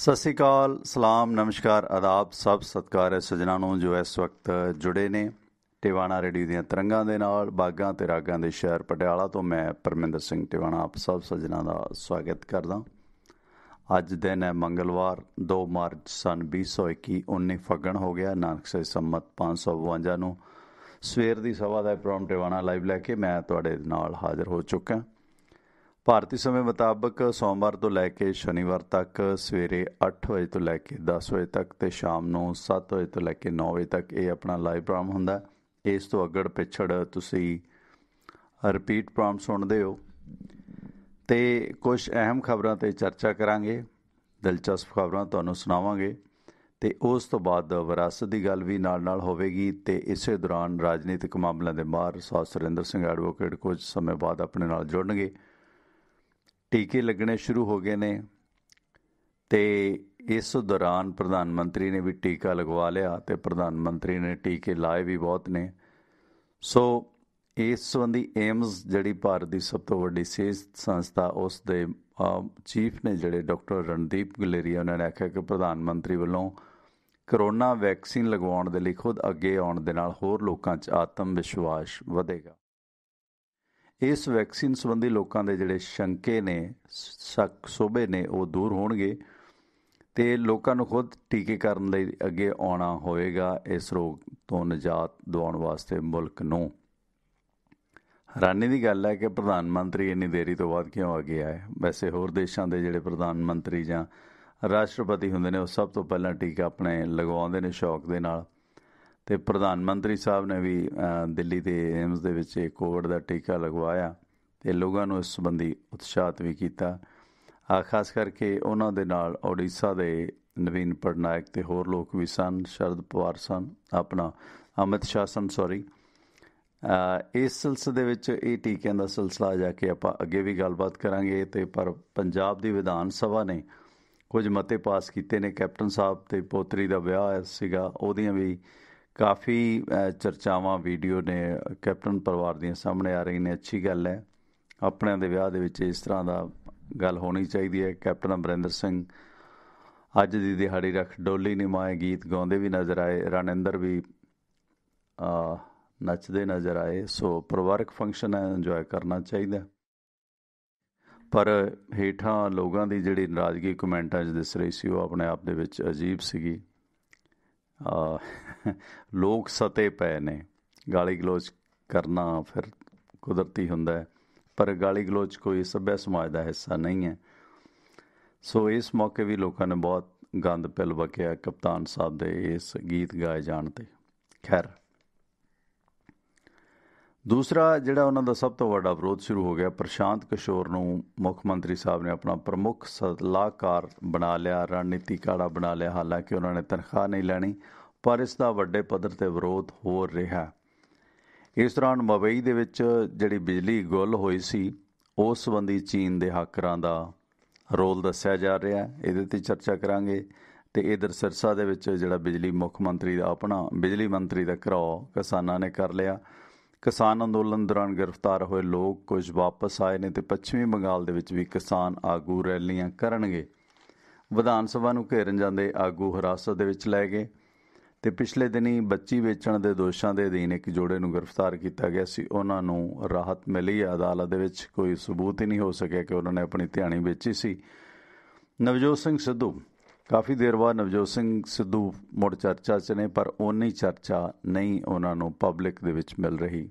ਸਤਿ ਸ਼੍ਰੀ ਅਕਾਲ, ਸਲਾਮ, ਨਮਸਕਾਰ, ਆਦਾਬ, ਸਭ ਸਤਿਕਾਰ ਹੈ ਸੱਜਣਾਂ ਨੂੰ ਜੋ ਇਸ ਵਕਤ ਜੁੜੇ ਨੇ ਟਿਵਾਣਾ ਰੇਡੀਓ ਦੀਆਂ ਤਰੰਗਾਂ ਦੇ ਨਾਲ। ਬਾਗਾਂ ਤੇ ਰਾਗਾਂ ਦੇ ਸ਼ਹਿਰ ਪਟਿਆਲਾ ਤੋਂ ਮੈਂ ਪਰਮਿੰਦਰ ਸਿੰਘ ਟਿਵਾਣਾ ਆਪ ਸਭ ਸੱਜਣਾਂ ਦਾ ਸਵਾਗਤ ਕਰਦਾ। ਅੱਜ ਦਿਨ ਹੈ ਮੰਗਲਵਾਰ 2 ਮਾਰਚ ਸਨ 2021, 19 ਫੱਗਣ ਹੋ ਗਿਆ ਨਾਨਕਸ਼ਾਹੀ ਸੰਮਤ 552 ਨੂੰ। ਸਵੇਰ ਦੀ ਸਭਾ ਦਾ ਪ੍ਰੋਗਰਾਮ ਟਿਵਾਣਾ ਲਾਈਵ ਲੈ ਕੇ ਮੈਂ ਤੁਹਾਡੇ ਨਾਲ ਹਾਜ਼ਰ ਹੋ ਚੁੱਕਾ। ਭਾਰਤੀ ਸਮੇਂ ਮੁਤਾਬਕ ਸੋਮਵਾਰ ਤੋਂ ਲੈ ਕੇ ਸ਼ਨੀਵਾਰ ਤੱਕ ਸਵੇਰੇ 8 ਵਜੇ ਤੋਂ ਲੈ ਕੇ 10 ਵਜੇ ਤੱਕ ਤੇ ਸ਼ਾਮ ਨੂੰ 7 ਵਜੇ ਤੋਂ ਲੈ ਕੇ 9 ਵਜੇ ਤੱਕ ਇਹ ਆਪਣਾ ਲਾਈਵ ਪ੍ਰੋਗਰਾਮ ਹੁੰਦਾ। ਇਸ ਤੋਂ ਅੱਗੜ ਪਿਛੜ ਤੁਸੀਂ ਰਿਪੀਟ ਪ੍ਰੋਗਰਾਮ ਸੁਣਦੇ ਹੋ ਤੇ ਕੁਝ ਅਹਿਮ ਖਬਰਾਂ ਤੇ ਚਰਚਾ ਕਰਾਂਗੇ, ਦਿਲਚਸਪ ਖਬਰਾਂ ਤੁਹਾਨੂੰ ਸੁਣਾਵਾਂਗੇ ਤੇ ਉਸ ਤੋਂ ਬਾਅਦ ਵਿਰਾਸਤ ਦੀ ਗੱਲ ਵੀ ਨਾਲ ਹੋਵੇਗੀ ਤੇ ਇਸੇ ਦੌਰਾਨ ਰਾਜਨੀਤਿਕ ਮਾਮਲਿਆਂ ਦੇ ਮਾਹਰ ਸੁਰਿੰਦਰ ਸਿੰਘ ਐਡਵੋਕੇਟ ਕੁਝ ਸਮੇਂ ਬਾਅਦ ਆਪਣੇ ਨਾਲ ਜੁੜਨਗੇ। ਟੀਕੇ ਲੱਗਣੇ ਸ਼ੁਰੂ ਹੋ ਗਏ ਨੇ ਤੇ ਇਸ ਦੌਰਾਨ ਪ੍ਰਧਾਨ ਮੰਤਰੀ ਨੇ ਵੀ ਟੀਕਾ ਲਗਵਾ ਲਿਆ ਤੇ ਪ੍ਰਧਾਨ ਮੰਤਰੀ ਨੇ ਟੀਕੇ ਲਾਏ ਵੀ ਬਹੁਤ ਨੇ। ਸੋ ਇਸ ਸੰਬੰਧੀ ਏਮਜ਼ ਜਿਹੜੀ ਭਾਰਤ ਦੀ ਸਭ ਤੋਂ ਵੱਡੀ ਸਿਹਤ ਸੰਸਥਾ, ਉਸ ਦੇ ਚੀਫ ਨੇ ਜਿਹੜੇ ਡਾਕਟਰ ਰਣਦੀਪ ਗੁਲੇਰੀਆ, ਉਹਨਾਂ ਨੇ ਆਖਿਆ ਕਿ ਪ੍ਰਧਾਨ ਮੰਤਰੀ ਵੱਲੋਂ ਕਰੋਨਾ ਵੈਕਸੀਨ ਲਗਵਾਉਣ ਦੇ ਲਈ ਖੁਦ ਅੱਗੇ ਆਉਣ ਦੇ ਨਾਲ ਹੋਰ ਲੋਕਾਂ 'ਚ ਆਤਮ ਵਿਸ਼ਵਾਸ ਵਧੇਗਾ। ਇਸ ਵੈਕਸੀਨ ਸੰਬੰਧੀ ਲੋਕਾਂ ਦੇ ਜਿਹੜੇ ਸ਼ੰਕੇ ਨੇ, ਸ਼ੱਕ ਸ਼ੋਭੇ ਨੇ, ਉਹ ਦੂਰ ਹੋਣਗੇ ਤੇ ਲੋਕਾਂ ਨੂੰ ਖੁਦ ਟੀਕੇ ਕਰਨ ਲਈ ਅੱਗੇ ਆਉਣਾ ਹੋਵੇਗਾ ਇਸ ਰੋਗ ਤੋਂ ਨਿਜਾਤ ਦਿਵਾਉਣ ਵਾਸਤੇ ਮੁਲਕ ਨੂੰ। ਹੈਰਾਨੀ ਦੀ ਗੱਲ ਹੈ ਕਿ ਪ੍ਰਧਾਨ ਮੰਤਰੀ ਇੰਨੀ ਦੇਰੀ ਤੋਂ ਬਾਅਦ ਕਿਉਂ ਅੱਗੇ ਆਏ। ਵੈਸੇ ਹੋਰ ਦੇਸ਼ਾਂ ਦੇ ਜਿਹੜੇ ਪ੍ਰਧਾਨ ਮੰਤਰੀ ਜਾਂ ਰਾਸ਼ਟਰਪਤੀ ਹੁੰਦੇ ਨੇ ਉਹ ਸਭ ਤੋਂ ਪਹਿਲਾਂ ਟੀਕਾ ਆਪਣੇ ਲਗਵਾਉਂਦੇ ਨੇ ਸ਼ੌਕ ਦੇ ਨਾਲ। ਤੇ ਪ੍ਰਧਾਨ ਮੰਤਰੀ ਸਾਹਿਬ ਨੇ ਵੀ ਦਿੱਲੀ ਦੇ ਏਮਜ਼ ਦੇ ਵਿੱਚ ਕੋਵਿਡ ਦਾ ਟੀਕਾ ਲਗਵਾਇਆ ਤੇ ਲੋਕਾਂ ਨੂੰ ਇਸ ਸੰਬੰਧੀ ਉਤਸ਼ਾਹਿਤ ਵੀ ਕੀਤਾ। ਖਾਸ ਕਰਕੇ ਉਹਨਾਂ ਦੇ ਨਾਲ ਉੜੀਸਾ ਦੇ ਨਵੀਨ ਪਟਨਾਇਕ ਤੇ ਹੋਰ ਲੋਕ ਵੀ ਸਨ, ਸ਼ਰਦ ਪਵਾਰ ਸਨ, ਆਪਣਾ ਅਮਿਤ ਸ਼ਾਹ ਸਨ। ਇਸ ਸਿਲਸਿਲੇ ਵਿੱਚ ਇਹ ਟੀਕਿਆਂ ਦਾ ਸਿਲਸਿਲਾ ਜਾ ਕੇ ਆਪਾਂ ਅੱਗੇ ਵੀ ਗੱਲਬਾਤ ਕਰਾਂਗੇ। ਤੇ ਪਰ ਪੰਜਾਬ ਦੀ ਵਿਧਾਨ ਸਭਾ ਨੇ ਕੁਝ ਮਤੇ ਪਾਸ ਕੀਤੇ ਨੇ। ਕੈਪਟਨ ਸਾਹਿਬ ਤੇ ਪੋਤਰੀ ਦਾ ਵਿਆਹ ਸੀਗਾ, ਉਹਦੀਆਂ ਵੀ ਕਾਫੀ ਚਰਚਾਵਾਂ ਵੀਡੀਓ ਨੇ ਕੈਪਟਨ ਪਰਿਵਾਰ ਦੀਆਂ ਸਾਹਮਣੇ ਆ ਰਹੀਆਂ ਨੇ। ਅੱਛੀ ਗੱਲ ਹੈ, ਆਪਣਿਆਂ ਦੇ ਵਿਆਹ ਦੇ ਵਿੱਚ ਇਸ ਤਰ੍ਹਾਂ ਦਾ ਗੱਲ ਹੋਣੀ ਚਾਹੀਦੀ ਹੈ। ਕੈਪਟਨ ਅਮਰਿੰਦਰ ਸਿੰਘ ਅੱਜ ਦੀ ਦਿਹਾੜੀ ਰੱਖ ਡੋਲੀ ਨੀ ਮਾਏ ਗੀਤ ਗਾਉਂਦੇ ਵੀ ਨਜ਼ਰ ਆਏ, ਰਣਿੰਦਰ ਵੀ ਨੱਚਦੇ ਨਜ਼ਰ ਆਏ। ਸੋ ਪਰਿਵਾਰਕ ਫੰਕਸ਼ਨ ਹੈ, ਇੰਜੋਏ ਕਰਨਾ ਚਾਹੀਦਾ। ਪਰ ਹੇਠਾਂ ਲੋਕਾਂ ਦੀ ਜਿਹੜੀ ਨਾਰਾਜ਼ਗੀ ਕਮੈਂਟਾਂ 'ਚ ਦਿਸ ਰਹੀ ਸੀ ਉਹ ਆਪਣੇ ਆਪ ਦੇ ਵਿੱਚ ਅਜੀਬ ਸੀਗੀ। ਲੋਕ ਸਤੇ ਪਏ ਨੇ। ਗਾਲੀ ਗਲੋਚ ਕਰਨਾ ਫਿਰ ਕੁਦਰਤੀ ਹੁੰਦਾ ਹੈ, ਪਰ ਗਾਲੀ ਗਲੋਚ ਕੋਈ ਸੱਭਿਆ ਸਮਾਜ ਦਾ ਹਿੱਸਾ ਨਹੀਂ ਹੈ। ਸੋ ਇਸ ਮੌਕੇ ਵੀ ਲੋਕਾਂ ਨੇ ਬਹੁਤ ਗੰਦ ਪਿਲ ਬਕਿਆ ਕਪਤਾਨ ਸਾਹਿਬ ਦੇ ਇਸ ਗੀਤ ਗਾਏ ਜਾਣ 'ਤੇ। ਖੈਰ, ਦੂਸਰਾ ਜਿਹੜਾ ਉਹਨਾਂ ਦਾ ਸਭ ਤੋਂ ਵੱਡਾ ਵਿਰੋਧ ਸ਼ੁਰੂ ਹੋ ਗਿਆ, ਪ੍ਰਸ਼ਾਂਤ ਕਿਸ਼ੋਰ ਨੂੰ ਮੁੱਖ ਮੰਤਰੀ ਸਾਹਿਬ ਨੇ ਆਪਣਾ ਪ੍ਰਮੁੱਖ ਸਲਾਹਕਾਰ ਬਣਾ ਲਿਆ, ਰਣਨੀਤੀਕਾਰਾ ਬਣਾ ਲਿਆ। ਹਾਲਾਂਕਿ ਉਹਨਾਂ ਨੇ ਤਨਖਾਹ ਨਹੀਂ ਲੈਣੀ, ਪਰ ਇਸ ਦਾ ਵੱਡੇ ਪੱਧਰ 'ਤੇ ਵਿਰੋਧ ਹੋ ਰਿਹਾ। ਇਸ ਦੌਰਾਨ ਮੁੰਬਈ ਦੇ ਵਿੱਚ ਜਿਹੜੀ ਬਿਜਲੀ ਗੁੱਲ ਹੋਈ ਸੀ ਉਸ ਸੰਬੰਧੀ ਚੀਨ ਦੇ ਹਾਕਰਾਂ ਦਾ ਰੋਲ ਦੱਸਿਆ ਜਾ ਰਿਹਾ, ਇਹਦੇ 'ਤੇ ਚਰਚਾ ਕਰਾਂਗੇ। ਤੇ ਇਧਰ ਸਿਰਸਾ ਦੇ ਵਿੱਚ ਜਿਹੜਾ ਬਿਜਲੀ ਮੁੱਖ ਮੰਤਰੀ ਦਾ ਆਪਣਾ ਬਿਜਲੀ ਮੰਤਰੀ ਦਾ ਘਿਰਾਓ ਕਿਸਾਨਾਂ ਨੇ ਕਰ ਲਿਆ। ਕਿਸਾਨ ਅੰਦੋਲਨ ਦੌਰਾਨ ਗ੍ਰਿਫਤਾਰ ਹੋਏ ਲੋਕ ਕੁਝ ਵਾਪਸ ਆਏ ਨੇ ਤੇ ਪੱਛਮੀ ਬੰਗਾਲ ਦੇ ਵਿੱਚ ਵੀ ਕਿਸਾਨ ਆਗੂ ਰੈਲੀਆਂ ਕਰਨਗੇ। ਵਿਧਾਨ ਸਭਾ ਨੂੰ ਘੇਰਨ ਜਾਂਦੇ ਆਗੂ ਹਿਰਾਸਤ ਦੇ ਵਿੱਚ ਲੈ ਗਏ ਤੇ ਪਿਛਲੇ ਦਿਨੀ ਬੱਚੀ ਵੇਚਣ ਦੇ ਦੋਸ਼ਾਂ ਦੇ ਅਧੀਨ ਇੱਕ ਜੋੜੇ ਨੂੰ ਗ੍ਰਿਫਤਾਰ ਕੀਤਾ ਗਿਆ ਸੀ। ਉਹਨਾਂ ਨੂੰ ਰਾਹਤ ਮਿਲੀ। ਅਦਾਲਤ ਦੇ ਵਿੱਚ ਕੋਈ ਸਬੂਤ ਹੀ ਨਹੀਂ ਹੋ ਸਕਿਆ ਕਿ ਉਹਨਾਂ ਨੇ ਆਪਣੀ ਧਿਆਣੀ ਵੇਚੀ ਸੀ। ਨਵਜੋਤ ਸਿੰਘ ਸਿੱਧੂ, ਕਾਫੀ ਦੇਰ ਬਾਅਦ ਨਵਜੋਤ ਸਿੰਘ ਸਿੱਧੂ ਮੁੜ ਚਰਚਾ 'ਚ ਨੇ, ਪਰ ਓਨੀ ਚਰਚਾ ਨਹੀਂ ਉਹਨਾਂ ਨੂੰ ਪਬਲਿਕ ਦੇ ਵਿੱਚ ਮਿਲ ਰਹੀ।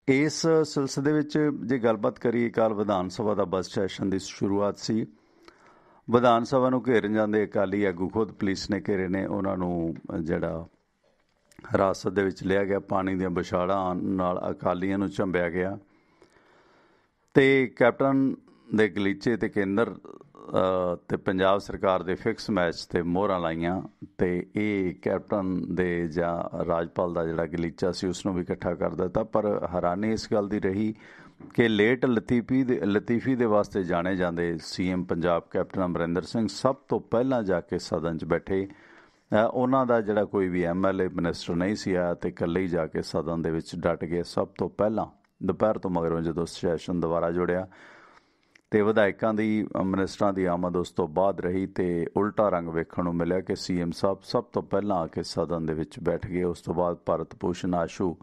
ਇਸ ਸਿਲਸਿਲੇ ਵਿੱਚ ਜੇ ਗੱਲਬਾਤ ਕਰੀਏ, ਕੱਲ੍ਹ ਵਿਧਾਨ ਸਭਾ ਦਾ ਬਜਟ ਸੈਸ਼ਨ ਦੀ ਸ਼ੁਰੂਆਤ ਸੀ। ਵਿਧਾਨ ਸਭਾ ਨੂੰ ਘੇਰਨ ਜਾਂਦੇ ਅਕਾਲੀ ਆਗੂ ਖੁਦ ਪੁਲਿਸ ਨੇ ਘੇਰੇ ਨੇ। ਉਹਨਾਂ ਨੂੰ ਜਿਹੜਾ ਹਿਰਾਸਤ ਦੇ ਵਿੱਚ ਲਿਆ ਗਿਆ, ਪਾਣੀ ਦੀਆਂ ਬੁਛਾੜਾਂ ਨਾਲ ਅਕਾਲੀਆਂ ਨੂੰ ਝੰਬਿਆ ਗਿਆ ਤੇ ਕੈਪਟਨ ਦੇ ਗਲੀਚੇ ਤੇ ਕੇਂਦਰ ਤੇ ਪੰਜਾਬ ਸਰਕਾਰ ਦੇ ਫਿਕਸ ਮੈਚ 'ਤੇ ਮੋਹਰਾਂ ਲਾਈਆਂ ਤੇ ਇਹ ਕੈਪਟਨ ਦੇ ਜਾਂ ਰਾਜਪਾਲ ਦਾ ਜਿਹੜਾ ਗਲੀਚਾ ਸੀ ਉਸ ਨੂੰ ਵੀ ਇਕੱਠਾ ਕਰ ਦਿੱਤਾ। ਪਰ ਹੈਰਾਨੀ ਇਸ ਗੱਲ ਦੀ ਰਹੀ ਕਿ ਲੇਟ ਲਤੀਫੀ ਦੇ ਵਾਸਤੇ ਜਾਣੇ ਜਾਂਦੇ CM ਪੰਜਾਬ ਕੈਪਟਨ ਅਮਰਿੰਦਰ ਸਿੰਘ ਸਭ ਤੋਂ ਪਹਿਲਾਂ ਜਾ ਕੇ ਸਦਨ 'ਚ ਬੈਠੇ। ਉਹਨਾਂ ਦਾ ਜਿਹੜਾ ਕੋਈ ਵੀ MLA ਮਿਨਿਸਟਰ ਨਹੀਂ ਸੀ ਆਇਆ ਤੇ ਇਕੱਲੇ ਹੀ ਜਾ ਕੇ ਸਦਨ ਦੇ ਵਿੱਚ ਡਟ ਗਏ। ਸਭ ਤੋਂ ਪਹਿਲਾਂ ਦੁਪਹਿਰ ਤੋਂ ਮਗਰੋਂ ਜਦੋਂ ਸੈਸ਼ਨ ਦੁਬਾਰਾ ਜੁੜਿਆ ਤੇ ਵਿਧਾਇਕਾਂ ਦੀ ਮਿਨਿਸਟਰਾਂ ਦੀ ਆਮਦ ਉਸ ਤੋਂ ਬਾਅਦ ਰਹੀ ਤੇ ਉਲਟਾ ਰੰਗ ਵੇਖਣ ਨੂੰ ਮਿਲਿਆ ਕਿ ਸੀਐਮ ਸਾਹਿਬ ਸਭ ਤੋਂ ਪਹਿਲਾਂ ਆ ਕੇ ਸਦਨ ਦੇ ਵਿੱਚ ਬੈਠ ਗਏ। ਉਸ ਤੋਂ ਬਾਅਦ ਭਾਰਤ ਭੂਸ਼ਣ ਆਸ਼ੂ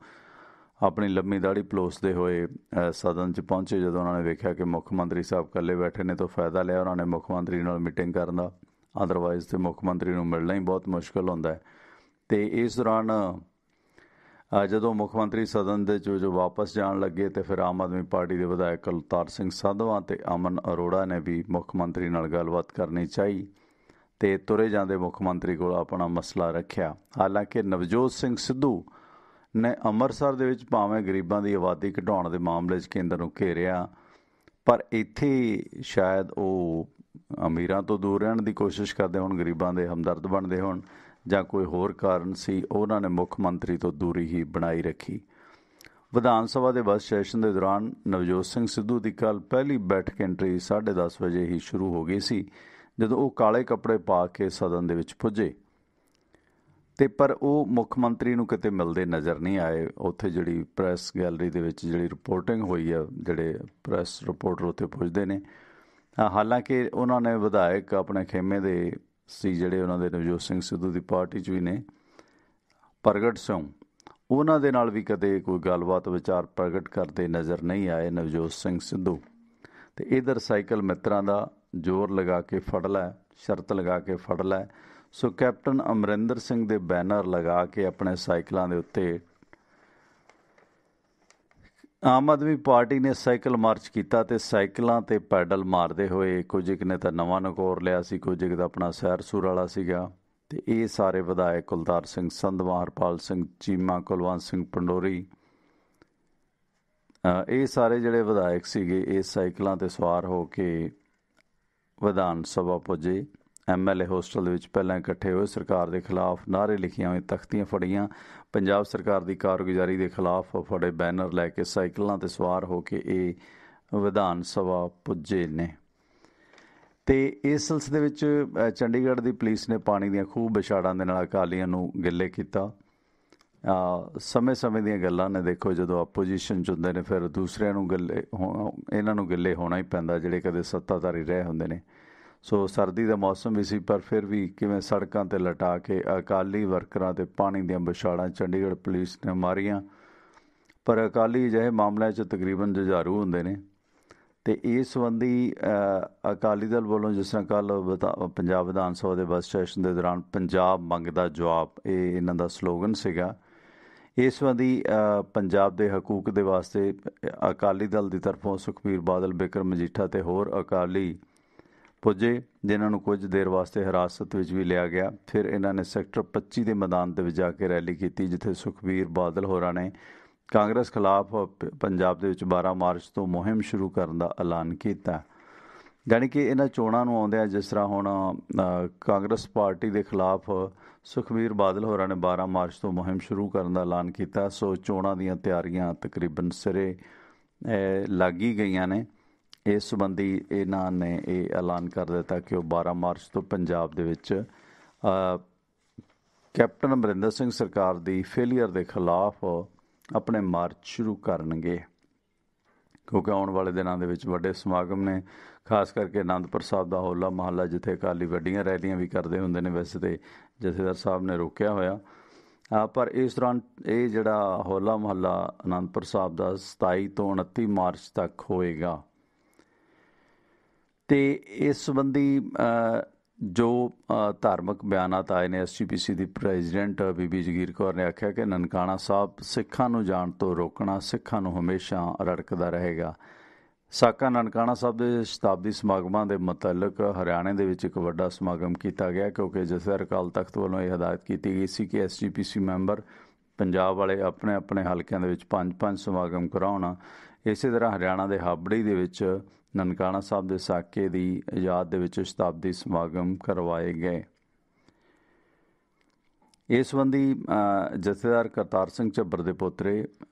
ਆਪਣੀ ਲੰਮੀ ਦਾੜੀ ਪਲੋਸਦੇ ਹੋਏ ਸਦਨ 'ਚ ਪਹੁੰਚੇ। ਜਦੋਂ ਉਹਨਾਂ ਨੇ ਵੇਖਿਆ ਕਿ ਮੁੱਖ ਮੰਤਰੀ ਸਾਹਿਬ ਇਕੱਲੇ ਬੈਠੇ ਨੇ ਤਾਂ ਫਾਇਦਾ ਲਿਆ ਉਹਨਾਂ ਨੇ ਮੁੱਖ ਮੰਤਰੀ ਨਾਲ ਮੀਟਿੰਗ ਕਰਨ ਦਾ। ਅਦਰਵਾਈਜ਼ ਤੇ ਮੁੱਖ ਮੰਤਰੀ ਨੂੰ ਮਿਲਣਾ ਹੀ ਬਹੁਤ ਮੁਸ਼ਕਿਲ ਹੁੰਦਾ ਹੈ। ਤੇ ਇਸ ਦੌਰਾਨ ਜਦੋਂ ਮੁੱਖ ਮੰਤਰੀ ਸਦਨ ਦੇ ਜੋ ਵਾਪਸ ਜਾਣ ਲੱਗੇ ਤੇ ਫਿਰ ਆਮ ਆਦਮੀ ਪਾਰਟੀ ਦੇ ਵਿਧਾਇਕ ਕੁਲਤਾਰ ਸਿੰਘ ਸੰਧਵਾਂ ਤੇ ਅਮਨ ਅਰੋੜਾ ਨੇ ਵੀ ਮੁੱਖ ਮੰਤਰੀ ਨਾਲ ਗੱਲਬਾਤ ਕਰਨੀ ਚਾਹੀ ਤੇ ਤੁਰੇ ਜਾਂਦੇ ਮੁੱਖ ਮੰਤਰੀ ਕੋਲ ਆਪਣਾ ਮਸਲਾ ਰੱਖਿਆ। ਹਾਲਾਂਕਿ ਨਵਜੋਤ ਸਿੰਘ ਸਿੱਧੂ ਨੇ ਅੰਮ੍ਰਿਤਸਰ ਦੇ ਵਿੱਚ ਭਾਵੇਂ ਗਰੀਬਾਂ ਦੀ ਆਬਾਦੀ ਘਟਾਉਣ ਦੇ ਮਾਮਲੇ 'ਚ ਕੇਂਦਰ ਨੂੰ ਘੇਰਿਆ, ਪਰ ਇੱਥੇ ਸ਼ਾਇਦ ਉਹ ਅਮੀਰਾਂ ਤੋਂ ਦੂਰ ਰਹਿਣ ਦੀ ਕੋਸ਼ਿਸ਼ ਕਰਦੇ ਹੋਣ, ਗਰੀਬਾਂ ਦੇ ਹਮਦਰਦ ਬਣਦੇ ਹੋਣ ਜਾਂ ਕੋਈ ਹੋਰ ਕਾਰਨ ਸੀ, ਉਹਨਾਂ ਨੇ ਮੁੱਖ ਮੰਤਰੀ ਤੋਂ ਦੂਰੀ ਹੀ ਬਣਾਈ ਰੱਖੀ। ਵਿਧਾਨ ਸਭਾ ਦੇ ਬਜਟ ਸੈਸ਼ਨ ਦੇ ਦੌਰਾਨ ਨਵਜੋਤ ਸਿੰਘ ਸਿੱਧੂ ਦੀ ਕੱਲ੍ਹ ਪਹਿਲੀ ਬੈਠਕ ਐਂਟਰੀ 10:30 ਵਜੇ ਹੀ ਸ਼ੁਰੂ ਹੋ ਗਈ ਸੀ ਜਦੋਂ ਉਹ ਕਾਲੇ ਕੱਪੜੇ ਪਾ ਕੇ ਸਦਨ ਦੇ ਵਿੱਚ ਪੁੱਜੇ ਤੇ ਪਰ ਉਹ ਮੁੱਖ ਮੰਤਰੀ ਨੂੰ ਕਿਤੇ ਮਿਲਦੇ ਨਜ਼ਰ ਨਹੀਂ ਆਏ। ਉੱਥੇ ਜਿਹੜੀ ਪ੍ਰੈਸ ਗੈਲਰੀ ਦੇ ਵਿੱਚ ਜਿਹੜੀ ਰਿਪੋਰਟਿੰਗ ਹੋਈ ਆ, ਜਿਹੜੇ ਪ੍ਰੈਸ ਰਿਪੋਰਟਰ ਉੱਥੇ ਪੁੱਜਦੇ ਨੇ। ਹਾਲਾਂਕਿ ਉਹਨਾਂ ਨੇ ਵਿਧਾਇਕ ਆਪਣੇ ਖੇਮੇ ਦੇ ਸੀ ਜਿਹੜੇ ਉਹਨਾਂ ਦੇ ਨਵਜੋਤ ਸਿੰਘ ਸਿੱਧੂ ਦੀ ਪਾਰਟੀ 'ਚ ਵੀ ਨੇ, ਪ੍ਰਗਟ ਸਿੰਘ, ਉਹਨਾਂ ਦੇ ਨਾਲ ਵੀ ਕਦੇ ਕੋਈ ਗੱਲਬਾਤ ਵਿਚਾਰ ਪ੍ਰਗਟ ਕਰਦੇ ਨਜ਼ਰ ਨਹੀਂ ਆਏ ਨਵਜੋਤ ਸਿੰਘ ਸਿੱਧੂ। ਤੇ ਇਧਰ ਸਾਈਕਲ ਮਿੱਤਰਾਂ ਦਾ ਜ਼ੋਰ ਲਗਾ ਕੇ ਫੜ ਲੈ, ਸ਼ਰਤ ਲਗਾ ਕੇ ਫੜ ਲੈ। ਸੋ ਕੈਪਟਨ ਅਮਰਿੰਦਰ ਸਿੰਘ ਦੇ ਬੈਨਰ ਲਗਾ ਕੇ ਆਪਣੇ ਸਾਈਕਲਾਂ ਦੇ ਉੱਤੇ ਆਮ ਆਦਮੀ ਪਾਰਟੀ ਨੇ ਸਾਈਕਲ ਮਾਰਚ ਕੀਤਾ ਤੇ ਸਾਈਕਲਾਂ ਤੇ ਪੈਡਲ ਮਾਰਦੇ ਹੋਏ ਕੁਝ ਇੱਕ ਨੇ ਤਾਂ ਨਵਾਂ ਨਕੋਰ ਲਿਆ ਸੀ, ਕੁਝ ਇੱਕ ਦਾ ਆਪਣਾ ਸੈਰ ਸੂਰ ਵਾਲਾ ਸੀਗਾ। ਤੇ ਇਹ ਸਾਰੇ ਵਿਧਾਇਕ ਕੁਲਤਾਰ ਸਿੰਘ ਸੰਧਵਾਂ, ਹਰਪਾਲ ਸਿੰਘ ਚੀਮਾ, ਕੁਲਵੰਤ ਸਿੰਘ ਪੰਡੋਰੀ, ਇਹ ਸਾਰੇ ਜਿਹੜੇ ਵਿਧਾਇਕ ਸੀਗੇ ਇਹ ਸਾਈਕਲਾਂ ਤੇ ਸਵਾਰ ਹੋ ਕੇ ਵਿਧਾਨ ਸਭਾ ਪੁੱਜੇ। MLA ਹੋਸਟਲ ਦੇ ਵਿੱਚ ਪਹਿਲਾਂ ਇਕੱਠੇ ਹੋਏ, ਸਰਕਾਰ ਦੇ ਖਿਲਾਫ ਨਾਅਰੇ ਲਿਖੀਆਂ ਹੋਏ, ਤਖਤੀਆਂ ਫੜੀਆਂ, ਪੰਜਾਬ ਸਰਕਾਰ ਦੀ ਕਾਰਗੁਜ਼ਾਰੀ ਦੇ ਖਿਲਾਫ ਫੜੇ ਬੈਨਰ ਲੈ ਕੇ ਸਾਈਕਲਾਂ ਤੇ ਸਵਾਰ ਹੋ ਕੇ ਇਹ ਵਿਧਾਨ ਸਭਾ ਪੁੱਜੇ ਨੇ। ਤੇ ਇਸ ਸਿਲਸਿਲੇ ਵਿੱਚ ਚੰਡੀਗੜ੍ਹ ਦੀ ਪੁਲਿਸ ਨੇ ਪਾਣੀ ਦੀਆਂ ਖੂਬ ਵਿਛਾੜਾਂ ਦੇ ਨਾਲ ਅਕਾਲੀਆਂ ਨੂੰ ਗਿੱਲੇ ਕੀਤਾ। ਸਮੇਂ ਸਮੇਂ ਦੀਆਂ ਗੱਲਾਂ ਨੇ, ਦੇਖੋ ਜਦੋਂ ਆਪੋਜੀਸ਼ਨ 'ਚ ਹੁੰਦੇ ਨੇ ਫਿਰ ਦੂਸਰਿਆਂ ਨੂੰ ਗਿੱਲੇ ਇਹਨਾਂ ਨੂੰ ਗਿੱਲੇ ਹੋਣਾ ਹੀ ਪੈਂਦਾ ਜਿਹੜੇ ਕਦੇ ਸੱਤਾਧਾਰੀ ਰਹੇ ਹੁੰਦੇ ਨੇ। ਸੋ ਸਰਦੀ ਦਾ ਮੌਸਮ ਵੀ ਸੀ, ਪਰ ਫਿਰ ਵੀ ਕਿਵੇਂ ਸੜਕਾਂ 'ਤੇ ਲਟਾ ਕੇ ਅਕਾਲੀ ਵਰਕਰਾਂ 'ਤੇ ਪਾਣੀ ਦੀਆਂ ਵਿਛਾੜਾਂ ਚੰਡੀਗੜ੍ਹ ਪੁਲਿਸ ਨੇ ਮਾਰੀਆਂ। ਪਰ ਅਕਾਲੀ ਅਜਿਹੇ ਮਾਮਲਿਆਂ 'ਚ ਤਕਰੀਬਨ ਜੁਝਾਰੂ ਹੁੰਦੇ ਨੇ ਤੇ ਇਸ ਸੰਬੰਧੀ ਅਕਾਲੀ ਦਲ ਵੱਲੋਂ ਜਿਸ ਤਰ੍ਹਾਂ ਕੱਲ੍ਹ ਪੰਜਾਬ ਵਿਧਾਨ ਸਭਾ ਦੇ ਬਜਟ ਸੈਸ਼ਨ ਦੇ ਦੌਰਾਨ ਪੰਜਾਬ ਮੰਗਦਾ ਜਵਾਬ, ਇਹ ਇਹਨਾਂ ਦਾ ਸਲੋਗਨ ਸੀਗਾ। ਇਸ ਸੰਬੰਧੀ ਪੰਜਾਬ ਦੇ ਹਕੂਕ ਦੇ ਵਾਸਤੇ ਅਕਾਲੀ ਦਲ ਦੀ ਤਰਫੋਂ ਸੁਖਬੀਰ ਬਾਦਲ, ਬਿਕਰਮ ਮਜੀਠਾ ਤੇ ਹੋਰ ਅਕਾਲੀ ਪੁੱਜੇ, ਜਿਨ੍ਹਾਂ ਨੂੰ ਕੁਝ ਦੇਰ ਵਾਸਤੇ ਹਿਰਾਸਤ ਵਿੱਚ ਵੀ ਲਿਆ ਗਿਆ। ਫਿਰ ਇਹਨਾਂ ਨੇ ਸੈਕਟਰ 25 ਦੇ ਮੈਦਾਨ 'ਤੇ ਵੀ ਜਾ ਕੇ ਰੈਲੀ ਕੀਤੀ, ਜਿੱਥੇ ਸੁਖਬੀਰ ਬਾਦਲ ਹੋਰਾਂ ਨੇ ਕਾਂਗਰਸ ਖਿਲਾਫ ਪੰਜਾਬ ਦੇ ਵਿੱਚ 12 ਮਾਰਚ ਤੋਂ ਮੁਹਿੰਮ ਸ਼ੁਰੂ ਕਰਨ ਦਾ ਐਲਾਨ ਕੀਤਾ। ਜਾਣੀ ਕਿ ਇਹਨਾਂ ਚੋਣਾਂ ਨੂੰ ਆਉਂਦਿਆਂ ਜਿਸ ਤਰ੍ਹਾਂ ਹੁਣ ਕਾਂਗਰਸ ਪਾਰਟੀ ਦੇ ਖਿਲਾਫ ਸੁਖਬੀਰ ਬਾਦਲ ਹੋਰਾਂ ਨੇ 12 ਮਾਰਚ ਤੋਂ ਮੁਹਿੰਮ ਸ਼ੁਰੂ ਕਰਨ ਦਾ ਐਲਾਨ ਕੀਤਾ। ਸੋ ਚੋਣਾਂ ਦੀਆਂ ਤਿਆਰੀਆਂ ਤਕਰੀਬਨ ਸਿਰੇ ਲੱਗ ਹੀ ਗਈਆਂ ਨੇ। ਇਸ ਸੰਬੰਧੀ ਇਹਨਾਂ ਨੇ ਇਹ ਐਲਾਨ ਕਰ ਦਿੱਤਾ ਕਿ ਉਹ 12 ਮਾਰਚ ਤੋਂ ਪੰਜਾਬ ਦੇ ਵਿੱਚ ਕੈਪਟਨ ਅਮਰਿੰਦਰ ਸਿੰਘ ਸਰਕਾਰ ਦੀ ਫੇਲੀਅਰ ਦੇ ਖਿਲਾਫ ਆਪਣੇ ਮਾਰਚ ਸ਼ੁਰੂ ਕਰਨਗੇ, ਕਿਉਂਕਿ ਆਉਣ ਵਾਲੇ ਦਿਨਾਂ ਦੇ ਵਿੱਚ ਵੱਡੇ ਸਮਾਗਮ ਨੇ, ਖਾਸ ਕਰਕੇ ਅਨੰਦਪੁਰ ਸਾਹਿਬ ਦਾ ਹੋਲਾ ਮਹੱਲਾ, ਜਿੱਥੇ ਅਕਾਲੀ ਵੱਡੀਆਂ ਰੈਲੀਆਂ ਵੀ ਕਰਦੇ ਹੁੰਦੇ ਨੇ। ਵੈਸੇ ਤਾਂ ਜਥੇਦਾਰ ਸਾਹਿਬ ਨੇ ਰੋਕਿਆ ਹੋਇਆ, ਪਰ ਇਸ ਦੌਰਾਨ ਇਹ ਜਿਹੜਾ ਹੋਲਾ ਮਹੱਲਾ ਅਨੰਦਪੁਰ ਸਾਹਿਬ ਦਾ 27 ਤੋਂ 29 ਮਾਰਚ ਤੱਕ ਹੋਏਗਾ। ਤੇ ਇਸ ਸੰਬੰਧੀ ਜੋ ਧਾਰਮਿਕ ਬਿਆਨਾਤ ਆਏ ਨੇ, SGPC ਦੀ ਪ੍ਰੈਜ਼ੀਡੈਂਟ ਬੀਬੀ ਜਗੀਰ ਕੌਰ ਨੇ ਆਖਿਆ ਕਿ ਨਨਕਾਣਾ ਸਾਹਿਬ ਸਿੱਖਾਂ ਨੂੰ ਜਾਣ ਤੋਂ ਰੋਕਣਾ ਸਿੱਖਾਂ ਨੂੰ ਹਮੇਸ਼ਾ ਰੜਕਦਾ ਰਹੇਗਾ। ਸਾਕਾ ਨਨਕਾਣਾ ਸਾਹਿਬ ਦੇ ਸ਼ਤਾਬਦੀ ਸਮਾਗਮਾਂ ਦੇ ਮੁਤਲਕ ਹਰਿਆਣੇ ਦੇ ਵਿੱਚ ਇੱਕ ਵੱਡਾ ਸਮਾਗਮ ਕੀਤਾ ਗਿਆ, ਕਿਉਂਕਿ ਜਥੇਦਾਰ ਅਕਾਲ ਤਖਤ ਵੱਲੋਂ ਇਹ ਹਦਾਇਤ ਕੀਤੀ ਗਈ ਸੀ ਕਿ SGPC ਮੈਂਬਰ ਪੰਜਾਬ ਵਾਲੇ ਆਪਣੇ ਆਪਣੇ ਹਲਕਿਆਂ ਦੇ ਵਿੱਚ 5-5 ਸਮਾਗਮ ਕਰਾਉਣ। ਇਸੇ ਤਰ੍ਹਾਂ ਹਰਿਆਣਾ ਦੇ ਹਾਬੜੀ ਦੇ ਵਿੱਚ ਨਨਕਾਣਾ ਸਾਹਿਬ ਦੇ ਸਾਕੇ ਦੀ ਯਾਦ ਦੇ ਵਿੱਚ ਸ਼ਤਾਬਦੀ ਸਮਾਗਮ ਕਰਵਾਏ ਗਏ। ਇਸ ਸੰਬੰਧੀ ਜਥੇਦਾਰ ਕਰਤਾਰ ਸਿੰਘ ਝੱਬਰ ਦੇ ਪੋਤਰੇ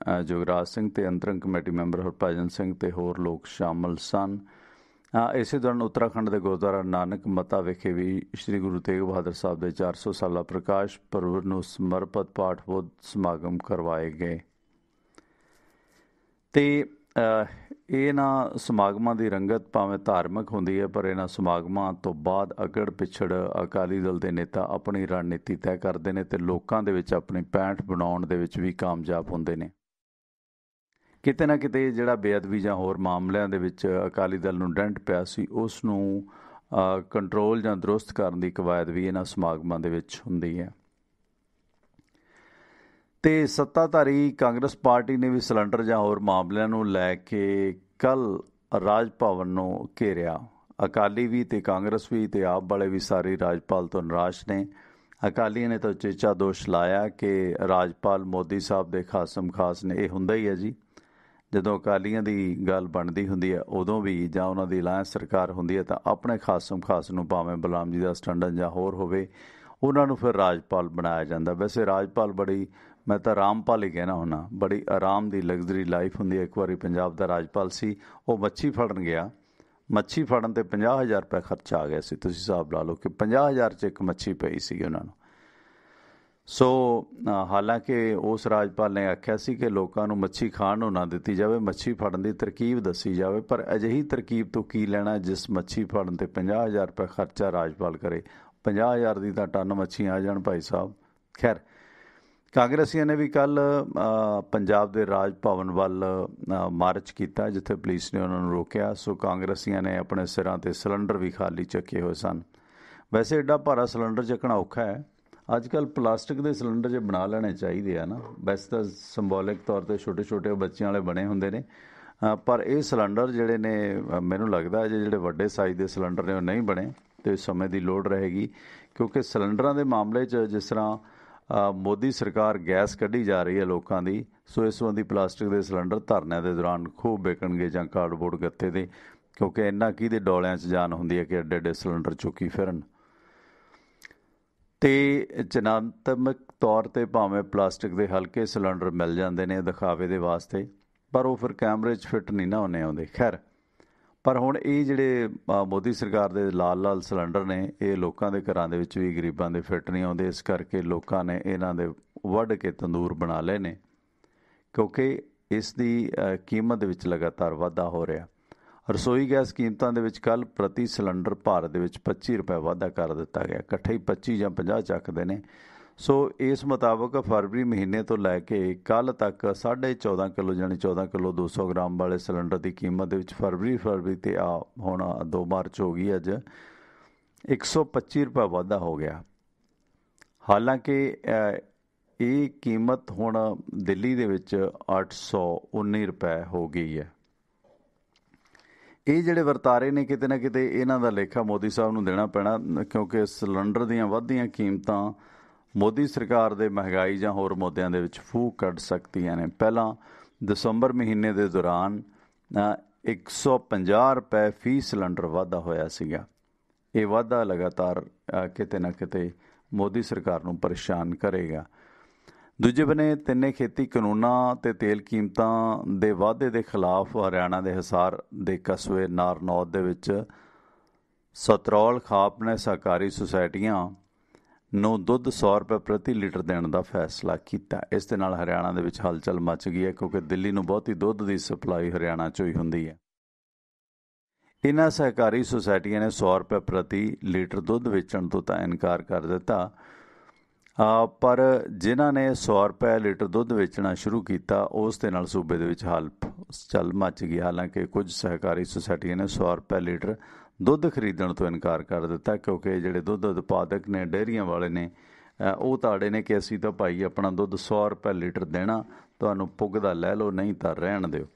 ਜੋਗਰਾਜ ਸਿੰਘ ਤੇ ਅੰਤਰੰਗ ਕਮੇਟੀ ਮੈਂਬਰ ਹਰਭਜਨ ਸਿੰਘ ਤੇ ਹੋਰ ਲੋਕ ਸ਼ਾਮਲ ਸਨ। ਇਸੇ ਦੌਰਾਨ ਉੱਤਰਾਖੰਡ ਦੇ ਗੁਰਦੁਆਰਾ ਨਾਨਕ ਮੱਤਾ ਵਿਖੇ ਵੀ ਸ਼੍ਰੀ ਗੁਰੂ ਤੇਗ ਬਹਾਦਰ ਸਾਹਿਬ ਦੇ 400 ਸਾਲਾ ਪ੍ਰਕਾਸ਼ ਪੁਰਬ ਨੂੰ ਸਮਰਪਿਤ ਪਾਠ ਬੋਧ ਸਮਾਗਮ ਕਰਵਾਏ ਗਏ। ਤੇ ਇਹਨਾਂ ਸਮਾਗਮਾਂ ਦੀ ਰੰਗਤ ਭਾਵੇਂ ਧਾਰਮਿਕ ਹੁੰਦੀ ਹੈ, ਪਰ ਇਹਨਾਂ ਸਮਾਗਮਾਂ ਤੋਂ ਬਾਅਦ ਅਗੜ ਪਿਛੜ ਅਕਾਲੀ ਦਲ ਦੇ ਨੇਤਾ ਆਪਣੀ ਰਣਨੀਤੀ ਤੈਅ ਕਰਦੇ ਨੇ ਤੇ ਲੋਕਾਂ ਦੇ ਵਿੱਚ ਆਪਣੀ ਪੈਂਠ ਬਣਾਉਣ ਦੇ ਵਿੱਚ ਵੀ ਕਾਮਯਾਬ ਹੁੰਦੇ ਨੇ। ਕਿਤੇ ਨਾ ਕਿਤੇ ਜਿਹੜਾ ਬੇਅਦਬੀ ਜਾਂ ਹੋਰ ਮਾਮਲਿਆਂ ਦੇ ਵਿੱਚ ਅਕਾਲੀ ਦਲ ਨੂੰ ਡੰਟ ਪਿਆ ਸੀ, ਉਸ ਨੂੰ ਕੰਟਰੋਲ ਜਾਂ ਦਰੁਸਤ ਕਰਨ ਦੀ ਕਵਾਇਦ ਵੀ ਇਹਨਾਂ ਸਮਾਗਮਾਂ ਦੇ ਵਿੱਚ ਹੁੰਦੀ ਹੈ। ਤੇ ਸੱਤਾਧਾਰੀ ਕਾਂਗਰਸ ਪਾਰਟੀ ਨੇ ਵੀ ਸਿਲੰਡਰ ਜਾਂ ਹੋਰ ਮਾਮਲਿਆਂ ਨੂੰ ਲੈ ਕੇ ਕੱਲ੍ਹ ਰਾਜ ਭਵਨ ਨੂੰ ਘੇਰਿਆ। ਅਕਾਲੀ ਵੀ ਤੇ ਕਾਂਗਰਸ ਵੀ ਤੇ ਆਪ ਵਾਲੇ ਵੀ ਸਾਰੇ ਰਾਜਪਾਲ ਤੋਂ ਨਿਰਾਸ਼ ਨੇ। ਅਕਾਲੀਆਂ ਨੇ ਤਾਂ ਉਚੇਚਾ ਦੋਸ਼ ਲਾਇਆ ਕਿ ਰਾਜਪਾਲ ਮੋਦੀ ਸਾਹਿਬ ਦੇ ਖਾਸਮ ਖਾਸ ਨੇ। ਇਹ ਹੁੰਦਾ ਹੀ ਹੈ ਜੀ, ਜਦੋਂ ਅਕਾਲੀਆਂ ਦੀ ਗੱਲ ਬਣਦੀ ਹੁੰਦੀ ਹੈ ਉਦੋਂ ਵੀ, ਜਾਂ ਉਹਨਾਂ ਦੀ ਅਲਾਇੰਸ ਸਰਕਾਰ ਹੁੰਦੀ ਹੈ ਤਾਂ ਆਪਣੇ ਖਾਸਮ ਖਾਸ ਨੂੰ ਭਾਵੇਂ ਗੁਲਾਮ ਜੀ ਦਾ ਟੰਡਨ ਜਾਂ ਹੋਰ ਹੋਵੇ, ਉਹਨਾਂ ਨੂੰ ਫਿਰ ਰਾਜਪਾਲ ਬਣਾਇਆ ਜਾਂਦਾ। ਵੈਸੇ ਰਾਜਪਾਲ ਬੜੀ, ਮੈਂ ਤਾਂ ਰਾਮਪਾਲ ਹੀ ਕਹਿਣਾ ਹੁੰਦਾ, ਬੜੀ ਆਰਾਮ ਦੀ ਲਗਜ਼ਰੀ ਲਾਈਫ ਹੁੰਦੀ ਹੈ। ਇੱਕ ਵਾਰੀ ਪੰਜਾਬ ਦਾ ਰਾਜਪਾਲ ਸੀ, ਉਹ ਮੱਛੀ ਫੜਨ ਗਿਆ, ਮੱਛੀ ਫੜਨ 'ਤੇ 50,000 ਰੁਪਏ ਖਰਚਾ ਆ ਗਿਆ ਸੀ। ਤੁਸੀਂ ਹਿਸਾਬ ਲਾ ਲਓ ਕਿ 50,000 'ਚ ਇੱਕ ਮੱਛੀ ਪਈ ਸੀ ਉਹਨਾਂ ਨੂੰ। ਸੋ ਹਾਲਾਂਕਿ ਉਸ ਰਾਜਪਾਲ ਨੇ ਆਖਿਆ ਸੀ ਕਿ ਲੋਕਾਂ ਨੂੰ ਮੱਛੀ ਖਾਣ ਨੂੰ ਨਾ ਦਿੱਤੀ ਜਾਵੇ, ਮੱਛੀ ਫੜਨ ਦੀ ਤਰਕੀਬ ਦੱਸੀ ਜਾਵੇ, ਪਰ ਅਜਿਹੀ ਤਰਕੀਬ ਤੋਂ ਕੀ ਲੈਣਾ ਜਿਸ ਮੱਛੀ ਫੜਨ 'ਤੇ 50,000 ਰੁਪਏ ਖਰਚਾ ਰਾਜਪਾਲ ਕਰੇ। 50,000 ਦੀ ਤਾਂ ਟਨ ਮੱਛੀਆਂ ਆ ਜਾਣ ਭਾਈ ਸਾਹਿਬ। ਖੈਰ, ਕਾਂਗਰਸੀਆਂ ਨੇ ਵੀ ਕੱਲ੍ਹ ਪੰਜਾਬ ਦੇ ਰਾਜ ਭਵਨ ਵੱਲ ਮਾਰਚ ਕੀਤਾ, ਜਿੱਥੇ ਪੁਲਿਸ ਨੇ ਉਹਨਾਂ ਨੂੰ ਰੋਕਿਆ। ਸੋ ਕਾਂਗਰਸੀਆਂ ਨੇ ਆਪਣੇ ਸਿਰਾਂ 'ਤੇ ਸਿਲੰਡਰ ਵੀ ਖਾਲੀ ਚੱਕੇ ਹੋਏ ਸਨ। ਵੈਸੇ ਐਡਾ ਭਾਰਾ ਸਿਲੰਡਰ ਚੱਕਣਾ ਔਖਾ ਹੈ। ਅੱਜ ਕੱਲ੍ਹ ਪਲਾਸਟਿਕ ਦੇ ਸਿਲੰਡਰ ਜੇ ਬਣਾ ਲੈਣੇ ਚਾਹੀਦੇ ਆ ਨਾ, ਵੈਸੇ ਤਾਂ ਸਿੰਬੋਲਿਕ ਤੌਰ 'ਤੇ ਛੋਟੇ ਛੋਟੇ ਬੱਚਿਆਂ ਵਾਲੇ ਬਣੇ ਹੁੰਦੇ ਨੇ, ਪਰ ਇਹ ਸਿਲੰਡਰ ਜਿਹੜੇ ਨੇ ਮੈਨੂੰ ਲੱਗਦਾ ਜਿਹੜੇ ਵੱਡੇ ਸਾਈਜ਼ ਦੇ ਸਿਲੰਡਰ ਨੇ ਉਹ ਨਹੀਂ ਬਣੇ ਅਤੇ ਸਮੇਂ ਦੀ ਲੋੜ ਰਹੇਗੀ। ਕਿਉਂਕਿ ਸਿਲੰਡਰਾਂ ਦੇ ਮਾਮਲੇ 'ਚ ਜਿਸ ਤਰ੍ਹਾਂ ਮੋਦੀ ਸਰਕਾਰ ਗੈਸ ਕੱਢੀ ਜਾ ਰਹੀ ਹੈ ਲੋਕਾਂ ਦੀ, ਸੋ ਇਸ ਸੰਬੰਧੀ ਪਲਾਸਟਿਕ ਦੇ ਸਿਲੰਡਰ ਧਰਨਿਆਂ ਦੇ ਦੌਰਾਨ ਖੂਬ ਵਿਕਣਗੇ, ਜਾਂ ਕਾਰਡਬੋਰਡ ਗੱਤੇ ਦੇ, ਕਿਉਂਕਿ ਇੰਨਾ ਕਿਹਦੇ ਡੋਲਿਆਂ 'ਚ ਜਾਨ ਹੁੰਦੀ ਹੈ ਕਿ ਐਡੇ ਐਡੇ ਸਿਲੰਡਰ ਚੁੱਕੀ ਫਿਰਨ। ਅਤੇ ਚਿੰਨ੍ਹਾਤਮਕ ਤੌਰ 'ਤੇ ਭਾਵੇਂ ਪਲਾਸਟਿਕ ਦੇ ਹਲਕੇ ਸਿਲੰਡਰ ਮਿਲ ਜਾਂਦੇ ਨੇ ਦਿਖਾਵੇ ਦੇ ਵਾਸਤੇ, ਪਰ ਉਹ ਫਿਰ ਕੈਮਰੇ 'ਚ ਫਿੱਟ ਨਹੀਂ ਨਾ ਹੁੰਦੇ ਆਉਂਦੇ। ਖੈਰ, ਪਰ ਹੁਣ ਇਹ ਜਿਹੜੇ ਮੋਦੀ ਸਰਕਾਰ ਦੇ ਲਾਲ ਲਾਲ ਸਿਲੰਡਰ ਨੇ, ਇਹ ਲੋਕਾਂ ਦੇ ਘਰਾਂ ਦੇ ਵਿੱਚ ਵੀ ਗਰੀਬਾਂ ਦੇ ਫਿੱਟ ਨਹੀਂ ਆਉਂਦੇ। ਇਸ ਕਰਕੇ ਲੋਕਾਂ ਨੇ ਇਹਨਾਂ ਦੇ ਵੱਢ ਕੇ ਤੰਦੂਰ ਬਣਾ ਲਏ ਨੇ, ਕਿਉਂਕਿ ਇਸ ਦੀ ਕੀਮਤ ਦੇ ਵਿੱਚ ਲਗਾਤਾਰ ਵਾਧਾ ਹੋ ਰਿਹਾ। ਰਸੋਈ ਗੈਸ ਕੀਮਤਾਂ ਦੇ ਵਿੱਚ ਕੱਲ੍ਹ ਪ੍ਰਤੀ ਸਿਲੰਡਰ ਭਾਰਤ ਦੇ ਵਿੱਚ 25 ਰੁਪਏ ਵਾਧਾ ਕਰ ਦਿੱਤਾ ਗਿਆ। ਇਕੱਠੇ ਹੀ 25 ਜਾਂ 50 ਚੱਕਦੇ ਨੇ। ਸੋ ਇਸ ਮੁਤਾਬਕ ਫਰਵਰੀ ਮਹੀਨੇ ਤੋਂ ਲੈ ਕੇ ਕੱਲ੍ਹ ਤੱਕ 14.5 ਕਿਲੋ ਯਾਨੀ 14 ਕਿਲੋ 200 ਗ੍ਰਾਮ ਵਾਲੇ ਸਿਲੰਡਰ ਦੀ ਕੀਮਤ ਦੇ ਵਿੱਚ ਫਰਵਰੀ ਤੇ ਹੁਣ 2 ਮਾਰਚ ਹੋ ਗਈ ਅੱਜ, 125 ਰੁਪਏ ਵਾਧਾ ਹੋ ਗਿਆ। ਹਾਲਾਂਕਿ ਇਹ ਕੀਮਤ ਹੁਣ ਦਿੱਲੀ ਦੇ ਵਿੱਚ 819 ਰੁਪਏ ਹੋ ਗਈ ਹੈ। ਇਹ ਜਿਹੜੇ ਵਰਤਾਰੇ ਨੇ ਕਿਤੇ ਨਾ ਕਿਤੇ ਇਹਨਾਂ ਦਾ ਲੇਖਾ ਮੋਦੀ ਸਾਹਿਬ ਨੂੰ ਦੇਣਾ ਪੈਣਾ, ਕਿਉਂਕਿ ਸਿਲੰਡਰ ਦੀਆਂ ਵੱਧਦੀਆਂ ਕੀਮਤਾਂ ਮੋਦੀ ਸਰਕਾਰ ਦੇ ਮਹਿੰਗਾਈ ਜਾਂ ਹੋਰ ਮੁੱਦਿਆਂ ਦੇ ਵਿੱਚ ਫੂਕ ਕੱਢ ਸਕਦੀਆਂ ਨੇ। ਪਹਿਲਾਂ ਦਸੰਬਰ ਮਹੀਨੇ ਦੇ ਦੌਰਾਨ 150 ਰੁਪਏ ਫੀ ਸਿਲੰਡਰ ਵਾਧਾ ਹੋਇਆ ਸੀਗਾ। ਇਹ ਵਾਧਾ ਲਗਾਤਾਰ ਕਿਤੇ ਨਾ ਕਿਤੇ ਮੋਦੀ ਸਰਕਾਰ ਨੂੰ ਪਰੇਸ਼ਾਨ ਕਰੇਗਾ। ਦੂਜੇ ਬੰਨੇ ਤਿੰਨੇ ਖੇਤੀ ਕਾਨੂੰਨਾਂ ਤੇ ਤੇਲ ਕੀਮਤਾਂ ਦੇ ਵਾਧੇ ਦੇ ਖਿਲਾਫ ਹਰਿਆਣਾ ਦੇ ਹਿਸਾਰ ਦੇ ਕਸਬੇ ਨਾਰਨੌਦ ਦੇ ਵਿੱਚ ਸਤਰੌਲ ਖਾਪ ਨੇ ਸਹਿਕਾਰੀ ਸੁਸਾਇਟੀਆਂ ਨੂੰ ਦੁੱਧ 100 ਰੁਪਏ ਪ੍ਰਤੀ ਲੀਟਰ ਦੇਣ ਦਾ ਫੈਸਲਾ ਕੀਤਾ। ਇਸ ਦੇ ਨਾਲ ਹਰਿਆਣਾ ਦੇ ਵਿੱਚ ਹਲਚਲ ਮਚ ਗਈ ਹੈ, ਕਿਉਂਕਿ ਦਿੱਲੀ ਨੂੰ ਬਹੁਤੀ ਦੁੱਧ ਦੀ ਸਪਲਾਈ ਹਰਿਆਣਾ 'ਚੋਂ ਹੀ ਹੁੰਦੀ ਹੈ। ਇਹਨਾਂ ਸਹਿਕਾਰੀ ਸੁਸਾਇਟੀਆਂ ਨੇ 100 ਰੁਪਏ ਪ੍ਰਤੀ ਲੀਟਰ ਦੁੱਧ ਵੇਚਣ ਤੋਂ ਤਾਂ ਇਨਕਾਰ ਕਰ ਦਿੱਤਾ, ਪਰ ਜਿਨ੍ਹਾਂ ਨੇ 100 ਰੁਪਏ ਲੀਟਰ ਦੁੱਧ ਵੇਚਣਾ ਸ਼ੁਰੂ ਕੀਤਾ ਉਸ ਦੇ ਨਾਲ ਸੂਬੇ ਦੇ ਵਿੱਚ ਹਲਚਲ ਮਚ ਗਈ। ਹਾਲਾਂਕਿ ਕੁਝ ਸਹਿਕਾਰੀ ਸੁਸਾਇਟੀਆਂ ਨੇ 100 ਰੁਪਏ ਲੀਟਰ ਦੁੱਧ ਖਰੀਦਣ ਤੋਂ ਇਨਕਾਰ ਕਰ ਦਿੱਤਾ, ਕਿਉਂਕਿ ਜਿਹੜੇ ਦੁੱਧ ਉਤਪਾਦਕ ਨੇ, ਡੇਅਰੀਆਂ ਵਾਲੇ ਨੇ, ਉਹ ਤਾੜੇ ਨੇ ਕਿ ਅਸੀਂ ਤਾਂ ਭਾਈ ਆਪਣਾ ਦੁੱਧ 100 ਰੁਪਏ ਲੀਟਰ ਦੇਣਾ, ਤੁਹਾਨੂੰ ਪੁੱਗਦਾ ਲੈ ਲਓ, ਨਹੀਂ ਤਾਂ ਰਹਿਣ ਦਿਓ।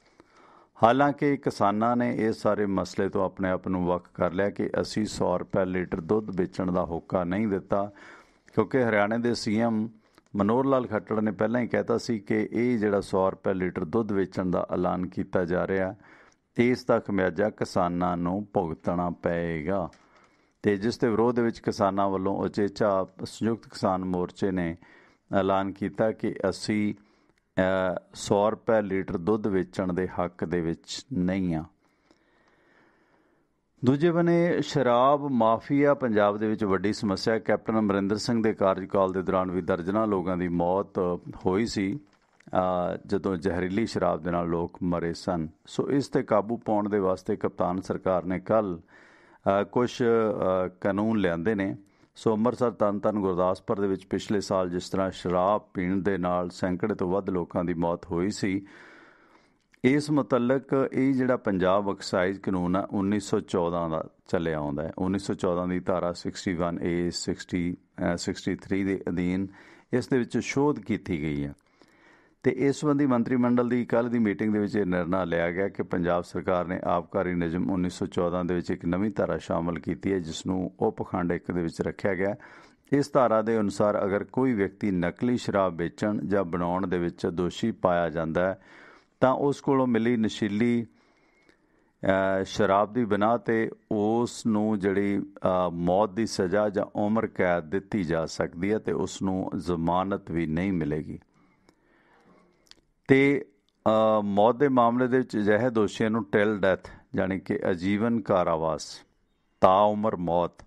ਹਾਲਾਂਕਿ ਕਿਸਾਨਾਂ ਨੇ ਇਸ ਸਾਰੇ ਮਸਲੇ ਤੋਂ ਆਪਣੇ ਆਪ ਨੂੰ ਵੱਖ ਕਰ ਲਿਆ ਕਿ ਅਸੀਂ 100 ਰੁਪਏ ਲੀਟਰ ਦੁੱਧ ਵੇਚਣ ਦਾ ਹੋਕਾ ਨਹੀਂ ਦਿੱਤਾ, ਕਿਉਂਕਿ ਹਰਿਆਣੇ ਦੇ CM ਮਨੋਹਰ ਲਾਲ ਖੱਟੜ ਨੇ ਪਹਿਲਾਂ ਹੀ ਕਹਿਤਾ ਸੀ ਕਿ ਇਹ ਜਿਹੜਾ 100 ਰੁਪਏ ਲੀਟਰ ਦੁੱਧ ਵੇਚਣ ਦਾ ਐਲਾਨ ਕੀਤਾ ਜਾ ਰਿਹਾ, ਇਸ ਦਾ ਖਮਿਆਜਾ ਕਿਸਾਨਾਂ ਨੂੰ ਭੁਗਤਣਾ ਪਏਗਾ। ਅਤੇ ਜਿਸ ਦੇ ਵਿਰੋਧ ਦੇ ਵਿੱਚ ਕਿਸਾਨਾਂ ਵੱਲੋਂ ਉਚੇਚਾ ਸੰਯੁਕਤ ਕਿਸਾਨ ਮੋਰਚੇ ਨੇ ਐਲਾਨ ਕੀਤਾ ਕਿ ਅਸੀਂ 100 ਰੁਪਏ ਲੀਟਰ ਦੁੱਧ ਵੇਚਣ ਦੇ ਹੱਕ ਦੇ ਵਿੱਚ ਨਹੀਂ ਹਾਂ। ਦੂਜੇ ਬੰਨੇ ਸ਼ਰਾਬ ਮਾਫੀਆ ਪੰਜਾਬ ਦੇ ਵਿੱਚ ਵੱਡੀ ਸਮੱਸਿਆ। ਕੈਪਟਨ ਅਮਰਿੰਦਰ ਸਿੰਘ ਦੇ ਕਾਰਜਕਾਲ ਦੇ ਦੌਰਾਨ ਵੀ ਦਰਜਨਾਂ ਲੋਕਾਂ ਦੀ ਮੌਤ ਹੋਈ ਸੀ। ਜਦੋਂ ਜ਼ਹਿਰੀਲੀ ਸ਼ਰਾਬ ਦੇ ਨਾਲ ਲੋਕ ਮਰੇ ਸਨ। ਸੋ ਇਸ 'ਤੇ ਕਾਬੂ ਪਾਉਣ ਦੇ ਵਾਸਤੇ ਕਪਤਾਨ ਸਰਕਾਰ ਨੇ ਕੱਲ੍ਹ ਕੁਛ ਕਾਨੂੰਨ ਲਿਆਂਦੇ ਨੇ। ਸੋ ਅੰਮ੍ਰਿਤਸਰ, ਤਰਨਤਾਰਨ, ਗੁਰਦਾਸਪੁਰ ਦੇ ਵਿੱਚ ਪਿਛਲੇ ਸਾਲ ਜਿਸ ਤਰ੍ਹਾਂ ਸ਼ਰਾਬ ਪੀਣ ਦੇ ਨਾਲ ਸੈਂਕੜੇ ਤੋਂ ਵੱਧ ਲੋਕਾਂ ਦੀ ਮੌਤ ਹੋਈ ਸੀ, ਇਸ ਮੁਤਲਕ ਇਹ ਜਿਹੜਾ ਪੰਜਾਬ ਐਕਸਾਈਜ਼ ਕਾਨੂੰਨ ਆ 1914 ਦਾ ਚੱਲਿਆ ਆਉਂਦਾ ਹੈ। 1914 ਦੀ ਧਾਰਾ 61A 63 ਦੇ ਅਧੀਨ ਇਸ ਦੇ ਵਿੱਚ ਸੋਧ ਕੀਤੀ ਗਈ ਹੈ। ਤੇ ਇਸ ਸੰਬੰਧੀ ਮੰਤਰੀ ਮੰਡਲ ਦੀ ਕੱਲ੍ਹ ਦੀ ਮੀਟਿੰਗ ਦੇ ਵਿੱਚ ਇਹ ਨਿਰਣਾ ਲਿਆ ਗਿਆ ਕਿ ਪੰਜਾਬ ਸਰਕਾਰ ਨੇ ਆਬਕਾਰੀ ਨਿਯਮ 1914 ਦੇ ਵਿੱਚ ਇੱਕ ਨਵੀਂ ਧਾਰਾ ਸ਼ਾਮਲ ਕੀਤੀ ਹੈ, ਜਿਸ ਨੂੰ ਉਪਖੰਡ 1 ਦੇ ਵਿੱਚ ਰੱਖਿਆ ਗਿਆ। ਇਸ ਧਾਰਾ ਦੇ ਅਨੁਸਾਰ ਅਗਰ ਕੋਈ ਵਿਅਕਤੀ ਨਕਲੀ ਸ਼ਰਾਬ ਵੇਚਣ ਜਾਂ ਬਣਾਉਣ ਦੇ ਵਿੱਚ ਦੋਸ਼ੀ ਪਾਇਆ ਜਾਂਦਾ ਹੈ ਤਾਂ ਉਸ ਕੋਲੋਂ ਮਿਲੀ ਨਸ਼ੀਲੀ ਸ਼ਰਾਬ ਦੀ ਬਿਨਾਹ 'ਤੇ ਉਸ ਨੂੰ ਜਿਹੜੀ ਮੌਤ ਦੀ ਸਜ਼ਾ ਜਾਂ ਉਮਰ ਕੈਦ ਦਿੱਤੀ ਜਾ ਸਕਦੀ ਹੈ ਤੇ ਉਸ ਨੂੰ ਜ਼ਮਾਨਤ ਵੀ ਨਹੀਂ ਮਿਲੇਗੀ। ਤੇ ਮੌਤ ਦੇ ਮਾਮਲੇ ਦੇ ਵਿੱਚ ਅਜਿਹੇ ਦੋਸ਼ੀਆਂ ਨੂੰ ਟਿਲ ਡੈਥ ਯਾਨੀ ਕਿ ਆਜੀਵਨ ਕਾਰਾਵਾਸ, ਤਾਉਮਰ ਮੌਤ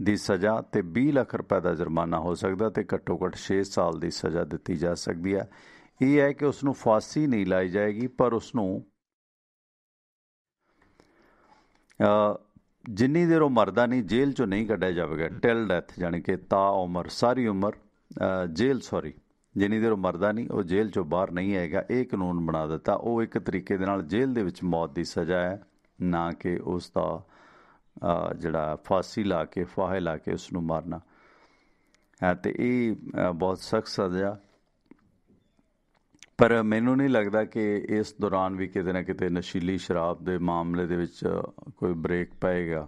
ਦੀ ਸਜ਼ਾ ਤੇ 20 ਲੱਖ ਰੁਪਏ ਦਾ ਜੁਰਮਾਨਾ ਹੋ ਸਕਦਾ ਤੇ ਘੱਟੋ ਘੱਟ 6 ਸਾਲ ਦੀ ਸਜ਼ਾ ਦਿੱਤੀ ਜਾ ਸਕਦੀ ਹੈ। ਇਹ ਹੈ ਕਿ ਉਸ ਨੂੰ ਫਾਂਸੀ ਨਹੀਂ ਲਾਈ ਜਾਏਗੀ, ਪਰ ਉਸ ਨੂੰ ਜਿੰਨੀ ਦੇਰ ਉਹ ਮਰਦਾ ਨਹੀਂ ਜੇਲ੍ਹ 'ਚੋਂ ਨਹੀਂ ਕੱਢਿਆ ਜਾਵੇਗਾ। ਟਿਲ ਡੈਥ ਯਾਨੀ ਕਿ ਤਾਉਮਰ, ਸਾਰੀ ਉਮਰ ਜਿੰਨੀ ਦੇਰ ਉਹ ਮਰਦਾ ਨਹੀਂ ਉਹ ਜੇਲ੍ਹ 'ਚੋਂ ਬਾਹਰ ਨਹੀਂ ਆਏਗਾ। ਇਹ ਕਾਨੂੰਨ ਬਣਾ ਦਿੱਤਾ। ਉਹ ਇੱਕ ਤਰੀਕੇ ਦੇ ਨਾਲ ਜੇਲ੍ਹ ਦੇ ਵਿੱਚ ਮੌਤ ਦੀ ਸਜ਼ਾ ਹੈ, ਨਾ ਕਿ ਉਸ ਦਾ ਜਿਹੜਾ ਫਾਂਸੀ ਲਾ ਕੇ, ਫਾਹੇ ਲਾ ਕੇ ਉਸ ਨੂੰ ਮਾਰਨਾ ਹੈ। ਅਤੇ ਇਹ ਬਹੁਤ ਸਖਤ ਸਜ਼ਾ। ਪਰ ਮੈਨੂੰ ਨਹੀਂ ਲੱਗਦਾ ਕਿ ਇਸ ਦੌਰਾਨ ਵੀ ਕਿਤੇ ਨਾ ਕਿਤੇ ਨਸ਼ੀਲੀ ਸ਼ਰਾਬ ਦੇ ਮਾਮਲੇ ਦੇ ਵਿੱਚ ਕੋਈ ਬ੍ਰੇਕ ਪਏਗਾ,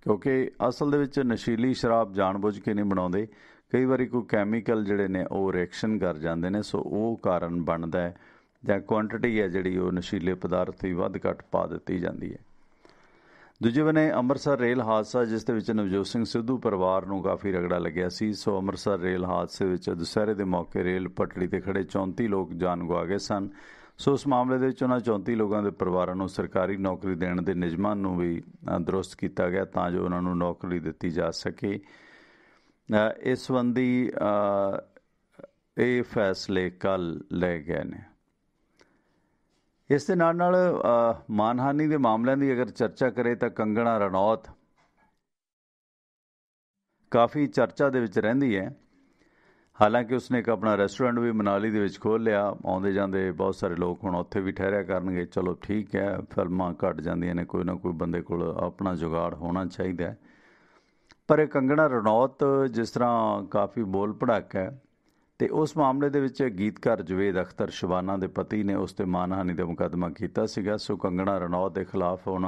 ਕਿਉਂਕਿ ਅਸਲ ਦੇ ਵਿੱਚ ਨਸ਼ੀਲੀ ਸ਼ਰਾਬ ਜਾਣਬੁੱਝ ਕੇ ਨਹੀਂ ਬਣਾਉਂਦੇ। ਕਈ ਵਾਰੀ ਕੋਈ ਕੈਮੀਕਲ ਜਿਹੜੇ ਨੇ ਉਹ ਰਿਐਕਸ਼ਨ ਕਰ ਜਾਂਦੇ ਨੇ, ਸੋ ਉਹ ਕਾਰਨ ਬਣਦਾ ਹੈ, ਜਾਂ ਕੁਆਂਟਿਟੀ ਹੈ ਜਿਹੜੀ ਉਹ ਨਸ਼ੀਲੇ ਪਦਾਰਥ ਦੀ ਵੱਧ ਘੱਟ ਪਾ ਦਿੱਤੀ ਜਾਂਦੀ ਹੈ। ਦੂਜੇ ਬੰਨੇ ਅੰਮ੍ਰਿਤਸਰ ਰੇਲ ਹਾਦਸਾ, ਜਿਸ ਦੇ ਵਿੱਚ ਨਵਜੋਤ ਸਿੰਘ ਸਿੱਧੂ ਪਰਿਵਾਰ ਨੂੰ ਕਾਫੀ ਰਗੜਾ ਲੱਗਿਆ ਸੀ। ਸੋ ਅੰਮ੍ਰਿਤਸਰ ਰੇਲ ਹਾਦਸੇ ਵਿੱਚ ਦੁਸਹਿਰੇ ਦੇ ਮੌਕੇ ਰੇਲ ਪਟੜੀ 'ਤੇ ਖੜੇ 34 ਲੋਕ ਜਾਨ ਗਵਾ ਗਏ ਸਨ। ਸੋ ਉਸ ਮਾਮਲੇ ਦੇ ਵਿੱਚ ਉਹਨਾਂ 34 ਲੋਕਾਂ ਦੇ ਪਰਿਵਾਰਾਂ ਨੂੰ ਸਰਕਾਰੀ ਨੌਕਰੀ ਦੇਣ ਦੇ ਨਿਯਮਾਂ ਨੂੰ ਵੀ ਦਰੁਸਤ ਕੀਤਾ ਗਿਆ ਤਾਂ ਜੋ ਉਹਨਾਂ ਨੂੰ ਨੌਕਰੀ ਦਿੱਤੀ ਜਾ ਸਕੇ। ਇਸ ਸੰਬੰਧੀ ਇਹ ਫੈਸਲੇ ਕੱਲ੍ਹ ਲਏ ਗਏ ਨੇ। ਇਸ ਦੇ ਨਾਲ ਨਾਲ ਮਾਨਹਾਨੀ ਦੇ ਮਾਮਲਿਆਂ ਦੀ ਅਗਰ ਚਰਚਾ ਕਰੇ ਤਾਂ ਕੰਗਣਾ ਰਣੌਤ ਕਾਫੀ ਚਰਚਾ ਦੇ ਵਿੱਚ ਰਹਿੰਦੀ ਹੈ। ਹਾਲਾਂਕਿ ਉਸਨੇ ਇੱਕ ਆਪਣਾ ਰੈਸਟੋਰੈਂਟ ਵੀ ਮਨਾਲੀ ਦੇ ਵਿੱਚ ਖੋਲ੍ਹ ਲਿਆ। ਆਉਂਦੇ ਜਾਂਦੇ ਬਹੁਤ ਸਾਰੇ ਲੋਕ ਹੁਣ ਉੱਥੇ ਵੀ ਠਹਿਰਿਆ ਕਰਨਗੇ। ਚਲੋ ਠੀਕ ਹੈ, ਫਿਲਮਾਂ ਘੱਟ ਜਾਂਦੀਆਂ ਨੇ, ਕੋਈ ਨਾ ਕੋਈ ਬੰਦੇ ਕੋਲ ਆਪਣਾ ਜੁਗਾੜ ਹੋਣਾ ਚਾਹੀਦਾ ਹੈ। ਪਰ ਇਹ ਕੰਗਣਾ ਰਣੌਤ ਜਿਸ ਤਰ੍ਹਾਂ ਕਾਫੀ ਬੋਲ ਭੜਾਕ ਹੈ, ਅਤੇ ਉਸ ਮਾਮਲੇ ਦੇ ਵਿੱਚ ਗੀਤਕਾਰ ਜਵੇਦ ਅਖਤਰ ਸ਼ਬਾਨਾ ਦੇ ਪਤੀ ਨੇ ਉਸ 'ਤੇ ਮਾਨਹਾਨੀ ਦਾ ਮੁਕੱਦਮਾ ਕੀਤਾ ਸੀਗਾ। ਸੋ ਕੰਗਣਾ ਰਣੌਤ ਦੇ ਖਿਲਾਫ ਹੁਣ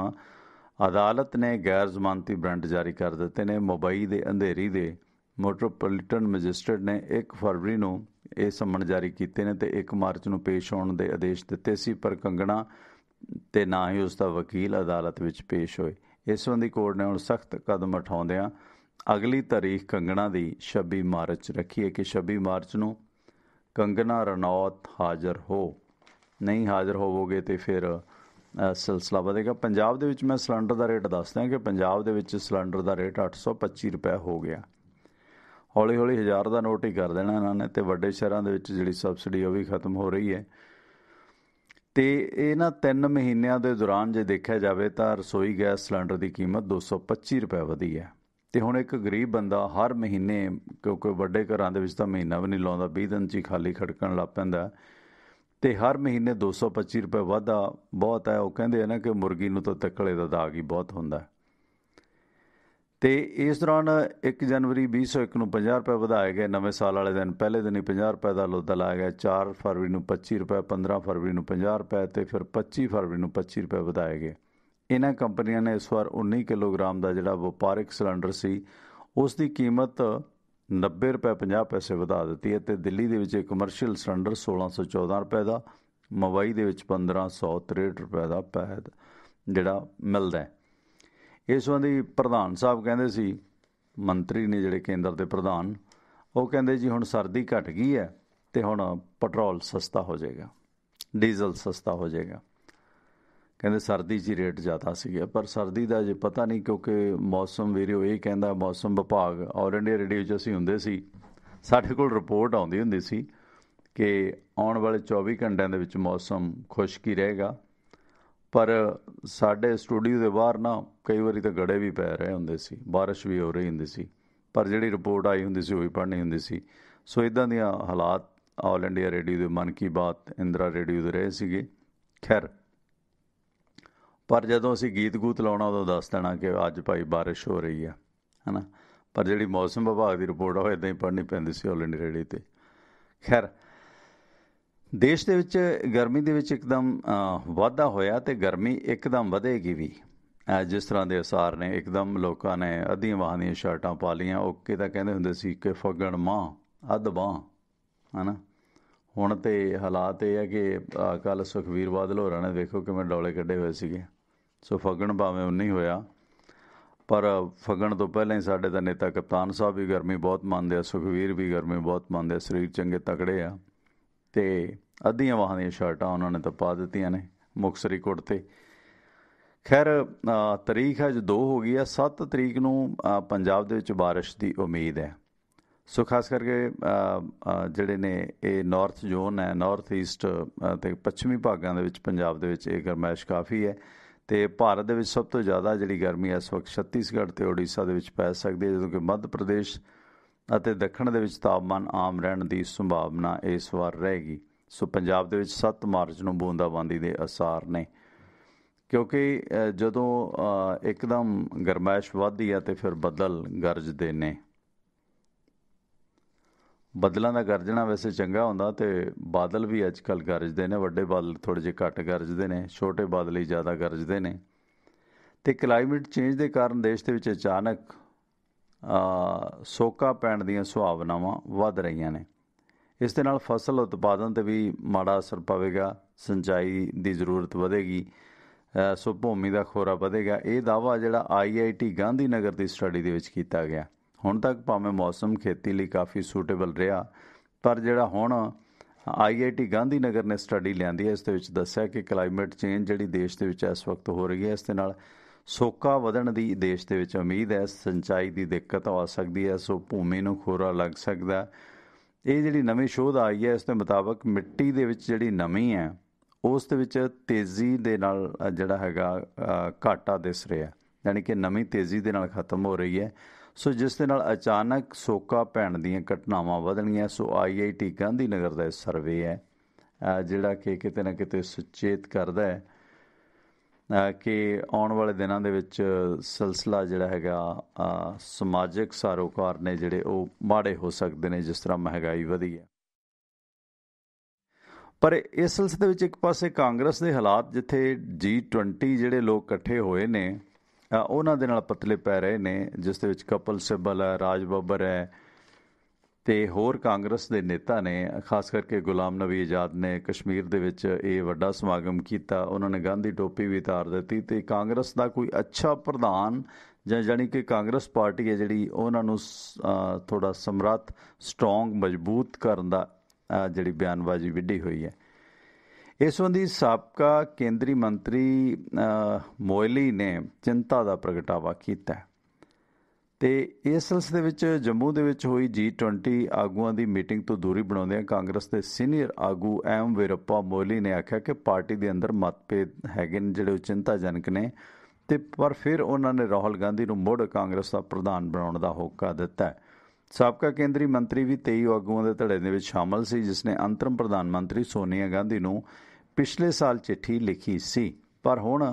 ਅਦਾਲਤ ਨੇ ਗੈਰ ਜ਼ਮਾਨਤੀ ਵਾਰੰਟ ਜਾਰੀ ਕਰ ਦਿੱਤੇ ਨੇ। ਮੁੰਬਈ ਦੇ ਅੰਧੇਰੀ ਦੇ ਮੈਟਰੋਪੋਲੀਟਨ ਮੈਜਿਸਟਰੇਟ ਨੇ 1 ਫਰਵਰੀ ਨੂੰ ਇਹ ਸੰਮਨ ਜਾਰੀ ਕੀਤੇ ਨੇ ਅਤੇ 1 ਮਾਰਚ ਨੂੰ ਪੇਸ਼ ਹੋਣ ਦੇ ਆਦੇਸ਼ ਦਿੱਤੇ ਸੀ, ਪਰ ਕੰਗਣਾ ਤੇ ਨਾ ਹੀ ਉਸ ਦਾ ਵਕੀਲ ਅਦਾਲਤ ਵਿੱਚ ਪੇਸ਼ ਹੋਏ। ਇਸ ਸੰਬੰਧੀ ਕੋਰਟ ਨੇ ਹੁਣ ਸਖਤ ਕਦਮ ਉਠਾਉਂਦਿਆਂ ਅਗਲੀ ਤਾਰੀਖ ਕੰਗਣਾ ਦੀ 26 ਮਾਰਚ ਰੱਖੀ ਹੈ ਕਿ 26 ਮਾਰਚ ਨੂੰ ਕੰਗਣਾ ਰਣੌਤ ਹਾਜ਼ਰ ਹੋ। ਨਹੀਂ ਹਾਜ਼ਰ ਹੋਵੋਗੇ ਤੇ ਫਿਰ ਸਿਲਸਿਲਾ ਵਧੇਗਾ। ਪੰਜਾਬ ਦੇ ਵਿੱਚ ਮੈਂ ਸਿਲੰਡਰ ਦਾ ਰੇਟ ਦੱਸਦਾ ਕਿ ਪੰਜਾਬ ਦੇ ਵਿੱਚ ਸਿਲੰਡਰ ਦਾ ਰੇਟ 825 ਰੁਪਏ ਹੋ ਗਿਆ। ਹੌਲੀ ਹੌਲੀ 1000 ਦਾ ਨੋਟ ਹੀ ਕਰ ਦੇਣਾ ਇਹਨਾਂ ਨੇ, ਅਤੇ ਵੱਡੇ ਸ਼ਹਿਰਾਂ ਦੇ ਵਿੱਚ ਜਿਹੜੀ ਸਬਸਿਡੀ ਉਹ ਵੀ ਖਤਮ ਹੋ ਰਹੀ ਹੈ। ਅਤੇ ਇਹਨਾਂ 3 ਮਹੀਨਿਆਂ ਦੇ ਦੌਰਾਨ ਜੇ ਦੇਖਿਆ ਜਾਵੇ ਤਾਂ ਰਸੋਈ ਗੈਸ ਸਿਲੰਡਰ ਦੀ ਕੀਮਤ 225 ਰੁਪਏ ਵਧੀ ਹੈ। ਅਤੇ ਹੁਣ ਇੱਕ ਗਰੀਬ ਬੰਦਾ ਹਰ ਮਹੀਨੇ, ਕਿਉਂਕਿ ਵੱਡੇ ਘਰਾਂ ਦੇ ਵਿੱਚ ਤਾਂ ਮਹੀਨਾ ਵੀ ਨਹੀਂ ਲਾਉਂਦਾ, 20 ਦਿਨ 'ਚ ਹੀ ਖਾਲੀ ਖੜਕਣ ਲੱਗ ਪੈਂਦਾ, ਅਤੇ ਹਰ ਮਹੀਨੇ 225 ਰੁਪਏ ਵਾਧਾ ਬਹੁਤ ਹੈ। ਉਹ ਕਹਿੰਦੇ ਆ ਨਾ ਕਿ ਮੁਰਗੀ ਨੂੰ ਤਾਂ ਤੱਕਲੇ ਦਾ ਦਾਗ ਹੀ ਬਹੁਤ ਹੁੰਦਾ। ਅਤੇ ਇਸ ਦੌਰਾਨ 1 ਜਨਵਰੀ 2001 ਨੂੰ 50 ਰੁਪਏ ਵਧਾਏ ਗਏ। ਨਵੇਂ ਸਾਲ ਵਾਲੇ ਦਿਨ ਪਹਿਲੇ ਦਿਨ ਹੀ 50 ਰੁਪਏ ਦਾ ਲੋਦਾ ਲਾਇਆ ਗਿਆ। 4 ਫਰਵਰੀ ਨੂੰ 25 ਰੁਪਏ, 15 ਫਰਵਰੀ ਨੂੰ 50 ਰੁਪਏ ਅਤੇ ਫਿਰ 25 ਫਰਵਰੀ ਨੂੰ 25 ਰੁਪਏ ਵਧਾਏ ਗਏ। ਇਹਨਾਂ ਕੰਪਨੀਆਂ ਨੇ ਇਸ ਵਾਰ 19 ਕਿਲੋਗ੍ਰਾਮ ਦਾ ਜਿਹੜਾ ਵਪਾਰਿਕ ਸਿਲੰਡਰ ਸੀ ਉਸ ਦੀ ਕੀਮਤ 90 ਰੁਪਏ 50 ਪੈਸੇ ਵਧਾ ਦਿੱਤੀ ਹੈ। ਅਤੇ ਦਿੱਲੀ ਦੇ ਵਿੱਚ ਕਮਰਸ਼ੀਅਲ ਸਿਲੰਡਰ 1614 ਰੁਪਏ ਦਾ, ਮੁੰਬਈ ਦੇ ਵਿੱਚ 1563 ਰੁਪਏ ਦਾ ਪੈਦ ਜਿਹੜਾ ਮਿਲਦਾ ਹੈ। ਇਸ ਸੰਬੰਧੀ ਪ੍ਰਧਾਨ ਸਾਹਿਬ ਕਹਿੰਦੇ ਸੀ, ਮੰਤਰੀ ਨੇ ਜਿਹੜੇ ਕੇਂਦਰ ਦੇ ਪ੍ਰਧਾਨ, ਉਹ ਕਹਿੰਦੇ ਜੀ ਹੁਣ ਸਰਦੀ ਘਟ ਗਈ ਹੈ ਅਤੇ ਹੁਣ ਪੈਟਰੋਲ ਸਸਤਾ ਹੋ ਜਾਏਗਾ, ਡੀਜ਼ਲ ਸਸਤਾ ਹੋ ਜਾਏਗਾ। ਕਹਿੰਦੇ ਸਰਦੀ 'ਚ ਹੀ ਰੇਟ ਜ਼ਿਆਦਾ ਸੀਗਾ, ਪਰ ਸਰਦੀ ਦਾ ਜੇ ਪਤਾ ਨਹੀਂ, ਕਿਉਂਕਿ ਮੌਸਮ ਵੀਡੀਓ ਇਹ ਕਹਿੰਦਾ, ਮੌਸਮ ਵਿਭਾਗ ਆਲ ਇੰਡੀਆ ਰੇਡੀਓ 'ਚ ਅਸੀਂ ਹੁੰਦੇ ਸੀ, ਸਾਡੇ ਕੋਲ ਰਿਪੋਰਟ ਆਉਂਦੀ ਹੁੰਦੀ ਸੀ कि आने वाले 24 घंटिਆਂ ਦੇ ਵਿੱਚ मौसम खुश्क ही रहेगा। पर साढ़े स्टूडियो के बाहर ना कई बारी तो गड़े भी पै रहे होंगे सी, बारिश भी हो रही होंगी सी, पर जिहड़ी रिपोर्ट आई होंदी सी वही पढ़नी होंदी सी। सो इदां दियां हालात ऑल इंडिया रेडियो के मन की बात इंदिरा रेडियो के रहे सीगे। खैर, पर जदों असीं गीत गूत लाउणा उदों दस देना कि अज भाई बारिश हो रही है ना, पर जिहड़ी मौसम विभाग की रिपोर्ट आ इदां ही पढ़नी पैंदी सी ऑल इंडिया रेडियो ते। खैर, देश ਦੇ ਵਿੱਚ ਗਰਮੀ ਦੇ ਵਿੱਚ ਇੱਕਦਮ ਵਾਧਾ ਹੋਇਆ ਤੇ ਗਰਮੀ ਇੱਕਦਮ ਵਧੇਗੀ ਵੀ। ਜਿਸ ਤਰ੍ਹਾਂ ਦੇ ਅਸਾਰ ਨੇ, ਇੱਕਦਮ ਲੋਕਾਂ ਨੇ ਅੱਧੀਆਂ ਬਾਹਾਂ ਦੀਆਂ ਸ਼ਰਟਾਂ ਪਾ ਲਈਆਂ। ਓਕੇ ਤਾਂ ਕਹਿੰਦੇ ਹੁੰਦੇ ਸੀ ਕਿ ਫੱਗਣ ਮਾਹ ਅੱਧ ਬਾਂਹ, ਹੈ ਨਾ। ਹੁਣ ਤੇ ਹਾਲਾਤ ਇਹ ਹੈ ਕਿ ਕੱਲ੍ਹ ਸੁਖਬੀਰ ਬਾਦਲ ਹੋਰਾਂ ਨੇ ਵੇਖੋ ਕਿਵੇਂ ਡੌਲੇ ਕੱਢੇ ਹੋਏ ਸੀਗੇ। ਸੋ ਫੱਗਣ ਭਾਵੇਂ ਉਨਾ ਹੀ ਹੋਇਆ, ਪਰ ਫੱਗਣ ਤੋਂ ਪਹਿਲਾਂ ਹੀ ਸਾਡੇ ਤਾਂ ਨੇਤਾ ਕਪਤਾਨ ਸਾਹਿਬ ਵੀ ਗਰਮੀ ਬਹੁਤ ਮੰਨਦੇ ਆ, ਸੁਖਬੀਰ ਵੀ ਗਰਮੀ ਬਹੁਤ ਮੰਨਦੇ ਆ, ਸਰੀਰ ਚੰਗੇ ਤਕੜੇ ਆ। ਤੇ ਅੱਧੀਆਂ ਬਾਹਾਂ ਦੀਆਂ ਸ਼ਰਟਾਂ ਉਹਨਾਂ ਨੇ ਤਾਂ ਪਾ ਦਿੱਤੀਆਂ ਨੇ, ਮੁਕਤਸਰੀ ਕੁੜਤੇ। ਖੈਰ, ਤਰੀਕ ਅੱਜ 2 ਹੋ ਗਈ ਆ। 7 ਤਰੀਕ ਨੂੰ ਪੰਜਾਬ ਦੇ ਵਿੱਚ ਬਾਰਿਸ਼ ਦੀ ਉਮੀਦ ਹੈ। ਸੋ ਖਾਸ ਕਰਕੇ ਜਿਹੜੇ ਨੇ ਇਹ ਨਾਰਥ ਜ਼ੋਨ ਹੈ, ਨਾਰਥ ਈਸਟ ਅਤੇ ਪੱਛਮੀ ਭਾਗਾਂ ਦੇ ਵਿੱਚ ਪੰਜਾਬ ਦੇ ਵਿੱਚ ਇਹ ਗਰਮੈਸ਼ ਕਾਫੀ ਹੈ। ਅਤੇ ਭਾਰਤ ਦੇ ਵਿੱਚ ਸਭ ਤੋਂ ਜ਼ਿਆਦਾ ਜਿਹੜੀ ਗਰਮੀ ਇਸ ਵਕਤ ਛੱਤੀਸਗੜ੍ਹ ਅਤੇ ਉੜੀਸਾ ਦੇ ਵਿੱਚ ਪੈ ਸਕਦੀ ਹੈ, ਜਦੋਂ ਕਿ ਮੱਧ ਪ੍ਰਦੇਸ਼ ਅਤੇ ਦੱਖਣ ਦੇ ਵਿੱਚ ਤਾਪਮਾਨ ਆਮ ਰਹਿਣ ਦੀ ਸੰਭਾਵਨਾ ਇਸ ਵਾਰ ਰਹੇਗੀ। ਸੋ ਪੰਜਾਬ ਦੇ ਵਿੱਚ 7 ਮਾਰਚ ਨੂੰ ਬੂੰਦਾਬਾਂਦੀ ਦੇ ਆਸਾਰ ਨੇ, ਕਿਉਂਕਿ ਜਦੋਂ ਇੱਕਦਮ ਗਰਮੈਸ਼ ਵੱਧਦੀ ਹੈ ਅਤੇ ਫਿਰ ਬੱਦਲ ਗਰਜਦੇ ਨੇ। ਬੱਦਲਾਂ ਦਾ ਗਰਜਣਾ ਵੈਸੇ ਚੰਗਾ ਹੁੰਦਾ, ਅਤੇ ਬਾਦਲ ਵੀ ਅੱਜ ਕੱਲ੍ਹ ਗਰਜਦੇ ਨੇ। ਵੱਡੇ ਬਾਦਲ ਥੋੜ੍ਹੇ ਜਿਹੇ ਘੱਟ ਗਰਜਦੇ ਨੇ, ਛੋਟੇ ਬਾਦਲ ਹੀ ਜ਼ਿਆਦਾ ਗਰਜਦੇ ਨੇ। ਅਤੇ ਕਲਾਈਮੇਟ ਚੇਂਜ ਦੇ ਕਾਰਨ ਦੇਸ਼ ਦੇ ਵਿੱਚ ਅਚਾਨਕ ਸੋਕਾ ਪੈਣ ਦੀਆਂ ਸੰਭਾਵਨਾਵਾਂ ਵੱਧ ਰਹੀਆਂ ਨੇ। ਇਸ ਦੇ ਨਾਲ ਫਸਲ ਉਤਪਾਦਨ 'ਤੇ ਵੀ ਮਾੜਾ ਅਸਰ ਪਵੇਗਾ, ਸਿੰਚਾਈ ਦੀ ਜ਼ਰੂਰਤ ਵਧੇਗੀ, ਸੋ ਭੂਮੀ ਦਾ ਖੋਰਾ ਵਧੇਗਾ। ਇਹ ਦਾਅਵਾ ਜਿਹੜਾ IIT ਗਾਂਧੀ ਨਗਰ ਦੀ ਸਟੱਡੀ ਦੇ ਵਿੱਚ ਕੀਤਾ ਗਿਆ। ਹੁਣ ਤੱਕ ਭਾਵੇਂ ਮੌਸਮ ਖੇਤੀ ਲਈ ਕਾਫੀ ਸੂਟੇਬਲ ਰਿਹਾ, ਪਰ ਜਿਹੜਾ ਹੁਣ IIT ਗਾਂਧੀ ਨਗਰ ਨੇ ਸਟੱਡੀ ਲਿਆਂਦੀ ਹੈ, ਇਸ ਦੇ ਵਿੱਚ ਦੱਸਿਆ ਕਿ ਕਲਾਈਮੇਟ ਚੇਂਜ ਜਿਹੜੀ ਦੇਸ਼ ਦੇ ਵਿੱਚ ਇਸ ਵਕਤ ਹੋ ਰਹੀ ਹੈ, ਇਸ ਦੇ ਨਾਲ ਸੋਕਾ ਵਧਣ ਦੀ ਦੇਸ਼ ਦੇ ਵਿੱਚ ਉਮੀਦ ਹੈ। ਸਿੰਚਾਈ ਦੀ ਦਿੱਕਤ ਆ ਸਕਦੀ ਹੈ, ਸੋ ਭੂਮੀ ਨੂੰ ਖੋਰਾ ਲੱਗ ਸਕਦਾ। ਇਹ ਜਿਹੜੀ ਨਵੀਂ ਸ਼ੋਧ ਆਈ ਹੈ, ਇਸ ਦੇ ਮੁਤਾਬਕ ਮਿੱਟੀ ਦੇ ਵਿੱਚ ਜਿਹੜੀ ਨਮੀ ਹੈ ਉਸ ਦੇ ਵਿੱਚ ਤੇਜ਼ੀ ਦੇ ਨਾਲ ਜਿਹੜਾ ਹੈਗਾ ਘਾਟਾ ਦਿਸ ਰਿਹਾ, ਯਾਨੀ ਕਿ ਨਮੀ ਤੇਜ਼ੀ ਦੇ ਨਾਲ ਖਤਮ ਹੋ ਰਹੀ ਹੈ। ਸੋ ਜਿਸ ਦੇ ਨਾਲ ਅਚਾਨਕ ਸੋਕਾ ਪੈਣ ਦੀਆਂ ਘਟਨਾਵਾਂ ਵਧਣਗੀਆਂ। ਸੋ IIT ਗਾਂਧੀ ਨਗਰ ਦਾ ਇਹ ਸਰਵੇ ਹੈ ਜਿਹੜਾ ਕਿ ਕਿਤੇ ਨਾ ਕਿਤੇ ਸੁਚੇਤ ਕਰਦਾ ਹੈ ਕਿ ਆਉਣ ਵਾਲੇ ਦਿਨਾਂ ਦੇ ਵਿੱਚ ਸਿਲਸਿਲਾ ਜਿਹੜਾ ਹੈਗਾ ਸਮਾਜਿਕ ਸਾਰੋਕਾਰ ਨੇ ਜਿਹੜੇ ਉਹ ਮਾੜੇ ਹੋ ਸਕਦੇ ਨੇ, ਜਿਸ ਤਰ੍ਹਾਂ ਮਹਿੰਗਾਈ ਵਧੀ ਹੈ। ਪਰ ਇਸ ਸਿਲਸਿਲੇ ਵਿੱਚ ਇੱਕ ਪਾਸੇ ਕਾਂਗਰਸ ਦੇ ਹਾਲਾਤ, ਜਿੱਥੇ G20 ਜਿਹੜੇ ਲੋਕ ਇਕੱਠੇ ਹੋਏ ਨੇ ਉਹਨਾਂ ਦੇ ਨਾਲ ਪਤਲੇ ਪੈ ਰਹੇ ਨੇ, ਜਿਸ ਦੇ ਵਿੱਚ ਕਪਿਲ ਸਿੱਬਲ ਹੈ, ਰਾਜ ਬੱਬਰ ਹੈ ਅਤੇ ਹੋਰ ਕਾਂਗਰਸ ਦੇ ਨੇਤਾ ਨੇ। ਖਾਸ ਕਰਕੇ ਗੁਲਾਮ ਨਬੀ ਆਜ਼ਾਦ ਨੇ ਕਸ਼ਮੀਰ ਦੇ ਵਿੱਚ ਇਹ ਵੱਡਾ ਸਮਾਗਮ ਕੀਤਾ, ਉਹਨਾਂ ਨੇ ਗਾਂਧੀ ਟੋਪੀ ਵੀ ਉਤਾਰ ਦਿੱਤੀ। ਅਤੇ ਕਾਂਗਰਸ ਦਾ ਕੋਈ ਅੱਛਾ ਪ੍ਰਧਾਨ ਜਾਂ ਜਾਣੀ ਕਿ ਕਾਂਗਰਸ ਪਾਰਟੀ ਹੈ ਜਿਹੜੀ, ਉਹਨਾਂ ਨੂੰ ਥੋੜ੍ਹਾ ਸਮਰੱਥ, ਸਟਰੋਂਗ, ਮਜ਼ਬੂਤ ਕਰਨ ਦਾ ਜਿਹੜੀ ਬਿਆਨਬਾਜ਼ੀ ਵਿੱਢੀ ਹੋਈ ਹੈ। ਇਸ ਸੰਬੰਧੀ ਸਾਬਕਾ ਕੇਂਦਰੀ ਮੰਤਰੀ ਮੋਇਲੀ ਨੇ ਚਿੰਤਾ ਦਾ ਪ੍ਰਗਟਾਵਾ ਕੀਤਾ ਅਤੇ ਇਸ ਸਿਲਸਿਲੇ ਵਿੱਚ ਜੰਮੂ ਦੇ ਵਿੱਚ ਹੋਈ G20 ਆਗੂਆਂ ਦੀ ਮੀਟਿੰਗ ਤੋਂ ਦੂਰੀ ਬਣਾਉਂਦਿਆਂ ਕਾਂਗਰਸ ਦੇ ਸੀਨੀਅਰ ਆਗੂ M ਵੀਰੱਪਾ ਮੋਇਲੀ ਨੇ ਆਖਿਆ ਕਿ ਪਾਰਟੀ ਦੇ ਅੰਦਰ ਮਤਭੇਦ ਹੈਗੇ ਨੇ ਜਿਹੜੇ ਉਹ ਚਿੰਤਾਜਨਕ ਨੇ, ਅਤੇ ਪਰ ਫਿਰ ਉਹਨਾਂ ਨੇ ਰਾਹੁਲ ਗਾਂਧੀ ਨੂੰ ਮੁੜ ਕਾਂਗਰਸ ਦਾ ਪ੍ਰਧਾਨ ਬਣਾਉਣ ਦਾ ਹੋਕਾ ਦਿੱਤਾ। ਸਾਬਕਾ ਕੇਂਦਰੀ ਮੰਤਰੀ ਵੀ 23 ਆਗੂਆਂ ਦੇ ਧੜੇ ਦੇ ਵਿੱਚ ਸ਼ਾਮਲ ਸੀ, ਜਿਸ ਨੇ ਅੰਤਰਿਮ ਪ੍ਰਧਾਨ ਮੰਤਰੀ ਸੋਨੀਆ ਗਾਂਧੀ ਨੂੰ ਪਿਛਲੇ ਸਾਲ ਚਿੱਠੀ ਲਿਖੀ ਸੀ। ਪਰ ਹੁਣ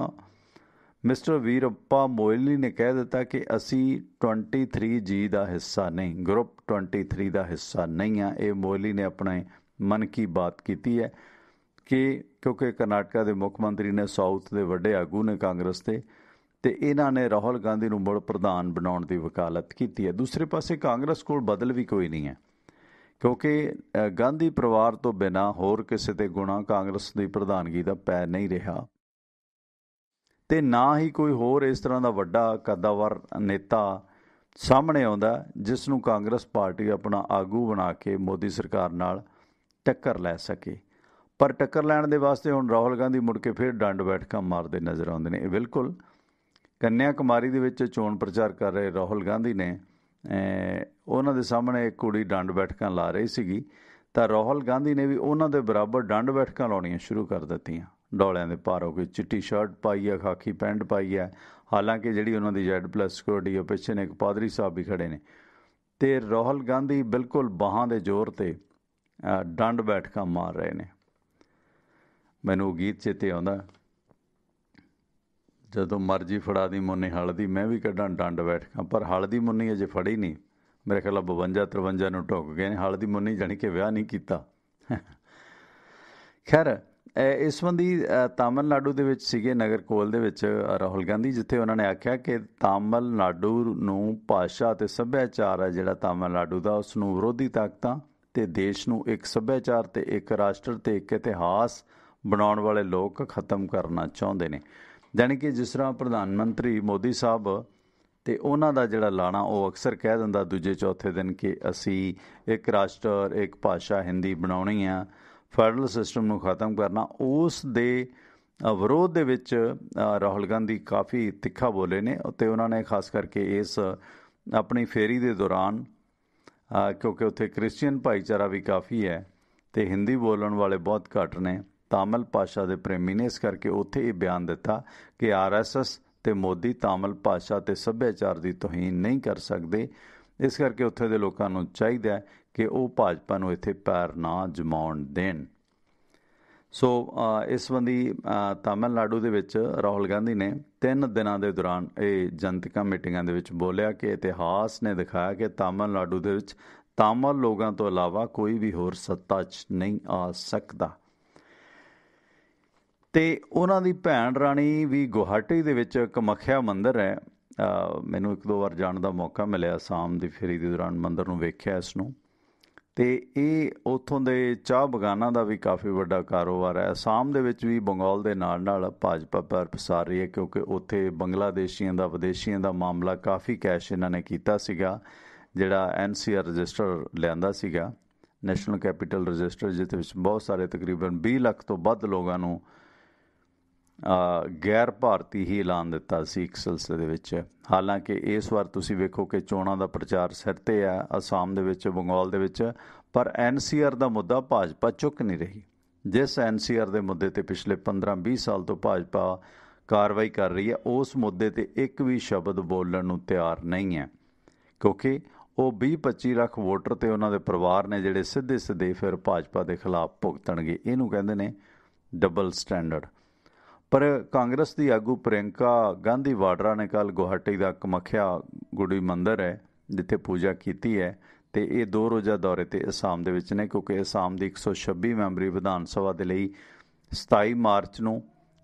ਮਿਸਟਰ ਵੀਰੱਪਾ ਮੋਇਲੀ ਨੇ ਕਹਿ ਦਿੱਤਾ ਕਿ ਅਸੀਂ 23G ਦਾ ਹਿੱਸਾ ਨਹੀਂ, ਗਰੁੱਪ 23 ਦਾ ਹਿੱਸਾ ਨਹੀਂ ਹਾਂ। ਇਹ ਮੋਇਲੀ ਨੇ ਆਪਣੇ ਮਨ ਕੀ ਬਾਤ ਕੀਤੀ ਹੈ ਕਿ ਕਿਉਂਕਿ ਕਰਨਾਟਕਾ ਦੇ ਮੁੱਖ ਮੰਤਰੀ ਨੇ, ਸਾਊਥ ਦੇ ਵੱਡੇ ਆਗੂ ਨੇ ਕਾਂਗਰਸ ਦੇ, ਅਤੇ ਇਹਨਾਂ ਨੇ ਰਾਹੁਲ ਗਾਂਧੀ ਨੂੰ ਮੁੜ ਪ੍ਰਧਾਨ ਬਣਾਉਣ ਦੀ ਵਕਾਲਤ ਕੀਤੀ ਹੈ। ਦੂਸਰੇ ਪਾਸੇ ਕਾਂਗਰਸ ਕੋਲ ਬਦਲ ਵੀ ਕੋਈ ਨਹੀਂ ਹੈ, ਕਿਉਂਕਿ ਗਾਂਧੀ ਪਰਿਵਾਰ ਤੋਂ ਬਿਨਾਂ ਹੋਰ ਕਿਸੇ ਤੇ ਗੁਣਾ ਕਾਂਗਰਸ ਦੀ ਪ੍ਰਧਾਨਗੀ ਦਾ ਪੈ ਨਹੀਂ ਰਿਹਾ, ਅਤੇ ਨਾ ਹੀ ਕੋਈ ਹੋਰ ਇਸ ਤਰ੍ਹਾਂ ਦਾ ਵੱਡਾ ਕੱਦਾਵਰ ਨੇਤਾ ਸਾਹਮਣੇ ਆਉਂਦਾ ਜਿਸ ਨੂੰ ਕਾਂਗਰਸ ਪਾਰਟੀ ਆਪਣਾ ਆਗੂ ਬਣਾ ਕੇ ਮੋਦੀ ਸਰਕਾਰ ਨਾਲ ਟੱਕਰ ਲੈ ਸਕੇ। ਪਰ ਟੱਕਰ ਲੈਣ ਦੇ ਵਾਸਤੇ ਹੁਣ ਰਾਹੁਲ ਗਾਂਧੀ ਮੁੜ ਕੇ ਫਿਰ ਡੰਡ ਬੈਠਕਾਂ ਮਾਰਦੇ ਨਜ਼ਰ ਆਉਂਦੇ ਨੇ। ਇਹ ਬਿਲਕੁਲ ਕੰਨਿਆ ਕੁਮਾਰੀ ਦੇ ਵਿੱਚ ਚੋਣ ਪ੍ਰਚਾਰ ਕਰ ਰਹੇ ਰਾਹੁਲ ਗਾਂਧੀ ਨੇ ਉਹਨਾਂ ਦੇ ਸਾਹਮਣੇ ਇੱਕ ਕੁੜੀ ਡੰਡ ਬੈਠਕਾਂ ਲਾ ਰਹੀ ਸੀਗੀ, ਤਾਂ ਰਾਹੁਲ ਗਾਂਧੀ ਨੇ ਵੀ ਉਹਨਾਂ ਦੇ ਬਰਾਬਰ ਡੰਡ ਬੈਠਕਾਂ ਲਾਉਣੀਆਂ ਸ਼ੁਰੂ ਕਰ ਦਿੱਤੀਆਂ। ਡੋਲਿਆਂ ਦੇ ਭਾਰ ਹੋ ਗਏ, ਚਿੱਟੀ ਸ਼ਰਟ ਪਾਈ ਹੈ, ਖਾਕੀ ਪੈਂਟ ਪਾਈ ਹੈ। ਹਾਲਾਂਕਿ ਜਿਹੜੀ ਉਹਨਾਂ ਦੀ Z+ ਸਿਕਿਉਰਿਟੀ, ਉਹ ਪਿੱਛੇ ਨੇ ਇੱਕ ਪਾਦਰੀ ਸਾਹਿਬ ਵੀ ਖੜੇ ਨੇ, ਅਤੇ ਰਾਹੁਲ ਗਾਂਧੀ ਬਿਲਕੁਲ ਬਾਹਾਂ ਦੇ ਜ਼ੋਰ 'ਤੇ ਡੰਡ ਬੈਠਕਾਂ ਮਾਰ ਰਹੇ ਨੇ। ਮੈਨੂੰ ਉਹ ਗੀਤ ਚੇਤੇ ਆਉਂਦਾ, ਜਦੋਂ ਮਰਜ਼ੀ ਫੜਾ ਦੀ ਮੁੰਨੀ ਹਲਦੀ, ਮੈਂ ਵੀ ਕੱਢਾਂ ਡੰਡ ਬੈਠਕਾਂ। ਪਰ ਹਲਦੀ ਮੁੰਨੀ ਅਜੇ ਫੜੀ ਨਹੀਂ, ਮੇਰੇ ਖਿਆਲ 52-53 ਨੂੰ ਢੁੱਕ ਗਏ ਨੇ। ਹਲਦੀ ਮੁੰਨੀ ਜਾਣੀ ਕਿ ਵਿਆਹ ਨਹੀਂ ਕੀਤਾ। ਖੈਰ, ਇਸ ਸੰਬੰਧੀ ਤਾਮਿਲਨਾਡੂ ਦੇ ਵਿੱਚ ਸੀਗੇ, ਨਗਰ ਕੌਲ ਦੇ ਵਿੱਚ ਰਾਹੁਲ ਗਾਂਧੀ, ਜਿੱਥੇ ਉਹਨਾਂ ਨੇ ਆਖਿਆ ਕਿ ਤਾਮਿਲਨਾਡੂ ਨੂੰ ਭਾਸ਼ਾ ਅਤੇ ਸੱਭਿਆਚਾਰ ਹੈ ਜਿਹੜਾ ਤਾਮਿਲਨਾਡੂ ਦਾ, ਉਸ ਨੂੰ ਵਿਰੋਧੀ ਤਾਕਤਾਂ ਅਤੇ ਦੇਸ਼ ਨੂੰ ਇੱਕ ਸੱਭਿਆਚਾਰ ਅਤੇ ਇੱਕ ਰਾਸ਼ਟਰ ਅਤੇ ਇੱਕ ਇਤਿਹਾਸ ਬਣਾਉਣ ਵਾਲੇ ਲੋਕ ਖਤਮ ਕਰਨਾ ਚਾਹੁੰਦੇ ਨੇ। ਜਾਣੀ ਕਿ ਜਿਸ ਤਰ੍ਹਾਂ ਪ੍ਰਧਾਨ ਮੰਤਰੀ ਮੋਦੀ ਸਾਹਿਬ ਅਤੇ ਉਹਨਾਂ ਦਾ ਜਿਹੜਾ ਲਾਣਾ, ਉਹ ਅਕਸਰ ਕਹਿ ਦਿੰਦਾ ਦੂਜੇ ਚੌਥੇ ਦਿਨ ਕਿ ਅਸੀਂ ਇੱਕ ਰਾਸ਼ਟਰ, ਇੱਕ ਭਾਸ਼ਾ ਹਿੰਦੀ ਬਣਾਉਣੀ ਆ, ਫੈਡਰਲ ਸਿਸਟਮ ਨੂੰ ਖਤਮ ਕਰਨਾ। ਉਸ ਦੇ ਵਿਰੋਧ ਦੇ ਵਿੱਚ ਰਾਹੁਲ ਗਾਂਧੀ ਕਾਫੀ ਤਿੱਖਾ ਬੋਲੇ ਨੇ, ਅਤੇ ਉਹਨਾਂ ਨੇ ਖਾਸ ਕਰਕੇ ਇਸ ਆਪਣੀ ਫੇਰੀ ਦੇ ਦੌਰਾਨ, ਕਿਉਂਕਿ ਉੱਥੇ ਕ੍ਰਿਸਚੀਅਨ ਭਾਈਚਾਰਾ ਵੀ ਕਾਫੀ ਹੈ ਅਤੇ ਹਿੰਦੀ ਬੋਲਣ ਵਾਲੇ ਬਹੁਤ ਘੱਟ ਨੇ, ਤਾਮਿਲ ਭਾਸ਼ਾ ਦੇ ਪ੍ਰੇਮੀ ਨੇ, ਇਸ ਕਰਕੇ ਉੱਥੇ ਇਹ ਬਿਆਨ ਦਿੱਤਾ ਕਿ RSS ਅਤੇ ਮੋਦੀ ਤਾਮਿਲ ਭਾਸ਼ਾ ਅਤੇ ਸੱਭਿਆਚਾਰ ਦੀ ਤੋਹੀਨ ਨਹੀਂ ਕਰ ਸਕਦੇ। ਇਸ ਕਰਕੇ ਉੱਥੇ ਦੇ ਲੋਕਾਂ ਨੂੰ ਚਾਹੀਦਾ ਕਿ ਉਹ ਭਾਜਪਾ ਨੂੰ ਇੱਥੇ ਪੈਰ ਨਾ ਜਮਾਉਣ ਦੇਣ। ਸੋ ਇਸ ਸੰਬੰਧੀ ਤਾਮਿਲਨਾਡੂ ਦੇ ਵਿੱਚ ਰਾਹੁਲ ਗਾਂਧੀ ਨੇ 3 ਦਿਨਾਂ ਦੇ ਦੌਰਾਨ ਇਹ ਜਨਤਕਾਂ ਮੀਟਿੰਗਾਂ ਦੇ ਵਿੱਚ ਬੋਲਿਆ ਕਿ ਇਤਿਹਾਸ ਨੇ ਦਿਖਾਇਆ ਕਿ ਤਾਮਿਲਨਾਡੂ ਦੇ ਵਿੱਚ ਤਾਮਿਲ ਲੋਕਾਂ ਤੋਂ ਇਲਾਵਾ ਕੋਈ ਵੀ ਹੋਰ ਸੱਤਾ 'ਚ ਨਹੀਂ ਆ ਸਕਦਾ। ਅਤੇ ਉਹਨਾਂ ਦੀ ਭੈਣ ਰਾਣੀ ਵੀ ਗੁਹਾਟੀ ਦੇ ਵਿੱਚ ਕਮੱਖਿਆ ਮੰਦਿਰ ਹੈ, ਮੈਨੂੰ 1-2 ਵਾਰ ਜਾਣ ਦਾ ਮੌਕਾ ਮਿਲਿਆ ਅਸਾਮ ਦੀ ਫੇਰੀ ਦੇ ਦੌਰਾਨ, ਮੰਦਿਰ ਨੂੰ ਵੇਖਿਆ ਇਸ ਨੂੰ, ਅਤੇ ਇਹ ਉੱਥੋਂ ਦੇ ਚਾਹ ਬਗਾਨਾਂ ਦਾ ਵੀ ਕਾਫੀ ਵੱਡਾ ਕਾਰੋਬਾਰ ਹੈ। ਅਸਾਮ ਦੇ ਵਿੱਚ ਵੀ ਬੰਗਾਲ ਦੇ ਨਾਲ ਨਾਲ ਭਾਜਪਾ ਪੈਰ ਪਸਾਰ ਰਹੀ ਹੈ, ਕਿਉਂਕਿ ਉੱਥੇ ਬੰਗਲਾਦੇਸ਼ੀਆਂ ਦਾ, ਵਿਦੇਸ਼ੀਆਂ ਦਾ ਮਾਮਲਾ ਕਾਫੀ ਕੈਸ਼ ਇਹਨਾਂ ਨੇ ਕੀਤਾ ਸੀਗਾ, ਜਿਹੜਾ NCR ਰਜਿਸਟਰ ਲਿਆਂਦਾ ਸੀਗਾ, ਨੈਸ਼ਨਲ ਕੈਪੀਟਲ ਰਜਿਸਟਰ, ਜਿਸ ਵਿੱਚ ਬਹੁਤ ਸਾਰੇ ਤਕਰੀਬਨ 20 ਲੱਖ ਤੋਂ ਵੱਧ ਲੋਕਾਂ ਨੂੰ ਗੈਰ ਭਾਰਤੀ ਹੀ ਐਲਾਨ ਦਿੱਤਾ ਸੀ ਇੱਕ ਸਿਲਸਿਲੇ ਦੇ ਵਿੱਚ। ਹਾਲਾਂਕਿ ਇਸ ਵਾਰ ਤੁਸੀਂ ਵੇਖੋ ਕਿ ਚੋਣਾਂ ਦਾ ਪ੍ਰਚਾਰ ਸਿਰ 'ਤੇ ਹੈ ਅਸਾਮ ਦੇ ਵਿੱਚ, ਬੰਗਾਲ ਦੇ ਵਿੱਚ, ਪਰ NCR ਦਾ ਮੁੱਦਾ ਭਾਜਪਾ ਚੁੱਕ ਨਹੀਂ ਰਹੀ। ਜਿਸ NCR ਦੇ ਮੁੱਦੇ 'ਤੇ ਪਿਛਲੇ 15-20 ਸਾਲ ਤੋਂ ਭਾਜਪਾ ਕਾਰਵਾਈ ਕਰ ਰਹੀ ਹੈ, ਉਸ ਮੁੱਦੇ 'ਤੇ ਇੱਕ ਵੀ ਸ਼ਬਦ ਬੋਲਣ ਨੂੰ ਤਿਆਰ ਨਹੀਂ ਹੈ, ਕਿਉਂਕਿ ਉਹ 20-25 ਲੱਖ ਵੋਟਰ ਅਤੇ ਉਹਨਾਂ ਦੇ ਪਰਿਵਾਰ ਨੇ ਜਿਹੜੇ ਸਿੱਧੇ ਸਿੱਧੇ ਫਿਰ ਭਾਜਪਾ ਦੇ ਖਿਲਾਫ ਭੁਗਤਣਗੇ। ਇਹਨੂੰ ਕਹਿੰਦੇ ਨੇ ਡਬਲ ਸਟੈਂਡਰਡ। ਪਰ ਕਾਂਗਰਸ ਦੀ ਆਗੂ ਪ੍ਰਿਅੰਕਾ ਗਾਂਧੀ ਵਾਡਰਾ ਨੇ ਕੱਲ੍ਹ ਗੁਹਾਟੀ ਦਾ ਕਮੱਖਿਆ ਗੁੜੀ ਮੰਦਿਰ ਹੈ ਜਿੱਥੇ ਪੂਜਾ ਕੀਤੀ ਹੈ, ਅਤੇ ਇਹ 2 ਰੋਜ਼ਾ ਦੌਰੇ 'ਤੇ ਅਸਾਮ ਦੇ ਵਿੱਚ ਨੇ, ਕਿਉਂਕਿ ਅਸਾਮ ਦੀ 126 ਮੈਂਬਰੀ ਵਿਧਾਨ ਸਭਾ ਦੇ ਲਈ 27 ਮਾਰਚ ਨੂੰ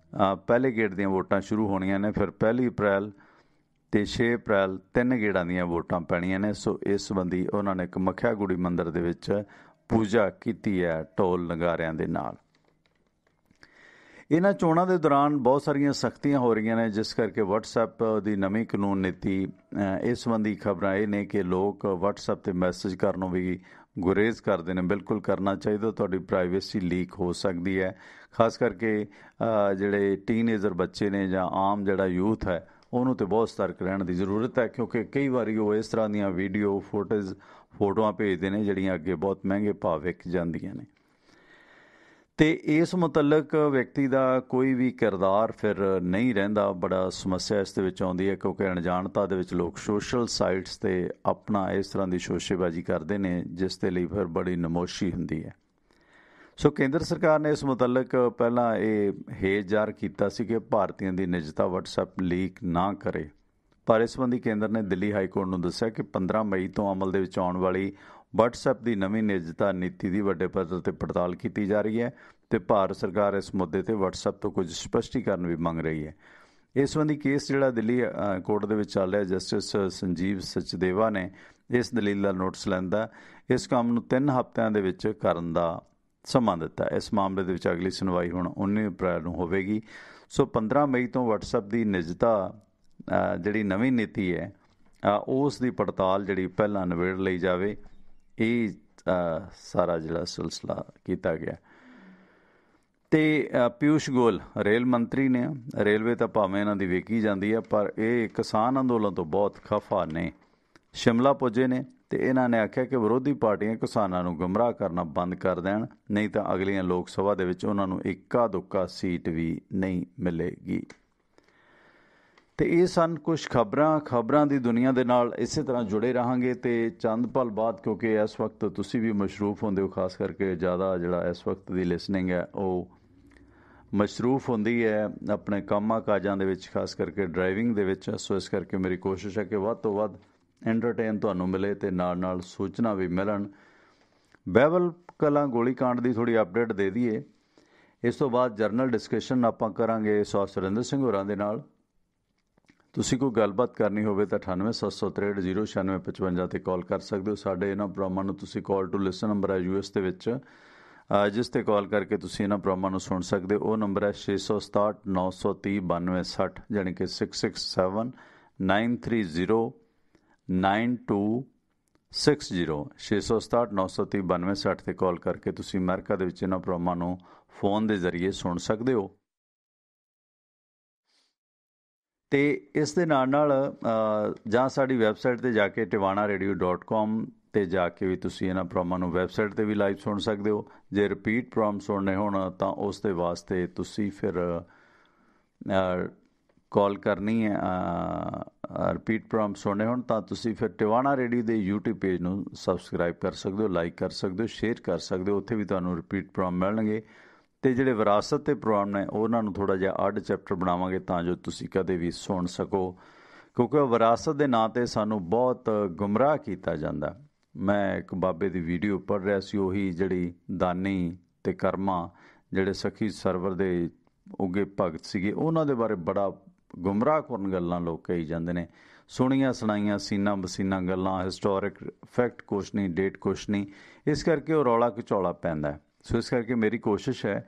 ਪਹਿਲੇ ਗੇੜ ਦੀਆਂ ਵੋਟਾਂ ਸ਼ੁਰੂ ਹੋਣੀਆਂ ਨੇ, ਫਿਰ 1 ਅਪ੍ਰੈਲ ਅਤੇ 6 ਅਪ੍ਰੈਲ 3 ਗੇੜਾਂ ਦੀਆਂ ਵੋਟਾਂ ਪੈਣੀਆਂ ਨੇ। ਸੋ ਇਸ ਸੰਬੰਧੀ ਉਹਨਾਂ ਨੇ ਕਮੱਖਿਆ ਗੁੜੀ ਮੰਦਿਰ ਦੇ ਵਿੱਚ ਪੂਜਾ ਕੀਤੀ ਹੈ ਢੋਲ ਨਗਾਰਿਆਂ ਦੇ ਨਾਲ। ਇਹਨਾਂ ਚੋਣਾਂ ਦੇ ਦੌਰਾਨ ਬਹੁਤ ਸਾਰੀਆਂ ਸਖਤੀਆਂ ਹੋ ਰਹੀਆਂ ਨੇ, ਜਿਸ ਕਰਕੇ WhatsApp ਦੀ ਨਵੀਂ ਕਾਨੂੰਨ ਨੀਤੀ, ਇਸ ਸੰਬੰਧੀ ਖਬਰਾਂ ਇਹ ਨੇ ਕਿ ਲੋਕ WhatsApp 'ਤੇ ਮੈਸੇਜ ਕਰਨੋਂ ਵੀ ਗੁਰੇਜ਼ ਕਰਦੇ ਨੇ। ਬਿਲਕੁਲ ਕਰਨਾ ਚਾਹੀਦਾ, ਤੁਹਾਡੀ ਪ੍ਰਾਈਵੇਸੀ ਲੀਕ ਹੋ ਸਕਦੀ ਹੈ। ਖਾਸ ਕਰਕੇ ਜਿਹੜੇ ਟੀਨਏਜਰ ਬੱਚੇ ਨੇ ਜਾਂ ਆਮ ਜਿਹੜਾ ਯੂਥ ਹੈ, ਉਹਨੂੰ ਤਾਂ ਬਹੁਤ ਸਤਰਕ ਰਹਿਣ ਦੀ ਜ਼ਰੂਰਤ ਹੈ, ਕਿਉਂਕਿ ਕਈ ਵਾਰੀ ਉਹ ਇਸ ਤਰ੍ਹਾਂ ਦੀਆਂ ਫੋਟੋਆਂ ਭੇਜਦੇ ਨੇ ਜਿਹੜੀਆਂ ਅੱਗੇ ਬਹੁਤ ਮਹਿੰਗੇ ਭਾਅ ਵਿਕ ਜਾਂਦੀਆਂ ਨੇ। ਅਤੇ ਇਸ ਮੁਤਲਕ ਵਿਅਕਤੀ ਦਾ ਕੋਈ ਵੀ ਕਿਰਦਾਰ ਫਿਰ ਨਹੀਂ ਰਹਿੰਦਾ। ਬੜਾ ਸਮੱਸਿਆ ਇਸ ਦੇ ਵਿੱਚ ਆਉਂਦੀ ਹੈ, ਕਿਉਂਕਿ ਅਣਜਾਣਤਾ ਦੇ ਵਿੱਚ ਲੋਕ ਸੋਸ਼ਲ ਸਾਈਟਸ 'ਤੇ ਆਪਣਾ ਇਸ ਤਰ੍ਹਾਂ ਦੀ ਸ਼ੋਸ਼ੇਬਾਜ਼ੀ ਕਰਦੇ ਨੇ, ਜਿਸ ਦੇ ਲਈ ਫਿਰ ਬੜੀ ਨਮੋਸ਼ੀ ਹੁੰਦੀ ਹੈ। ਸੋ ਕੇਂਦਰ ਸਰਕਾਰ ਨੇ ਇਸ ਮੁਤਲਕ ਪਹਿਲਾਂ ਇਹ ਹੇਜ ਜ਼ਾਹਰ ਕੀਤਾ ਸੀ ਕਿ ਭਾਰਤੀਆਂ ਦੀ ਨਿੱਜਤਾ WhatsApp ਲੀਕ ਨਾ ਕਰੇ, ਪਰ ਇਸ ਸੰਬੰਧੀ ਕੇਂਦਰ ਨੇ ਦਿੱਲੀ ਹਾਈਕੋਰਟ ਨੂੰ ਦੱਸਿਆ ਕਿ 15 ਮਈ ਤੋਂ ਅਮਲ ਦੇ ਵਿੱਚ ਆਉਣ ਵਾਲੀ WhatsApp ਦੀ ਨਵੀਂ ਨਿੱਜਤਾ ਨੀਤੀ ਦੀ ਵੱਡੇ ਪੱਧਰ 'ਤੇ ਪੜਤਾਲ ਕੀਤੀ ਜਾ ਰਹੀ ਹੈ, ਅਤੇ ਭਾਰਤ ਸਰਕਾਰ ਇਸ ਮੁੱਦੇ 'ਤੇ WhatsApp ਤੋਂ ਕੁਝ ਸਪਸ਼ਟੀਕਰਨ ਵੀ ਮੰਗ ਰਹੀ ਹੈ। ਇਸ ਸੰਬੰਧੀ ਕੇਸ ਜਿਹੜਾ ਦਿੱਲੀ ਕੋਰਟ ਦੇ ਵਿੱਚ ਚੱਲ ਰਿਹਾ, ਜਸਟਿਸ ਸੰਜੀਵ ਸਚਦੇਵਾ ਨੇ ਇਸ ਦਲੀਲ ਦਾ ਨੋਟਿਸ ਲੈਂਦਾ ਇਸ ਕੰਮ ਨੂੰ 3 ਹਫ਼ਤਿਆਂ ਦੇ ਵਿੱਚ ਕਰਨ ਦਾ ਸਮਾਂ ਦਿੱਤਾ। ਇਸ ਮਾਮਲੇ ਦੇ ਵਿੱਚ ਅਗਲੀ ਸੁਣਵਾਈ ਹੁਣ 19 ਅਪ੍ਰੈਲ ਨੂੰ ਹੋਵੇਗੀ। ਸੋ 15 ਮਈ ਤੋਂ WhatsApp ਦੀ ਨਿੱਜਤਾ ਜਿਹੜੀ ਨਵੀਂ ਨੀਤੀ ਹੈ, ਉਸ ਦੀ ਪੜਤਾਲ ਜਿਹੜੀ ਪਹਿਲਾਂ ਨਿਬੇੜ ਲਈ ਜਾਵੇ। ਇਹ ਸਾਰਾ ਜਿਹੜਾ ਸਿਲਸਿਲਾ ਕੀਤਾ ਗਿਆ। ਅਤੇ ਪਿਊਸ਼ ਗੋਇਲ ਰੇਲ ਮੰਤਰੀ ਨੇ। ਰੇਲਵੇ ਤਾਂ ਭਾਵੇਂ ਇਹਨਾਂ ਦੀ ਵੇਖੀ ਜਾਂਦੀ ਹੈ, ਪਰ ਇਹ ਕਿਸਾਨ ਅੰਦੋਲਨ ਤੋਂ ਬਹੁਤ ਖਫਾ ਨੇ। शिमला पुजे ने ते इन्हां ने आख्या कि विरोधी पार्टियां किसानां नूं गुमराह करना बंद कर देण, नहीं तां अगलीआं लोक सभा दे विच उन्हां नूं इक्का दुक्का सीट भी नहीं मिलेगी। ਤੇ ਇਹ ਸਨ ਕੁਛ ਖਬਰਾਂ ਦੀ ਦੁਨੀਆ ਦੇ ਨਾਲ ਇਸੇ ਤਰ੍ਹਾਂ ਜੁੜੇ ਰਹਾਂਗੇ। ਤੇ ਚੰਦ ਪਲ ਬਾਅਦ, ਕਿਉਂਕਿ ਇਸ ਵਕਤ ਤੁਸੀਂ ਵੀ ਮਸ਼ਰੂਫ ਹੁੰਦੇ ਹੋ, ਖਾਸ ਕਰਕੇ ਜ਼ਿਆਦਾ ਜਿਹੜਾ ਇਸ ਵਕਤ ਦੀ ਲਿਸਨਿੰਗ ਹੈ ਉਹ ਮਸ਼ਰੂਫ ਹੁੰਦੀ ਹੈ ਆਪਣੇ ਕੰਮਾਂ ਕਾਜਾਂ ਦੇ ਵਿੱਚ, ਖਾਸ ਕਰਕੇ ਡਰਾਈਵਿੰਗ ਦੇ ਵਿੱਚ। ਸੋ ਇਸ ਕਰਕੇ ਮੇਰੀ ਕੋਸ਼ਿਸ਼ ਹੈ ਕਿ ਵੱਧ ਤੋਂ ਵੱਧ ਐਂਟਰਟੇਨ ਤੁਹਾਨੂੰ ਮਿਲੇ ਤੇ ਨਾਲ ਨਾਲ ਸੂਚਨਾ ਵੀ ਮਿਲਣ। ਬਹਿਬਲ ਕਲਾਂ ਗੋਲੀकांड ਦੀ ਥੋੜ੍ਹੀ ਅਪਡੇਟ ਦੇ ਦਈਏ। ਇਸ ਤੋਂ ਬਾਅਦ ਜਰਨਲ ਡਿਸਕਸ਼ਨ ਆਪਾਂ ਕਰਾਂਗੇ ਸੌ ਸੁਰਿੰਦਰ ਸਿੰਘ ਹੋਰਾਂ ਦੇ ਨਾਲ। ਤੁਸੀਂ ਕੋਈ ਗੱਲਬਾਤ ਕਰਨੀ ਹੋਵੇ ਤਾਂ 9876309655 'ਤੇ ਕਾਲ ਕਰ ਸਕਦੇ ਹੋ। ਸਾਡੇ ਇਹਨਾਂ ਪ੍ਰੋਗਰਾਮਾਂ ਨੂੰ ਤੁਸੀਂ ਕਾਲ ਟੂ ਲਿਸਨ ਨੰਬਰ ਹੈ US ਦੇ ਵਿੱਚ, ਜਿਸ 'ਤੇ ਕਾਲ ਕਰਕੇ ਤੁਸੀਂ ਇਹਨਾਂ ਪ੍ਰੋਗਰਾਮਾਂ ਨੂੰ ਸੁਣ ਸਕਦੇ ਹੋ। ਉਹ ਨੰਬਰ ਹੈ 667 930 9260, ਯਾਨੀ ਕਿ 667 930 9260 667 930 9260 'ਤੇ ਕਾਲ ਕਰਕੇ ਤੁਸੀਂ ਅਮਰੀਕਾ ਦੇ ਵਿੱਚ ਇਹਨਾਂ ਪ੍ਰੋਗਰਾਮਾਂ ਨੂੰ ਫੋਨ ਦੇ ਜ਼ਰੀਏ ਸੁਣ ਸਕਦੇ ਹੋ। ਤੇ ਇਸ ਦੇ ਨਾਲ ਜਾਂ ਸਾਡੀ ਵੈਬਸਾਈਟ 'ਤੇ ਜਾ ਕੇ tivanaradio.com 'ਤੇ ਜਾ ਕੇ ਵੀ ਤੁਸੀਂ ਇਹਨਾਂ ਪ੍ਰੋਗਰਾਮਾਂ ਨੂੰ ਵੈਬਸਾਈਟ 'ਤੇ ਵੀ ਲਾਈਵ ਸੁਣ ਸਕਦੇ ਹੋ। ਜੇ ਰਿਪੀਟ ਪ੍ਰੋਗਰਾਮ ਸੁਣਨੇ ਹੋਣ ਤਾਂ ਉਸ ਦੇ ਵਾਸਤੇ ਤੁਸੀਂ ਫਿਰ ਕਾਲ ਕਰਨੀ ਹੈ। ਰਿਪੀਟ ਪ੍ਰੋਗਰਾਮ ਸੁਣਨੇ ਹੋਣ ਤਾਂ ਤੁਸੀਂ ਫਿਰ ਟਿਵਾਣਾ ਰੇਡੀਓ ਦੇ YouTube ਪੇਜ ਨੂੰ ਸਬਸਕ੍ਰਾਈਬ ਕਰ ਸਕਦੇ ਹੋ, ਲਾਈਕ ਕਰ ਸਕਦੇ ਹੋ, ਸ਼ੇਅਰ ਕਰ ਸਕਦੇ ਹੋ। ਉੱਥੇ ਵੀ ਤੁਹਾਨੂੰ ਰਿਪੀਟ ਪ੍ਰੋਗਰਾਮ ਮਿਲਣਗੇ। ਤੇ ਜਿਹੜੇ ਵਿਰਾਸਤ ਦੇ ਪ੍ਰੋਗਰਾਮ ਨੇ ਉਹਨਾਂ ਨੂੰ ਥੋੜ੍ਹਾ ਜਿਹਾ ਅੱਡ ਚੈਪਟਰ ਬਣਾਵਾਂਗੇ ਤਾਂ ਜੋ ਤੁਸੀਂ ਕਦੇ ਵੀ ਸੁਣ ਸਕੋ, ਕਿਉਂਕਿ ਉਹ ਵਿਰਾਸਤ ਦੇ ਨਾਂ 'ਤੇ ਸਾਨੂੰ ਬਹੁਤ ਗੁੰਮਰਾਹ ਕੀਤਾ ਜਾਂਦਾ। ਮੈਂ ਇੱਕ ਬਾਬੇ ਦੀ ਵੀਡੀਓ ਪੜ੍ਹ ਰਿਹਾ ਸੀ, ਉਹੀ ਜਿਹੜੀ ਦਾਨੀ ਤੇ ਕਰਮਾ ਜਿਹੜੇ ਸਖੀ ਸਰਵਰ ਦੇ ਉੱਗੇ ਭਗਤ ਸੀਗੇ, ਉਹਨਾਂ ਦੇ ਬਾਰੇ ਬੜਾ ਗੁੰਮਰਾਹ ਕਰਨ ਗੱਲਾਂ ਲੋਕ ਕਹੀ ਜਾਂਦੇ ਨੇ। ਸੁਣੀਆਂ ਸੁਣਾਈਆਂ ਸੀਨਾ ਬਸੀਨਾ ਗੱਲਾਂ, ਹਿਸਟੋਰਿਕ ਫੈਕਟ ਕੁਛ ਨਹੀਂ, ਡੇਟ ਕੁਛ ਨਹੀਂ, ਇਸ ਕਰਕੇ ਉਹ ਰੌਲਾ ਘਚੌਲਾ ਪੈਂਦਾ। ਸੋ ਇਸ ਕਰਕੇ ਮੇਰੀ ਕੋਸ਼ਿਸ਼ ਹੈ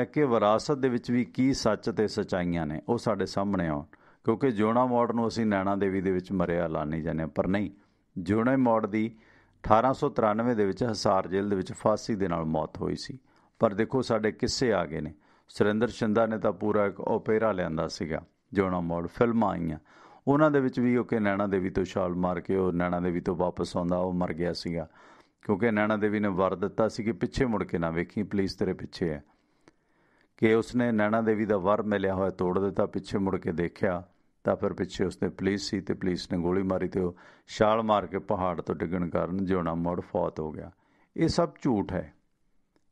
ਕਿ ਵਿਰਾਸਤ ਦੇ ਵਿੱਚ ਵੀ ਕੀ ਸੱਚ ਅਤੇ ਸੱਚਾਈਆਂ ਨੇ ਉਹ ਸਾਡੇ ਸਾਹਮਣੇ ਆਉਣ, ਕਿਉਂਕਿ ਜਿਉਣਾ ਮੌੜ ਨੂੰ ਅਸੀਂ ਨੈਣਾ ਦੇਵੀ ਦੇ ਵਿੱਚ ਮਰਿਆ ਲਾਣੀ ਜਾਂਦੇ ਹਾਂ, ਪਰ ਨਹੀਂ, ਜਿਉਣਾ ਮੌੜ ਦੀ 1893 ਦੇ ਵਿੱਚ ਹਿਸਾਰ ਜੇਲ੍ਹ ਦੇ ਵਿੱਚ ਫਾਂਸੀ ਦੇ ਨਾਲ ਮੌਤ ਹੋਈ ਸੀ। ਪਰ ਦੇਖੋ ਸਾਡੇ ਕਿੱਸੇ ਆ ਗਏ ਨੇ। ਸੁਰਿੰਦਰ ਸ਼ਿੰਦਾ ਨੇ ਤਾਂ ਪੂਰਾ ਇੱਕ ਓਪੇਰਾ ਲਿਆਂਦਾ ਸੀਗਾ, ਜਿਉਣਾ ਮੌੜ ਫਿਲਮਾਂ ਆਈਆਂ, ਉਹਨਾਂ ਦੇ ਵਿੱਚ ਵੀ ਉਹ ਕਿ ਨੈਣਾ ਦੇਵੀ ਤੋਂ ਛਾਲ ਮਾਰ ਕੇ ਉਹ ਨੈਣਾ ਦੇਵੀ ਤੋਂ ਵਾਪਸ ਆਉਂਦਾ, ਉਹ ਮਰ ਗਿਆ ਸੀਗਾ, ਕਿਉਂਕਿ ਨੈਣਾ ਦੇਵੀ ਨੇ ਵਰ ਦਿੱਤਾ ਸੀ ਕਿ ਪਿੱਛੇ ਮੁੜ ਕੇ ਨਾ ਵੇਖੀ, ਪੁਲਿਸ ਤੇਰੇ ਪਿੱਛੇ ਹੈ। ਕਿ ਉਸਨੇ ਨੈਣਾ ਦੇਵੀ ਦਾ ਵਰ ਮਿਲਿਆ ਹੋਇਆ ਤੋੜ ਦਿੱਤਾ, ਪਿੱਛੇ ਮੁੜ ਕੇ ਦੇਖਿਆ ਤਾਂ ਫਿਰ ਪਿੱਛੇ ਉਸਦੇ ਪੁਲਿਸ ਸੀ ਤੇ ਪੁਲਿਸ ਨੇ ਗੋਲੀ ਮਾਰੀ ਤੇ ਉਹ ਛਾਲ ਮਾਰ ਕੇ ਪਹਾੜ ਤੋਂ ਡਿੱਗਣ ਕਾਰਨ ਜਿਉਣਾ ਮੌੜ ਫੌਤ ਹੋ ਗਿਆ। ਇਹ ਸਭ ਝੂਠ ਹੈ,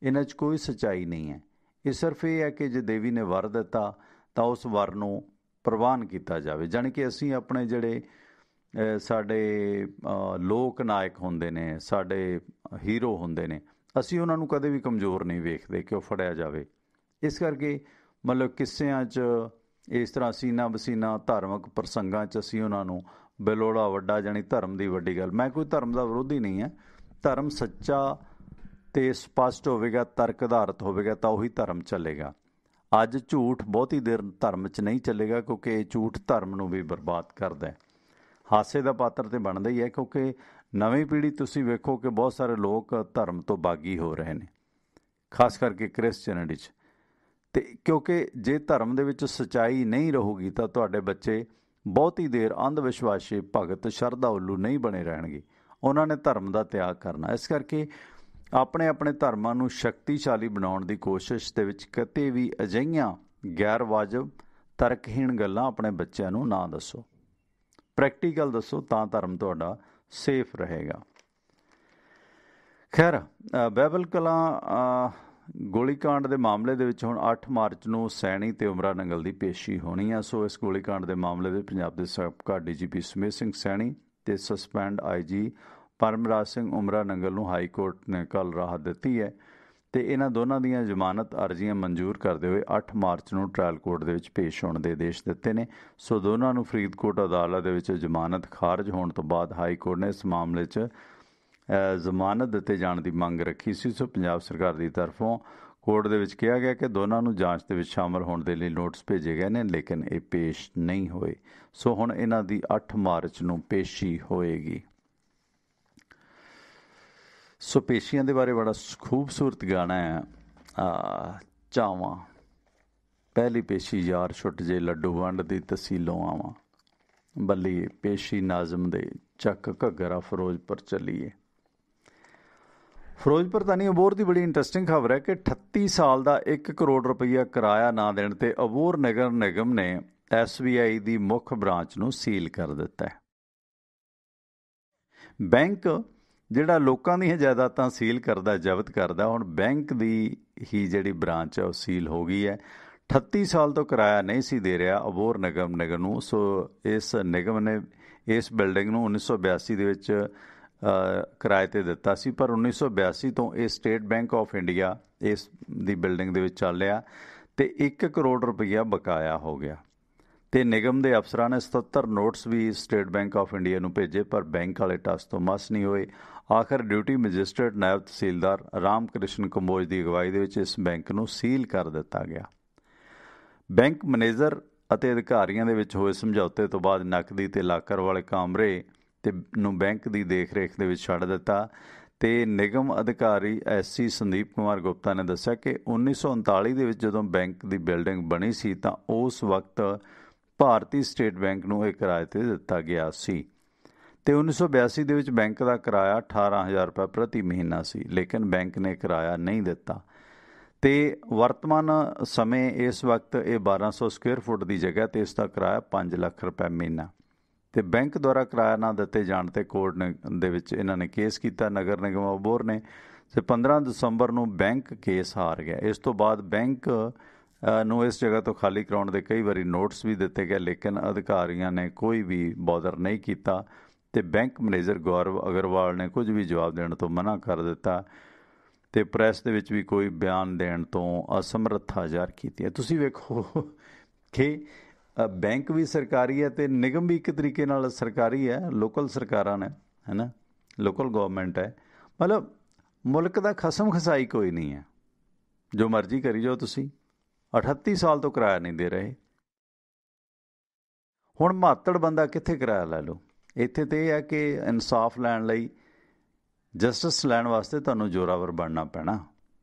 ਇਹਨਾਂ 'ਚ ਕੋਈ ਸੱਚਾਈ ਨਹੀਂ ਹੈ। ਇਹ ਸਿਰਫ ਇਹ ਹੈ ਕਿ ਜੇ ਦੇਵੀ ਨੇ ਵਰ ਦਿੱਤਾ ਤਾਂ ਉਸ ਵਰ ਨੂੰ ਪ੍ਰਵਾਨ ਕੀਤਾ ਜਾਵੇ। ਜਾਣੀ ਕਿ ਅਸੀਂ ਆਪਣੇ ਜਿਹੜੇ ਸਾਡੇ ਲੋਕ ਨਾਇਕ ਹੁੰਦੇ ਨੇ, ਸਾਡੇ ਹੀਰੋ ਹੁੰਦੇ ਨੇ, ਅਸੀਂ ਉਹਨਾਂ ਨੂੰ ਕਦੇ ਵੀ ਕਮਜ਼ੋਰ ਨਹੀਂ ਵੇਖਦੇ ਕਿ ਉਹ ਫੜਿਆ ਜਾਵੇ। ਇਸ ਕਰਕੇ ਮਤਲਬ ਕਿੱਸਿਆਂ 'ਚ ਇਸ ਤਰ੍ਹਾਂ ਸੀਨਾ ਬਸੀਨਾ ਧਾਰਮਿਕ ਪ੍ਰਸੰਗਾਂ 'ਚ ਅਸੀਂ ਉਹਨਾਂ ਨੂੰ ਬੇਲੋੜਾ ਵੱਡਾ, ਜਾਣੀ ਧਰਮ ਦੀ ਵੱਡੀ ਗੱਲ। ਮੈਂ ਕੋਈ ਧਰਮ ਦਾ ਵਿਰੋਧੀ ਨਹੀਂ ਹੈ। ਧਰਮ ਸੱਚਾ ਤੇ ਸਪਸ਼ਟ ਹੋਵੇਗਾ, ਤਰਕ ਆਧਾਰਿਤ ਹੋਵੇਗਾ ਤਾਂ ਉਹੀ ਧਰਮ ਚੱਲੇਗਾ। ਅੱਜ ਝੂਠ ਬਹੁਤੀ ਦੇਰ ਧਰਮ 'ਚ ਨਹੀਂ ਚੱਲੇਗਾ, ਕਿਉਂਕਿ ਇਹ ਝੂਠ ਧਰਮ ਨੂੰ ਵੀ ਬਰਬਾਦ ਕਰਦਾ। ਹਾਸੇ ਦਾ ਪਾਤਰ ਤੇ ਬਣਦਾ ਹੀ ਹੈ, ਕਿਉਂਕਿ ਨਵੀਂ ਪੀੜ੍ਹੀ ਤੁਸੀਂ ਵੇਖੋ ਕਿ ਬਹੁਤ ਸਾਰੇ ਲੋਕ ਧਰਮ ਤੋਂ ਬਾਗੀ ਹੋ ਰਹੇ ਨੇ, ਖਾਸ ਕਰਕੇ ਕ੍ਰਿਸਚੈਨਿਟੀ 'ਚ। ਤੇ ਕਿਉਂਕਿ ਜੇ ਧਰਮ ਦੇ ਵਿੱਚ ਸੱਚਾਈ ਨਹੀਂ ਰਹੂਗੀ ਤਾਂ ਤੁਹਾਡੇ ਬੱਚੇ ਬਹੁਤੀ ਦੇਰ ਅੰਧ ਵਿਸ਼ਵਾਸੀ ਭਗਤ ਸ਼ਰਧਾ ਉੱਲੂ ਨਹੀਂ ਬਣੇ ਰਹਿਣਗੇ। ਉਹਨਾਂ ਨੇ ਧਰਮ ਦਾ ਤਿਆਗ ਕਰਨਾ। ਇਸ ਕਰਕੇ ਆਪਣੇ ਆਪਣੇ ਧਰਮਾਂ ਨੂੰ ਸ਼ਕਤੀਸ਼ਾਲੀ ਬਣਾਉਣ ਦੀ ਕੋਸ਼ਿਸ਼ ਦੇ ਵਿੱਚ ਕਿਤੇ ਵੀ ਅਜਿਹੀਆਂ ਗੈਰ ਵਾਜਬ ਤਰਕਹੀਣ ਗੱਲਾਂ ਆਪਣੇ ਬੱਚਿਆਂ ਨੂੰ ਨਾ ਦੱਸੋ। ਪ੍ਰੈਕਟੀਕਲ ਦੱਸੋ, ਤਾਂ ਧਰਮ ਤੁਹਾਡਾ ਸੇਫ ਰਹੇਗਾ। ਖੈਰ, ਬਹਿਬਲ ਕਲਾਂ ਗੋਲੀकांड ਦੇ ਮਾਮਲੇ ਦੇ ਵਿੱਚ ਹੁਣ 8 ਮਾਰਚ ਨੂੰ ਸੈਣੀ ਤੇ ਉਮਰਾ ਨੰਗਲ ਦੀ ਪੇਸ਼ੀ ਹੋਣੀ ਆ। ਸੋ ਇਸ ਗੋਲੀकांड ਦੇ ਮਾਮਲੇ ਦੇ ਪੰਜਾਬ ਦੇ ਸਾਬਕਾ DGP ਸਮੇਤ ਸਿੰਘ ਸੈਣੀ ਤੇ ਸਸਪੈਂਡ IG ਪਰਮਰਾਜ ਸਿੰਘ ਉਮਰਾ ਨੰਗਲ ਨੂੰ ਹਾਈ ਕੋਰਟ ਨੇ ਕੱਲ੍ਹ ਰਾਹਤ ਦਿੱਤੀ ਹੈ ਤੇ ਇਹਨਾਂ ਦੋਨਾਂ ਦੀਆਂ ਜ਼ਮਾਨਤ ਅਰਜ਼ੀਆਂ ਮਨਜ਼ੂਰ ਕਰਦੇ ਹੋਏ 8 ਮਾਰਚ ਨੂੰ ਟ੍ਰਾਇਲ ਕੋਰਟ ਦੇ ਵਿੱਚ ਪੇਸ਼ ਹੋਣ ਦੇ ਆਦੇਸ਼ ਦਿੱਤੇ ਨੇ। ਸੋ ਦੋਨਾਂ ਨੂੰ ਫਰੀਦਕੋਟ ਅਦਾਲਤ ਦੇ ਵਿੱਚ ਜ਼ਮਾਨਤ ਖਾਰਜ ਹੋਣ ਤੋਂ ਬਾਅਦ ਹਾਈ ਕੋਰਟ ਨੇ ਇਸ ਮਾਮਲੇ 'ਚ ਜ਼ਮਾਨਤ ਦਿੱਤੇ ਜਾਣ ਦੀ ਮੰਗ ਰੱਖੀ ਸੀ। ਸੋ ਪੰਜਾਬ ਸਰਕਾਰ ਦੀ ਤਰਫੋਂ ਕੋਰਟ ਦੇ ਵਿੱਚ ਕਿਹਾ ਗਿਆ ਕਿ ਦੋਨਾਂ ਨੂੰ ਜਾਂਚ ਦੇ ਵਿੱਚ ਸ਼ਾਮਲ ਹੋਣ ਦੇ ਲਈ ਨੋਟਿਸ ਭੇਜੇ ਗਏ ਨੇ, ਲੇਕਿਨ ਇਹ ਪੇਸ਼ ਨਹੀਂ ਹੋਏ। ਸੋ ਹੁਣ ਇਹਨਾਂ ਦੀ 8 ਮਾਰਚ ਨੂੰ ਪੇਸ਼ੀ ਹੋਏਗੀ। ਸੋ ਪੇਸ਼ੀਆਂ ਦੇ ਬਾਰੇ ਬੜਾ ਖੂਬਸੂਰਤ ਗਾਣਾ ਹੈ, ਚਾਵਾਂ ਪਹਿਲੀ ਪੇਸ਼ੀ ਯਾਰ ਛੁੱਟ ਜੇ ਲੱਡੂ ਵੰਡ ਦੀ ਤਸੀਲੋਂ ਆਵਾਂ, ਬੱਲੀ ਪੇਸ਼ੀ ਨਾਜ਼ਮ ਦੇ ਚੱਕ ਘੱਗਰਾ ਫਿਰੋਜ਼ਪੁਰ ਚੱਲੀਏ। ਫਿਰੋਜ਼ਪੁਰ ਤਾਂ ਨਹੀਂ, ਅਬੋਹਰ ਦੀ ਬੜੀ ਇੰਟਰਸਟਿੰਗ ਖਬਰ ਹੈ ਕਿ 38 ਸਾਲ ਦਾ 1 ਕਰੋੜ ਰੁਪਈਆ ਕਿਰਾਇਆ ਨਾ ਦੇਣ ਤੇ ਅਬੋਹਰ ਨਗਰ ਨਿਗਮ ਨੇ SBI ਦੀ ਮੁੱਖ ਬ੍ਰਾਂਚ ਨੂੰ ਸੀਲ ਕਰ ਦਿੱਤਾ ਹੈ। ਬੈਂਕ ਜਿਹੜਾ ਲੋਕਾਂ ਦੀਆਂ ਜਾਇਦਾਦਾਂ ਸੀਲ ਕਰਦਾ, ਜ਼ਬਤ ਕਰਦਾ, ਹੁਣ ਬੈਂਕ ਦੀ ਹੀ ਜਿਹੜੀ ਬ੍ਰਾਂਚ ਹੈ ਉਹ ਸੀਲ ਹੋ ਗਈ ਹੈ। 38 ਸਾਲ ਤੋਂ ਕਿਰਾਇਆ ਨਹੀਂ ਸੀ ਦੇ ਰਿਹਾ ਅਬੋਹਰ ਨਿਗਮ ਨੂੰ। ਸੋ ਇਸ ਨਿਗਮ ਨੇ ਇਸ ਬਿਲਡਿੰਗ ਨੂੰ 1982 ਦੇ ਵਿੱਚ ਕਿਰਾਏ 'ਤੇ ਦਿੱਤਾ ਸੀ, ਪਰ 1982 ਤੋਂ ਇਹ ਸਟੇਟ ਬੈਂਕ ਆਫ ਇੰਡੀਆ ਇਸ ਦੀ ਬਿਲਡਿੰਗ ਦੇ ਵਿੱਚ ਚੱਲ ਰਿਹਾ ਅਤੇ 1 ਕਰੋੜ ਰੁਪਈਆ ਬਕਾਇਆ ਹੋ ਗਿਆ। ਅਤੇ ਨਿਗਮ ਦੇ ਅਫਸਰਾਂ ਨੇ 77 ਨੋਟਸ ਵੀ ਸਟੇਟ ਬੈਂਕ ਆਫ ਇੰਡੀਆ ਨੂੰ ਭੇਜੇ, ਪਰ ਬੈਂਕ ਵਾਲੇ ਟਸ ਤੋਂ ਮਸ ਨਹੀਂ ਹੋਏ। ਆਖਰ ਡਿਊਟੀ ਮੈਜਿਸਟਰੇਟ ਨਾਇਬ ਤਹਿਸੀਲਦਾਰ ਰਾਮ ਕ੍ਰਿਸ਼ਨ ਕੰਬੋਜ ਦੀ ਅਗਵਾਈ ਦੇ ਵਿੱਚ ਇਸ ਬੈਂਕ ਨੂੰ ਸੀਲ ਕਰ ਦਿੱਤਾ ਗਿਆ। ਬੈਂਕ ਮੈਨੇਜਰ ਅਤੇ ਅਧਿਕਾਰੀਆਂ ਦੇ ਵਿੱਚ ਹੋਏ ਸਮਝੌਤੇ ਤੋਂ ਬਾਅਦ ਨਕਦੀ ਤੇ ਲਾਕਰ ਵਾਲੇ ਕਮਰੇ ਤੇ ਨੂੰ ਬੈਂਕ ਦੀ ਦੇਖ ਰੇਖ ਦੇ ਵਿੱਚ ਛੱਡ ਦਿੱਤਾ। ਤੇ ਨਿਗਮ ਅਧਿਕਾਰੀ SC ਸੰਦੀਪ ਕੁਮਾਰ ਗੁਪਤਾ ਨੇ ਦੱਸਿਆ ਕਿ 1939 ਦੇ ਵਿੱਚ ਜਦੋਂ ਬੈਂਕ ਦੀ ਬਿਲਡਿੰਗ ਬਣੀ ਸੀ ਤਾਂ ਉਸ ਵਕਤ ਭਾਰਤੀ ਸਟੇਟ ਬੈਂਕ ਨੂੰ ਇਹ ਕਿਰਾਏ 'ਤੇ ਦਿੱਤਾ ਗਿਆ ਸੀ ਤੇ 1982 ਦੇ ਵਿੱਚ ਬੈਂਕ ਦਾ ਕਿਰਾਇਆ 18,000 ਰੁਪਏ ਪ੍ਰਤੀ ਮਹੀਨਾ ਸੀ, ਲੇਕਿਨ ਬੈਂਕ ਨੇ ਕਿਰਾਇਆ ਨਹੀਂ ਦਿੱਤਾ। ਤੇ ਵਰਤਮਾਨ ਸਮੇਂ ਇਸ ਵਕਤ ਇਹ 1200 ਸਕੁਅਰ ਫੁੱਟ ਦੀ ਜਗ੍ਹਾ ਤੇ ਇਸ ਦਾ ਕਿਰਾਇਆ 5 ਲੱਖ ਰੁਪਏ ਮਹੀਨਾ। ਤੇ ਬੈਂਕ ਦੁਆਰਾ ਕਿਰਾਇਆ ਨਾ ਦਿੱਤੇ ਜਾਣ ਤੇ ਕੋਰਟ ਦੇ ਵਿੱਚ ਇਹਨਾਂ ਨੇ ਕੇਸ ਕੀਤਾ। ਨਗਰ ਨਿਗਮ ਅਬੋਹਰ ਨੇ ਤੇ 15 ਦਸੰਬਰ ਨੂੰ ਬੈਂਕ ਕੇਸ ਹਾਰ ਗਿਆ। ਇਸ ਤੋਂ ਬਾਅਦ ਬੈਂਕ ਨੂੰ ਇਸ ਜਗ੍ਹਾ ਤੋਂ ਖਾਲੀ ਕਰਾਉਣ ਦੇ ਕਈ ਵਾਰੀ ਨੋਟਿਸ ਵੀ ਦਿੱਤੇ ਗਏ, ਲੇਕਿਨ ਅਧਿਕਾਰੀਆਂ ਨੇ ਕੋਈ ਵੀ ਬੌਦਰ ਨਹੀਂ ਕੀਤਾ ਤੇ ਬੈਂਕ ਮੈਨੇਜਰ ਗੌਰਵ ਅਗਰਵਾਲ ਨੇ ਕੁਝ ਵੀ ਜਵਾਬ ਦੇਣ ਤੋਂ ਮਨਾ ਕਰ ਦਿੱਤਾ ਤੇ ਪ੍ਰੈਸ ਦੇ ਵਿੱਚ ਵੀ ਕੋਈ ਬਿਆਨ ਦੇਣ ਤੋਂ ਅਸਮਰੱਥਾ ਜ਼ਾਹਰ ਕੀਤੀ ਹੈ। ਤੁਸੀਂ ਵੇਖੋ ਕਿ ਬੈਂਕ ਵੀ ਸਰਕਾਰੀ ਹੈ ਤੇ ਨਿਗਮ ਵੀ ਇੱਕ ਤਰੀਕੇ ਨਾਲ ਸਰਕਾਰੀ ਹੈ, ਲੋਕਲ ਸਰਕਾਰਾਂ ਨੇ, ਹੈ ਨਾ, ਲੋਕਲ ਗੌਰਮੈਂਟ ਹੈ। ਮਤਲਬ ਮੁਲਕ ਦਾ ਖਸਮ ਖਸਾਈ ਕੋਈ ਨਹੀਂ ਹੈ, ਜੋ ਮਰਜ਼ੀ ਕਰੀ ਜਾਓ ਤੁਸੀਂ। 38 ਸਾਲ ਤੋਂ ਕਿਰਾਇਆ ਨਹੀਂ ਦੇ ਰਹੇ। ਹੁਣ ਮਾਤੜ ਬੰਦਾ ਕਿੱਥੇ ਕਿਰਾਇਆ ਲੈ ਲਓ। ਇੱਥੇ ਤਾਂ ਇਹ ਹੈ ਕਿ ਇਨਸਾਫ ਲੈਣ ਲਈ, ਜਸਟਿਸ ਲੈਣ ਵਾਸਤੇ ਤੁਹਾਨੂੰ ਜ਼ੋਰਾਵਰ ਬਣਨਾ ਪੈਣਾ।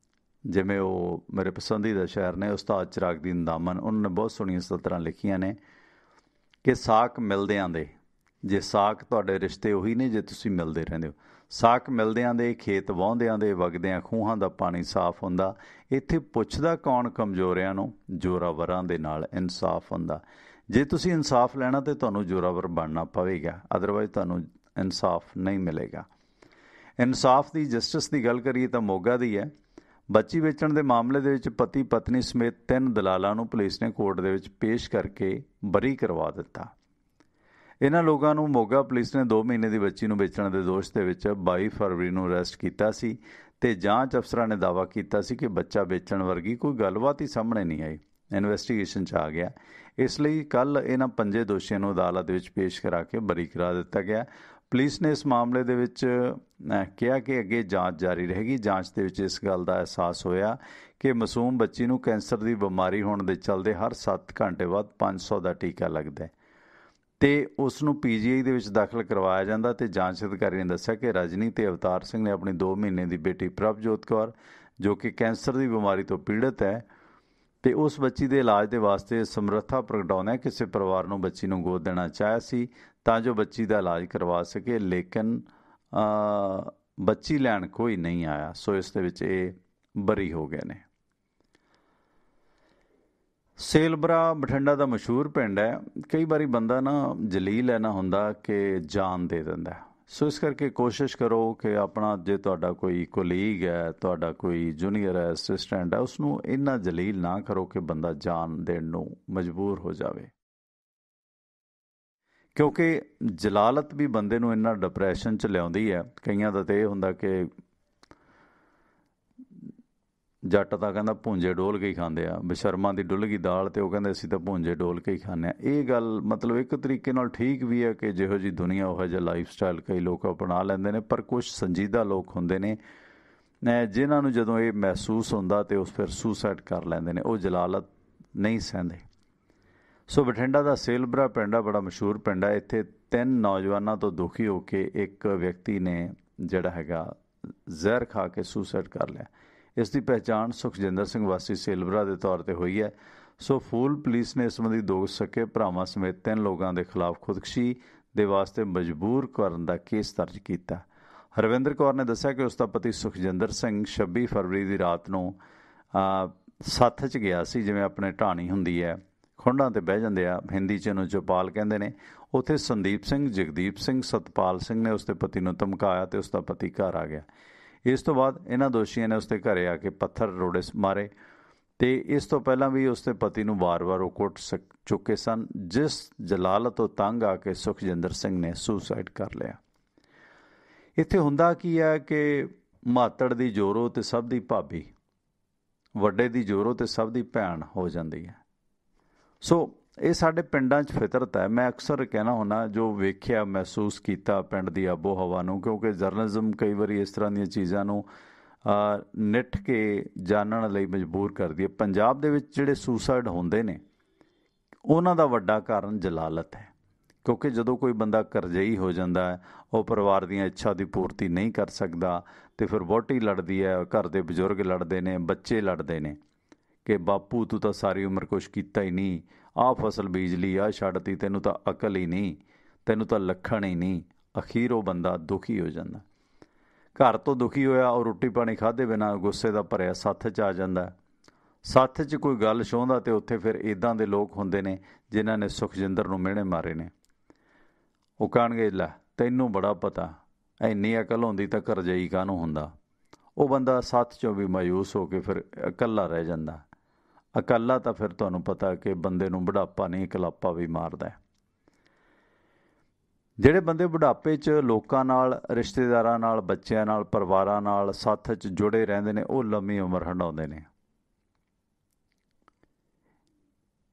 ਜਿਵੇਂ ਉਹ ਮੇਰੇ ਪਸੰਦੀਦਾ ਸ਼ਾਇਰ ਨੇ ਉਸਤਾਦ ਚਿਰਾਗਦੀਨ ਦਾਮਨ, ਉਹਨਾਂ ਨੇ ਬਹੁਤ ਸੋਹਣੀਆਂ ਸਤਰਾਂ ਲਿਖੀਆਂ ਨੇ ਕਿ ਸਾਕ ਮਿਲਦਿਆਂ ਦੇ, ਜੇ ਸਾਕ ਤੁਹਾਡੇ ਰਿਸ਼ਤੇ ਉਹੀ ਨੇ ਜੇ ਤੁਸੀਂ ਮਿਲਦੇ ਰਹਿੰਦੇ ਹੋ। ਸਾਕ ਮਿਲਦਿਆਂ ਦੇ, ਖੇਤ ਵਾਹੁੰਦਿਆਂ ਦੇ, ਵਗਦਿਆਂ ਖੂਹਾਂ ਦਾ ਪਾਣੀ ਸਾਫ਼ ਹੁੰਦਾ। ਇੱਥੇ ਪੁੱਛਦਾ ਕੌਣ ਕਮਜ਼ੋਰਿਆਂ ਨੂੰ, ਜ਼ੋਰਾਵਰਾਂ ਦੇ ਨਾਲ ਇਨਸਾਫ ਹੁੰਦਾ। ਜੇ ਤੁਸੀਂ ਇਨਸਾਫ ਲੈਣਾ ਤਾਂ ਤੁਹਾਨੂੰ ਜ਼ੋਰਾਵਰ ਬਣਨਾ ਪਵੇਗਾ, ਅਦਰਵਾਈਜ਼ ਤੁਹਾਨੂੰ ਇਨਸਾਫ ਨਹੀਂ ਮਿਲੇਗਾ। ਇਨਸਾਫ ਦੀ, ਜਸਟਿਸ ਦੀ ਗੱਲ ਕਰੀਏ ਤਾਂ ਮੋਗਾ ਦੀ ਹੈ। ਬੱਚੀ ਵੇਚਣ ਦੇ ਮਾਮਲੇ ਦੇ ਵਿੱਚ ਪਤੀ ਪਤਨੀ ਸਮੇਤ 3 ਦਲਾਲਾਂ ਨੂੰ ਪੁਲਿਸ ਨੇ ਕੋਰਟ ਦੇ ਵਿੱਚ ਪੇਸ਼ ਕਰਕੇ ਬਰੀ ਕਰਵਾ ਦਿੱਤਾ। ਇਹਨਾਂ ਲੋਕਾਂ ਨੂੰ ਮੋਗਾ ਪੁਲਿਸ ਨੇ 2 ਮਹੀਨੇ ਦੀ ਬੱਚੀ ਨੂੰ ਵੇਚਣ ਦੇ ਦੋਸ਼ ਦੇ ਵਿੱਚ 22 ਫਰਵਰੀ ਨੂੰ ਅਰੈਸਟ ਕੀਤਾ ਸੀ ਤੇ ਜਾਂਚ ਅਫਸਰਾਂ ਨੇ ਦਾਅਵਾ ਕੀਤਾ ਸੀ ਕਿ ਬੱਚਾ ਵੇਚਣ ਵਰਗੀ ਕੋਈ ਗੱਲਬਾਤ ਹੀ ਸਾਹਮਣੇ ਨਹੀਂ ਆਈ। ਇਨਵੈਸਟੀਗੇਸ਼ਨ 'ਚ ਆ ਗਿਆ। ਇਸ ਲਈ ਕੱਲ੍ਹ ਇਹਨਾਂ 5 ਦੋਸ਼ੀਆਂ ਨੂੰ ਅਦਾਲਤ ਦੇ ਵਿੱਚ ਪੇਸ਼ ਕਰਾ ਕੇ ਬਰੀ ਕਰਾ ਦਿੱਤਾ ਗਿਆ। ਪੁਲਿਸ ਨੇ ਇਸ ਮਾਮਲੇ ਦੇ ਵਿੱਚ ਕਿਹਾ ਕਿ ਅੱਗੇ ਜਾਂਚ ਜਾਰੀ ਰਹੇਗੀ। ਜਾਂਚ ਦੇ ਵਿੱਚ ਇਸ ਗੱਲ ਦਾ ਅਹਿਸਾਸ ਹੋਇਆ ਕਿ ਮਾਸੂਮ ਬੱਚੀ ਨੂੰ ਕੈਂਸਰ ਦੀ ਬਿਮਾਰੀ ਹੋਣ ਦੇ ਚਲਦੇ ਹਰ 7 ਘੰਟੇ ਬਾਅਦ 500 ਦਾ ਟੀਕਾ ਲੱਗਦਾ ਤੇ ਉਸ ਨੂੰ PGI ਦੇ ਵਿੱਚ ਦਾਖਲ ਕਰਵਾਇਆ ਜਾਂਦਾ। ਤੇ ਜਾਂਚ ਅਧਿਕਾਰੀ ਨੇ ਦੱਸਿਆ ਕਿ ਰਜਨੀ ਤੇ ਅਵਤਾਰ ਸਿੰਘ ਨੇ ਆਪਣੀ 2 ਮਹੀਨੇ ਦੀ ਬੇਟੀ ਪ੍ਰਭਜੋਤ ਕੌਰ, ਜੋ ਕਿ ਕੈਂਸਰ ਦੀ ਬਿਮਾਰੀ ਤੋਂ ਪੀੜਤ ਹੈ, ਤੇ ਉਸ ਬੱਚੀ ਦੇ ਇਲਾਜ ਦੇ ਵਾਸਤੇ ਸਮਰੱਥਾ ਪ੍ਰਗਟਾਉਂਦਿਆਂ ਕਿਸੇ ਪਰਿਵਾਰ ਨੂੰ ਬੱਚੀ ਨੂੰ ਗੋਦ ਦੇਣਾ ਚਾਹਿਆ ਸੀ ਤਾਂ ਜੋ ਬੱਚੀ ਦਾ ਇਲਾਜ ਕਰਵਾ ਸਕੇ, ਲੇਕਿਨ ਬੱਚੀ ਲੈਣ ਕੋਈ ਨਹੀਂ ਆਇਆ। ਸੋ ਇਸ ਦੇ ਵਿੱਚ ਇਹ ਬਰੀ ਹੋ ਗਏ ਨੇ। ਸੇਲਬਰਾ ਬਠਿੰਡਾ ਦਾ ਮਸ਼ਹੂਰ ਪਿੰਡ ਹੈ। ਕਈ ਵਾਰੀ ਬੰਦਾ ਨਾ ਜਲੀਲ ਹੈ ਨਾ ਹੁੰਦਾ ਕਿ ਜਾਨ ਦੇ ਦਿੰਦਾ। ਸੋ ਇਸ ਕਰਕੇ ਕੋਸ਼ਿਸ਼ ਕਰੋ ਕਿ ਆਪਣਾ, ਜੇ ਤੁਹਾਡਾ ਕੋਈ ਕੋਲੀਗ ਹੈ, ਤੁਹਾਡਾ ਕੋਈ ਜੂਨੀਅਰ ਹੈ, ਅਸਿਸਟੈਂਟ ਹੈ, ਉਸਨੂੰ ਇੰਨਾ ਜਲੀਲ ਨਾ ਕਰੋ ਕਿ ਬੰਦਾ ਜਾਨ ਦੇਣ ਨੂੰ ਮਜਬੂਰ ਹੋ ਜਾਵੇ, ਕਿਉਂਕਿ ਜਲਾਲਤ ਵੀ ਬੰਦੇ ਨੂੰ ਇੰਨਾ ਡਿਪਰੈਸ਼ਨ 'ਚ ਲਿਆਉਂਦੀ ਹੈ। ਕਈਆਂ ਦਾ ਤਾਂ ਇਹ ਹੁੰਦਾ ਕਿ ਜੱਟ ਤਾਂ ਕਹਿੰਦਾ ਭੁੰਜੇ ਡੋਲ ਕੇ ਹੀ ਖਾਂਦੇ ਆ, ਬਸ਼ਰਮਾਂ ਦੀ ਡੁੱਲ ਗਈ ਦਾਲ, ਤੇ ਉਹ ਕਹਿੰਦੇ ਅਸੀਂ ਤਾਂ ਭੁੰਜੇ ਡੋਲ ਕੇ ਹੀ ਖਾਂਦੇ ਹਾਂ। ਇਹ ਗੱਲ ਮਤਲਬ ਇੱਕ ਤਰੀਕੇ ਨਾਲ ਠੀਕ ਵੀ ਹੈ ਕਿ ਜਿਹੋ ਜਿਹੀ ਦੁਨੀਆ ਉਹੋ ਜਿਹਾ ਲਾਈਫ ਸਟਾਈਲ ਕਈ ਲੋਕ ਅਪਣਾ ਲੈਂਦੇ ਨੇ, ਪਰ ਕੁਛ ਸੰਜੀਦਾ ਲੋਕ ਹੁੰਦੇ ਨੇ ਜਿਨ੍ਹਾਂ ਨੂੰ ਜਦੋਂ ਇਹ ਮਹਿਸੂਸ ਹੁੰਦਾ ਤੇ ਉਸ ਫਿਰ ਸੁਸਾਈਡ ਕਰ ਲੈਂਦੇ ਨੇ, ਉਹ ਜਲਾਲਤ ਨਹੀਂ ਸਹਿੰਦੇ। ਸੋ ਬਠਿੰਡਾ ਦਾ ਸੇਲਬਰਾ ਪਿੰਡ ਆ, ਬੜਾ ਮਸ਼ਹੂਰ ਪਿੰਡ ਹੈ। ਇੱਥੇ 3 ਨੌਜਵਾਨਾਂ ਤੋਂ ਦੁਖੀ ਹੋ ਕੇ ਇੱਕ ਵਿਅਕਤੀ ਨੇ ਜਿਹੜਾ ਹੈਗਾ ਜ਼ਹਿਰ ਖਾ ਕੇ ਸੁਸਾਈਡ ਕਰ ਲਿਆ। ਇਸ ਦੀ ਪਹਿਚਾਣ ਸੁਖਜਿੰਦਰ ਸਿੰਘ ਵਾਸੀ ਸੇਲਬਰਾ ਦੇ ਤੌਰ 'ਤੇ ਹੋਈ ਹੈ। ਸੋ ਫੂਲ ਪੁਲਿਸ ਨੇ ਇਸ ਸੰਬੰਧੀ 2 ਸਕੇ ਭਰਾਵਾਂ ਸਮੇਤ 3 ਲੋਕਾਂ ਦੇ ਖਿਲਾਫ ਖੁਦਕੁਸ਼ੀ, ਦੇ ਵਾਸਤੇ ਮਜਬੂਰ ਕਰਨ ਦਾ ਕੇਸ ਦਰਜ ਕੀਤਾ। ਹਰਵਿੰਦਰ ਕੌਰ ਨੇ ਦੱਸਿਆ ਕਿ ਉਸ ਦਾ ਪਤੀ ਸੁਖਜਿੰਦਰ ਸਿੰਘ 26 ਫਰਵਰੀ ਦੀ ਰਾਤ ਨੂੰ ਸੱਥ 'ਚ ਗਿਆ ਸੀ, ਜਿਵੇਂ ਆਪਣੇ ਢਾਣੀ ਹੁੰਦੀ ਹੈ, ਖੁੰਡਾਂ 'ਤੇ ਬਹਿ ਜਾਂਦੇ ਆ, ਹਿੰਦੀ 'ਚ ਇਹਨੂੰ ਚੌਪਾਲ ਕਹਿੰਦੇ ਨੇ। ਉੱਥੇ ਸੰਦੀਪ ਸਿੰਘ, ਜਗਦੀਪ ਸਿੰਘ, ਸਤਪਾਲ ਸਿੰਘ ਨੇ ਉਸਦੇ ਪਤੀ ਨੂੰ ਧਮਕਾਇਆ ਤੇ ਉਸਦਾ ਪਤੀ ਘਰ ਆ ਗਿਆ। ਇਸ ਤੋਂ ਬਾਅਦ ਇਹਨਾਂ ਦੋਸ਼ੀਆਂ ਨੇ ਉਸਦੇ ਘਰੇ ਆ ਕੇ ਪੱਥਰ ਰੋੜੇ ਮਾਰੇ ਤੇ ਇਸ ਤੋਂ ਪਹਿਲਾਂ ਵੀ ਉਸਦੇ ਪਤੀ ਨੂੰ ਵਾਰ-ਵਾਰ ਉਹ ਕੁੱਟ ਚੁੱਕੇ ਸਨ, ਜਿਸ ਜਲਾਲਤ ਤੋਂ ਤੰਗ ਆ ਕੇ ਸੁਖਜਿੰਦਰ ਸਿੰਘ ਨੇ ਸੁਸਾਈਡ ਕਰ ਲਿਆ। ਇੱਥੇ ਹੁੰਦਾ ਕੀ ਹੈ ਕਿ ਮਾਤੜ ਦੀ ਜੋਰੋ ਤੇ ਸਭ ਦੀ ਭਾਬੀ, ਵੱਡੇ ਦੀ ਜੋਰੋ ਤੇ ਸਭ ਦੀ ਭੈਣ ਹੋ ਜਾਂਦੀ ਹੈ। ਸੋ ਇਹ ਸਾਡੇ ਪਿੰਡਾਂ 'ਚ ਫਿਤਰਤ ਹੈ। ਮੈਂ ਅਕਸਰ ਕਹਿਣਾ ਹੁੰਦਾ, ਜੋ ਵੇਖਿਆ ਮਹਿਸੂਸ ਕੀਤਾ ਪਿੰਡ ਦੀ ਆਬੋ ਹਵਾ ਨੂੰ, ਕਿਉਂਕਿ ਜਰਨਲਿਜ਼ਮ ਕਈ ਵਾਰੀ ਇਸ ਤਰ੍ਹਾਂ ਦੀਆਂ ਚੀਜ਼ਾਂ ਨੂੰ ਨਿੱਠ ਕੇ ਜਾਣਨ ਲਈ ਮਜਬੂਰ ਕਰਦੀ ਹੈ। ਪੰਜਾਬ ਦੇ ਵਿੱਚ ਜਿਹੜੇ ਸੁਸਾਈਡ ਹੁੰਦੇ ਨੇ ਉਹਨਾਂ ਦਾ ਵੱਡਾ ਕਾਰਨ ਜਲਾਲਤ ਹੈ, ਕਿਉਂਕਿ ਜਦੋਂ ਕੋਈ ਬੰਦਾ ਕਰਜ਼ਈ ਹੋ ਜਾਂਦਾ ਹੈ, ਉਹ ਪਰਿਵਾਰ ਦੀਆਂ ਇੱਛਾ ਦੀ ਪੂਰਤੀ ਨਹੀਂ ਕਰ ਸਕਦਾ ਤੇ ਫਿਰ ਵਹੁਟੀ ਲੜਦੀ ਹੈ, ਘਰ ਦੇ ਬਜ਼ੁਰਗ ਲੜਦੇ ਨੇ, ਬੱਚੇ ਲੜਦੇ ਨੇ ਕਿ ਬਾਪੂ ਤੂੰ ਤਾਂ ਸਾਰੀ ਉਮਰ ਕੁਛ ਕੀਤਾ ਹੀ ਨਹੀਂ, ਆਹ ਫਸਲ ਬੀਜ ਲਈ, ਆਹ ਛੱਡਤੀ, ਤੈਨੂੰ ਤਾਂ ਅਕਲ ਹੀ ਨਹੀਂ, ਤੈਨੂੰ ਤਾਂ ਲੱਖਣ ਹੀ ਨਹੀਂ। ਅਖੀਰ ਉਹ ਬੰਦਾ ਦੁਖੀ ਹੋ ਜਾਂਦਾ, ਘਰ ਤੋਂ ਦੁਖੀ ਹੋਇਆ, ਉਹ ਰੋਟੀ ਪਾਣੀ ਖਾਧੇ ਬਿਨਾਂ ਗੁੱਸੇ ਦਾ ਭਰਿਆ ਸੱਥ 'ਚ ਆ ਜਾਂਦਾ। ਸੱਥ 'ਚ ਕੋਈ ਗੱਲ ਛੋਹਦਾ ਤੇ ਉੱਥੇ ਫਿਰ ਇੱਦਾਂ ਦੇ ਲੋਕ ਹੁੰਦੇ ਨੇ ਜਿਨ੍ਹਾਂ ਨੇ ਸੁਖਜਿੰਦਰ ਨੂੰ ਮਿਹਣੇ ਮਾਰੇ ਨੇ। ਉਹ ਕਹਿਣਗੇ ਲੈ ਤੈਨੂੰ ਬੜਾ ਪਤਾ, ਇੰਨੀ ਅਕਲ ਹੁੰਦੀ ਤਾਂ ਕਰਜ਼ਈ ਕਾਹਨੂੰ ਹੁੰਦਾ। ਉਹ ਬੰਦਾ ਸੱਥ 'ਚੋਂ ਵੀ ਮਾਯੂਸ ਹੋ ਕੇ ਫਿਰ ਇਕੱਲਾ ਰਹਿ ਜਾਂਦਾ। ਇਕੱਲਾ ਤਾਂ ਫਿਰ ਤੁਹਾਨੂੰ ਪਤਾ ਕਿ ਬੰਦੇ ਨੂੰ ਬੁਢਾਪਾ ਨਹੀਂ, ਇਕਲਾਪਾ ਵੀ ਮਾਰਦਾ। ਜਿਹੜੇ ਬੰਦੇ ਬੁਢਾਪੇ 'ਚ ਲੋਕਾਂ ਨਾਲ, ਰਿਸ਼ਤੇਦਾਰਾਂ ਨਾਲ, ਬੱਚਿਆਂ ਨਾਲ, ਪਰਿਵਾਰਾਂ ਨਾਲ ਸੱਥ 'ਚ ਜੁੜੇ ਰਹਿੰਦੇ ਨੇ, ਉਹ ਲੰਮੀ ਉਮਰ ਹੰਢਾਉਂਦੇ ਨੇ।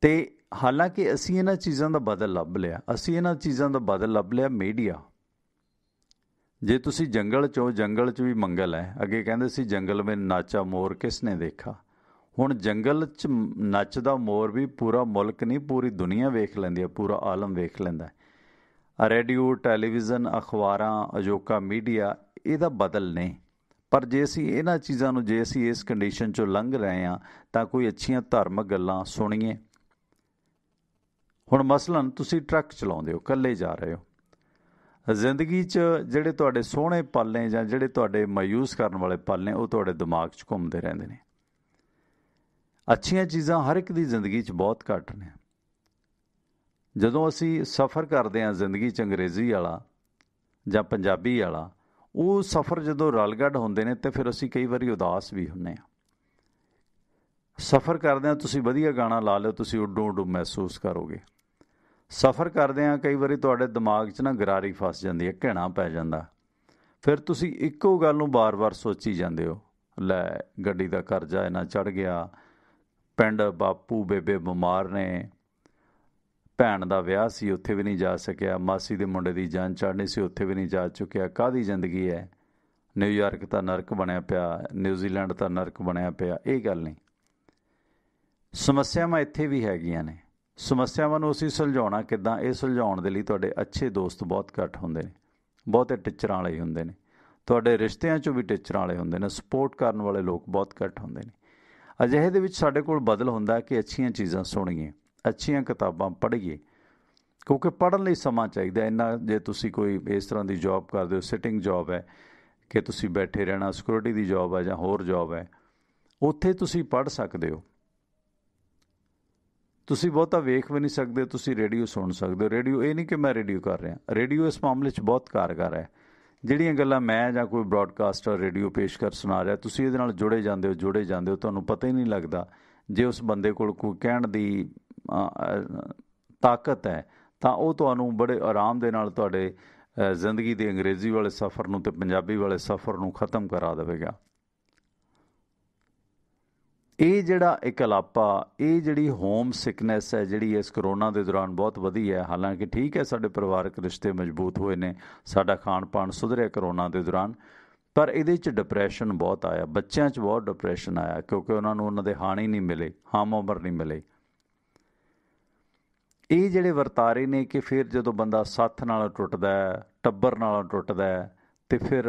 ਤੇ ਹਾਲਾਂਕਿ ਅਸੀਂ ਇਹਨਾਂ ਚੀਜ਼ਾਂ ਦਾ ਬਦਲ ਲੱਭ ਲਿਆ ਮੀਡੀਆ। ਜੇ ਤੁਸੀਂ ਜੰਗਲ 'ਚੋਂ, ਜੰਗਲ 'ਚ ਵੀ ਮੰਗਲ ਹੈ। ਅੱਗੇ ਕਹਿੰਦੇ ਸੀ ਜੰਗਲ ਵਿੱਚ ਨਾਚਾ ਮੋਰ ਕਿਸ ਨੇ ਦੇਖਾ। ਹੁਣ ਜੰਗਲ 'ਚ ਨੱਚਦਾ ਮੋਰ ਵੀ ਪੂਰਾ ਮੁਲਕ ਨਹੀਂ, ਪੂਰੀ ਦੁਨੀਆ ਵੇਖ ਲੈਂਦੀ ਹੈ, ਪੂਰਾ ਆਲਮ ਵੇਖ ਲੈਂਦਾ। ਰੇਡੀਓ, ਟੈਲੀਵਿਜ਼ਨ, ਅਖਬਾਰਾਂ, ਅਜੋਕਾ ਮੀਡੀਆ ਇਹਦਾ ਬਦਲ ਨੇ। ਪਰ ਜੇ ਅਸੀਂ ਇਹਨਾਂ ਚੀਜ਼ਾਂ ਨੂੰ, ਜੇ ਅਸੀਂ ਇਸ ਕੰਡੀਸ਼ਨ 'ਚੋਂ ਲੰਘ ਰਹੇ ਹਾਂ ਤਾਂ ਕੋਈ ਅੱਛੀਆਂ ਧਾਰਮਿਕ ਗੱਲਾਂ ਸੁਣੀਏ। ਹੁਣ ਮਸਲਨ ਤੁਸੀਂ ਟਰੱਕ ਚਲਾਉਂਦੇ ਹੋ, ਇਕੱਲੇ ਜਾ ਰਹੇ ਹੋ। ਜ਼ਿੰਦਗੀ 'ਚ ਜਿਹੜੇ ਤੁਹਾਡੇ ਸੋਹਣੇ ਪਲ ਨੇ ਜਾਂ ਜਿਹੜੇ ਤੁਹਾਡੇ ਮਾਯੂਸ ਕਰਨ ਵਾਲੇ ਪਲ ਨੇ, ਉਹ ਤੁਹਾਡੇ ਦਿਮਾਗ 'ਚ ਘੁੰਮਦੇ ਰਹਿੰਦੇ ਨੇ। ਅੱਛੀਆਂ ਚੀਜ਼ਾਂ ਹਰ ਇੱਕ ਦੀ ਜ਼ਿੰਦਗੀ 'ਚ ਬਹੁਤ ਘੱਟ ਨੇ। ਜਦੋਂ ਅਸੀਂ ਸਫ਼ਰ ਕਰਦੇ ਹਾਂ ਜ਼ਿੰਦਗੀ 'ਚ, ਅੰਗਰੇਜ਼ੀ ਵਾਲਾ ਜਾਂ ਪੰਜਾਬੀ ਵਾਲਾ, ਉਹ ਸਫ਼ਰ ਜਦੋਂ ਰਲਗੱਡ ਹੁੰਦੇ ਨੇ ਤਾਂ ਫਿਰ ਅਸੀਂ ਕਈ ਵਾਰੀ ਉਦਾਸ ਵੀ ਹੁੰਦੇ ਹਾਂ। ਸਫ਼ਰ ਕਰਦੇ ਹਾਂ, ਤੁਸੀਂ ਵਧੀਆ ਗਾਣਾ ਲਾ ਲਿਓ, ਤੁਸੀਂ ਉੱਡੋ ਉੱਡੋ ਮਹਿਸੂਸ ਕਰੋਗੇ। ਸਫ਼ਰ ਕਰਦੇ ਹਾਂ ਕਈ ਵਾਰੀ ਤੁਹਾਡੇ ਦਿਮਾਗ 'ਚ ਨਾ ਗਰਾਰੀ ਫਸ ਜਾਂਦੀ ਹੈ, ਘਿਣਾ ਪੈ ਜਾਂਦਾ। ਫਿਰ ਤੁਸੀਂ ਇੱਕੋ ਗੱਲ ਨੂੰ ਵਾਰ-ਵਾਰ ਸੋਚੀ ਜਾਂਦੇ ਹੋ, ਲੈ ਗੱਡੀ ਦਾ ਕਰਜ਼ਾ ਇੰਨਾ ਚੜ੍ਹ ਗਿਆ, ਪਿੰਡ ਬਾਪੂ ਬੇਬੇ ਬਿਮਾਰ ਨੇ, ਭੈਣ ਦਾ ਵਿਆਹ ਸੀ ਉੱਥੇ ਵੀ ਨਹੀਂ ਜਾ ਸਕਿਆ, ਮਾਸੀ ਦੇ ਮੁੰਡੇ ਦੀ ਜਾਨ ਚੜ੍ਹਨੀ ਸੀ ਉੱਥੇ ਵੀ ਨਹੀਂ ਜਾ ਚੁੱਕਿਆ। ਕਾਹਦੀ ਜ਼ਿੰਦਗੀ ਹੈ, ਨਿਊਯਾਰਕ ਤਾਂ ਨਰਕ ਬਣਿਆ ਪਿਆ, ਨਿਊਜ਼ੀਲੈਂਡ ਤਾਂ ਨਰਕ ਬਣਿਆ ਪਿਆ। ਇਹ ਗੱਲ ਨਹੀਂ, ਸਮੱਸਿਆਵਾਂ ਇੱਥੇ ਵੀ ਹੈਗੀਆਂ ਨੇ। ਸਮੱਸਿਆਵਾਂ ਨੂੰ ਅਸੀਂ ਸੁਲਝਾਉਣਾ ਕਿੱਦਾਂ, ਇਹ ਸੁਲਝਾਉਣ ਦੇ ਲਈ ਤੁਹਾਡੇ ਅੱਛੇ ਦੋਸਤ ਬਹੁਤ ਘੱਟ ਹੁੰਦੇ ਨੇ, ਬਹੁਤੇ ਟੀਚਰਾਂ ਵਾਲੇ ਹੁੰਦੇ ਨੇ। ਤੁਹਾਡੇ ਰਿਸ਼ਤਿਆਂ 'ਚੋਂ ਵੀ ਟੀਚਰਾਂ ਵਾਲੇ ਹੁੰਦੇ ਨੇ, ਸਪੋਰਟ ਕਰਨ ਵਾਲੇ ਲੋਕ ਬਹੁਤ ਘੱਟ ਹੁੰਦੇ ਨੇ। ਅਜਿਹੇ ਦੇ ਵਿੱਚ ਸਾਡੇ ਕੋਲ ਬਦਲ ਹੁੰਦਾ ਕਿ ਅੱਛੀਆਂ ਚੀਜ਼ਾਂ ਸੁਣੀਏ, ਅੱਛੀਆਂ ਕਿਤਾਬਾਂ ਪੜ੍ਹੀਏ, ਕਿਉਂਕਿ ਪੜ੍ਹਨ ਲਈ ਸਮਾਂ ਚਾਹੀਦਾ ਇੰਨਾ। ਜੇ ਤੁਸੀਂ ਕੋਈ ਇਸ ਤਰ੍ਹਾਂ ਦੀ ਜੋਬ ਕਰਦੇ ਹੋ, ਸਿਟਿੰਗ ਜੋਬ ਹੈ ਕਿ ਤੁਸੀਂ ਬੈਠੇ ਰਹਿਣਾ, ਸਿਕਿਉਰਿਟੀ ਦੀ ਜੋਬ ਹੈ ਜਾਂ ਹੋਰ ਜੋਬ ਹੈ, ਉੱਥੇ ਤੁਸੀਂ ਪੜ੍ਹ ਸਕਦੇ ਹੋ। ਤੁਸੀਂ ਬਹੁਤਾ ਵੇਖ ਵੀ ਨਹੀਂ ਸਕਦੇ, ਤੁਸੀਂ ਰੇਡੀਓ ਸੁਣ ਸਕਦੇ ਹੋ। ਰੇਡੀਓ, ਇਹ ਨਹੀਂ ਕਿ ਮੈਂ ਰੇਡੀਓ ਕਰ ਰਿਹਾ, ਰੇਡੀਓ ਇਸ ਮਾਮਲੇ 'ਚ ਬਹੁਤ ਕਾਰਗਰ ਹੈ। ਜਿਹੜੀਆਂ ਗੱਲਾਂ ਮੈਂ ਜਾਂ ਕੋਈ ਬ੍ਰੌਡਕਾਸਟਰ ਰੇਡੀਓ ਪੇਸ਼ਕਰ ਸੁਣਾ ਰਿਹਾ, ਤੁਸੀਂ ਇਹਦੇ ਨਾਲ ਜੁੜੇ ਜਾਂਦੇ ਹੋ, ਤੁਹਾਨੂੰ ਪਤਾ ਹੀ ਨਹੀਂ ਲੱਗਦਾ। ਜੇ ਉਸ ਬੰਦੇ ਕੋਲ ਕੋਈ ਕਹਿਣ ਦੀ ਤਾਕਤ ਹੈ ਤਾਂ ਉਹ ਤੁਹਾਨੂੰ ਬੜੇ ਆਰਾਮ ਦੇ ਨਾਲ ਤੁਹਾਡੇ ਜ਼ਿੰਦਗੀ ਦੇ ਅੰਗਰੇਜ਼ੀ ਵਾਲੇ ਸਫ਼ਰ ਨੂੰ ਤੇ ਪੰਜਾਬੀ ਵਾਲੇ ਸਫ਼ਰ ਨੂੰ ਖ਼ਤਮ ਕਰਾ ਦੇਵੇਗਾ। ਇਹ ਜਿਹੜਾ ਇਕਲਾਪਾ, ਇਹ ਜਿਹੜੀ ਹੋਮ ਸਿਕਨੈਸ ਹੈ, ਜਿਹੜੀ ਇਸ ਕਰੋਨਾ ਦੇ ਦੌਰਾਨ ਬਹੁਤ ਵਧੀ ਹੈ। ਹਾਲਾਂਕਿ ਠੀਕ ਹੈ, ਸਾਡੇ ਪਰਿਵਾਰਕ ਰਿਸ਼ਤੇ ਮਜ਼ਬੂਤ ਹੋਏ ਨੇ, ਸਾਡਾ ਖਾਣ ਪਾਣ ਸੁਧਰਿਆ ਕਰੋਨਾ ਦੇ ਦੌਰਾਨ, ਪਰ ਇਹਦੇ 'ਚ ਡਿਪਰੈਸ਼ਨ ਬਹੁਤ ਆਇਆ। ਬੱਚਿਆਂ 'ਚ ਬਹੁਤ ਡਿਪਰੈਸ਼ਨ ਆਇਆ ਕਿਉਂਕਿ ਉਹਨਾਂ ਨੂੰ ਉਹਨਾਂ ਦੇ ਹਾਣੀ ਨਹੀਂ ਮਿਲੇ, ਹਮ ਉਮਰ ਨਹੀਂ ਮਿਲੇ। ਇਹ ਜਿਹੜੇ ਵਰਤਾਰੇ ਨੇ ਕਿ ਫਿਰ ਜਦੋਂ ਬੰਦਾ ਸੱਥ ਨਾਲ ਟੁੱਟਦਾ, ਟੱਬਰ ਨਾਲ ਟੁੱਟਦਾ, ਤੇ ਫਿਰ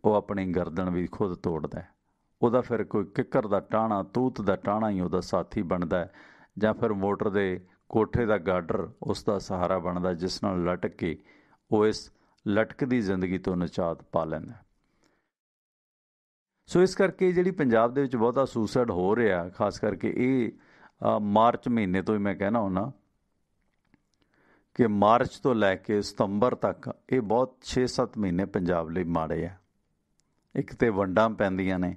ਉਹ ਆਪਣੀ ਗਰਦਨ ਵੀ ਖੁਦ ਤੋੜਦਾ। ਉਹਦਾ ਫਿਰ ਕੋਈ ਕਿੱਕਰ ਦਾ ਟਾਹਣਾ, ਤੂਤ ਦਾ ਟਾਹਣਾ ਹੀ ਉਹਦਾ ਸਾਥੀ ਬਣਦਾ, ਜਾਂ ਫਿਰ ਮੋਟਰ ਦੇ ਕੋਠੇ ਦਾ ਗਾਡਰ ਉਸ ਦਾ ਸਹਾਰਾ ਬਣਦਾ, ਜਿਸ ਨਾਲ ਲਟਕ ਕੇ ਉਹ ਇਸ ਲਟਕਦੀ ਜ਼ਿੰਦਗੀ ਤੋਂ ਨਿਜਾਤ ਪਾ ਲੈਂਦਾ। ਸੋ ਇਸ ਕਰਕੇ ਜਿਹੜੀ ਪੰਜਾਬ ਦੇ ਵਿੱਚ ਬਹੁਤਾ ਸੁਸਾਈਡ ਹੋ ਰਿਹਾ, ਖਾਸ ਕਰਕੇ ਇਹ ਮਾਰਚ ਮਹੀਨੇ ਤੋਂ ਹੀ ਮੈਂ ਕਹਿਣਾ ਹੁੰਦਾ ਕਿ ਮਾਰਚ ਤੋਂ ਲੈ ਕੇ ਸਤੰਬਰ ਤੱਕ ਇਹ ਬਹੁਤ 6-7 ਮਹੀਨੇ ਪੰਜਾਬ ਲਈ ਮਾੜੇ ਆ। ਇੱਕ ਤਾਂ ਵੰਡਾਂ ਪੈਂਦੀਆਂ ਨੇ,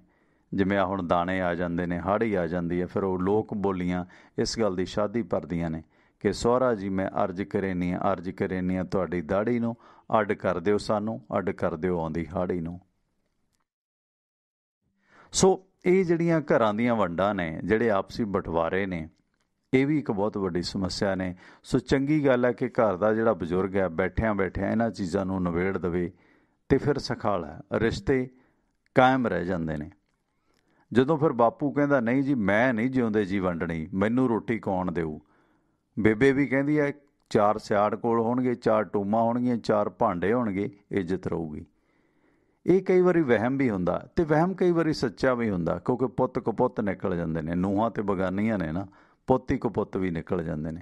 ਜਿਵੇਂ ਆ ਹੁਣ ਦਾਣੇ ਆ ਜਾਂਦੇ ਨੇ, ਹਾੜੀ ਆ ਜਾਂਦੀ ਹੈ, ਫਿਰ ਉਹ ਲੋਕ ਬੋਲੀਆਂ ਇਸ ਗੱਲ ਦੀ ਸ਼ਾਦੀ ਭਰਦੀਆਂ ਨੇ ਕਿ ਸਹੁਰਾ ਜੀ ਮੈਂ ਅਰਜ਼ ਕਰੇਨੀ ਆ ਤੁਹਾਡੀ ਦਾੜੀ ਨੂੰ, ਅੱਡ ਕਰ ਦਿਓ ਸਾਨੂੰ, ਅੱਡ ਕਰ ਦਿਓ ਆਉਂਦੀ ਹਾੜੀ ਨੂੰ। ਸੋ ਇਹ ਜਿਹੜੀਆਂ ਘਰਾਂ ਦੀਆਂ ਵੰਡਾਂ ਨੇ, ਜਿਹੜੇ ਆਪਸੀ ਬਟਵਾਰੇ ਨੇ, ਇਹ ਵੀ ਇੱਕ ਬਹੁਤ ਵੱਡੀ ਸਮੱਸਿਆ ਨੇ। ਸੋ ਚੰਗੀ ਗੱਲ ਹੈ ਕਿ ਘਰ ਦਾ ਜਿਹੜਾ ਬਜ਼ੁਰਗ ਹੈ ਬੈਠਿਆਂ ਇਹਨਾਂ ਚੀਜ਼ਾਂ ਨੂੰ ਨਿਬੇੜ ਦੇਵੇ ਅਤੇ ਫਿਰ ਸਖਾਲ ਹੈ, ਰਿਸ਼ਤੇ ਕਾਇਮ ਰਹਿ ਜਾਂਦੇ ਨੇ। ਜਦੋਂ ਫਿਰ ਬਾਪੂ ਕਹਿੰਦਾ ਨਹੀਂ ਜੀ ਮੈਂ ਨਹੀਂ ਜਿਉਂਦੇ ਜੀ ਵੰਡਣੀ, ਮੈਨੂੰ ਰੋਟੀ ਕੌਣ ਦੇਊ, ਬੇਬੇ ਵੀ ਕਹਿੰਦੀ ਹੈ 4 ਸਿਆੜ ਕੋਲ ਹੋਣਗੇ, 4 ਟੂਮਾਂ ਹੋਣਗੀਆਂ, 4 ਭਾਂਡੇ ਹੋਣਗੇ, ਇੱਜ਼ਤ ਰਹੂਗੀ। ਇਹ ਕਈ ਵਾਰੀ ਵਹਿਮ ਵੀ ਹੁੰਦਾ, ਅਤੇ ਵਹਿਮ ਕਈ ਵਾਰੀ ਸੱਚਾ ਵੀ ਹੁੰਦਾ, ਕਿਉਂਕਿ ਪੁੱਤ ਕਪੁੱਤ ਨਿਕਲ ਜਾਂਦੇ ਨੇ। ਨੂੰਹਾਂ ਤੇ ਬਗਾਨੀਆਂ ਨੇ ਨਾ, ਪੁੱਤ ਹੀ ਕਪੁੱਤ ਵੀ ਨਿਕਲ ਜਾਂਦੇ ਨੇ,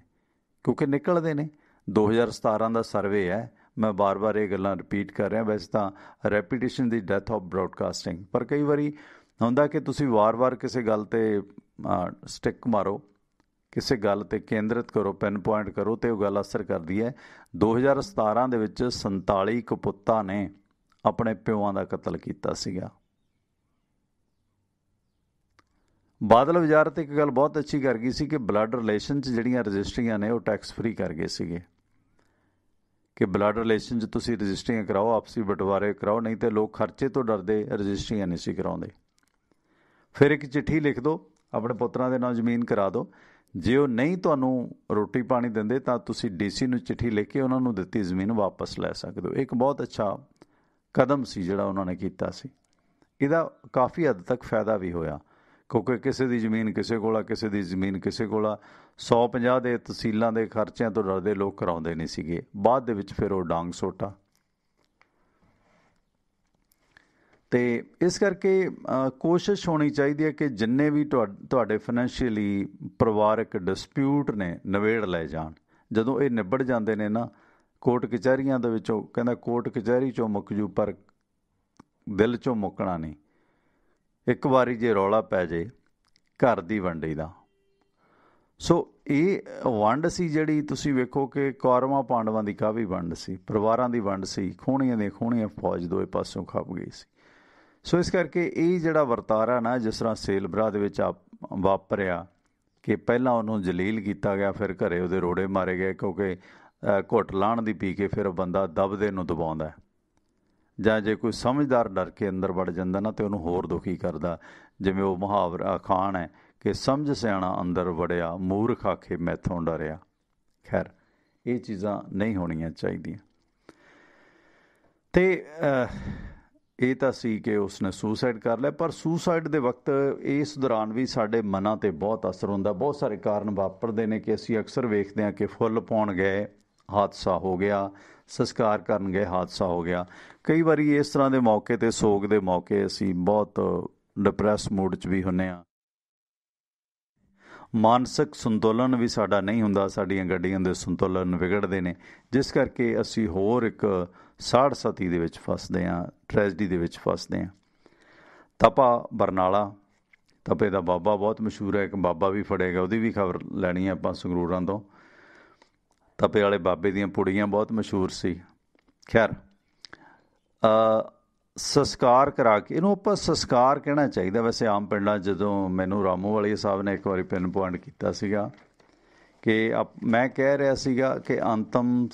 ਕਿਉਂਕਿ ਨਿਕਲਦੇ ਨੇ। 2017 ਦਾ ਸਰਵੇ ਹੈ, ਮੈਂ ਬਾਰ-ਬਾਰ ਇਹ ਗੱਲਾਂ ਰਿਪੀਟ ਕਰ ਰਿਹਾ। ਵੈਸੇ ਤਾਂ repetition the death of broadcasting, ਪਰ ਕਈ ਵਾਰੀ ਹੁੰਦਾ ਕਿ ਤੁਸੀਂ ਵਾਰ-ਵਾਰ ਕਿਸੇ ਗੱਲ 'ਤੇ ਸਟਿੱਕ ਮਾਰੋ, ਕਿਸੇ ਗੱਲ 'ਤੇ ਕੇਂਦਰਿਤ ਕਰੋ, ਪਿੰਨ ਪੁਆਇੰਟ ਕਰੋ, ਅਤੇ ਉਹ ਗੱਲ ਅਸਰ ਕਰਦੀ ਹੈ। 2017 ਦੇ ਵਿੱਚ 47 ਕਪੁੱਤਾਂ ਨੇ ਆਪਣੇ ਪਿਓਆਂ ਦਾ ਕਤਲ ਕੀਤਾ ਸੀਗਾ। ਬਾਦਲ ਵਜ਼ਾਰਤ ਇੱਕ ਗੱਲ ਬਹੁਤ ਅੱਛੀ ਕਰ ਗਈ ਸੀ ਕਿ ਬਲੱਡ ਰਿਲੇਸ਼ਨ 'ਚ ਜਿਹੜੀਆਂ ਰਜਿਸਟਰੀਆਂ ਨੇ ਉਹ ਟੈਕਸ ਫਰੀ ਕਰ ਗਏ ਸੀਗੇ, ਕਿ ਬਲੱਡ ਰਿਲੇਸ਼ਨ 'ਚ ਤੁਸੀਂ ਰਜਿਸਟਰੀਆਂ ਕਰਾਓ, ਆਪਸੀ ਬਟਵਾਰੇ ਕਰਾਓ, ਨਹੀਂ ਤਾਂ ਲੋਕ ਖਰਚੇ ਤੋਂ ਡਰਦੇ ਰਜਿਸਟਰੀਆਂ ਨਹੀਂ ਸੀ ਕਰਾਉਂਦੇ। ਫਿਰ ਇੱਕ ਚਿੱਠੀ ਲਿਖ ਦਿਓ, ਆਪਣੇ ਪੁੱਤਰਾਂ ਦੇ ਨਾਂ ਜ਼ਮੀਨ ਕਰਾ ਦਿਓ। ਜੇ ਉਹ ਨਹੀਂ ਤੁਹਾਨੂੰ ਰੋਟੀ ਪਾਣੀ ਦਿੰਦੇ ਤਾਂ ਤੁਸੀਂ DC ਨੂੰ ਚਿੱਠੀ ਲਿਖ ਕੇ ਉਹਨਾਂ ਨੂੰ ਦਿੱਤੀ ਜ਼ਮੀਨ ਵਾਪਸ ਲੈ ਸਕਦੇ ਹੋ। ਇੱਕ ਬਹੁਤ ਅੱਛਾ ਕਦਮ ਸੀ ਜਿਹੜਾ ਉਹਨਾਂ ਨੇ ਕੀਤਾ ਸੀ। ਇਹਦਾ ਕਾਫੀ ਹੱਦ ਤੱਕ ਫਾਇਦਾ ਵੀ ਹੋਇਆ, ਕਿਉਂਕਿ ਕਿਸੇ ਦੀ ਜ਼ਮੀਨ ਕਿਸੇ ਕੋਲ ਆ, ਕਿਸੇ ਦੀ ਜ਼ਮੀਨ ਕਿਸੇ ਕੋਲ ਆ। 150 ਦੇ ਤਹਿਸੀਲਾਂ ਦੇ ਖਰਚਿਆਂ ਤੋਂ ਡਰਦੇ ਲੋਕ ਕਰਾਉਂਦੇ ਨਹੀਂ ਸੀਗੇ। ਬਾਅਦ ਦੇ ਵਿੱਚ ਫਿਰ ਉਹ ਡਾਂਗ ਸੋਟਾ। ਅਤੇ ਇਸ ਕਰਕੇ ਕੋਸ਼ਿਸ਼ ਹੋਣੀ ਚਾਹੀਦੀ ਹੈ ਕਿ ਜਿੰਨੇ ਵੀ ਤੁਹਾਡੇ ਫਾਈਨੈਂਸ਼ੀਅਲੀ ਪਰਿਵਾਰਕ ਡਿਸਪਿਊਟ ਨੇ ਨਿਬੇੜ ਲਏ ਜਾਣ। ਜਦੋਂ ਇਹ ਨਿਬੜ ਜਾਂਦੇ ਨੇ ਨਾ, ਕੋਰਟ ਕਚਹਿਰੀਆਂ ਦੇ ਵਿੱਚੋਂ, ਕਹਿੰਦਾ ਕੋਰਟ ਕਚਹਿਰੀ 'ਚੋਂ ਮੁੱਕ ਜੂ ਪਰ ਦਿਲ 'ਚੋਂ ਮੁੱਕਣਾ ਨਹੀਂ। ਇੱਕ ਵਾਰੀ ਜੇ ਰੌਲਾ ਪੈ ਜੇ ਘਰ ਦੀ ਵੰਡੀ ਦਾ। ਸੋ ਇਹ ਵੰਡ ਸੀ ਜਿਹੜੀ ਤੁਸੀਂ ਵੇਖੋ ਕਿ ਕੌਰਵਾਂ ਪਾਂਡਵਾਂ ਦੀ ਕਾਹੀ ਵੰਡ ਸੀ, ਪਰਿਵਾਰਾਂ ਦੀ ਵੰਡ ਸੀ, ਖੂਹਣੀਆਂ ਦੀਆਂ ਖੂਹਣੀਆਂ ਫੌਜ ਦੋਵੇਂ ਪਾਸਿਓਂ ਖੱਪ ਗਈ ਸੀ। ਸੋ ਇਸ ਕਰਕੇ ਇਹ ਜਿਹੜਾ ਵਰਤਾਰਾ ਨਾ, ਜਿਸ ਤਰ੍ਹਾਂ ਸੇਲਬਰਾ ਦੇ ਵਿੱਚ ਵਾਪਰਿਆ ਕਿ ਪਹਿਲਾਂ ਉਹਨੂੰ ਜਲੀਲ ਕੀਤਾ ਗਿਆ, ਫਿਰ ਘਰੇ ਉਹਦੇ ਰੋੜੇ ਮਾਰੇ ਗਏ, ਕਿਉਂਕਿ ਘੁੱਟ ਲਾਹਣ ਦੀ ਪੀ ਕੇ ਫਿਰ ਬੰਦਾ ਦਬਦੇ ਨੂੰ ਦਬਾਉਂਦਾ, ਜਾਂ ਜੇ ਕੋਈ ਸਮਝਦਾਰ ਡਰ ਕੇ ਅੰਦਰ ਵੜ ਜਾਂਦਾ ਨਾ ਤਾਂ ਉਹਨੂੰ ਹੋਰ ਦੁਖੀ ਕਰਦਾ। ਜਿਵੇਂ ਉਹ ਮੁਹਾਵਰਾ ਅਖਾਣ ਹੈ ਕਿ ਸਮਝ ਸਿਆਣਾ ਅੰਦਰ ਵੜਿਆ, ਮੂਰਖ ਆਖੇ ਮੈਥੋਂ ਡਰਿਆ। ਖੈਰ ਇਹ ਚੀਜ਼ਾਂ ਨਹੀਂ ਹੋਣੀਆਂ ਚਾਹੀਦੀਆਂ। ਅਤੇ ਇਹ ਤਾਂ ਸੀ ਕਿ ਉਸਨੇ ਸੁਸਾਈਡ ਕਰ ਲਿਆ, ਪਰ ਸੁਸਾਈਡ ਦੇ ਵਕਤ ਇਸ ਦੌਰਾਨ ਵੀ ਸਾਡੇ ਮਨਾਂ 'ਤੇ ਬਹੁਤ ਅਸਰ ਹੁੰਦਾ। ਬਹੁਤ ਸਾਰੇ ਕਾਰਨ ਵਾਪਰਦੇ ਨੇ ਕਿ ਅਸੀਂ ਅਕਸਰ ਵੇਖਦੇ ਹਾਂ ਕਿ ਫੁੱਲ ਪਾਉਣ ਗਏ, ਹਾਦਸਾ ਹੋ ਗਿਆ, ਸੰਸਕਾਰ ਕਰਨ ਗਏ, ਹਾਦਸਾ ਹੋ ਗਿਆ। ਕਈ ਵਾਰੀ ਇਸ ਤਰ੍ਹਾਂ ਦੇ ਮੌਕੇ 'ਤੇ, ਸੋਗ ਦੇ ਮੌਕੇ, ਅਸੀਂ ਬਹੁਤ ਡਿਪਰੈਸ ਮੂਡ 'ਚ ਵੀ ਹੁੰਦੇ ਹਾਂ। ਮਾਨਸਿਕ ਸੰਤੁਲਨ ਵੀ ਸਾਡਾ ਨਹੀਂ ਹੁੰਦਾ, ਸਾਡੀਆਂ ਗੱਡੀਆਂ ਦੇ ਸੰਤੁਲਨ ਵਿਗੜਦੇ ਨੇ, ਜਿਸ ਕਰਕੇ ਅਸੀਂ ਹੋਰ ਇੱਕ ਸਾੜ ਸਤੀ ਦੇ ਵਿੱਚ ਫਸਦੇ ਹਾਂ, ਟ੍ਰੈਜਡੀ ਦੇ ਵਿੱਚ ਫਸਦੇ ਹਾਂ। ਤਪਾ ਬਰਨਾਲਾ, ਤਪੇ ਦਾ ਬਾਬਾ ਬਹੁਤ ਮਸ਼ਹੂਰ ਹੈ, ਇੱਕ ਬਾਬਾ ਵੀ ਫੜਿਆ ਗਿਆ, ਉਹਦੀ ਵੀ ਖਬਰ ਲੈਣੀ ਹੈ ਆਪਾਂ ਸੰਗਰੂਰਾਂ ਤੋਂ। ਤਪੇ ਵਾਲੇ ਬਾਬੇ ਦੀਆਂ ਪੁੜੀਆਂ ਬਹੁਤ ਮਸ਼ਹੂਰ ਸੀ। ਖੈਰ ਸੰਸਕਾਰ ਕਰਾ ਕੇ, ਇਹਨੂੰ ਆਪਾਂ ਸੰਸਕਾਰ ਕਹਿਣਾ ਚਾਹੀਦਾ। ਵੈਸੇ ਆਮ ਪਿੰਡਾਂ, ਜਦੋਂ ਮੈਨੂੰ ਰਾਮੂ ਵਾਲੀ ਸਾਹਿਬ ਨੇ ਇੱਕ ਵਾਰੀ ਪਿੰਨ ਪੁਆਇੰਟ ਕੀਤਾ ਸੀਗਾ ਕਿ ਮੈਂ ਕਹਿ ਰਿਹਾ ਸੀਗਾ ਕਿ ਅੰਤਮ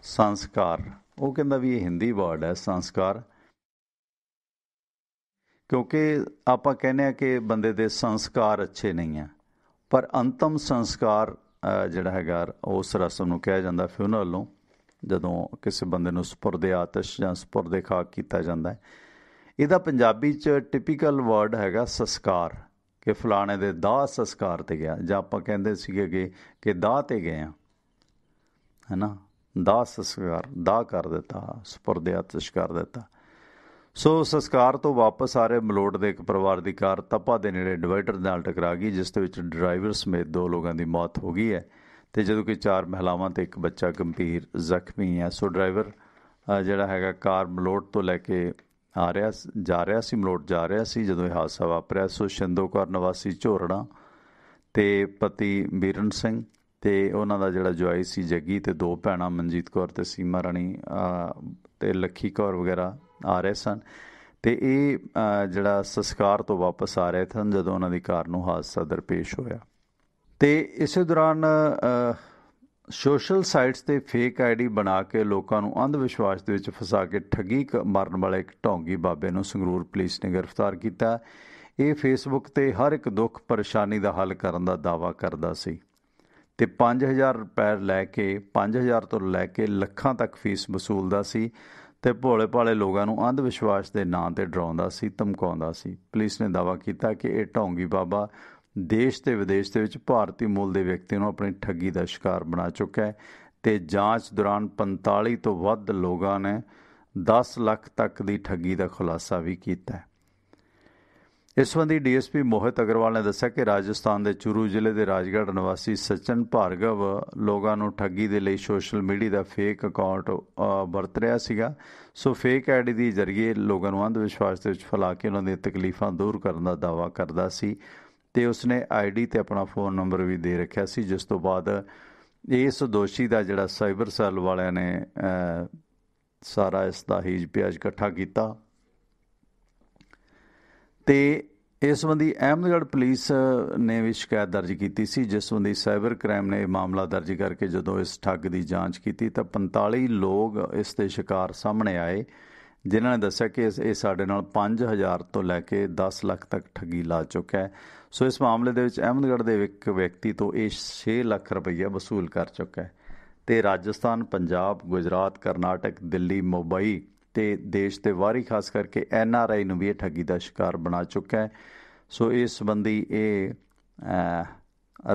ਸੰਸਕਾਰ, ਉਹ ਕਹਿੰਦਾ ਵੀ ਇਹ ਹਿੰਦੀ ਵਰਡ ਹੈ ਸੰਸਕਾਰ, ਕਿਉਂਕਿ ਆਪਾਂ ਕਹਿੰਦੇ ਹਾਂ ਕਿ ਬੰਦੇ ਦੇ ਸੰਸਕਾਰ ਅੱਛੇ ਨਹੀਂ ਹੈ, ਪਰ ਅੰਤਮ ਸੰਸਕਾਰ ਜਿਹੜਾ ਹੈਗਾ ਉਸ ਰਸਮ ਨੂੰ ਕਿਹਾ ਜਾਂਦਾ ਫਿਊਨਰਲ ਨੂੰ, ਜਦੋਂ ਕਿਸੇ ਬੰਦੇ ਨੂੰ ਸਪੁਰਦੇ ਆਤਿਸ਼ ਜਾਂ ਸਪੁਰਦੇ ਖਾਕ ਕੀਤਾ ਜਾਂਦਾ ਹੈ। ਇਹਦਾ ਪੰਜਾਬੀ 'ਚ ਟਿਪੀਕਲ ਵਰਡ ਹੈਗਾ ਸੰਸਕਾਰ, ਕਿ ਫਲਾਣੇ ਦੇ ਦਾਹ ਸੰਸਕਾਰ 'ਤੇ ਗਿਆ, ਜਾਂ ਆਪਾਂ ਕਹਿੰਦੇ ਸੀਗੇ ਕਿ ਦਾਹ 'ਤੇ ਗਏ ਹਾਂ, ਹੈ ਨਾ, ਦਾਹ ਸੰਸਕਾਰ, ਦਾਹ ਕਰ ਦਿੱਤਾ, ਸਪੁਰਦੇ ਆਤਿਸ਼ ਕਰ ਦਿੱਤਾ। ਸੋ ਸੰਸਕਾਰ ਤੋਂ ਵਾਪਸ ਆ ਰਹੇ ਮਲੋਟ ਦੇ ਇੱਕ ਪਰਿਵਾਰ ਦੀ ਕਾਰ ਤਪਾ ਦੇ ਨੇੜੇ ਡਿਵਾਈਡਰ ਨਾਲ ਟਕਰਾ ਗਈ, ਜਿਸ ਦੇ ਵਿੱਚ ਡਰਾਈਵਰ ਸਮੇਤ 2 ਲੋਕਾਂ ਦੀ ਮੌਤ ਹੋ ਗਈ ਹੈ। ਤੇ ਜਦੋਂ ਕਿ 4 ਮਹਿਲਾਵਾਂ ਤੇ ਇੱਕ ਬੱਚਾ ਗੰਭੀਰ ਜ਼ਖਮੀ ਹੈ। ਸੋ ਡਰਾਈਵਰ ਜਿਹੜਾ ਹੈਗਾ ਕਾਰ ਮਲੋਟ ਤੋਂ ਲੈ ਕੇ ਜਾ ਰਿਹਾ ਸੀ ਜਦੋਂ ਇਹ ਹਾਦਸਾ ਵਾਪਰਿਆ। ਸੋ ਸ਼ਿੰਦੋ ਕੌਰ ਨਿਵਾਸੀ ਝੋਰਣਾ ਤੇ ਪਤੀ ਬੀਰਨ ਸਿੰਘ ਤੇ ਉਹਨਾਂ ਦਾ ਜਿਹੜਾ ਜਵਾਈ ਸੀ ਜੱਗੀ ਤੇ 2 ਭੈਣਾਂ ਮਨਜੀਤ ਕੌਰ ਤੇ ਸੀਮਾ ਰਾਣੀ ਤੇ ਲੱਖੀ ਕੌਰ ਵਗੈਰਾ ਆ ਰਹੇ ਸਨ। ਤੇ ਇਹ ਜਿਹੜਾ ਸੰਸਕਾਰ ਤੋਂ ਵਾਪਸ ਆ ਰਹੇ ਸਨ ਜਦੋਂ ਉਹਨਾਂ ਦੀ ਕਾਰ ਨੂੰ ਹਾਦਸਾ ਦਰਪੇਸ਼ ਹੋਇਆ। ਤੇ ਇਸੇ ਦੌਰਾਨ ਸੋਸ਼ਲ ਸਾਈਟਸ ਤੇ ਫੇਕ ਆਈਡੀ ਬਣਾ ਕੇ ਲੋਕਾਂ ਨੂੰ ਅੰਧ ਵਿਸ਼ਵਾਸ ਦੇ ਵਿੱਚ ਫਸਾ ਕੇ ਠੱਗੀ ਮਾਰਨ ਵਾਲੇ ਇੱਕ ਢੋਂਗੀ ਬਾਬੇ ਨੂੰ ਸੰਗਰੂਰ ਪੁਲਿਸ ਨੇ ਗ੍ਰਿਫਤਾਰ ਕੀਤਾ। ਇਹ ਫੇਸਬੁੱਕ ਤੇ ਹਰ ਇੱਕ ਦੁੱਖ ਪਰੇਸ਼ਾਨੀ ਦਾ ਹੱਲ ਕਰਨ ਦਾ ਦਾਅਵਾ ਕਰਦਾ ਸੀ ਤੇ 5000 ਤੋਂ ਲੈ ਕੇ ਲੱਖਾਂ ਤੱਕ ਫੀਸ ਵਸੂਲਦਾ ਸੀ ਤੇ ਭੋਲੇ ਭਾਲੇ ਲੋਕਾਂ ਨੂੰ ਅੰਧ ਵਿਸ਼ਵਾਸ ਦੇ ਨਾਂ ਤੇ ਡਰਾਉਂਦਾ ਸੀ, ਧਮਕਾਉਂਦਾ ਸੀ। ਪੁਲਿਸ ਨੇ ਦਾਅਵਾ ਕੀਤਾ ਕਿ ਇਹ ਢੋਂਗੀ ਬਾਬਾ ਦੇਸ਼ ਤੇ ਵਿਦੇਸ਼ ਦੇ ਵਿੱਚ ਭਾਰਤੀ ਮੂਲ ਦੇ ਵਿਅਕਤੀ ਨੂੰ ਆਪਣੀ ਠੱਗੀ ਦਾ ਸ਼ਿਕਾਰ ਬਣਾ ਚੁੱਕਾ ਹੈ ਤੇ ਜਾਂਚ ਦੌਰਾਨ 45 ਤੋਂ ਵੱਧ ਲੋਕਾਂ ਨੇ 10 ਲੱਖ ਤੱਕ ਦੀ ਠੱਗੀ ਦਾ ਖੁਲਾਸਾ ਵੀ ਕੀਤਾ ਹੈ। ਇਸ ਸੰਬੰਧੀ ਡੀਐਸਪੀ ਮੋਹਿਤ ਅਗਰਵਾਲ ਨੇ ਦੱਸਿਆ ਕਿ ਰਾਜਸਥਾਨ ਦੇ ਚੂਰੂ ਜ਼ਿਲ੍ਹੇ ਦੇ ਰਾਜਗੜ੍ਹ ਨਿਵਾਸੀ ਸਚਨ ਭਾਰਗਵ ਲੋਕਾਂ ਨੂੰ ਠੱਗੀ ਦੇ ਲਈ ਸੋਸ਼ਲ ਮੀਡੀਆ ਦਾ ਫੇਕ ਅਕਾਊਂਟ ਵਰਤ ਰਿਹਾ ਸੀਗਾ। ਸੋ ਫੇਕ ਆਈਡੀ ਦੇ ਜ਼ਰੀਏ ਲੋਕਾਂ ਨੂੰ ਅੰਧ ਵਿਸ਼ਵਾਸ ਦੇ ਵਿੱਚ ਫੈਲਾ ਕੇ ਉਹਨਾਂ ਦੀਆਂ ਤਕਲੀਫਾਂ ਦੂਰ ਕਰਨ ਦਾ ਦਾਅਵਾ ਕਰਦਾ ਸੀ ਤੇ ਉਸਨੇ ਆਈਡੀ ਤੇ ਆਪਣਾ ਫੋਨ ਨੰਬਰ ਵੀ ਦੇ ਰੱਖਿਆ ਸੀ, ਜਿਸ ਤੋਂ ਬਾਅਦ ਇਸ ਦੋਸ਼ੀ ਦਾ ਜਿਹੜਾ ਸਾਈਬਰ ਸੈੱਲ ਵਾਲਿਆਂ ਨੇ ਸਾਰਾ ਇਸ ਦਾ ਹੀਜ ਪਿਆਜ ਇਕੱਠਾ ਕੀਤਾ ਤੇ ਇਸ ਸੰਬੰਧੀ ਅਹਿਮਦਗੜ੍ਹ ਪੁਲਿਸ ਨੇ ਵੀ ਸ਼ਿਕਾਇਤ ਦਰਜ ਕੀਤੀ ਸੀ, ਜਿਸ ਸੰਬੰਧੀ ਸਾਈਬਰ ਕ੍ਰਾਈਮ ਨੇ ਮਾਮਲਾ ਦਰਜ ਕਰਕੇ ਜਦੋਂ ਇਸ ਠੱਗ ਦੀ ਜਾਂਚ ਕੀਤੀ ਤਾਂ 45 ਲੋਕ ਇਸ ਦੇ ਸ਼ਿਕਾਰ ਸਾਹਮਣੇ ਆਏ, ਜਿਨ੍ਹਾਂ ਨੇ ਦੱਸਿਆ ਕਿ ਇਹ ਸਾਡੇ ਨਾਲ 5000 ਤੋਂ ਲੈ ਕੇ 10 ਲੱਖ ਤੱਕ ਠੱਗੀ ਲਾ ਚੁੱਕਾ ਹੈ। ਸੋ ਇਸ ਮਾਮਲੇ ਦੇ ਵਿੱਚ ਅਹਿਮਦਗੜ੍ਹ ਦੇ ਇੱਕ ਵਿਅਕਤੀ ਤੋਂ ਇਹ 6 ਲੱਖ ਰੁਪਈਆ ਵਸੂਲ ਕਰ ਚੁੱਕਾ ਹੈ ਤੇ ਰਾਜਸਥਾਨ, ਪੰਜਾਬ, ਗੁਜਰਾਤ, ਕਰਨਾਟਕ, ਦਿੱਲੀ, ਮੁੰਬਈ ਤੇ ਦੇਸ਼ ਦੇ ਬਾਹਰੀ ਖਾਸ ਕਰਕੇ NRI ਨੂੰ ਵੀ ਇਹ ਠੱਗੀ ਦਾ ਸ਼ਿਕਾਰ ਬਣਾ ਚੁੱਕਾ ਹੈ। ਸੋ ਇਸ ਸੰਬੰਧੀ ਇਹ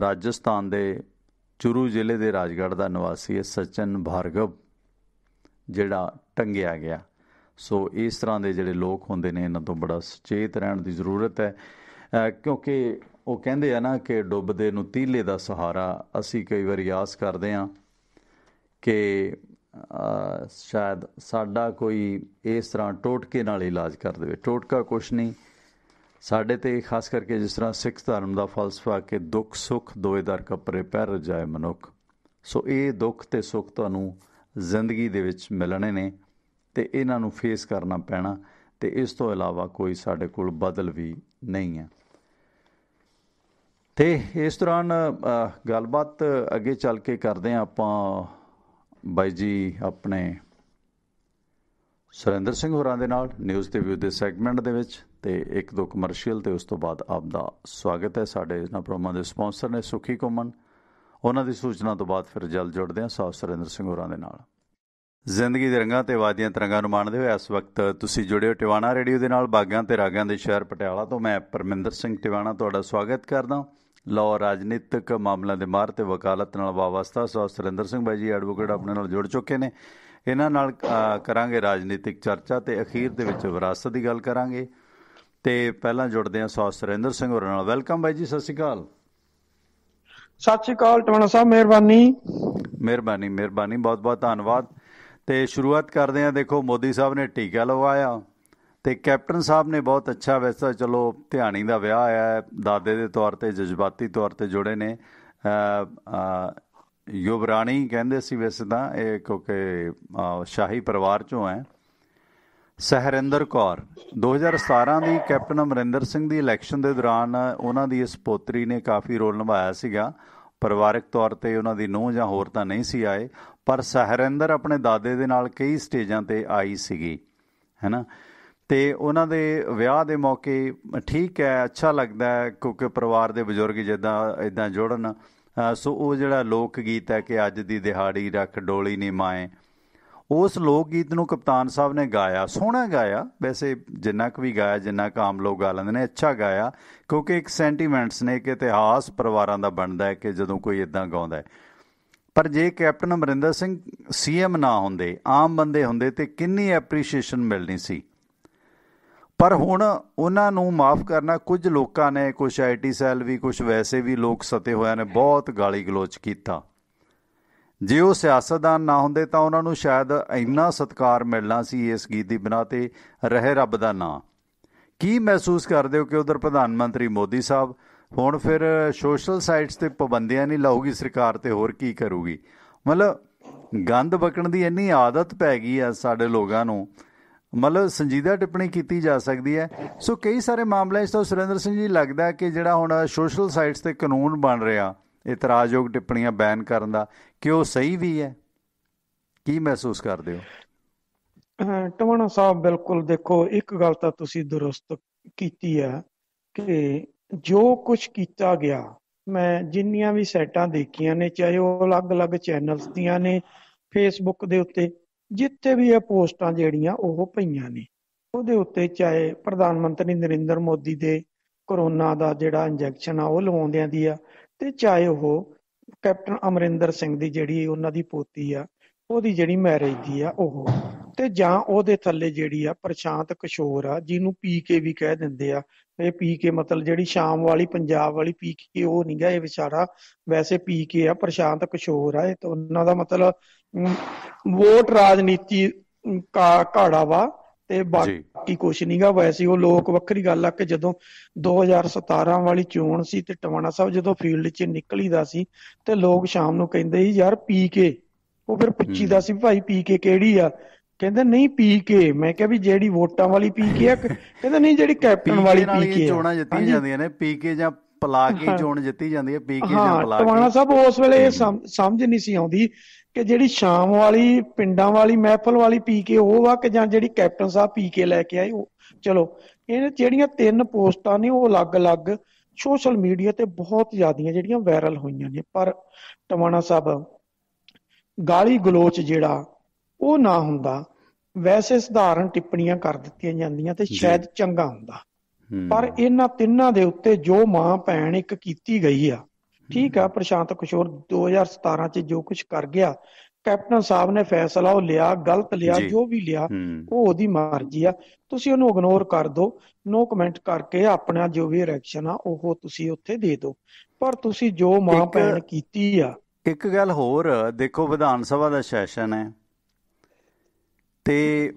ਰਾਜਸਥਾਨ ਦੇ ਚੂਰੂ ਜ਼ਿਲ੍ਹੇ ਦੇ ਰਾਜਗੜ੍ਹ ਦਾ ਨਿਵਾਸੀ ਹੈ ਸਚਨ ਭਾਰਗਵ, ਜਿਹੜਾ ਟੰਗਿਆ ਗਿਆ। ਸੋ ਇਸ ਤਰ੍ਹਾਂ ਦੇ ਜਿਹੜੇ ਲੋਕ ਹੁੰਦੇ ਨੇ ਇਹਨਾਂ ਤੋਂ ਬੜਾ ਸੁਚੇਤ ਰਹਿਣ ਦੀ ਜ਼ਰੂਰਤ ਹੈ, ਕਿਉਂਕਿ ਉਹ ਕਹਿੰਦੇ ਆ ਨਾ ਕਿ ਡੁੱਬਦੇ ਨੂੰ ਤੀਲੇ ਦਾ ਸਹਾਰਾ। ਅਸੀਂ ਕਈ ਵਾਰੀ ਆਸ ਕਰਦੇ ਹਾਂ ਕਿ ਸ਼ਾਇਦ ਸਾਡਾ ਕੋਈ ਇਸ ਤਰ੍ਹਾਂ ਟੋਟਕੇ ਨਾਲ ਇਲਾਜ ਕਰ ਦੇਵੇ। ਟੋਟਕਾ ਕੁਛ ਨਹੀਂ, ਸਾਡੇ ਤੇ ਖਾਸ ਕਰਕੇ ਜਿਸ ਤਰ੍ਹਾਂ ਸਿੱਖ ਧਰਮ ਦਾ ਫਲਸਫਾ ਕਿ ਦੁੱਖ ਸੁੱਖ ਦੋਏ ਦਰ ਕੱਪੜੇ ਪਹਿਰ ਰਜਾਏ ਮਨੁੱਖ। ਸੋ ਇਹ ਦੁੱਖ ਤੇ ਸੁੱਖ ਤੁਹਾਨੂੰ ਜ਼ਿੰਦਗੀ ਦੇ ਵਿੱਚ ਮਿਲਣੇ ਨੇ ਤੇ ਇਹਨਾਂ ਨੂੰ ਫੇਸ ਕਰਨਾ ਪੈਣਾ ਤੇ ਇਸ ਤੋਂ ਇਲਾਵਾ ਕੋਈ ਸਾਡੇ ਕੋਲ ਬਦਲ ਵੀ ਨਹੀਂ ਹੈ। ਤੇ ਇਸ ਦੌਰਾਨ ਗੱਲਬਾਤ ਅੱਗੇ ਚੱਲ ਕੇ ਕਰਦੇ ਹਾਂ ਆਪਾਂ ਬਾਈ ਜੀ ਆਪਣੇ ਸੁਰਿੰਦਰ ਸਿੰਘ ਹੋਰਾਂ ਦੇ ਨਾਲ ਨਿਊਜ਼ ਤੇ ਵਿਊ ਦੇ ਸੈਗਮੈਂਟ ਦੇ ਵਿੱਚ ਤੇ 1-2 ਕਮਰਸ਼ੀਅਲ ਤੇ ਉਸ ਤੋਂ ਬਾਅਦ ਆਪ ਦਾ ਸਵਾਗਤ ਹੈ। ਸਾਡੇ ਇਹਨਾਂ ਪ੍ਰੋਗਰਾਮਾਂ ਦੇ ਸਪਾਂਸਰ ਨੇ ਸੁਖੀ ਘੁੰਮਣ, ਉਹਨਾਂ ਦੀ ਸੂਚਨਾ ਤੋਂ ਬਾਅਦ ਫਿਰ ਜਲਦ ਜੁੜਦੇ ਹਾਂ ਸਾਹ ਸੁਰਿੰਦਰ ਸਿੰਘ ਹੋਰਾਂ ਦੇ ਨਾਲ। ਜ਼ਿੰਦਗੀ ਦੇ ਰੰਗਾਂ ਤੇ ਵਾਦੀਆਂ ਤਰੰਗਾਂ ਨੂੰ ਮਾਣਦੇ ਹੋਏ ਇਸ ਵਕਤ ਤੁਸੀਂ ਜੁੜੇ ਹੋ ਟਿਵਾਣਾ ਰੇਡੀਓ ਦੇ ਨਾਲ। ਬਾਗਾਂ ਤੇ ਰਾਗਾਂ ਦੇ ਸ਼ਹਿਰ ਪਟਿਆਲਾ ਤੋਂ ਮੈਂ ਪਰਮਿੰਦਰ ਸਿੰਘ ਟਿਵਾਣਾ ਤੁਹਾਡਾ ਸਵਾਗਤ ਕਰਦਾ। ਲਓ, ਰਾਜਨੀਤਿਕ ਮਾਮਲਿਆਂ ਦੇ ਮਾਹਰ ਤੇ ਵਕਾਲਤ ਨਾਲ ਵਾਬਸਤਾ ਸਾਹ ਸੁਰਿੰਦਰ ਸਿੰਘ ਬਾਈ ਜੀ ਐਡਵੋਕੇਟ ਆਪਣੇ ਨਾਲ ਜੁੜ ਚੁੱਕੇ ਨੇ। ਇਹਨਾਂ ਨਾਲ ਕਰਾਂਗੇ ਰਾਜਨੀਤਿਕ ਚਰਚਾ ਤੇ ਅਖੀਰ ਦੇ ਵਿੱਚ ਵਿਰਾਸਤ ਦੀ ਗੱਲ ਕਰਾਂਗੇ। ਤੇ ਪਹਿਲਾਂ ਜੁੜਦੇ ਹਾਂ ਸਾਹ ਸੁਰਿੰਦਰ ਸਿੰਘ ਹੋਰਾਂ ਨਾਲ। ਵੈਲਕਮ ਬਾਈ ਜੀ, ਸਤਿ ਸ਼੍ਰੀ ਅਕਾਲ। ਸਤਿ ਸ਼੍ਰੀ ਅਕਾਲ ਟਿਵਾਣਾ ਸਾਹਿਬ, ਮਿਹਰਬਾਨੀ ਮਿਹਰਬਾਨੀ, ਬਹੁਤ ਬਹੁਤ ਧੰਨਵਾਦ। ਤੇ ਸ਼ੁਰੂਆਤ ਕਰਦੇ ਹਾਂ। ਦੇਖੋ, ਮੋਦੀ ਸਾਹਿਬ ਨੇ ਟੀਕਾ ਲਗਵਾਇਆ ਤੇ ਕੈਪਟਨ ਸਾਹਿਬ ਨੇ ਬਹੁਤ ਅੱਛਾ, ਵੈਸੇ ਚਲੋ ਧਿਆਣੀ ਦਾ ਵਿਆਹ ਆਇਆ, ਦਾਦੇ ਦੇ ਤੌਰ ਤੇ ਜਜ਼ਬਾਤੀ ਤੌਰ ਤੇ ਜੁੜੇ ਨੇ। ਯੁਵਰਾਣੀ ਕਹਿੰਦੇ ਸੀ ਵੈਸੇ ਤਾਂ ਇਹ, ਕਿਉਂਕਿ ਸ਼ਾਹੀ ਪਰਿਵਾਰ ਚੋਂ ਹੈ। ਸਹਿਰਿੰਦਰ ਕੌਰ 2017 ਦੀ ਕੈਪਟਨ ਅਮਰਿੰਦਰ ਸਿੰਘ ਦੀ ਇਲੈਕਸ਼ਨ ਦੇ ਦੌਰਾਨ ਉਹਨਾਂ ਦੀ ਇਸ ਪੋਤਰੀ ਨੇ ਕਾਫੀ ਰੋਲ ਨਿਭਾਇਆ ਸੀਗਾ। ਪਰਿਵਾਰਕ ਤੌਰ ਤੇ ਉਹਨਾਂ ਦੀ ਨੂੰਹ ਜਾਂ ਹੋਰ ਤਾਂ ਨਹੀਂ ਸੀ ਆਏ, ਪਰ ਸਹਿਰਿੰਦਰ ਆਪਣੇ ਦਾਦੇ ਦੇ ਨਾਲ ਕਈ ਸਟੇਜਾਂ ਤੇ ਆਈ ਸੀਗੀ, ਹੈ ਨਾ। ਤੇ ਉਹਨਾਂ ਦੇ ਵਿਆਹ ਦੇ ਮੌਕੇ ਠੀਕ ਹੈ, ਅੱਛਾ ਲੱਗਦਾ ਹੈ ਕਿਉਂਕਿ ਪਰਿਵਾਰ ਦੇ ਬਜ਼ੁਰਗ ਜਿੱਦਾਂ ਇੱਦਾਂ ਜੁੜਨ। ਸੋ ਉਹ ਜਿਹੜਾ ਲੋਕ ਗੀਤ ਹੈ ਕਿ ਅੱਜ ਦੀ ਦਿਹਾੜੀ ਰੱਖ ਡੋਲੀ ਨੀ ਮਾਏ, ਉਸ ਲੋਕ ਗੀਤ ਨੂੰ ਕਪਤਾਨ ਸਾਹਿਬ ਨੇ ਗਾਇਆ, ਸੋਹਣਾ ਗਾਇਆ। ਵੈਸੇ ਜਿੰਨਾ ਕੁ ਵੀ ਗਾਇਆ, ਜਿੰਨਾ ਕੁ ਆਮ ਲੋਕ ਗਾ ਲੈਂਦੇ ਨੇ, ਅੱਛਾ ਗਾਇਆ, ਕਿਉਂਕਿ ਇੱਕ ਸੈਂਟੀਮੈਂਟਸ ਨੇ, ਇੱਕ ਇਤਿਹਾਸ ਪਰਿਵਾਰਾਂ ਦਾ ਬਣਦਾ ਹੈ ਕਿ ਜਦੋਂ ਕੋਈ ਇੱਦਾਂ ਗਾਉਂਦਾ ਹੈ। ਪਰ ਜੇ ਕੈਪਟਨ ਅਮਰਿੰਦਰ ਸਿੰਘ CM ਨਾ ਹੁੰਦੇ, ਆਮ ਬੰਦੇ ਹੁੰਦੇ, ਤੇ ਕਿੰਨੀ ਐਪਰੀਸ਼ੀਏਸ਼ਨ ਮਿਲਣੀ ਸੀ। ਪਰ ਹੁਣ ਉਹਨਾਂ ਨੂੰ ਮਾਫ ਕਰਨਾ, ਕੁਝ ਲੋਕਾਂ ਨੇ, ਕੁਛ IT ਸੈੱਲ ਵੀ, ਕੁਛ ਵੈਸੇ ਵੀ ਲੋਕ ਸਤੇ ਹੋਇਆ ਨੇ ਬਹੁਤ ਗਾਲੀ ਗਲੋਚ ਕੀਤਾ। ਜੇ ਉਹ ਸਿਆਸਤਦਾਨ ਨਾ ਹੁੰਦੇ ਤਾਂ ਉਹਨਾਂ ਨੂੰ ਸ਼ਾਇਦ ਇੰਨਾ ਸਤਿਕਾਰ ਮਿਲਣਾ ਸੀ ਇਸ ਗੀਤ ਦੀ ਬਿਨਾਂ ਤੇ ਰਹੇ ਰੱਬ ਦਾ ਨਾਂ। ਕੀ ਮਹਿਸੂਸ ਕਰਦੇ ਹੋ ਕਿ ਉਧਰ ਪ੍ਰਧਾਨ ਮੰਤਰੀ ਮੋਦੀ ਸਾਹਿਬ ਹੁਣ ਫਿਰ ਸੋਸ਼ਲ ਸਾਈਟਸ ਤੇ ਪਾਬੰਦੀਆਂ ਨਹੀਂ ਲਾਊਗੀ ਸਰਕਾਰ, ਤੇ ਹੋਰ ਕੀ ਕਰੂਗੀ? ਮਤਲਬ ਗੰਦ ਬਕਣ ਦੀ ਇੰਨੀ ਆਦਤ ਪੈ ਗਈ ਆ ਸਾਡੇ ਲੋਕਾਂ ਨੂੰ, ਮਤਲਬ ਸੰਜੀਦਾ ਟਿੱਪਣੀ ਕੀਤੀ ਜਾ ਸਕਦੀ ਹੈ। ਸੋ ਕਈ ਸਾਰੇ ਮਾਮਲਿਆਂ 'ਚ ਤਾਂ ਸੁਰਿੰਦਰ ਸਿੰਘ ਜੀ ਲੱਗਦਾ ਕਿ ਜਿਹੜਾ ਹੁਣ ਸੋਸ਼ਲ ਸਾਈਟਸ ਤੇ ਕਾਨੂੰਨ ਬਣ ਰਿਹਾ ਇਤਰਾਜ਼ਯੋਗ ਟਿੱਪਣੀਆਂ ਬੈਨ ਕਰਨ ਦਾ, ਕਿ ਉਹ ਸਹੀ ਵੀ ਹੈ। ਕੀ ਮਹਿਸੂਸ ਕਰਦੇ ਹੋ? ਟਵਾਣਾ ਸਾਹਿਬ ਬਿਲਕੁਲ, ਦੇਖੋ ਇੱਕ ਗੱਲ ਤਾਂ ਤੁਸੀਂ ਦੁਰਸਤ ਕੀਤੀ ਹੈ ਕਿ ਜੋ ਕੁਝ ਕੀਤਾ ਗਿਆ, ਮੈਂ ਜਿੰਨੀਆਂ ਵੀ ਸਾਈਟਾਂ ਦੇਖੀਆਂ ਨੇ, ਚਾਹੇ ਉਹ ਅਲੱਗ-ਅਲੱਗ ਚੈਨਲਸ ਦੀਆਂ ਨੇ, ਫੇਸਬੁੱਕ ਦੇ ਉੱਤੇ ਜਿੱਥੇ ਵੀ ਇਹ ਪੋਸਟਾਂ ਜਿਹੜੀਆਂ ਉਹ ਪਈਆਂ ਨੇ, ਉਹਦੇ ਉੱਤੇ ਚਾਹੇ ਪ੍ਰਧਾਨ ਮੰਤਰੀ ਨਰਿੰਦਰ ਮੋਦੀ ਦੇ ਕਰੋਨਾ ਦਾ ਜਿਹੜਾ ਇੰਜੈਕਸ਼ਨ ਆ ਉਹ ਲਵਾਉਂਦਿਆਂ ਦੀ ਆ, ਤੇ ਚਾਹੇ ਉਹ ਕੈਪਟਨ ਅਮਰਿੰਦਰ ਸਿੰਘ ਦੀ ਜਿਹੜੀ ਉਹਨਾਂ ਦੀ ਪੋਤੀ ਆ ਉਹਦੀ ਜਿਹੜੀ ਮੈਰਿਜ ਦੀ ਆ ਉਹ, ਤੇ ਜਾਂ ਉਹਦੇ ਥੱਲੇ ਜਿਹੜੀ ਆ ਪ੍ਰਸ਼ਾਂਤ ਕਿਸ਼ੋਰ ਆ ਜਿਹਨੂੰ ਪੀਕੇ ਵੀ ਕਹਿ ਦਿੰਦੇ ਆ। ਇਹ ਪੀਕੇ ਮਤਲਬ ਜਿਹੜੀ ਸ਼ਾਮ ਵਾਲੀ ਪੰਜਾਬ ਵਾਲੀ ਪੀਕੇ ਉਹ ਨਹੀਂ ਗਾ, ਇਹ ਵਿਚਾਰਾ ਵੈਸੇ ਪੀਕੇ ਆ, ਪ੍ਰਸ਼ਾਂਤ ਕਿਸ਼ੋਰ ਆ। ਇਹ ਤਾਂ ਉਹਨਾਂ ਦਾ ਮਤਲਬ ਵੋਟ ਰਾਜਨੀਤੀ ਘਾੜਾ ਵਾ ਤੇ ਬਾਕੀ ਕੁਛ ਨੀ ਗਾ। ਵੈਸੇ ਉਹ ਲੋਕ, ਵੱਖਰੀ ਗੱਲ ਆ ਕਿ ਜਦੋਂ 2017 ਵਾਲੀ ਚੋਣ ਸੀ ਤੇ ਟਵਾਣਾ ਸਾਹਿਬ ਜਦੋਂ ਫੀਲਡ 'ਚ ਨਿਕਲੀਦਾ ਸੀ ਤੇ ਲੋਕ ਸ਼ਾਮ ਨੂੰ ਕਹਿੰਦੇ ਸੀ ਯਾਰ ਪੀਕੇ, ਉਹ ਫਿਰ ਪੁੱਛੀਦਾ ਸੀ ਭਾਈ ਪੀਕੇ ਕਿਹੜੀ ਆ, ਕਹਿੰਦੇ ਨਹੀਂ ਪੀਕੇ। ਮੈਂ ਕਿਹਾ ਵੀ ਜਿਹੜੀ ਵੋਟਾਂ ਵਾਲੀ ਪੀਕੇ ਆ, ਕਹਿੰਦੇ ਨਹੀਂ ਜਿਹੜੀ ਕੈਪਟਨ ਵਾਲੀ ਪੀਕੇ ਆ। ਚੋਣਾਂ ਜਿੱਤੀਆਂ ਜਾਂਦੀਆਂ ਨੇ ਪੀਕੇ ਜਾਂ ਪਲਾ ਕੇ ਚੋਣ ਜਿੱਤੀ ਜਾਂਦੀ ਹੈ, ਪੀਕੇ ਜਾਂ ਪਲਾ ਕੇ। ਟਵਾਣਾ ਸਾਹਿਬ ਉਸ ਵੇਲੇ ਇਹ ਸਮਝ ਨਹੀਂ ਸੀ ਆਉਂਦੀ ਕਿ ਜਿਹੜੀ ਸ਼ਾਮ ਵਾਲੀ ਪਿੰਡਾਂ ਵਾਲੀ ਮਹਿਫਲ ਵਾਲੀ ਪੀਕੇ ਉਹ ਆ ਕਿ ਜਾਂ ਜਿਹੜੀ ਕੈਪਟਨ ਸਾਹਿਬ ਪੀਕੇ ਲੈ ਕੇ ਆਏ ਉਹ। ਚਲੋ ਇਹ ਜਿਹੜੀਆਂ 3 ਪੋਸਟਾਂ ਨੇ ਉਹ ਅਲੱਗ-ਅਲੱਗ ਸੋਸ਼ਲ ਮੀਡੀਆ ਤੇ ਬਹੁਤ ਜ਼ਿਆਦੀਆਂ ਜਿਹੜੀਆਂ ਵਾਇਰਲ ਹੋਈਆਂ ਨੇ, ਪਰ ਟਵਾਣਾ ਸਾਹਿਬ ਗਾਲੀ ਗਲੋਚ ਜਿਹੜਾ ਉਹ ਨਾ ਹੁੰਦਾ, ਵੈਸੇ ਸਧਾਰਨ ਟਿੱਪਣੀਆਂ ਕਰ ਦਿੱਤੀਆਂ ਜਾਂਦੀਆਂ ਤੇ ਸ਼ਾਇਦ ਚੰਗਾ ਹੁੰਦਾ। ਪਰ ਇਹਨਾਂ ਤਿੰਨਾਂ ਦੇ ਉੱਤੇ ਜੋ ਮਾਂ ਭੈਣ ਇੱਕ ਕੀਤੀ ਗਈ ਆ, ਠੀਕ ਆ, ਪ੍ਰਸ਼ਾਂਤ ਕਿਸ਼ੋਰ 2017 ਚ ਜੋ ਕੁਝ ਕਰ ਗਿਆ, ਕੈਪਟਨ ਸਾਹਿਬ ਨੇ ਫੈਸਲਾ ਉਹ ਲਿਆ, ਗਲਤ ਲਿਆ, ਜੋ ਵੀ ਲਿਆ ਉਹ ਉਹਦੀ ਮਰਜ਼ੀ ਆ, ਤੁਸੀਂ ਉਹਨੂੰ ਇਗਨੋਰ ਕਰ ਦਿਓ, ਨੋ ਕਮੈਂਟ ਕਰਕੇ ਆਪਣਾ ਜੋ ਵੀ ਰਿਐਕਸ਼ਨ ਆ ਉਹ ਤੁਸੀਂ ਉੱਥੇ ਦੇ ਦਿਓ। ਪਰ ਤੁਸੀਂ ਜੋ ਮਾਂ ਭੈਣ ਕੀਤੀ ਆ। ਇੱਕ ਗੱਲ ਹੋਰ ਦੇਖੋ, ਵਿਧਾਨ ਸਭਾ ਦਾ ਸੈਸ਼ਨ ਹੈ ਤੇ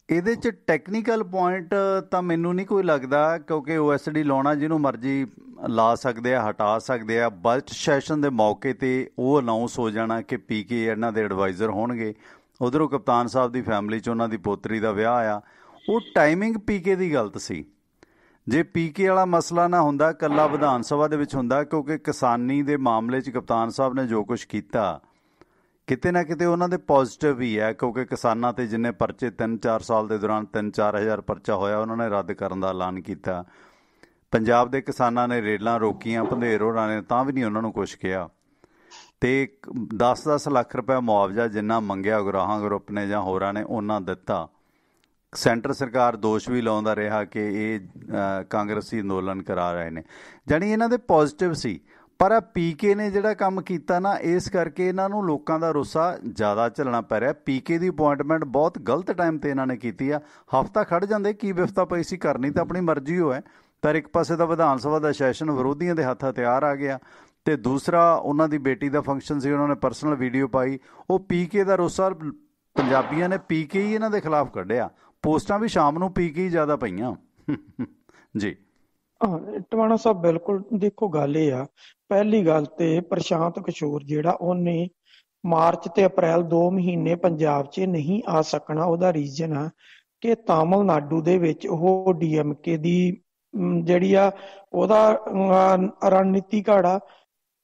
ਇਹਦੇ 'ਚ ਟੈਕਨੀਕਲ ਪੁਆਇੰਟ ਤਾਂ ਮੈਨੂੰ ਨਹੀਂ ਕੋਈ ਲੱਗਦਾ, ਕਿਉਂਕਿ OSD ਲਾਉਣਾ ਜਿਹਨੂੰ ਮਰਜ਼ੀ ਲਾ ਸਕਦੇ ਆ, ਹਟਾ ਸਕਦੇ ਆ। ਬਜਟ ਸੈਸ਼ਨ ਦੇ ਮੌਕੇ ਤੇ ਉਹ ਅਨਾਊਂਸ ਹੋ ਜਾਣਾ ਕਿ ਪੀਕੇ ਇਹਨਾਂ ਦੇ ਐਡਵਾਈਜ਼ਰ ਹੋਣਗੇ। ਉਧਰੋਂ ਕਪਤਾਨ ਸਾਹਿਬ ਦੀ ਫੈਮਿਲੀ 'ਚ ਉਹਨਾਂ ਦੀ ਪੋਤਰੀ ਦਾ ਵਿਆਹ ਆ, ਉਹ ਟਾਈਮਿੰਗ ਪੀਕੇ ਦੀ ਗਲਤ ਸੀ। ਜੇ ਪੀਕੇ ਵਾਲਾ ਮਸਲਾ ਨਾ ਹੁੰਦਾ, ਇਕੱਲਾ ਵਿਧਾਨ ਸਭਾ ਦੇ ਵਿੱਚ ਹੁੰਦਾ, ਕਿਉਂਕਿ ਕਿਸਾਨੀ ਦੇ ਮਾਮਲੇ 'ਚ ਕਪਤਾਨ ਸਾਹਿਬ ਨੇ ਜੋ ਕੁਛ ਕੀਤਾ, ਕਿਤੇ ਨਾ ਕਿਤੇ ਉਹਨਾਂ ਦੇ ਪੋਜ਼ਿਟਿਵ ਵੀ ਹੈ, ਕਿਉਂਕਿ ਕਿਸਾਨਾਂ ਤੇ ਜਿੰਨੇ ਪਰਚੇ 3-4 ਸਾਲ ਦੇ ਦੌਰਾਨ 3-4 ਹਜ਼ਾਰ ਪਰਚਾ ਹੋਇਆ, ਉਹਨਾਂ ਨੇ ਰੱਦ ਕਰਨ ਦਾ ਐਲਾਨ ਕੀਤਾ। ਪੰਜਾਬ ਦੇ ਕਿਸਾਨਾਂ ਨੇ ਰੇਲਾਂ ਰੋਕੀਆਂ, ਭੰਦੇਰ ਹੋਰਾਂ ਨੇ ਤਾਂ ਵੀ ਨਹੀਂ ਉਹਨਾਂ ਨੂੰ ਕੁਛ ਕਿਹਾ। ਤੇ 10-10 ਲੱਖ ਰੁਪਏ ਮੁਆਵਜ਼ਾ ਜਿੰਨਾ ਮੰਗਿਆ ਗੁਰਾਹਾਂ ਗਰੁੱਪ ਨੇ ਜਾਂ ਹੋਰਾਂ ਨੇ, ਉਹਨਾਂ ਦਿੱਤਾ। ਸੈਂਟਰ ਸਰਕਾਰ ਦੋਸ਼ ਵੀ ਲਾਉਂਦਾ ਰਿਹਾ ਕਿ ਇਹ ਕਾਂਗਰਸੀ ਅੰਦੋਲਨ ਕਰਾ ਰਹੇ ਨੇ, ਜਾਣੀ ਇਹਨਾਂ ਦੇ ਪੋਜ਼ਿਟਿਵ ਸੀ। ਪਰ ਆ ਪੀਕੇ ਨੇ ਜਿਹੜਾ ਕੰਮ ਕੀਤਾ ਨਾ, ਇਸ ਕਰਕੇ ਇਹਨਾਂ ਨੂੰ ਲੋਕਾਂ ਦਾ ਰੁੱਸਾ ਜ਼ਿਆਦਾ ਝੱਲਣਾ ਪੈ ਰਿਹਾ। ਪੀਕੇ ਦੀ ਅਪੁਆਇੰਟਮੈਂਟ ਬਹੁਤ ਗਲਤ ਟਾਈਮ ਤੇ ਇਹਨਾਂ ਨੇ ਕੀਤੀ ਆ। ਹਫ਼ਤਾ ਖੜ੍ਹ ਜਾਂਦੇ, ਕੀ ਵਿਫਤਾ ਪਈ ਸੀ, ਕਰਨੀ ਤਾਂ ਆਪਣੀ ਮਰਜ਼ੀ ਹੋ ਹੈ। ਪਰ ਇੱਕ ਪਾਸੇ ਤਾਂ ਵਿਧਾਨ ਸਭਾ ਦਾ ਸੈਸ਼ਨ ਵਿਰੋਧੀਆਂ ਦੇ ਹੱਥ ਹਥਿਆਰ ਆ ਗਿਆ, ਤੇ ਦੂਸਰਾ ਉਹਨਾਂ ਦੀ ਬੇਟੀ ਦਾ ਫੰਕਸ਼ਨ ਸੀ, ਉਹਨਾਂ ਨੇ ਪਰਸਨਲ ਵੀਡੀਓ ਪਾਈ। ਉਹ ਪੀਕੇ ਦਾ ਰੁੱਸਾ ਪੰਜਾਬੀਆਂ ਨੇ ਪੀਕੇ ਹੀ ਇਹਨਾਂ ਦੇ ਖਿਲਾਫ ਕੱਢਿਆ। ਪੋਸਟਾਂ ਵੀ ਸ਼ਾਮ ਨੂੰ ਪੀਕੇ ਹੀ ਜ਼ਿਆਦਾ ਪਈਆਂ ਜੀ। ਟਵਾਣਾ ਸਾਹਿਬ ਬਿਲਕੁਲ, ਦੇਖੋ ਗੱਲ ਇਹ ਆ, ਪਹਿਲੀ ਗੱਲ ਤੇ ਪ੍ਰਸ਼ਾਂਤ ਕਿਸ਼ੋਰ ਜਿਹੜਾ ਉਹਨੇ ਮਾਰਚ ਤੇ ਅਪ੍ਰੈਲ 2 ਮਹੀਨੇ ਪੰਜਾਬ 'ਚ ਨਹੀਂ ਆ ਸਕਣਾ, ਉਹਦਾ ਰੀਜ਼ਨ ਆ ਕਿ ਤਾਮਿਲਨਾਡੂ ਦੇ ਵਿੱਚ ਉਹ DMK ਦੀ ਜਿਹੜੀ ਆ ਉਹਦਾ ਰਣਨੀਤੀ ਘਾੜਾ,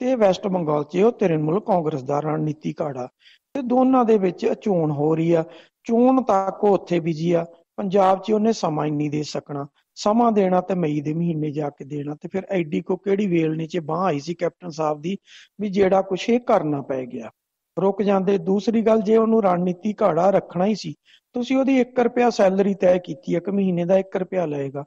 ਤੇ ਵੈਸਟ ਬੰਗਾਲ 'ਚ ਉਹ ਤ੍ਰਿਣਮੂਲ ਕਾਂਗਰਸ ਦਾ ਰਣਨੀਤੀ ਘਾੜਾ, ਤੇ ਦੋਨਾਂ ਦੇ ਵਿੱਚ ਚੋਣ ਹੋ ਰਹੀ ਆ। ਚੋਣ ਤੱਕ ਉਹ ਉੱਥੇ ਬਿਜੀ ਆ, ਪੰਜਾਬ 'ਚ ਉਹਨੇ ਸਮਾਂ ਹੀ ਨਹੀਂ ਦੇ ਸਕਣਾ। ਸਮਾਂ ਦੇਣਾ ਤੇ ਮਈ ਦੇ ਮਹੀਨੇ ਜਾ ਕੇ ਦੇਣਾ, ਤੇ ਫਿਰ ਐਡੀ ਕੋ ਕਿਹੜੀ ਵੇਲਣੇ 'ਚ ਬਾਂਹ ਆਈ ਸੀ ਕੈਪਟਨ ਸਾਹਿਬ ਦੀ ਵੀ ਜਿਹੜਾ ਕੁਛ ਇਹ ਕਰਨਾ ਪੈ ਗਿਆ, ਰੁਕ ਜਾਂਦੇ। ਦੂਸਰੀ ਗੱਲ, ਜੇ ਉਹਨੂੰ ਰਣਨੀਤੀ ਘਾੜਾ ਰੱਖਣਾ ਹੀ ਸੀ, ਤੁਸੀਂ ਉਹਦੀ 1 ਰੁਪਿਆ ਸੈਲਰੀ ਤੈਅ ਕੀਤੀ, 1 ਮਹੀਨੇ ਦਾ 1 ਰੁਪਿਆ ਲਏਗਾ,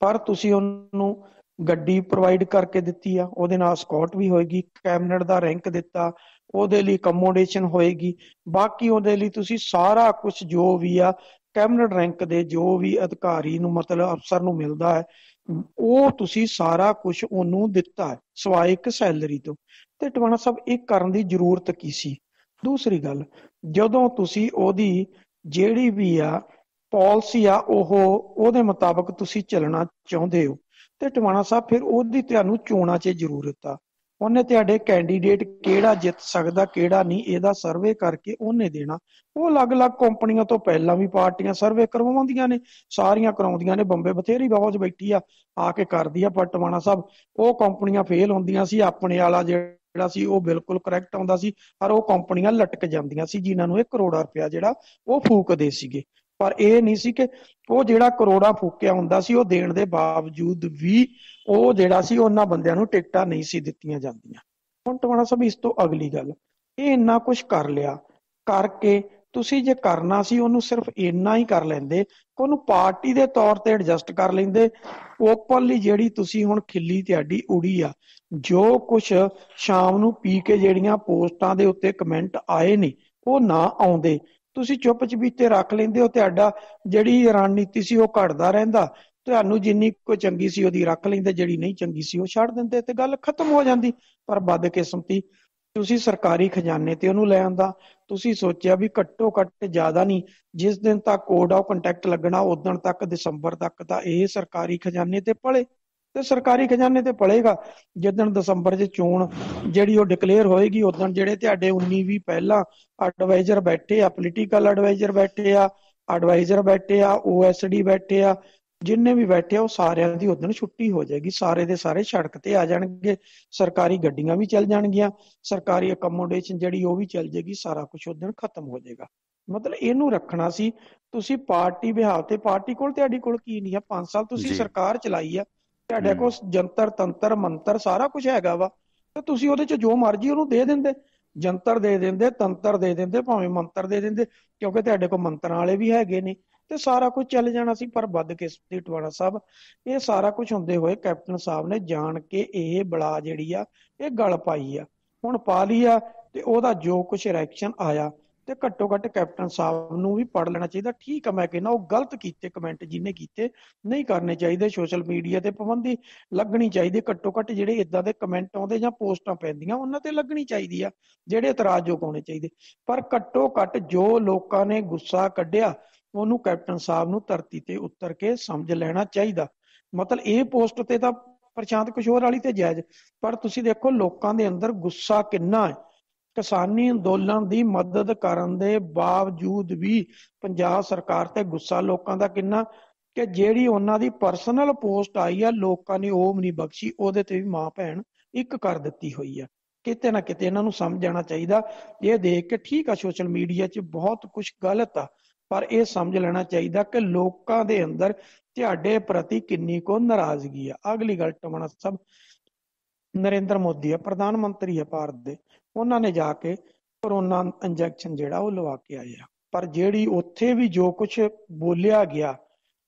ਪਰ ਤੁਸੀਂ ਉਹਨੂੰ ਗੱਡੀ ਪ੍ਰੋਵਾਈਡ ਕਰਕੇ ਦਿੱਤੀ ਆ, ਉਹਦੇ ਨਾਲ ਸਕਾਟ ਵੀ ਹੋਏਗੀ, ਕੈਬਨਿਟ ਦਾ ਰੈਂਕ ਦਿੱਤਾ, ਉਹਦੇ ਲਈ ਅਕਮੋਡੇਸ਼ਨ ਹੋਏਗੀ, ਬਾਕੀ ਉਹਦੇ ਲਈ ਤੁਸੀਂ ਸਾਰਾ ਕੁਛ ਜੋ ਵੀ ਆ ਕੈਬਨਿਟ ਰੈਂਕ ਦੇ ਜੋ ਵੀ ਅਧਿਕਾਰੀ ਨੂੰ ਮਤਲਬ ਅਫਸਰ ਨੂੰ ਮਿਲਦਾ ਹੈ, ਉਹ ਤੁਸੀਂ ਸਾਰਾ ਕੁਛ ਉਹਨੂੰ ਦਿੱਤਾ ਹੈ, ਸਿਵਾਏ ਇੱਕ ਸੈਲਰੀ ਤੋਂ। ਤੇ ਟਵਾਣਾ ਸਾਹਿਬ ਇਹ ਕਰਨ ਦੀ ਜ਼ਰੂਰਤ ਕੀ ਸੀ? ਦੂਸਰੀ ਗੱਲ, ਜਦੋਂ ਤੁਸੀਂ ਉਹਦੀ ਜਿਹੜੀ ਵੀ ਆ ਪਾਲਿਸੀ ਆ ਉਹਦੇ ਮੁਤਾਬਕ ਤੁਸੀਂ ਚੱਲਣਾ ਚਾਹੁੰਦੇ ਹੋ, ਤੇ ਟਵਾਣਾ ਸਾਹਿਬ ਫਿਰ ਉਹਦੀ ਤੁਹਾਨੂੰ ਚੋਣਾਂ 'ਚ ਜ਼ਰੂਰਤ ਆ। ਉਹਨੇ ਤੁਹਾਡੇ ਕੈਂਡੀਡੇਟ ਕਿਹੜਾ ਜਿੱਤ ਸਕਦਾ ਕਿਹੜਾ ਨਹੀਂ, ਇਹਦਾ ਸਰਵੇ ਕਰਕੇ ਉਹਨੇ ਦੇਣਾ। ਉਹ ਅਲੱਗ-ਅਲੱਗ ਕੰਪਨੀਆਂ ਤੋਂ ਪਹਿਲਾਂ ਵੀ ਪਾਰਟੀਆਂ ਸਰਵੇ ਕਰਵਾਉਂਦੀਆਂ ਨੇ, ਸਾਰੀਆਂ ਕਰਾਉਂਦੀਆਂ ਨੇ। ਬੰਬੇ ਬਥੇਰੀ ਬਹੁਤ ਬੈਠੀ ਆ ਕੇ ਕਰਦੀ ਆ, ਪਰ ਟਵਾਣਾ ਸਾਹਿਬ ਉਹ ਕੰਪਨੀਆਂ ਫੇਲ ਹੁੰਦੀਆਂ ਸੀ, ਆਪਣੇ ਵਾਲਾ ਜਿਹੜਾ ਸੀ ਉਹ ਬਿਲਕੁਲ ਕਰੈਕਟ ਆਉਂਦਾ ਸੀ, ਪਰ ਉਹ ਕੰਪਨੀਆਂ ਲਟਕ ਜਾਂਦੀਆਂ ਸੀ ਜਿਨ੍ਹਾਂ ਨੂੰ 1 ਕਰੋੜ ਰੁਪਇਆ ਜਿਹੜਾ ਉਹ ਫੂਕਦੇ ਸੀਗੇ। ਪਰ ਇਹ ਨਹੀਂ ਸੀ ਕਿ ਉਹ ਜਿਹੜਾ ਕਰੋੜਾ ਫੂਕਿਆ ਹੁੰਦਾ ਸੀ ਉਹ ਦੇਣ ਦੇ ਬਾਵਜੂਦ ਵੀ ਉਹ ਜਿਹੜਾ ਸੀ ਉਹਨਾਂ ਬੰਦਿਆਂ ਨੂੰ ਟਿਕਟਾਂ ਨਹੀਂ ਸੀ ਦਿੱਤੀਆਂ ਜਾਂਦੀਆਂ। ਹੁਣ ਟਵਾਣਾ ਸਾਹਿਬ ਇਸ ਤੋਂ ਅਗਲੀ ਗੱਲ, ਇਹ ਇੰਨਾ ਕੁਝ ਕਰ ਲਿਆ, ਕਰਕੇ ਤੁਸੀਂ ਜੇ ਕਰਨਾ ਸੀ ਉਹਨੂੰ ਸਿਰਫ ਇੰਨਾ ਹੀ ਕਰ ਲੈਂਦੇ, ਉਹਨੂੰ ਪਾਰਟੀ ਦੇ ਤੌਰ ਤੇ ਐਡਜਸਟ ਕਰ ਲੈਂਦੇ। ਓਪਨਲੀ ਜਿਹੜੀ ਤੁਸੀਂ ਹੁਣ ਖਿੱਲੀ ਤੁਹਾਡੀ ਉੜੀ ਆ, ਜੋ ਕੁਛ ਸ਼ਾਮ ਨੂੰ ਪੀ ਕੇ ਜਿਹੜੀਆਂ ਪੋਸਟਾਂ ਦੇ ਉੱਤੇ ਕਮੈਂਟ ਆਏ ਨੇ ਉਹ ਨਾ ਆਉਂਦੇ, ਤੁਸੀਂ ਚੁੱਪ ਚਪੀਤੇ ਰੱਖ ਲੈਂਦੇ ਹੋ, ਤੁਹਾਡਾ ਜਿਹੜੀ ਰਣਨੀਤੀ ਸੀ ਉਹ ਘਟਦਾ ਰਹਿੰਦਾ। ਤੁਹਾਨੂੰ ਜਿੰਨੀ ਕੋਈ ਚੰਗੀ ਸੀ ਉਹਦੀ ਰੱਖ ਲੈਂਦੇ, ਜਿਹੜੀ ਨਹੀਂ ਚੰਗੀ ਸੀ ਉਹ ਛੱਡ ਦਿੰਦੇ ਤੇ ਗੱਲ ਖਤਮ ਹੋ ਜਾਂਦੀ। ਪਰ ਬਦਕਿਸਮਤੀ ਤੁਸੀਂ ਸਰਕਾਰੀ ਖਜ਼ਾਨੇ ਤੇ ਉਹਨੂੰ ਲੈ ਆਂਦਾ। ਤੁਸੀਂ ਸੋਚਿਆ ਵੀ ਘੱਟੋ ਘੱਟ ਜ਼ਿਆਦਾ ਨਹੀਂ, ਜਿਸ ਦਿਨ ਤੱਕ ਕੋਡ ਆਫ ਕੰਟੈਕਟ ਲੱਗਣਾ ਉਦੋਂ ਤੱਕ ਦਸੰਬਰ ਤੱਕ ਤਾਂ ਇਹ ਸਰਕਾਰੀ ਖਜ਼ਾਨੇ ਤੇ ਪਲੇ, ਤੇ ਸਰਕਾਰੀ ਖਜ਼ਾਨੇ ਤੇ ਪਲੇਗਾ। ਜਿੱਦਣ ਦਸੰਬਰ 'ਚ ਚੋਣ ਜਿਹੜੀ ਉਹ ਡਿਕਲੇਅਰ ਹੋਏਗੀ, ਉਦੋਂ ਜਿਹੜੇ ਤੁਹਾਡੇ 19-20 ਪਹਿਲਾਂ ਐਡਵਾਈਜ਼ਰ ਬੈਠੇ ਆ, ਪੋਲੀਟੀਕਲ ਐਡਵਾਈਜ਼ਰ ਬੈਠੇ ਆ, OSD ਬੈਠੇ ਆ, ਜਿੰਨੇ ਵੀ ਬੈਠੇ ਆ, ਉਹ ਸਾਰਿਆਂ ਦੀ ਉਦੋਂ ਛੁੱਟੀ ਹੋ ਜਾਏਗੀ। ਸਾਰੇ ਦੇ ਸਾਰੇ ਸੜਕ ਤੇ ਆ ਜਾਣਗੇ, ਸਰਕਾਰੀ ਗੱਡੀਆਂ ਵੀ ਚੱਲ ਜਾਣਗੀਆਂ, ਸਰਕਾਰੀ ਅਕਮੋਡੇਸ਼ਨ ਜਿਹੜੀ ਉਹ ਵੀ ਚੱਲ ਜਾਏਗੀ, ਸਾਰਾ ਕੁਝ ਉਦੋਂ ਖਤਮ ਹੋ ਜਾਏਗਾ। ਮਤਲਬ ਇਹਨੂੰ ਰੱਖਣਾ ਸੀ ਤੁਸੀਂ ਪਾਰਟੀ ਬਿਹਾਵ ਤੇ। ਪਾਰਟੀ ਕੋਲ ਤੁਹਾਡੀ ਕੋਲ ਕੀ ਨਹੀਂ ਆ, 5 ਸਾਲ ਤੁਸੀਂ ਜੀ। ਸਰਕਾਰ ਚਲਾਈ ਆ, ਤੁਹਾਡੇ ਕੋਲ ਜੰਤਰ ਤੰਤਰ ਮੰਤਰ ਸਾਰਾ ਕੁਝ ਹੈਗਾ ਵਾ, ਤੇ ਤੁਸੀਂ ਉਹਦੇ 'ਚ ਜੋ ਮਰਜ਼ੀ ਉਹਨੂੰ ਦੇ ਦਿੰਦੇ, ਜੰਤਰ ਦੇ ਦਿੰਦੇ, ਤੰਤਰ ਦੇ ਦਿੰਦੇ, ਭਾਵੇਂ ਮੰਤਰ ਦੇ ਦਿੰਦੇ, ਕਿਉਂਕਿ ਤੁਹਾਡੇ ਕੋਲ ਮੰਤਰਾਂ ਵਾਲੇ ਵੀ ਹੈਗੇ ਨੇ, ਤੇ ਸਾਰਾ ਕੁਝ ਚੱਲ ਜਾਣਾ ਸੀ। ਪਰ ਬਦਕਿਸਮਤੀ ਟਵਾਣਾ ਸਾਹਿਬ, ਇਹ ਸਾਰਾ ਕੁਝ ਹੁੰਦੇ ਹੋਏ ਕੈਪਟਨ ਸਾਹਿਬ ਨੇ ਜਾਣ ਕੇ ਇਹ ਬਲਾ ਜਿਹੜੀ ਆ ਇਹ ਗਲ ਪਾਈ ਆ। ਹੁਣ ਪਾ ਲਈ ਆ, ਤੇ ਉਹਦਾ ਜੋ ਕੁਝ ਰਿਐਕਸ਼ਨ ਆਇਆ, ਤੇ ਘੱਟੋ ਘੱਟ ਕੈਪਟਨ ਸਾਹਿਬ ਨੂੰ ਵੀ ਪੜ ਲੈਣਾ ਚਾਹੀਦਾ। ਠੀਕ ਆ, ਮੈਂ ਕਹਿੰਦਾ ਉਹ ਗਲਤ ਕੀਤੇ ਕਮੈਂਟ ਜਿਹਨੇ ਕੀਤੇ, ਨਹੀਂ ਕਰਨੇ ਚਾਹੀਦੇ। ਸੋਸ਼ਲ ਮੀਡੀਆ ਤੇ ਪਾਬੰਦੀ ਲੱਗਣੀ ਚਾਹੀਦੀ, ਘੱਟੋ ਘੱਟ ਜਿਹੜੇ ਇਦਾਂ ਦੇ ਕਮੈਂਟ ਆਉਂਦੇ ਜਾਂ ਪੋਸਟਾਂ ਪੈਂਦੀਆਂ ਉਹਨਾਂ ਤੇ ਲੱਗਣੀ ਚਾਹੀਦੀ ਆ, ਜਿਹੜੇ ਇਤਰਾਜ਼ਯੋਗ ਹੋਣੇ ਚਾਹੀਦੇ। ਪਰ ਘੱਟੋ ਘੱਟ ਜੋ ਲੋਕਾਂ ਨੇ ਗੁੱਸਾ ਕੱਢਿਆ ਉਹਨੂੰ ਕੈਪਟਨ ਸਾਹਿਬ ਨੂੰ ਧਰਤੀ ਤੇ ਉਤਰ ਕੇ ਸਮਝ ਲੈਣਾ ਚਾਹੀਦਾ। ਮਤਲਬ ਇਹ ਪੋਸਟ ਤੇ ਤਾਂ ਪ੍ਰਸ਼ਾਂਤ ਕਿਸ਼ੋਰ ਵਾਲੀ ਤੇ ਜਾਇਜ਼, ਪਰ ਤੁਸੀਂ ਦੇਖੋ ਲੋਕਾਂ ਦੇ ਅੰਦਰ ਗੁੱਸਾ ਕਿੰਨਾ ਹੈ। ਕਿਸਾਨੀ ਅੰਦੋਲਨ ਦੀ ਮਦਦ ਕਰਨ ਦੇ ਬਾਵਜੂਦ ਵੀ ਪੰਜਾਬ ਸਰਕਾਰ ਤੇ ਗੁੱਸਾ ਲੋਕਾਂ ਦਾ ਕਿੰਨਾ, ਕਿ ਜਿਹੜੀ ਉਹਨਾਂ ਦੀ ਪਰਸਨਲ ਪੋਸਟ ਆਈ ਆ ਲੋਕਾਂ ਨੇ ਉਹ ਵੀ ਨਹੀਂ ਬਖਸ਼ੀ, ਉਹਦੇ ਤੇ ਵੀ ਮਾਂ ਭੈਣ ਇੱਕ ਕਰ ਦਿੱਤੀ ਹੋਈ ਆ। ਕਿਤੇ ਨਾ ਕਿਤੇ ਇਹਨਾਂ ਨੂੰ ਸਮਝ ਆਉਣਾ ਚਾਹੀਦਾ। ਇਹ ਦੇਖ ਕੇ ਠੀਕ ਆ ਸੋਸ਼ਲ ਮੀਡੀਆ 'ਚ ਬਹੁਤ ਕੁਝ ਗਲਤ ਆ, ਪਰ ਇਹ ਸਮਝ ਲੈਣਾ ਚਾਹੀਦਾ ਕਿ ਲੋਕਾਂ ਦੇ ਅੰਦਰ ਤੁਹਾਡੇ ਪ੍ਰਤੀ ਕਿੰਨੀ ਕੁ ਨਾਰਾਜ਼ਗੀ ਆ। ਅਗਲੀ ਗੱਲ ਟਵਾਣਾ ਸਾਹਿਬ, ਨਰਿੰਦਰ ਮੋਦੀ ਆ, ਪ੍ਰਧਾਨ ਮੰਤਰੀ ਆ ਭਾਰਤ ਦੇ, ਉਹਨਾਂ ਨੇ ਜਾ ਕੇ ਕਰੋਨਾ ਇੰਜੈਕਸ਼ਨ ਜਿਹੜਾ ਉਹ ਲਵਾ ਕੇ ਆਏ ਆ। ਪਰ ਜਿਹੜੀ ਉੱਥੇ ਵੀ ਜੋ ਕੁਝ ਬੋਲਿਆ ਗਿਆ,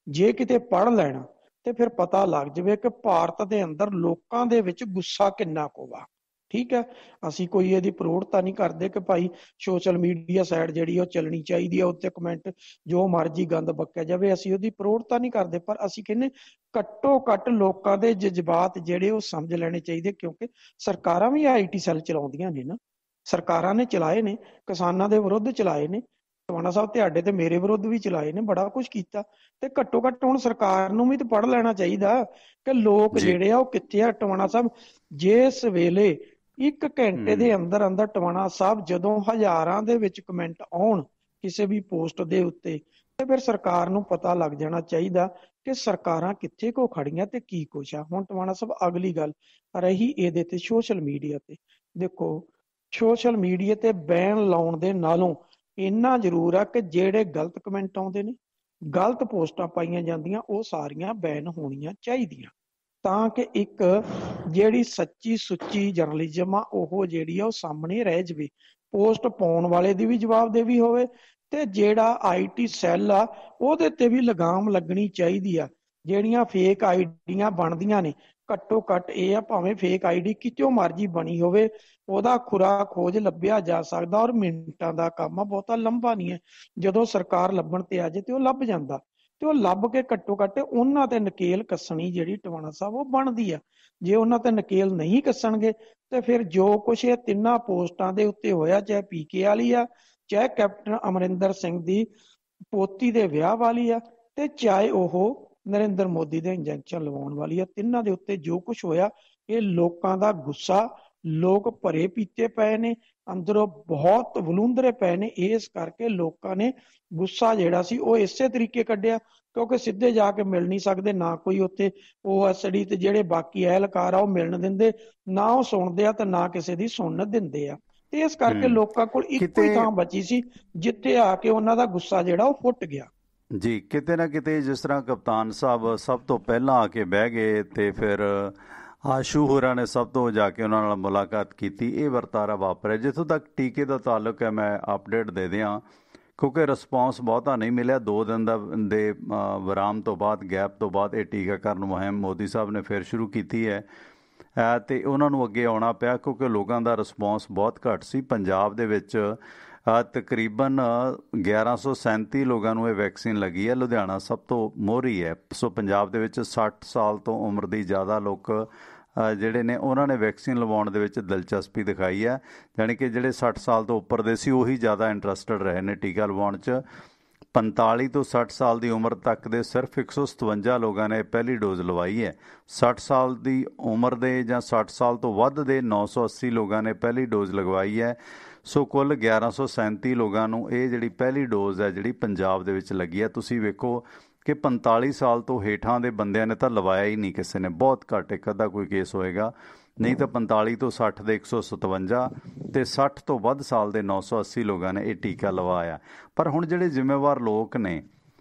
ਜੇ ਕਿਤੇ ਪੜ੍ਹ ਲੈਣਾ ਤੇ ਫਿਰ ਪਤਾ ਲੱਗ ਜਾਵੇ ਕਿ ਭਾਰਤ ਦੇ ਅੰਦਰ ਲੋਕਾਂ ਦੇ ਵਿੱਚ ਗੁੱਸਾ ਕਿੰਨਾ ਕੁ ਵਾ। ਠੀਕ ਹੈ, ਅਸੀਂ ਕੋਈ ਇਹਦੀ ਪ੍ਰੋੜਤਾ ਨਹੀਂ ਕਰਦੇ ਕਿ ਭਾਈ ਸੋਸ਼ਲ ਮੀਡੀਆ ਸਾਈਡ ਜਿਹੜੀ ਉਹ ਚੱਲਣੀ ਚਾਹੀਦੀ ਆ, ਉੱਤੇ ਕਮੈਂਟ ਜੋ ਮਰਜ਼ੀ ਗੰਦ ਬਕਿਆ ਜਾਵੇ, ਅਸੀਂ ਉਹਦੀ ਪ੍ਰੋੜਤਾ ਨਹੀਂ ਕਰਦੇ। ਪਰ ਅਸੀਂ ਕਹਿੰਦੇ ਘੱਟੋ ਘੱਟ ਲੋਕਾਂ ਦੇ ਜਜ਼ਬਾਤ ਜਿਹੜੇ ਉਹ ਸਮਝ ਲੈਣੇ ਚਾਹੀਦੇ, ਕਿਉਂਕਿ ਸਰਕਾਰਾਂ ਵੀ IT ਸੈੱਲ ਚਲਾਉਂਦੀਆਂ ਨੇ ਨਾ, ਸਰਕਾਰਾਂ ਨੇ ਚਲਾਏ ਨੇ, ਕਿਸਾਨਾਂ ਦੇ ਵਿਰੁੱਧ ਚਲਾਏ ਨੇ, ਟਵਾਣਾ ਸਾਹਿਬ ਤੁਹਾਡੇ ਤੇ ਮੇਰੇ ਵਿਰੁੱਧ ਵੀ ਚਲਾਏ ਨੇ, ਬੜਾ ਕੁਝ ਕੀਤਾ। ਤੇ ਘੱਟੋ ਘੱਟ ਹੁਣ ਸਰਕਾਰ ਨੂੰ ਵੀ ਤਾਂ ਪੜ੍ਹ ਲੈਣਾ ਚਾਹੀਦਾ ਕਿ ਲੋਕ ਜਿਹੜੇ ਆ ਉਹ ਕਿੱਥੇ ਆ। ਟਵਾਣਾ ਸਾਹਿਬ, ਜਿਸ ਵੇਲੇ 1 ਘੰਟੇ ਦੇ ਅੰਦਰ ਅੰਦਰ ਟਵਾਣਾ ਸਾਹਿਬ ਜਦੋਂ ਹਜ਼ਾਰਾਂ ਦੇ ਵਿੱਚ ਕਮੈਂਟ ਆਉਣ ਕਿਸੇ ਵੀ ਪੋਸਟ ਦੇ ਉੱਤੇ, ਤੇ ਫਿਰ ਸਰਕਾਰ ਨੂੰ ਪਤਾ ਲੱਗ ਜਾਣਾ ਚਾਹੀਦਾ ਕਿ ਸਰਕਾਰਾਂ ਕਿੱਥੇ ਕੋ ਖੜੀਆਂ ਤੇ ਕੀ ਕੁਛ ਆ। ਹੁਣ ਟਵਾਣਾ ਸਾਹਿਬ ਅਗਲੀ ਗੱਲ ਰਹੀ ਇਹਦੇ ਤੇ ਸੋਸ਼ਲ ਮੀਡੀਆ ਤੇ, ਦੇਖੋ ਸੋਸ਼ਲ ਮੀਡੀਆ ਤੇ ਬੈਨ ਲਾਉਣ ਦੇ ਨਾਲੋਂ ਇੰਨਾ ਜ਼ਰੂਰ ਆ ਕਿ ਜਿਹੜੇ ਗਲਤ ਕਮੈਂਟ ਆਉਂਦੇ ਨੇ, ਗਲਤ ਪੋਸਟਾਂ ਪਾਈਆਂ ਜਾਂਦੀਆਂ, ਉਹ ਸਾਰੀਆਂ ਬੈਨ ਹੋਣੀਆਂ ਚਾਹੀਦੀਆਂ, ਤਾਂ ਕਿ ਇੱਕ ਜਿਹੜੀ ਸੱਚੀ ਸੁੱਚੀ ਜਰਨਲਿਜ਼ਮ ਆ ਉਹ ਜਿਹੜੀ ਆ ਉਹ ਸਾਹਮਣੇ ਰਹਿ ਜਾਵੇ। ਪੋਸਟ ਪਾਉਣ ਵਾਲੇ ਦੀ ਵੀ ਜਵਾਬਦੇਹੀ ਹੋਵੇ, ਤੇ ਜਿਹੜਾ IT ਸੈੱਲ ਆ ਉਹਦੇ ਤੇ ਵੀ ਲਗਾਮ ਲੱਗਣੀ ਚਾਹੀਦੀ ਆ। ਜਿਹੜੀਆਂ ਫੇਕ ਆਈਡੀਆਂ ਬਣਦੀਆਂ ਨੇ, ਘੱਟੋ ਘੱਟ ਇਹ ਆ ਭਾਵੇਂ ਫੇਕ ID ਕਿਤੋਂ ਮਰਜ਼ੀ ਬਣੀ ਹੋਵੇ, ਉਹਦਾ ਖੁਰਾ ਖੋਜ ਲੱਭਿਆ ਜਾ ਸਕਦਾ, ਔਰ ਮਿੰਟਾਂ ਦਾ ਕੰਮ ਆ, ਬਹੁਤਾ ਲੰਬਾ ਨਹੀਂ ਹੈ। ਜਦੋਂ ਸਰਕਾਰ ਲੱਭਣ ਤੇ ਆ ਜੇ ਤੇ ਉਹ ਲੱਭ ਜਾਂਦਾ। ਤੇ ਉਹ ਲੱਭ ਕੇ ਘੱਟੋ ਘੱਟ ਉਹਨਾਂ ਤੇ ਨਕੇਲ ਕੱਸਣੀ ਜਿਹੜੀ ਟਵਾਣਾ ਸਾਹਿਬ ਉਹ ਬਣਦੀ ਆ। ਜੇ ਉਹਨਾਂ ਤੇ ਨਕੇਲ ਨਹੀਂ ਕੱਸਣਗੇ ਤੇ ਫਿਰ ਜੋ ਕੁਛ ਇਹ ਤਿੰਨਾਂ ਪੋਸਟਾਂ ਦੇ ਉੱਤੇ ਹੋਇਆ, ਚਾਹੇ ਪੀਕੇ ਵਾਲੀ ਆ, ਚਾਹੇ ਕੈਪਟਨ ਅਮਰਿੰਦਰ ਸਿੰਘ ਦੀ ਪੋਤੀ ਦੇ ਵਿਆਹ ਵਾਲੀ ਆ, ਤੇ ਚਾਹੇ ਉਹ ਨਰਿੰਦਰ ਮੋਦੀ ਦੇ ਇੰਜੈਕਸ਼ਨ ਲਵਾਉਣ ਵਾਲੀ ਆ, ਤਿੰਨਾਂ ਦੇ ਉੱਤੇ ਜੋ ਕੁਛ ਹੋਇਆ ਇਹ ਲੋਕਾਂ ਦਾ ਗੁੱਸਾ, ਲੋਕ ਭਰੇ ਪੀਤੇ ਪਏ ਨੇ, ਅੰਦਰੋਂ ਬਹੁਤ ਵਲੂੰਦਰੇ ਪਏ ਨੇ। ਇਸ ਕਰਕੇ ਲੋਕਾਂ ਨੇ ਗੁੱਸਾ ਜਿਹੜਾ ਸੀ ਉਹ ਇਸੇ ਤਰੀਕੇ ਕੱਢਿਆ, ਕਿਉਂਕਿ ਸਿੱਧੇ ਜਾ ਕੇ ਮਿਲ ਨਹੀਂ ਸਕਦੇ, ਨਾ ਕੋਈ ਉੱਥੇ OSD ਤੇ ਜਿਹੜੇ ਬਾਕੀ ਅਹਿਲਕਾਰ ਆ ਉਹ ਮਿਲਣ ਦਿੰਦੇ, ਨਾ ਉਹ ਸੁਣਦੇ ਆ ਤੇ ਨਾ ਕਿਸੇ ਦੀ ਸੁਣਨ ਦਿੰਦੇ ਆ। ਤੇ ਇਸ ਕਰਕੇ ਲੋਕਾਂ ਕੋਲ ਇੱਕੋ ਹੀ ਥਾਂ ਬਚੀ ਸੀ ਜਿੱਥੇ ਆ ਕੇ ਉਹਨਾਂ ਦਾ ਗੁੱਸਾ ਜਿਹੜਾ ਉਹ ਫੁੱਟ ਗਿਆ। ਜੀ, ਕਿਤੇ ਨਾ ਕਿਤੇ ਜਿਸ ਤਰ੍ਹਾਂ ਕਪਤਾਨ ਸਾਹਿਬ ਸਭ ਤੋਂ ਪਹਿਲਾਂ ਆ ਕੇ ਬਹਿ ਗਏ ਤੇ ਫਿਰ ਆਸ਼ੂ ਹੋਰਾਂ ਨੇ ਸਭ ਤੋਂ ਜਾ ਕੇ ਉਹਨਾਂ ਨਾਲ ਮੁਲਾਕਾਤ ਕੀਤੀ, ਇਹ ਵਰਤਾਰਾ ਵਾਪਰਿਆ। ਜਿੱਥੋਂ ਤੱਕ ਟੀਕੇ ਦਾ ਤਾਲੁਕ ਹੈ, ਮੈਂ ਅਪਡੇਟ ਦੇ ਦਿਆਂ ਕਿਉਂਕਿ ਰਿਸਪੌਂਸ ਬਹੁਤਾ ਨਹੀਂ ਮਿਲਿਆ। 2 ਦਿਨ ਦੇ ਵਿਰਾਮ ਤੋਂ ਬਾਅਦ, ਗੈਪ ਤੋਂ ਬਾਅਦ ਇਹ ਟੀਕਾਕਰਨ ਮੁਹਿੰਮ ਮੋਦੀ ਸਾਹਿਬ ਨੇ ਫਿਰ ਸ਼ੁਰੂ ਕੀਤੀ ਹੈ ਤੇ ਉਹਨਾਂ ਨੂੰ ਅੱਗੇ ਆਉਣਾ ਪਿਆ ਕਿਉਂਕਿ ਲੋਕਾਂ ਦਾ ਰਿਸਪੌਂਸ ਬਹੁਤ ਘੱਟ ਸੀ। ਪੰਜਾਬ ਦੇ ਵਿੱਚ ਤਕਰੀਬਨ 1137 ਲੋਕਾਂ ਨੂੰ ਇਹ ਵੈਕਸੀਨ ਲੱਗੀ ਹੈ। ਲੁਧਿਆਣਾ ਸਭ ਤੋਂ ਮੋਹਰੀ ਹੈ। ਸੋ ਪੰਜਾਬ ਦੇ ਵਿੱਚ 60 ਸਾਲ ਤੋਂ ਉਮਰ ਦੀ ਜ਼ਿਆਦਾ ਲੋਕ ਜਿਹੜੇ ਨੇ ਉਹਨਾਂ ਨੇ ਵੈਕਸੀਨ ਲਵਾਉਣ ਦੇ ਵਿੱਚ ਦਿਲਚਸਪੀ ਦਿਖਾਈ ਹੈ। ਜਾਣੀ ਕਿ ਜਿਹੜੇ 60 ਸਾਲ ਤੋਂ ਉੱਪਰ ਦੇ ਸੀ ਉਹੀ ਜ਼ਿਆਦਾ ਇੰਟਰਸਟਡ ਰਹੇ ਨੇ ਟੀਕਾ ਲਵਾਉਣ 'ਚ। 45 ਤੋਂ 60 ਸਾਲ ਦੀ ਉਮਰ ਤੱਕ ਦੇ ਸਿਰਫ 157 ਲੋਕਾਂ ਨੇ ਪਹਿਲੀ ਡੋਜ਼ ਲਵਾਈ ਹੈ। 60 ਸਾਲ ਦੀ ਉਮਰ ਦੇ ਜਾਂ 60 ਸਾਲ ਤੋਂ ਵੱਧ ਦੇ 980 ਲੋਕਾਂ ਨੇ ਪਹਿਲੀ ਡੋਜ਼ ਲਗਵਾਈ ਹੈ। ਸੋ ਕੁੱਲ 1137 ਲੋਕਾਂ ਨੂੰ ਇਹ ਜਿਹੜੀ ਪਹਿਲੀ ਡੋਜ਼ ਹੈ ਜਿਹੜੀ ਪੰਜਾਬ ਦੇ ਵਿੱਚ ਲੱਗੀ ਹੈ। ਤੁਸੀਂ ਵੇਖੋ ਕਿ 45 ਸਾਲ ਤੋਂ ਹੇਠਾਂ ਦੇ ਬੰਦਿਆਂ ਨੇ ਤਾਂ ਲਵਾਇਆ ਹੀ ਨਹੀਂ ਕਿਸੇ ਨੇ, ਬਹੁਤ ਘੱਟ, ਇੱਕ ਅੱਧਾ ਕੋਈ ਕੇਸ ਹੋਏਗਾ, ਨਹੀਂ ਤਾਂ 45 ਤੋਂ 60 ਦੇ 157 ਤੇ 60 ਤੋਂ ਵੱਧ ਸਾਲ ਦੇ 980 ਲੋਕਾਂ ਨੇ ਇਹ ਟੀਕਾ ਲਵਾਇਆ। ਪਰ ਹੁਣ ਜਿਹੜੇ ਜ਼ਿੰਮੇਵਾਰ ਲੋਕ ਨੇ,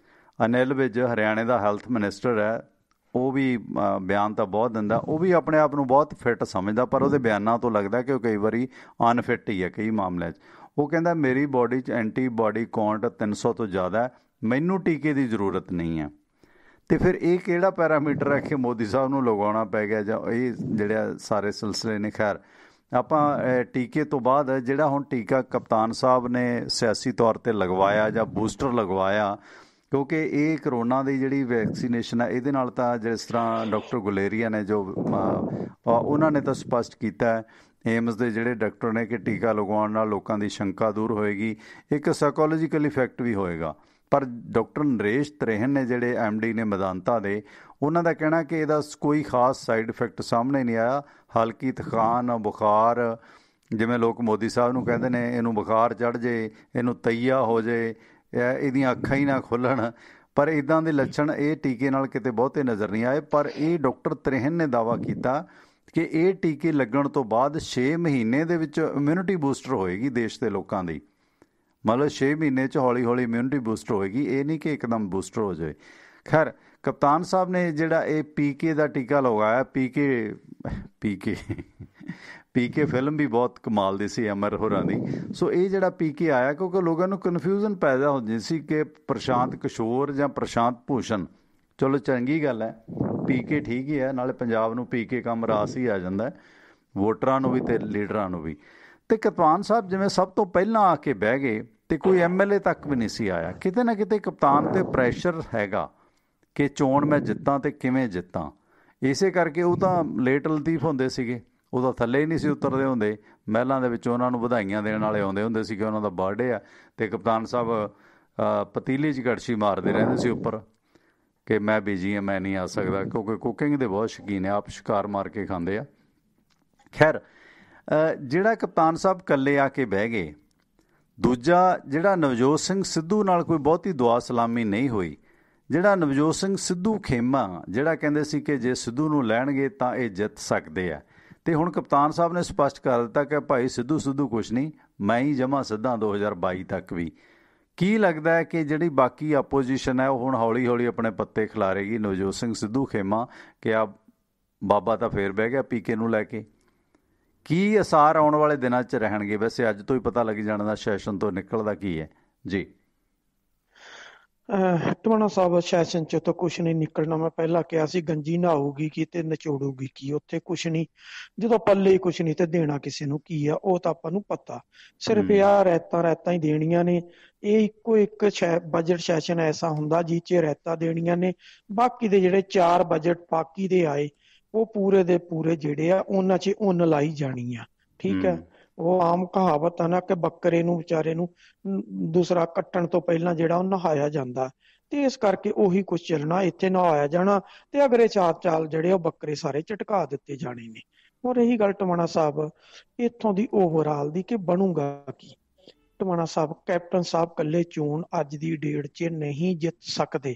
ਅਨਿਲ ਵਿਜ ਹਰਿਆਣੇ ਦਾ ਹੈਲਥ ਮਿਨਿਸਟਰ ਹੈ, ਉਹ ਵੀ ਬਿਆਨ ਤਾਂ ਬਹੁਤ ਦਿੰਦਾ, ਉਹ ਵੀ ਆਪਣੇ ਆਪ ਨੂੰ ਬਹੁਤ ਫਿੱਟ ਸਮਝਦਾ, ਪਰ ਉਹਦੇ ਬਿਆਨਾਂ ਤੋਂ ਲੱਗਦਾ ਕਿ ਉਹ ਕਈ ਵਾਰੀ ਅਨਫਿੱਟ ਹੀ ਹੈ ਕਈ ਮਾਮਲਿਆਂ 'ਚ। ਉਹ ਕਹਿੰਦਾ ਮੇਰੀ ਬੋਡੀ 'ਚ ਐਂਟੀਬਾਡੀ ਕਾਊਂਟ 300 ਤੋਂ ਜ਼ਿਆਦਾ ਹੈ, ਮੈਨੂੰ ਟੀਕੇ ਦੀ ਜ਼ਰੂਰਤ ਨਹੀਂ ਹੈ। ਤੇ ਫਿਰ ਇਹ ਕਿਹੜਾ ਪੈਰਾਮੀਟਰ ਹੈ ਕਿ ਮੋਦੀ ਸਾਹਿਬ ਨੂੰ ਲਗਾਉਣਾ ਪੈ ਗਿਆ, ਜਾਂ ਇਹ ਜਿਹੜੇ ਸਾਰੇ ਸਿਲਸਿਲੇ ਨੇ। ਖੈਰ, ਆਪਾਂ ਟੀਕੇ ਤੋਂ ਬਾਅਦ ਜਿਹੜਾ ਹੁਣ ਟੀਕਾ ਕਪਤਾਨ ਸਾਹਿਬ ਨੇ ਸਿਆਸੀ ਤੌਰ 'ਤੇ ਲਗਵਾਇਆ ਜਾਂ ਬੂਸਟਰ ਲਗਵਾਇਆ, ਕਿਉਂਕਿ ਇਹ ਕਰੋਨਾ ਦੀ ਜਿਹੜੀ ਵੈਕਸੀਨੇਸ਼ਨ ਹੈ ਇਹਦੇ ਨਾਲ ਤਾਂ ਜਿਸ ਤਰ੍ਹਾਂ ਡਾਕਟਰ ਗੁਲੇਰੀਆ ਨੇ ਜੋ ਉਹਨਾਂ ਨੇ ਤਾਂ ਸਪਸ਼ਟ ਕੀਤਾ ਹੈ, ਏਮਸ ਦੇ ਜਿਹੜੇ ਡਾਕਟਰ ਨੇ, ਕਿ ਟੀਕਾ ਲਗਵਾਉਣ ਨਾਲ ਲੋਕਾਂ ਦੀ ਸ਼ੰਕਾ ਦੂਰ ਹੋਏਗੀ, ਇੱਕ ਸਾਈਕੋਲੋਜੀਕਲ ਇਫੈਕਟ ਵੀ ਹੋਏਗਾ। ਪਰ ਡਾਕਟਰ ਨਰੇਸ਼ ਤ੍ਰਿਹਨ ਨੇ ਜਿਹੜੇ MD ਨੇ ਮੈਦਾਂਤਾ ਦੇ, ਉਹਨਾਂ ਦਾ ਕਹਿਣਾ ਕਿ ਇਹਦਾ ਕੋਈ ਖਾਸ ਸਾਈਡ ਇਫੈਕਟ ਸਾਹਮਣੇ ਨਹੀਂ ਆਇਆ। ਹਲਕੀ ਥਕਾਨ, ਬੁਖਾਰ, ਜਿਵੇਂ ਲੋਕ ਮੋਦੀ ਸਾਹਿਬ ਨੂੰ ਕਹਿੰਦੇ ਨੇ ਇਹਨੂੰ ਬੁਖਾਰ ਚੜ੍ਹ ਜੇ, ਇਹਨੂੰ ਤਈਆ ਹੋ ਜੇ, ਇਹਦੀਆਂ ਅੱਖਾਂ ਹੀ ਨਾ ਖੁੱਲ੍ਹਣ, ਪਰ ਇੱਦਾਂ ਦੇ ਲੱਛਣ ਇਹ ਟੀਕੇ ਨਾਲ ਕਿਤੇ ਬਹੁਤੇ ਨਜ਼ਰ ਨਹੀਂ ਆਏ। ਪਰ ਇਹ ਡਾਕਟਰ ਤ੍ਰਿਹਨ ਨੇ ਦਾਅਵਾ ਕੀਤਾ ਕਿ ਇਹ ਟੀਕੇ ਲੱਗਣ ਤੋਂ ਬਾਅਦ 6 ਮਹੀਨੇ ਦੇ ਵਿੱਚ ਇਮਿਊਨਿਟੀ ਬੂਸਟਰ ਹੋਏਗੀ ਦੇਸ਼ ਦੇ ਲੋਕਾਂ ਦੀ। ਮਤਲਬ 6 ਮਹੀਨੇ 'ਚ ਹੌਲੀ ਹੌਲੀ ਇਮਿਊਨਿਟੀ ਬੂਸਟਰ ਹੋਏਗੀ, ਇਹ ਨਹੀਂ ਕਿ ਇੱਕਦਮ ਬੂਸਟਰ ਹੋ ਜਾਏ। ਖੈਰ, ਕਪਤਾਨ ਸਾਹਿਬ ਨੇ ਜਿਹੜਾ ਇਹ ਪੀਕੇ ਦਾ ਟੀਕਾ ਲਗਾਇਆ, ਪੀਕੇ ਫਿਲਮ ਵੀ ਬਹੁਤ ਕਮਾਲ ਦੀ ਸੀ ਅਮਰ ਹੋਰਾਂ ਦੀ। ਸੋ ਇਹ ਜਿਹੜਾ ਪੀਕੇ ਆਇਆ, ਕਿਉਂਕਿ ਲੋਕਾਂ ਨੂੰ ਕਨਫਿਊਜ਼ਨ ਪੈਦਾ ਹੁੰਦੀ ਸੀ ਕਿ ਪ੍ਰਸ਼ਾਂਤ ਕਿਸ਼ੋਰ ਜਾਂ ਪ੍ਰਸ਼ਾਂਤ ਭੂਸ਼ਣ, ਚਲੋ ਚੰਗੀ ਗੱਲ ਹੈ, ਪੀਕੇ ਠੀਕ ਹੀ ਹੈ, ਨਾਲੇ ਪੰਜਾਬ ਨੂੰ ਪੀਕੇ ਕੰਮ ਰਾਸ ਹੀ ਆ ਜਾਂਦਾ, ਵੋਟਰਾਂ ਨੂੰ ਵੀ ਤੇ ਲੀਡਰਾਂ ਨੂੰ ਵੀ। ਤੇ ਕਪਤਾਨ ਸਾਹਿਬ ਜਿਵੇਂ ਸਭ ਤੋਂ ਪਹਿਲਾਂ ਆ ਕੇ ਬਹਿ ਗਏ ਤੇ ਕੋਈ MLA ਤੱਕ ਵੀ ਨਹੀਂ ਸੀ ਆਇਆ। ਕਿਤੇ ਨਾ ਕਿਤੇ ਕਪਤਾਨ ਤੇ ਪ੍ਰੈਸ਼ਰ ਹੈਗਾ ਕਿ ਚੋਣ ਮੈਂ ਜਿੱਤਾਂ ਤੇ ਕਿਵੇਂ ਜਿੱਤਾਂ। ਇਸੇ ਕਰਕੇ ਉਹ ਤਾਂ ਲੇਟ ਲਤੀਫ ਹੁੰਦੇ ਸੀਗੇ, ਉਹ ਤਾਂ ਥੱਲੇ ਹੀ ਨਹੀਂ ਸੀ ਉਤਰਦੇ ਹੁੰਦੇ, ਮਹਿਲਾਂ ਦੇ ਵਿੱਚ ਉਹਨਾਂ ਨੂੰ ਵਧਾਈਆਂ ਦੇਣ ਵਾਲੇ ਆਉਂਦੇ ਹੁੰਦੇ ਸੀ ਕਿ ਉਹਨਾਂ ਦਾ ਬਰਥਡੇ ਆ, ਤੇ ਕਪਤਾਨ ਸਾਹਿਬ ਪਤੀਲੇ 'ਚ ਕੜਛੀ ਮਾਰਦੇ ਰਹਿੰਦੇ ਸੀ ਉੱਪਰ ਕਿ ਮੈਂ ਬਿਜੀ ਹਾਂ, ਮੈਂ ਨਹੀਂ ਆ ਸਕਦਾ, ਕਿਉਂਕਿ ਕੁਕਿੰਗ ਦੇ ਬਹੁਤ ਸ਼ੌਕੀਨ ਹੈ, ਆਪ ਸ਼ਿਕਾਰ ਮਾਰ ਕੇ ਖਾਂਦੇ ਆ। ਖੈਰ, ਜਿਹੜਾ ਕਪਤਾਨ ਸਾਹਿਬ ਇਕੱਲੇ ਆ ਕੇ ਬਹਿ ਗਏ। ਦੂਜਾ, ਜਿਹੜਾ ਨਵਜੋਤ ਸਿੰਘ ਸਿੱਧੂ ਨਾਲ ਕੋਈ ਬਹੁਤੀ ਦੁਆ ਸਲਾਮੀ ਨਹੀਂ ਹੋਈ। ਜਿਹੜਾ ਨਵਜੋਤ ਸਿੰਘ ਸਿੱਧੂ ਖੇਮਾ, ਜਿਹੜਾ ਕਹਿੰਦੇ ਸੀ ਕਿ ਜੇ ਸਿੱਧੂ ਨੂੰ ਲੈਣਗੇ ਤਾਂ ਇਹ ਜਿੱਤ ਸਕਦੇ ਆ, ਤੇ ਹੁਣ ਕਪਤਾਨ ਸਾਹਿਬ ਨੇ ਸਪਸ਼ਟ ਕਰ ਦਿੱਤਾ ਕਿ ਭਾਈ ਸਿੱਧੂ ਕੁਛ ਨਹੀਂ, ਮੈਂ ਹੀ ਜਮਾ ਸਿੱਧਾ 2022 ਤੱਕ ਵੀ। ਕੀ ਲੱਗਦਾ ਹੈ ਕਿ ਜਿਹੜੀ ਬਾਕੀ ਆਪੋਜੀਸ਼ਨ ਹੈ ਉਹ ਹੁਣ ਹੌਲੀ ਹੌਲੀ ਆਪਣੇ ਪੱਤੇ ਖਿਲਾਰੇਗੀ ਨਵਜੋਤ ਸਿੰਘ ਸਿੱਧੂ ਖੇਮਾ ਕਿ ਆ ਬਾਬਾ ਤਾਂ ਫੇਰ ਬਹਿ ਗਿਆ ਪੀਕੇ ਨੂੰ ਲੈ ਕੇ? ਕੀ ਅਸਾਰ ਆਉਣ ਵਾਲੇ ਦਿਨਾਂ 'ਚ ਰਹਿਣਗੇ? ਵੈਸੇ ਅੱਜ ਤੋਂ ਹੀ ਪਤਾ ਲੱਗ ਜਾਣਾ ਦਾ ਸੈਸ਼ਨ ਤੋਂ ਨਿਕਲਦਾ ਕੀ ਹੈ ਜੀ। ਟਵਾਣਾ ਸਾਹਿਬ ਸੈਸ਼ਨ ਚ ਤਾਂ ਕੁਛ ਨਹੀਂ ਨਿਕਲਣਾ। ਮੈਂ ਪਹਿਲਾਂ ਕਿਹਾ ਸੀ ਗੰਜੀ ਨਹਾਊਗੀ ਕੀ ਤੇ ਨਚੋੜੂਗੀ ਕੀ, ਉੱਥੇ ਕੁਛ ਨਹੀਂ। ਜਦੋਂ ਪੱਲੇ ਹੀ ਕੁਛ ਨਹੀਂ ਤੇ ਦੇਣਾ ਕਿਸੇ ਨੂੰ ਕੀ ਆ, ਉਹ ਤਾਂ ਆਪਾਂ ਨੂੰ ਪਤਾ। ਸਿਰਫ ਇਹ ਆ ਰੈਤਾਂ ਰੈਤਾਂ ਹੀ ਦੇਣੀਆਂ ਨੇ। ਇਹ ਇੱਕੋ ਇੱਕ ਬਜਟ ਸੈਸ਼ਨ ਐਸਾ ਹੁੰਦਾ ਜਿਹ ਚ ਰੈਤਾਂ ਦੇਣੀਆਂ ਨੇ। ਬਾਕੀ ਦੇ ਜਿਹੜੇ 4 ਬਜਟ ਬਾਕੀ ਦੇ ਆਏ, ਉਹ ਪੂਰੇ ਦੇ ਪੂਰੇ ਜਿਹੜੇ ਆ ਉਹਨਾਂ 'ਚ ਉੱਨ ਲਾਈ ਜਾਣੀ ਆ। ਠੀਕ ਹੈ। ਉਹ ਆਮ ਕਹਾਵਤ ਆ ਨਾ ਕਿ ਬੱਕਰੇ ਨੂੰ ਵਿਚਾਰੇ ਨੂੰ ਦੂਸਰਾ ਕੱਟਣ ਤੋਂ ਪਹਿਲਾਂ ਜਿਹੜਾ ਉਹ ਨਹਾਇਆ ਜਾਂਦਾ, ਤੇ ਇਸ ਕਰਕੇ ਉਹੀ ਕੁਛ ਚੱਲਣਾ। ਇੱਥੇ ਨਹਾਇਆ ਜਾਣਾ ਤੇ ਅਗਲੇ 4 ਚਾਲ ਜਿਹੜੇ ਉਹ ਬੱਕਰੇ ਸਾਰੇ ਝਟਕਾ ਦਿੱਤੇ ਜਾਣੇ ਨੇ। ਔਰ ਇਹੀ ਗੱਲ ਟਵਾਣਾ ਸਾਹਿਬ ਇੱਥੋਂ ਦੀ ਓਵਰਆਲ ਦੀ ਕਿ ਬਣੂਗਾ ਕੀ। ਟਵਾਣਾ ਸਾਹਿਬ ਕੈਪਟਨ ਸਾਹਿਬ ਇਕੱਲੇ ਚੋਣ ਅੱਜ ਦੀ ਡੇਟ 'ਚ ਨਹੀਂ ਜਿੱਤ ਸਕਦੇ।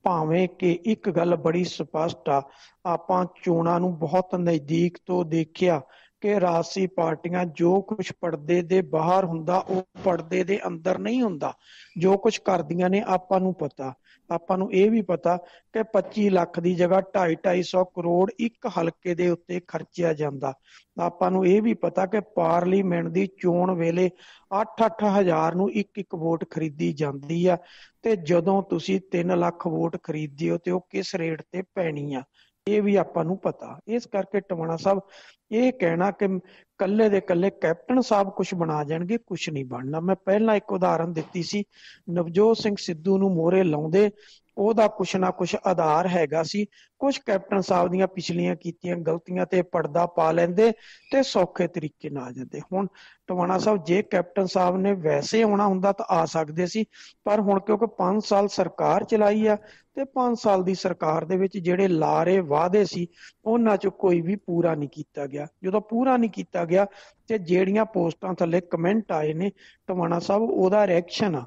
ਭਾਵੇਂ ਕਿ ਇੱਕ ਗੱਲ ਬੜੀ ਸਪਸ਼ਟ ਆ, ਆਪਾਂ ਚੋਣਾਂ ਨੂੰ ਬਹੁਤ ਨਜ਼ਦੀਕ ਤੋਂ ਦੇਖਿਆ ਕਿ ਰਾਜਸੀ ਪਾਰਟੀਆਂ ਜੋ ਕੁਝ ਪਰਦੇ ਦੇ ਬਾਹਰ ਹੁੰਦਾ ਉਹ ਪਰਦੇ ਦੇ ਅੰਦਰ ਨਹੀਂ ਹੁੰਦਾ। ਜੋ ਕੁਝ ਕਰਦੀਆਂ ਨੇ ਆਪਾਂ ਨੂੰ ਪਤਾ। ਆਪਾਂ ਨੂੰ ਇਹ ਵੀ ਪਤਾ ਕਿ 25 ਲੱਖ ਦੀ ਜਗ੍ਹਾ 250-250 ਕਰੋੜ ਇੱਕ ਹਲਕੇ ਦੇ ਉੱਤੇ ਖਰਚਿਆ ਜਾਂਦਾ। ਆਪਾਂ ਨੂੰ ਇਹ ਵੀ ਪਤਾ ਕਿ ਪਾਰਲੀਮੈਂਟ ਦੀ ਚੋਣ ਵੇਲੇ 8-8 ਹਜ਼ਾਰ ਨੂੰ ਇੱਕ ਵੋਟ ਖਰੀਦੀ ਜਾਂਦੀ ਆ। ਤੇ ਜਦੋਂ ਤੁਸੀਂ 3 ਲੱਖ ਵੋਟ ਖਰੀਦਦੇ ਹੋ ਤੇ ਉਹ ਕਿਸ ਰੇਟ ਤੇ ਪੈਣੀ ਆ, ਇਹ ਵੀ ਆਪਾਂ ਨੂੰ ਪਤਾ। ਇਸ ਕਰਕੇ ਟਵਾਣਾ ਸਾਹਿਬ ਇਹ ਕਹਿਣਾ ਕਿ ਕੱਲੇ ਦੇ ਕੱਲੇ ਕੈਪਟਨ ਸਾਹਿਬ ਕੁਝ ਬਣਾ ਜਾਣਗੇ, ਕੁਝ ਨਹੀਂ ਬਣਨਾ। ਮੈਂ ਪਹਿਲਾਂ ਇੱਕ ਉਦਾਹਰਨ ਦਿੱਤੀ ਸੀ, ਨਵਜੋਤ ਸਿੰਘ ਸਿੱਧੂ ਨੂੰ ਮੋਹਰੇ ਲਾਉਂਦੇ ਉਹਦਾ ਕੁਛ ਨਾ ਕੁਛ ਆਧਾਰ ਹੈਗਾ ਸੀ। ਕੁਝ ਕੈਪਟਨ ਸਾਹਿਬ ਦੀਆਂ ਪਿਛਲੀਆਂ ਕੀਤੀਆਂ ਗਲਤੀਆਂ ਤੇ ਪਰਦਾ ਪਾ ਲੈਂਦੇ ਤੇ ਸੌਖੇ ਤਰੀਕੇ ਨਾਲ ਆ ਜਾਂਦੇ। ਹੁਣ ਟਵਾਣਾ ਸਾਹਿਬ ਜੇ ਕੈਪਟਨ ਸਾਹਿਬ ਨੇ ਵੈਸੇ ਆਉਣਾ ਹੁੰਦਾ ਤਾਂ ਆ ਸਕਦੇ ਸੀ, ਪਰ ਹੁਣ ਕਿਉਂਕਿ 5 ਸਾਲ ਸਰਕਾਰ ਚਲਾਈ ਆ ਤੇ 5 ਸਾਲ ਦੀ ਸਰਕਾਰ ਦੇ ਵਿੱਚ ਜਿਹੜੇ ਲਾਰੇ ਵਾਅਦੇ ਸੀ ਉਹਨਾਂ ਚੋਂ ਕੋਈ ਵੀ ਪੂਰਾ ਨਹੀਂ ਕੀਤਾ ਗਿਆ। ਜਦੋਂ ਪੂਰਾ ਨਹੀਂ ਕੀਤਾ ਗਿਆ ਤੇ ਜਿਹੜੀਆਂ ਪੋਸਟਾਂ ਥੱਲੇ ਕਮੈਂਟ ਆਏ ਨੇ ਟਵਾਣਾ ਸਾਹਿਬ, ਉਹਦਾ ਰਿਐਕਸ਼ਨ ਆ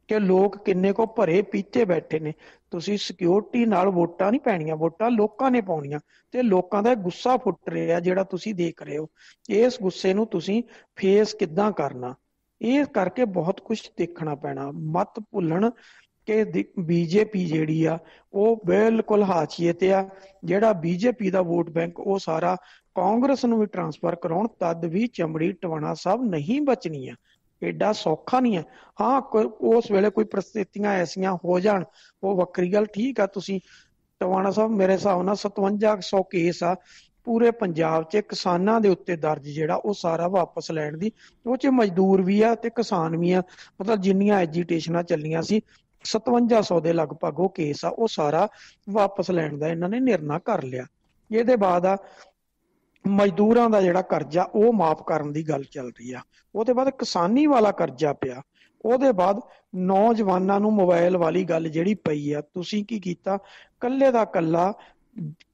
ਕਿ ਲੋਕ ਕਿੰਨੇ ਕੋ ਭਰੇ ਪੀਤੇ ਬੈਠੇ ਨੇ। ਤੁਸੀਂ ਸਿਕਿਉਰਿਟੀ ਨਾਲ ਵੋਟਾਂ ਨਹੀਂ ਪੈਣੀਆਂ, ਵੋਟਾਂ ਲੋਕਾਂ ਨੇ ਪਾਉਣੀਆਂ ਤੇ ਲੋਕਾਂ ਦਾ ਗੁੱਸਾ ਫੁੱਟ ਰਿਹਾ ਜਿਹੜਾ ਤੁਸੀਂ ਦੇਖ ਰਹੇ ਹੋ। ਇਸ ਗੁੱਸੇ ਨੂੰ ਤੁਸੀਂ ਫੇਸ ਕਿੱਦਾਂ ਕਰਨਾ, ਇਹ ਕਰਕੇ ਬਹੁਤ ਕੁਝ ਦੇਖਣਾ ਪੈਣਾ। ਮਤ ਭੁੱਲਣ ਕਿ ਬੀਜੇਪੀ ਜਿਹੜੀ ਆ ਉਹ ਬਿਲਕੁਲ ਹਾਸ਼ੀਏ ਤੇ ਆ। ਜਿਹੜਾ ਬੀਜੇਪੀ ਦਾ ਵੋਟ ਬੈਂਕ ਉਹ ਸਾਰਾ ਕਾਂਗਰਸ ਨੂੰ ਵੀ ਟਰਾਂਸਫਰ ਕਰਾਉਣ ਤਦ ਵੀ ਚਮੜੀ ਟਵਾਣਾ ਸਾਹਿਬ ਨਹੀਂ ਬਚਣੀ ਆ। ਏਡਾ ਸੌਖਾ ਨਹੀਂ ਹੈ। ਹਾਂ ਉਸ ਵੇਲੇ ਕੋਈ ਪ੍ਰਸਥਿਤੀਆਂ ਐਸੀਆਂ ਹੋ ਜਾਣ ਉਹ ਵੱਖਰੀ ਗੱਲ। ਠੀਕ ਆ, ਤੁਸੀਂ ਟਵਾਣਾ ਸਾਹਿਬ ਮੇਰੇ ਹਿਸਾਬ ਨਾਲ 5700 ਕੇਸ ਆ ਪੂਰੇ ਪੰਜਾਬ 'ਚ ਕਿਸਾਨਾਂ ਦੇ ਉੱਤੇ ਦਰਜ, ਜਿਹੜਾ ਉਹ ਸਾਰਾ ਵਾਪਸ ਲੈਣ ਦੀ। ਉਹ 'ਚ ਮਜ਼ਦੂਰ ਵੀ ਆ ਤੇ ਕਿਸਾਨ ਵੀ ਆ। ਮਤਲਬ ਜਿੰਨੀਆਂ ਐਜੀਟੇਸ਼ਨਾਂ ਚੱਲੀਆਂ ਸੀ 5700 ਦੇ ਲਗਭਗ ਉਹ ਕੇਸ ਆ, ਉਹ ਸਾਰਾ ਵਾਪਸ ਲੈਣ ਦਾ ਇਹਨਾਂ ਨੇ ਨਿਰਣਾ ਕਰ ਲਿਆ। ਇਹਦੇ ਬਾਅਦ ਆ ਮਜ਼ਦੂਰਾਂ ਦਾ ਜਿਹੜਾ ਕਰਜ਼ਾ ਉਹ ਮਾਫ ਕਰਨ ਦੀ ਗੱਲ ਚੱਲ ਰਹੀ ਆ। ਉਹਦੇ ਬਾਅਦ ਕਿਸਾਨੀ ਵਾਲਾ ਕਰਜ਼ਾ ਪਿਆ। ਉਹਦੇ ਬਾਅਦ ਨੌਜਵਾਨਾਂ ਨੂੰ ਮੋਬਾਈਲ ਵਾਲੀ ਗੱਲ ਜਿਹੜੀ ਪਈ ਆ, ਤੁਸੀਂ ਕੀ ਕੀਤਾ, ਕੱਲੇ ਦਾ ਕੱਲਾ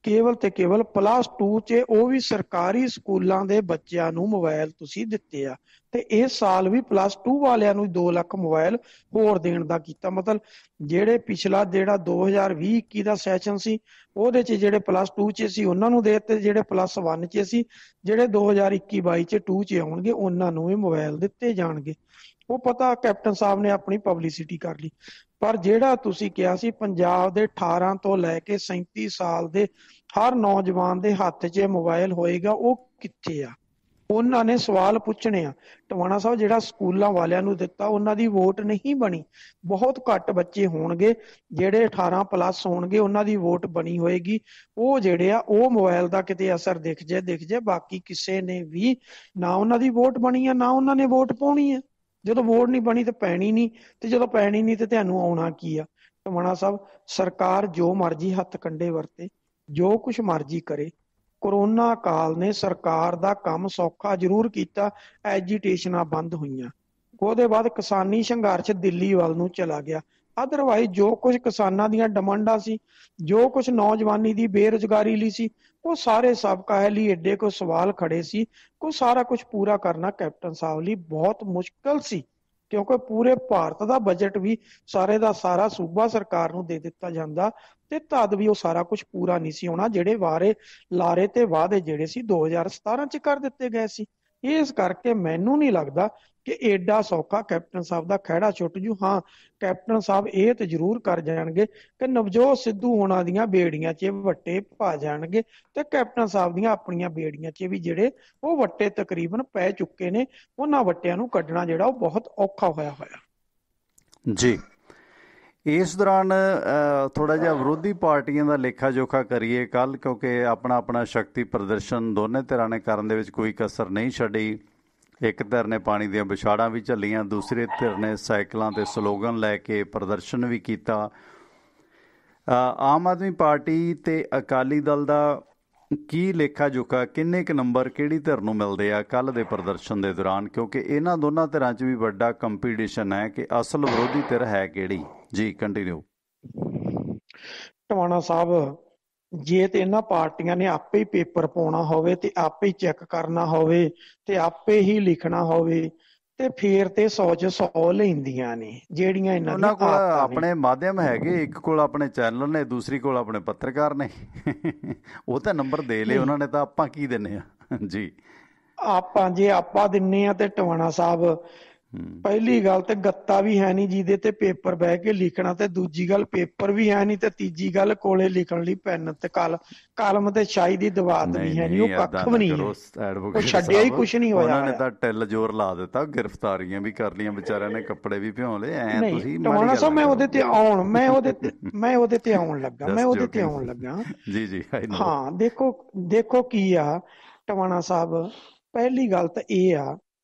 ਕੇਵਲ ਤੇ ਕੇਵਲ +2 'ਚ ਉਹ ਵੀ ਸਰਕਾਰੀ ਸਕੂਲਾਂ ਦੇ ਬੱਚਿਆਂ ਨੂੰ ਮੋਬਾਈਲ ਤੁਸੀਂ ਦਿੱਤੇ ਆ। ਤੇ ਇਸ ਸਾਲ ਵੀ +2 ਵਾਲਿਆਂ ਨੂੰ 2 ਲੱਖ ਮੋਬਾਈਲ ਹੋਰ ਦੇਣ ਦਾ ਕੀਤਾ। ਮਤਲਬ ਜਿਹੜੇ ਪਿਛਲਾ ਜਿਹੜਾ 2020-21 ਦਾ ਸੈਸ਼ਨ ਸੀ ਉਹਦੇ 'ਚ ਜਿਹੜੇ +2 'ਚ ਸੀ ਉਹਨਾਂ ਨੂੰ ਦੇ ਦਿੱਤੇ, ਜਿਹੜੇ +1 'ਚ ਸੀ, ਜਿਹੜੇ 2021-22 'ਚ 2 'ਚ ਆਉਣਗੇ ਉਹਨਾਂ ਨੂੰ ਵੀ ਮੋਬਾਈਲ ਦਿੱਤੇ ਜਾਣਗੇ। ਉਹ ਪਤਾ ਕੈਪਟਨ ਸਾਹਿਬ ਨੇ ਆਪਣੀ ਪਬਲਿਸਿਟੀ ਕਰ ਲਈ। ਪਰ ਜਿਹੜਾ ਤੁਸੀਂ ਕਿਹਾ ਸੀ ਪੰਜਾਬ ਦੇ 18 ਤੋਂ ਲੈ ਕੇ 37 ਸਾਲ ਦੇ ਹਰ ਨੌਜਵਾਨ ਦੇ ਹੱਥ 'ਚ ਮੋਬਾਈਲ ਹੋਏਗਾ, ਉਹ ਕਿੱਥੇ ਆ? ਉਹਨਾਂ ਨੇ ਸਵਾਲ ਪੁੱਛਣੇ ਆ। ਟਵਾਣਾ ਸਾਹਿਬ ਜਿਹੜਾ ਸਕੂਲਾਂ ਵਾਲਿਆਂ ਨੂੰ ਦਿੱਤਾ ਉਹਨਾਂ ਦੀ ਵੋਟ ਨਹੀਂ ਬਣੀ। ਬਹੁਤ ਘੱਟ ਬੱਚੇ ਹੋਣਗੇ ਜਿਹੜੇ 18+ ਹੋਣਗੇ ਉਹਨਾਂ ਦੀ ਵੋਟ ਬਣੀ ਹੋਏਗੀ। ਉਹ ਜਿਹੜੇ ਆ ਉਹ ਮੋਬਾਈਲ ਦਾ ਕਿਤੇ ਅਸਰ ਦਿਖ ਜੇ, ਬਾਕੀ ਕਿਸੇ ਨੇ ਵੀ ਨਾ ਉਹਨਾਂ ਦੀ ਵੋਟ ਬਣੀ ਆ ਨਾ ਉਹਨਾਂ ਨੇ ਵੋਟ ਪਾਉਣੀ ਆ। ਜਦੋਂ ਵੋਟ ਨਹੀਂ ਬਣੀ ਤੇ ਪੈਣੀ ਨਹੀਂ, ਤੇ ਜਦੋਂ ਪੈਣੀ ਨਹੀਂ ਤੇ ਤੁਹਾਨੂੰ ਆਉਣਾ ਕੀ ਆ। ਟਵਾਣਾ ਸਾਹਿਬ ਸਰਕਾਰ ਜੋ ਮਰਜ਼ੀ ਹੱਥ ਕੰਡੇ ਵਰਤੇ, ਜੋ ਕੁਛ ਮਰਜ਼ੀ ਕਰੇ, ਕੋਰੋਨਾ ਕਾਲ ਨੇ ਸਰਕਾਰ ਦਾ ਕੰਮ ਸੌਖਾ ਜ਼ਰੂਰ ਕੀਤਾ। ਐਜੀਟੇਸ਼ਨਾਂ ਬੰਦ ਹੋਈਆਂ। ਉਹਦੇ ਬਾਅਦ ਕਿਸਾਨੀ ਸੰਘਰਸ਼ ਦਿੱਲੀ ਵੱਲ ਨੂੰ ਚਲਾ ਗਿਆ। ਅਦਰਵਾਈਜ਼ ਜੋ ਕੁਝ ਕਿਸਾਨਾਂ ਦੀਆਂ ਡਿਮਾਂਡਾਂ ਸੀ, ਜੋ ਕੁਝ ਨੌਜਵਾਨੀ ਦੀ ਬੇਰੁਜ਼ਗਾਰੀ ਲਈ ਸੀ, ਉਹ ਸਾਰੇ ਸਾਬਕਾ ਲਈ ਏਡੇ ਕੋਈ ਸਵਾਲ ਖੜੇ ਸੀ। ਉਹ ਸਾਰਾ ਕੁਝ ਪੂਰਾ ਕਰਨਾ ਕੈਪਟਨ ਸਾਹਿਬ ਲਈ ਬਹੁਤ ਮੁਸ਼ਕਲ ਸੀ, ਕਿਉਂਕਿ ਪੂਰੇ ਭਾਰਤ ਦਾ ਬਜਟ ਵੀ ਸਾਰੇ ਦਾ ਸਾਰਾ ਸੂਬਾ ਸਰਕਾਰ ਨੂੰ ਦੇ ਦਿੱਤਾ ਜਾਂਦਾ ਤੇ ਤਦ ਵੀ ਉਹ ਸਾਰਾ ਕੁਝ ਪੂਰਾ ਨਹੀਂ ਸੀ ਹੋਣਾ। ਜਿਹੜੇ ਲਾਰੇ ਤੇ ਵਾਅਦੇ ਜਿਹੜੇ ਸੀ 2017 'ਚ ਕਰ ਦਿੱਤੇ ਗਏ ਸੀ। ਇਸ ਕਰਕੇ ਮੈਨੂੰ ਨਹੀਂ ਲੱਗਦਾ ਕਿ ਏਡਾ ਸੌਖਾ ਕੈਪਟਨ ਸਾਹਿਬ ਦਾ ਖਹਿੜਾ ਛੁੱਟ ਜੂ। ਹਾਂ, ਕੈਪਟਨ ਸਾਹਿਬ ਇਹ ਤੇ ਜ਼ਰੂਰ ਕਰ ਜਾਣਗੇ ਕਿ ਨਵਜੋਤ ਸਿੱਧੂ ਹੋਣਾ ਦੀਆਂ ਬੇੜੀਆਂ 'ਚ ਵੱਟੇ ਪਾ ਜਾਣਗੇ ਤੇ ਕੈਪਟਨ ਸਾਹਿਬ ਦੀਆਂ ਆਪਣੀਆਂ ਬੇੜੀਆਂ 'ਚ ਵੀ ਜਿਹੜੇ ਉਹ ਵੱਟੇ ਤਕਰੀਬਨ ਪੈ ਚੁੱਕੇ ਨੇ। ਉਹਨਾਂ ਵੱਟਿਆਂ ਨੂੰ ਕੱਢਣਾ ਜਿਹੜਾ ਉਹ ਬਹੁਤ ਔਖਾ ਹੋਇਆ ਜੀ। ਇਸ ਦੌਰਾਨ ਥੋੜਾ ਜਿਹਾ ਵਿਰੋਧੀ ਪਾਰਟੀਆਂ ਦਾ ਲੇਖਾ ਜੋਖਾ ਕਰੀਏ ਕੱਲ, ਕਿਉਂਕਿ ਆਪਣਾ ਆਪਣਾ ਸ਼ਕਤੀ ਪ੍ਰਦਰਸ਼ਨ ਦੋਨੇ ਧਿਰਾਂ ਨੇ ਕਰਨ ਦੇ ਵਿੱਚ ਕੋਈ ਕਸਰ ਨਹੀਂ ਛੱਡੀ। ਇੱਕ ਧਿਰ ਨੇ ਪਾਣੀ ਦੀਆਂ ਵਿਛਾੜਾਂ ਵੀ ਝੱਲੀਆਂ, ਦੂਸਰੇ ਧਿਰ ਨੇ ਸਾਈਕਲਾਂ ਤੇ ਸਲੋਗਨ ਲੈ ਕੇ ਪ੍ਰਦਰਸ਼ਨ ਵੀ ਕੀਤਾ। ਆਮ ਆਦਮੀ ਪਾਰਟੀ ਤੇ ਅਕਾਲੀ ਦਲ ਦਾ ਕੀ ਲੇਖਾ ਜੋਖਾ, ਕਿੰਨੇ ਕੁ ਨੰਬਰ ਕਿਹੜੀ ਧਿਰ ਨੂੰ ਮਿਲਦੇ ਆ ਕੱਲ ਦੇ ਪ੍ਰਦਰਸ਼ਨ ਦੇ ਦੌਰਾਨ, ਕਿਉਂਕਿ ਇਹਨਾਂ ਦੋਨਾਂ ਧਿਰਾਂ 'ਚ ਵੀ ਵੱਡਾ ਕੰਪੀਟੀਸ਼ਨ ਹੈ ਕਿ ਅਸਲ ਵਿਰੋਧੀ ਧਿਰ ਹੈ ਕਿਹੜੀ। ਜੀ ਕੰਟੀਨਿਊ। ਟਵਾਣਾ ਸਾਹਿਬ, ਜੇ ਤੇ ਇਹਨਾਂ ਪਾਰਟੀਆਂ ਨੇ ਆਪੇ ਹੀ ਪੇਪਰ ਪਾਉਣਾ ਹੋਵੇ ਤੇ ਆਪੇ ਹੀ ਚੈੱਕ ਕਰਨਾ ਹੋਵੇ ਤੇ ਆਪੇ ਹੀ ਲਿਖਣਾ ਹੋਵੇ ਤੇ ਫੇਰ ਤੇ 100 'ਚ 100 ਲੈਂਦੀਆਂ ਨੇ ਜਿਹੜੀਆਂ ਇਹਨਾਂ ਦੀਆਂ ਉਹਨਾਂ ਕੋਲ ਆਦਤਾਂ ਨੇ। ਆਪਣੇ ਮਾਧਿਅਮ ਹੈਗੇ, ਇੱਕ ਕੋਲ ਆਪਣੇ ਚੈਨਲ ਨੇ, ਦੂਸਰੀ ਕੋਲ ਆਪਣੇ ਪੱਤਰਕਾਰ ਨੇ। ਉਹ ਤਾਂ ਨੰਬਰ ਦੇ ਲਏ ਉਹਨਾਂ ਨੇ, ਤਾਂ ਆਪਾਂ ਕੀ ਦਿੰਨੇ ਆ। ਜੀ ਜੇ ਆਪਾਂ ਦਿੰਨੇ ਆ ਤੇ ਟਵਾਣਾ ਸਾਹਿਬ, ਪਹਿਲੀ ਗੱਲ ਤੇ ਗੱਤਾ ਵੀ ਹੈ ਨਹੀਂ ਜਿਹਦੇ ਤੇ ਪੇਪਰ ਬਹਿ ਕੇ ਲਿਖਣਾ, ਤੇ ਦੂਜੀ ਗੱਲ ਪੇਪਰ ਵੀ ਹੈ ਨਹੀਂ, ਤੇ ਤੀਜੀ ਗੱਲ ਕੋਲੇ ਲਿਖਣ ਲਈ ਪੈਨ ਤੇ ਕਲਮ ਤੇ ਸ਼ਾਈ ਦੀ ਦਵਾਤ ਵੀ ਹੈ ਨਹੀਂ। ਉਹ ਕੱਖ ਵੀ ਨਹੀਂ ਹੈ, ਉਹ ਛੱਡਿਆ ਹੀ ਕੁਛ ਨਹੀਂ ਹੋਇਆ। ਉਹਨਾਂ ਨੇ ਤਾਂ ਟਿੱਲ ਜ਼ੋਰ ਲਾ ਦਿੱਤਾ, ਗ੍ਰਿਫਤਾਰੀਆਂ ਵੀ ਕਰ ਲੀਆਂ, ਵਿਚਾਰਿਆਂ ਨੇ ਕੱਪੜੇ ਵੀ ਭਿਉਂ ਲਏ। ਐ ਤੁਸੀਂ ਟਵਾਣਾ ਸਾਹਿਬ, ਮੈਂ ਉਹਦੇ ਤੇ ਆਉਣ ਲੱਗਾ। ਜੀ ਜੀ ਹਾਂ, ਦੇਖੋ ਕੀ ਆ ਟਵਾਣਾ ਸਾਹਿਬ, ਪਹਿਲੀ ਗੱਲ ਤਾਂ ਇਹ ਆ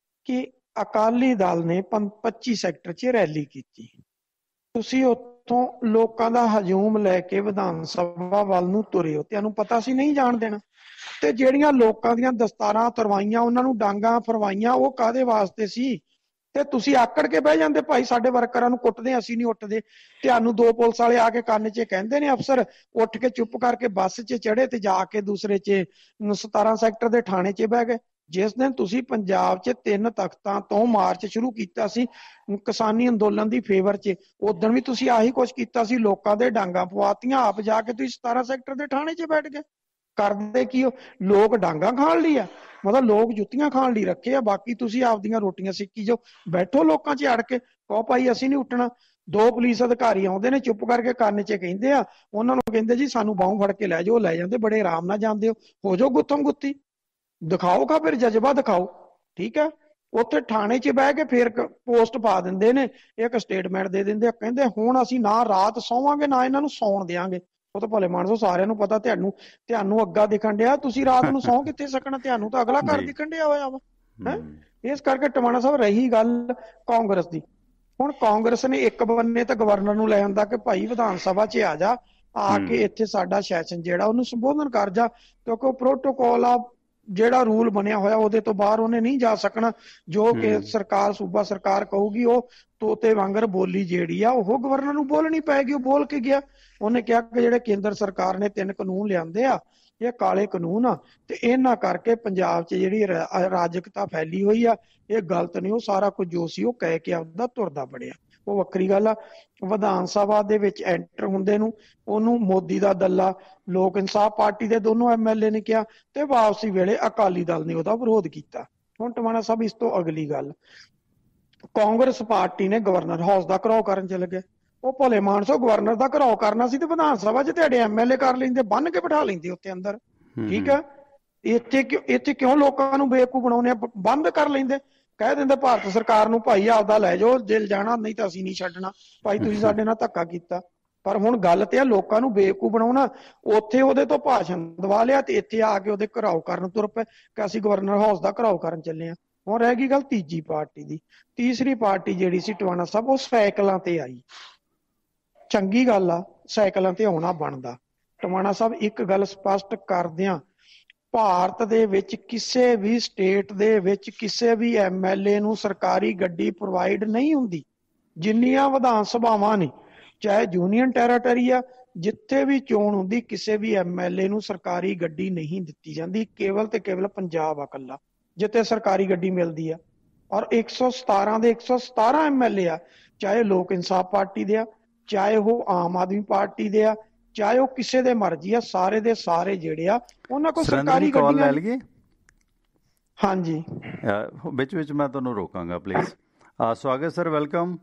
ਕਿ ਅਕਾਲੀ ਦਲ ਨੇ 25 ਸੈਕਟਰ 'ਚ ਰੈਲੀ ਕੀਤੀ। ਤੁਸੀਂ ਉੱਥੋਂ ਲੋਕਾਂ ਦਾ ਹਜੂਮ ਲੈ ਕੇ ਵਿਧਾਨ ਸਭਾ ਵੱਲ ਨੂੰ ਤੁਰੇ ਹੋ, ਤੁਹਾਨੂੰ ਪਤਾ ਸੀ ਨਹੀਂ ਜਾਣ ਦੇਣਾ। ਤੇ ਜਿਹੜੀਆਂ ਲੋਕਾਂ ਦੀਆਂ ਦਸਤਾਰਾਂ ਤਰਵਾਈਆਂ, ਉਹਨਾਂ ਨੂੰ ਡਾਂਗਾਂ ਫਰਵਾਈਆਂ, ਉਹ ਕਾਹਦੇ ਵਾਸਤੇ ਸੀ? ਤੇ ਤੁਸੀਂ ਆਕੜ ਕੇ ਬਹਿ ਜਾਂਦੇ, ਭਾਈ ਸਾਡੇ ਵਰਕਰਾਂ ਨੂੰ ਕੁੱਟਦੇ, ਅਸੀਂ ਨਹੀਂ ਉੱਠਦੇ। ਤੁਹਾਨੂੰ ਦੋ ਪੁਲਿਸ ਵਾਲੇ ਆ ਕੇ ਕੰਨ 'ਚ ਕਹਿੰਦੇ ਨੇ, ਅਫਸਰ ਉੱਠ ਕੇ ਚੁੱਪ ਕਰਕੇ ਬੱਸ 'ਚ ਚੜੇ ਤੇ ਜਾ ਕੇ ਦੂਸਰੇ 'ਚ 17 ਸੈਕਟਰ ਦੇ ਥਾਣੇ 'ਚ ਬਹਿ ਗਏ। ਜਿਸ ਦਿਨ ਤੁਸੀਂ ਪੰਜਾਬ 'ਚ 3 ਤਖ਼ਤਾਂ ਤੋਂ ਮਾਰਚ ਸ਼ੁਰੂ ਕੀਤਾ ਸੀ ਕਿਸਾਨੀ ਅੰਦੋਲਨ ਦੀ ਫੇਵਰ 'ਚ, ਉਦੋਂ ਵੀ ਤੁਸੀਂ ਆਹੀ ਕੁਝ ਕੀਤਾ ਸੀ, ਲੋਕਾਂ ਦੇ ਡਾਂਗਾਂ ਪਵਾਤੀਆਂ, ਆਪ ਜਾ ਕੇ ਤੁਸੀਂ 17 ਸੈਕਟਰ ਦੇ ਥਾਣੇ 'ਚ ਬੈਠ ਗਏ। ਕਰਦੇ ਕੀ ਹੋ? ਲੋਕ ਡਾਂਗਾਂ ਖਾਣ ਲਈ ਆ, ਮਤਲਬ ਲੋਕ ਜੁੱਤੀਆਂ ਖਾਣ ਲਈ ਰੱਖੇ ਆ, ਬਾਕੀ ਤੁਸੀਂ ਆਪਦੀਆਂ ਰੋਟੀਆਂ ਸਿੱਕੀ ਜੋ ਬੈਠੋ ਲੋਕਾਂ 'ਚ ਅੜ ਕੇ, ਕਹੋ ਭਾਈ ਅਸੀਂ ਨਹੀਂ ਉੱਠਣਾ। 2 ਪੁਲਿਸ ਅਧਿਕਾਰੀ ਆਉਂਦੇ ਨੇ, ਚੁੱਪ ਕਰਕੇ ਕੰਨ 'ਚ ਕਹਿੰਦੇ ਆ, ਉਹਨਾਂ ਨੂੰ ਕਹਿੰਦੇ ਜੀ ਸਾਨੂੰ ਬਾਹੋਂ ਫੜ ਕੇ ਲੈ ਜਾਓ, ਲੈ ਜਾਂਦੇ, ਬੜੇ ਆਰਾਮ ਨਾਲ ਜਾਂਦੇ ਹੋ ਜਾਓ ਗੁੱਥਮ ਗੁੱਤੀ, ਦਿਖਾਓ ਖਾ ਫਿਰ ਜਜ਼ਬਾ ਦਿਖਾਓ। ਠੀਕ ਹੈ, ਉੱਥੇ ਥਾਣੇ 'ਚ ਬਹਿ ਕੇ ਫਿਰ ਪੋਸਟ ਪਾ ਦਿੰਦੇ ਨੇ, ਇੱਕ ਸਟੇਟਮੈਂਟ ਦੇ ਦਿੰਦੇ ਆ, ਕਹਿੰਦੇ ਹੁਣ ਅਸੀਂ ਨਾ ਰਾਤ ਸੌਵਾਂਗੇ ਨਾ ਇਹਨਾਂ ਨੂੰ ਸੌਣ ਦਿਆਂਗੇ। ਉਹ ਤਾਂ ਭਲੇ ਮਾਨਸੋ ਸਾਰਿਆਂ ਨੂੰ ਪਤਾ, ਤੁਹਾਨੂੰ ਅੱਗਾ ਦਿਖਣ ਡਿਆ, ਤੁਸੀਂ ਰਾਤ ਨੂੰ ਸੌਂ ਕਿੱਥੇ ਸਕਣਾ, ਤੁਹਾਨੂੰ ਤਾਂ ਅਗਲਾ ਘਰ ਦਿਖਣ ਡਿਆ ਹੋਇਆ ਵਾ ਹੈ। ਇਸ ਕਰਕੇ ਟਵਾਣਾ ਸਾਹਿਬ, ਰਹੀ ਗੱਲ ਕਾਂਗਰਸ ਦੀ, ਹੁਣ ਕਾਂਗਰਸ ਨੇ ਇੱਕ ਬੰਨੇ ਤਾਂ ਗਵਰਨਰ ਨੂੰ ਲੈ ਆਂਦਾ ਕਿ ਭਾਈ ਵਿਧਾਨ ਸਭਾ 'ਚ ਆ ਜਾ, ਆ ਕੇ ਇੱਥੇ ਸਾਡਾ ਸੈਸ਼ਨ ਜਿਹੜਾ ਉਹਨੂੰ ਸੰਬੋਧਨ ਕਰ ਜਾ, ਕਿਉਂਕਿ ਉਹ ਪ੍ਰੋਟੋਕਾਲ ਆ, ਜਿਹੜਾ ਰੂਲ ਬਣਿਆ ਹੋਇਆ ਉਹਦੇ ਤੋਂ ਬਾਹਰ ਉਹਨੇ ਨਹੀਂ ਜਾ ਸਕਣਾ। ਜੋ ਕਿ ਸਰਕਾਰ, ਸੂਬਾ ਸਰਕਾਰ ਕਹੂਗੀ, ਉਹ ਤੋਤੇ ਵਾਂਗਰ ਬੋਲੀ ਜਿਹੜੀ ਆ ਉਹ ਗਵਰਨਰ ਨੂੰ ਬੋਲਣੀ ਪਏਗੀ। ਉਹ ਬੋਲ ਕੇ ਗਿਆ, ਉਹਨੇ ਕਿਹਾ ਕਿ ਜਿਹੜੇ ਕੇਂਦਰ ਸਰਕਾਰ ਨੇ 3 ਕਾਨੂੰਨ ਲਿਆਂਦੇ ਆ, ਇਹ ਕਾਲੇ ਕਾਨੂੰਨ ਆ, ਤੇ ਇਹਨਾਂ ਕਰਕੇ ਪੰਜਾਬ 'ਚ ਜਿਹੜੀ ਅਰਾਜਕਤਾ ਫੈਲੀ ਹੋਈ ਆ, ਇਹ ਗਲਤ ਨਹੀਂ। ਉਹ ਸਾਰਾ ਕੁਝ ਜੋ ਸੀ ਉਹ ਕਹਿ ਕੇ ਆਪਦਾ ਤੁਰਦਾ ਬੜਿਆ, ਉਹ ਵੱਖਰੀ ਗੱਲ ਆ। ਵਿਧਾਨ ਸਭਾ ਦੇ ਵਿੱਚ ਐਂਟਰ ਹੁੰਦੇ ਨੂੰ ਉਹਨੂੰ ਮੋਦੀ ਦਾ ਦੱਲਾ ਲੋਕ ਇਨਸਾਫ ਪਾਰਟੀ ਦੇ ਦੋਨੋਂ ਐਮਐਲਏ ਨੇ ਕਿਹਾ, ਤੇ ਵਾਪਸੀ ਵੇਲੇ ਅਕਾਲੀ ਦਲ ਨੇ ਉਹਦਾ ਵਿਰੋਧ ਕੀਤਾ। ਹੁਣ ਟਵਾਣਾ ਸਾਹਿਬ, ਇਸ ਤੋਂ ਅਗਲੀ ਗੱਲ, ਕਾਂਗਰਸ ਪਾਰਟੀ ਨੇ ਗਵਰਨਰ ਹਾਊਸ ਦਾ ਘਿਰਾਓ ਕਰਨ ਚਲੇ ਗਏ। ਉਹ ਭਲੇ ਮਾਨਸੋ, ਗਵਰਨਰ ਦਾ ਘਿਰਾਓ ਕਰਨਾ ਸੀ ਤੇ ਵਿਧਾਨ ਸਭਾ 'ਚ ਤੁਹਾਡੇ ਐਮਐਲਏ ਕਰ ਲੈਂਦੇ, ਬੰਨ ਕੇ ਬਿਠਾ ਲੈਂਦੇ ਉੱਥੇ ਅੰਦਰ। ਠੀਕ ਹੈ, ਇੱਥੇ ਕਿਉਂ ਲੋਕਾਂ ਨੂੰ ਬੇਵਕੂਫ ਬਣਾਉਣੇ ਆ? ਬੰਦ ਕਰ ਲੈਂਦੇ, ਕਹਿ ਦਿੰਦੇ ਭਾਰਤ ਸਰਕਾਰ ਨੂੰ ਭਾਈ ਆਪਦਾ ਲੈ ਜਾਓ, ਜੇਲ੍ਹ ਜਾਣਾ, ਨਹੀਂ ਤਾਂ ਅਸੀਂ ਨਹੀਂ ਛੱਡਣਾ, ਭਾਈ ਤੁਸੀਂ ਸਾਡੇ ਨਾਲ ਧੱਕਾ ਕੀਤਾ। ਪਰ ਹੁਣ ਗੱਲ ਤੇ ਆ ਲੋਕਾਂ ਨੂੰ ਬੇਵਕੂਫ ਬਣਾਉਣਾ। ਉੱਥੇ ਉਹਦੇ ਤੋਂ ਭਾਸ਼ਣ ਦਵਾ ਲਿਆ ਤੇ ਇੱਥੇ ਆ ਕੇ ਉਹਦੇ ਘਿਰਾਓ ਕਰਨ ਤੁਰ ਪਏ ਕਿ ਅਸੀਂ ਗਵਰਨਰ ਹਾਊਸ ਦਾ ਘਿਰਾਓ ਕਰਨ ਚੱਲੇ ਆ। ਹੁਣ ਰਹਿ ਗਈ ਗੱਲ ਤੀਜੀ ਪਾਰਟੀ ਦੀ। ਤੀਸਰੀ ਪਾਰਟੀ ਜਿਹੜੀ ਸੀ ਟਵਾਣਾ ਸਾਹਿਬ, ਉਹ ਸਾਈਕਲਾਂ ਤੇ ਆਈ। ਚੰਗੀ ਗੱਲ ਆ, ਸਾਈਕਲਾਂ ਤੇ ਆਉਣਾ ਬਣਦਾ। ਟਵਾਣਾ ਸਾਹਿਬ, ਇੱਕ ਗੱਲ ਸਪਸ਼ਟ ਕਰਦਿਆਂ, ਭਾਰਤ ਦੇ ਵਿੱਚ ਕਿਸੇ ਵੀ ਸਟੇਟ ਦੇ ਵਿੱਚ ਕਿਸੇ ਵੀ ਐਮਐਲਏ ਨੂੰ ਸਰਕਾਰੀ ਗੱਡੀ ਪ੍ਰੋਵਾਈਡ ਨਹੀਂ ਹੁੰਦੀ। ਜਿੰਨੀਆਂ ਵਿਧਾਨ ਸਭਾਵਾਂ ਨੇ, ਚਾਹੇ ਯੂਨੀਅਨ ਟੈਰੀਟਰੀ ਆ, ਜਿੱਥੇ ਵੀ ਚੋਣ ਹੁੰਦੀ, ਕਿਸੇ ਵੀ ਐਮਐਲਏ ਨੂੰ ਸਰਕਾਰੀ ਗੱਡੀ ਨਹੀਂ ਦਿੱਤੀ ਜਾਂਦੀ। ਕੇਵਲ ਤੇ ਕੇਵਲ ਪੰਜਾਬ ਆ ਇਕੱਲਾ ਜਿੱਥੇ ਸਰਕਾਰੀ ਗੱਡੀ ਮਿਲਦੀ ਆ। ਔਰ 117 ਦੇ 117 ਐਮਐਲਏ ਆ, ਚਾਹੇ ਲੋਕ ਇਨਸਾਫ ਪਾਰਟੀ ਦੇ ਆ, ਚਾਹੇ ਉਹ ਆਮ ਆਦਮੀ ਪਾਰਟੀ ਦੇ ਆ, ਚਾਹੇ ਉਹ ਕਿਸੇ ਦੇ ਮਰਜ਼ੀ ਆ, ਸਾਰੇ ਦੇ ਸਾਰੇ ਜਿਹੜੇ ਆ ਉਹਨਾਂ ਕੋਲ ਸਰਕਾਰੀ ਗੱਡੀਆਂ ਲੈ ਲਈਏ। ਹਾਂਜੀ, ਵਿੱਚ ਵਿੱਚ ਮੈਂ ਤੁਹਾਨੂੰ ਰੋਕਾਂਗਾ ਪਲੀਜ਼। ਸਵਾਗਤ ਸਰ, ਵੈਲਕਮ।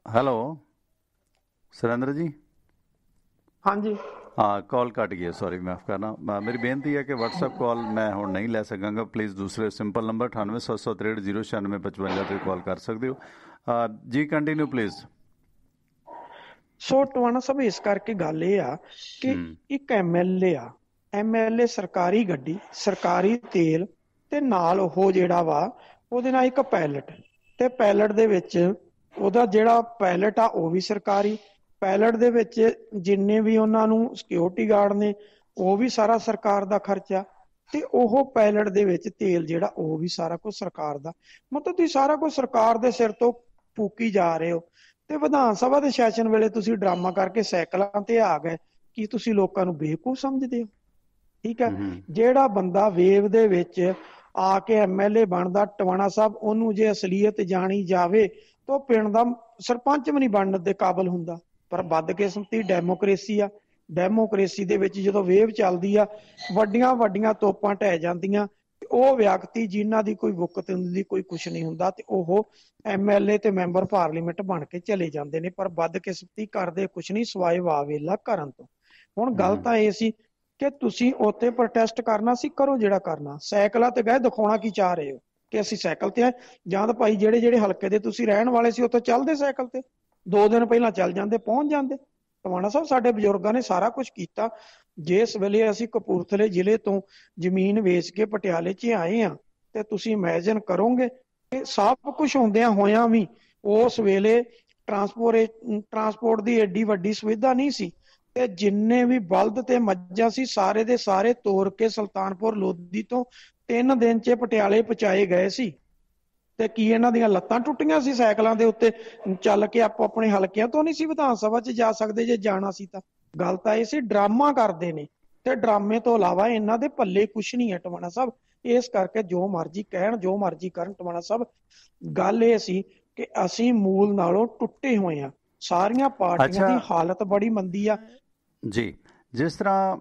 ਹੈਲੋ ਸੁਰਿੰਦਰ ਜੀ। ਹਾਂਜੀ हाँ कॉल कट गई है, सॉरी माफ़ करना। मेरी बेनती है कि व्हाट्सएप कॉल मैं हुण नहीं लै सकांगा, प्लीज़ दूसरे सिंपल नंबर 9876309655 ਤੇ ਕਾਲ ਕਰ ਸਕਦੇ ਹੋ। ਜੀ ਕੰਟੀਨਿਊ ਪਲੀਜ਼। ਸੋ ਟਵਾਣਾ ਸਾਹਿਬ ਇਸ ਕਰਕੇ ਗੱਲ ਇਹ ਆ ਕਿ ਇੱਕ ਐਮਐਲਏ ਸਰਕਾਰੀ ਗੱਡੀ, ਸਰਕਾਰੀ ਤੇਲ ਤੇ ਨਾਲ ਉਹ ਜਿਹੜਾ ਵਾ ਉਹਦੇ ਨਾਲ ਇੱਕ ਪੈਲਟ, ਤੇ ਪੈਲਟ ਦੇ ਵਿੱਚ ਉਹਦਾ ਜਿਹੜਾ ਪੈਲਟ ਆ ਉਹ ਵੀ ਸਰਕਾਰੀ, ਪੈਲਟ ਦੇ ਵਿੱਚ ਜਿੰਨੇ ਵੀ ਉਹਨਾਂ ਨੂੰ ਸਿਕਿਉਰਿਟੀ ਗਾਰਡ ਨੇ ਉਹ ਵੀ ਸਾਰਾ ਸਰਕਾਰ ਦਾ ਖਰਚਾ, ਤੇ ਉਹ ਪੈਲਟ ਦੇ ਵਿੱਚ ਤੇਲ ਜਿਹੜਾ ਉਹ ਵੀ ਸਾਰਾ ਕੁਝ ਸਰਕਾਰ ਦਾ। ਮਤਲਬ ਤੁਸੀਂ ਸਾਰਾ ਕੁਝ ਸਰਕਾਰ ਦੇ ਸਿਰ ਤੋਂ ਫੂਕੀ ਜਾ ਰਹੇ ਹੋ, ਤੇ ਵਿਧਾਨ ਸਭਾ ਦੇ ਸੈਸ਼ਨ ਵੇਲੇ ਤੁਸੀਂ ਡਰਾਮਾ ਕਰਕੇ ਸਾਈਕਲਾਂ ਤੇ ਆ ਗਏ। ਕੀ ਤੁਸੀਂ ਲੋਕਾਂ ਨੂੰ ਬੇਵਕੂਫ ਸਮਝਦੇ ਹੋ? ਠੀਕ ਹੈ, ਜਿਹੜਾ ਬੰਦਾ ਵੇਵ ਦੇ ਵਿੱਚ ਆ ਕੇ ਐਮਐਲਏ ਬਣਦਾ ਟਵਾਣਾ ਸਾਹਿਬ, ਉਹਨੂੰ ਜੇ ਅਸਲੀਅਤ ਜਾਣੀ ਜਾਵੇ ਤਾਂ ਪਿੰਡ ਦਾ ਸਰਪੰਚ ਵੀ ਨਹੀਂ ਬਣਨ ਦੇ ਕਾਬਲ ਹੁੰਦਾ। ਪਰ ਬਦਕਿਸਮਤੀ ਡੈਮੋਕ੍ਰੇਸੀ ਆ, ਡੈਮੋਕ੍ਰੇਸੀ ਦੇ ਵਿੱਚ ਜਦੋਂ ਵੇਵ ਚੱਲਦੀ ਆ ਵੱਡੀਆਂ ਵੱਡੀਆਂ ਤੋਪਾਂ ਢਹਿ ਜਾਂਦੀਆਂ, ਉਹ ਵਿਅਕਤੀ ਜਿਨ੍ਹਾਂ ਦੀ ਕੋਈ ਵੁਕਤ ਹੁੰਦੀ, ਕੋਈ ਕੁਛ ਨਹੀਂ ਹੁੰਦਾ, ਤੇ ਉਹ ਐਮਐਲਏ ਤੇ ਮੈਂਬਰ ਪਾਰਲੀਮੈਂਟ ਬਣ ਕੇ ਚਲੇ ਜਾਂਦੇ ਨੇ। ਪਰ ਬਦਕਿਸਮਤੀ ਕਰਦੇ ਕੁਛ ਨਹੀਂ ਸਿਵਾਏ ਵਾਹ-ਵੇਲਾ ਕਰਨ ਤੋਂ। ਹੁਣ ਗੱਲ ਤਾਂ ਇਹ ਸੀ ਕਿ ਤੁਸੀਂ ਉੱਥੇ ਪ੍ਰੋਟੈਸਟ ਕਰਨਾ ਸੀ, ਕਰੋ ਜਿਹੜਾ ਕਰਨਾ। ਸਾਈਕਲਾਂ ਤੇ ਗਏ, ਦਿਖਾਉਣਾ ਕੀ ਚਾਹ ਰਹੇ ਹੋ ਕਿ ਅਸੀਂ ਸਾਈਕਲ ਤੇ ਆਏ? ਜਾਂ ਤਾਂ ਭਾਈ ਜਿਹੜੇ ਜਿਹੜੇ ਹਲਕੇ ਦੇ ਤੁਸੀਂ ਰਹਿਣ ਵਾਲੇ ਸੀ ਉੱਥੇ ਚੱਲਦੇ ਸਾਈਕਲ ਤੇ, 2 ਦਿਨ ਪਹਿਲਾਂ ਚੱਲ ਜਾਂਦੇ, ਪਹੁੰਚ ਜਾਂਦੇ। ਟਵਾਣਾ ਸਾਹਿਬ ਸਾਡੇ ਬਜ਼ੁਰਗਾਂ ਨੇ ਸਾਰਾ ਕੁਝ ਕੀਤਾ। ਜਿਸ ਵੇਲੇ ਅਸੀਂ ਕਪੂਰਥਲੇ ਜ਼ਿਲ੍ਹੇ ਤੋਂ ਜ਼ਮੀਨ ਵੇਚ ਕੇ ਪਟਿਆਲੇ 'ਚ ਆਏ ਆ, ਤੇ ਤੁਸੀਂ ਇਮੈਜਿਨ ਕਰੋਗੇ ਕਿ ਸਭ ਕੁਝ ਹੁੰਦਿਆਂ ਹੋਇਆਂ ਵੀ ਉਸ ਵੇਲੇ ਟਰਾਂਸਪੋਰਟ ਦੀ ਐਡੀ ਵੱਡੀ ਸੁਵਿਧਾ ਨਹੀਂ ਸੀ, ਤੇ ਜਿੰਨੇ ਵੀ ਬਲਦ ਤੇ ਮੱਝਾਂ ਸੀ ਸਾਰੇ ਦੇ ਸਾਰੇ ਤੋੜ ਕੇ ਸੁਲਤਾਨਪੁਰ ਲੋਧੀ ਤੋਂ 3 ਦਿਨ 'ਚ ਪਟਿਆਲੇ ਪਹੁੰਚਾਏ ਗਏ ਸੀ। ਤੇ ਕੀ ਇਹਨਾਂ ਦੀਆਂ ਲੱਤਾਂ ਟੁੱਟੀਆਂ ਸੀ? ਸਾਈਕਲਾਂ ਦੇ ਉੱਤੇ ਚੱਲ ਕੇ ਆਪੋ ਆਪਣੇ ਹਲਕਿਆਂ ਤੋਂ ਨਹੀਂ ਸੀ ਵਿਧਾਨ ਸਭਾ 'ਚ ਜਾ ਸਕਦੇ? ਜੇ ਜਾਣਾ ਸੀ ਤਾਂ ਗੱਲ ਤਾਂ ਇਹ ਸੀ, ਡਰਾਮਾ ਕਰਦੇ ਨੇ, ਤੇ ਡਰਾਮੇ ਤੋਂ ਇਲਾਵਾ ਇਹਨਾਂ ਦੇ ਪੱਲੇ ਕੁਛ ਨਹੀਂ ਹੈ ਟਵਾਣਾ ਸਾਹਿਬ। ਇਸ ਕਰਕੇ ਜੋ ਮਰਜ਼ੀ ਕਹਿਣ, ਜੋ ਮਰਜ਼ੀ ਕਰਨ ਟਵਾਣਾ ਸਾਹਿਬ, ਗੱਲ ਇਹ ਸੀ ਕਿ ਅਸੀਂ ਮੂਲ ਨਾਲੋਂ ਟੁੱਟੇ ਹੋਏ ਆ। ਸਾਰੀਆਂ ਪਾਰਟੀਆਂ ਦੀ ਹਾਲਤ ਬੜੀ ਮੰਦੀ ਆ ਜੀ। ਜਿਸ ਤਰ੍ਹਾਂ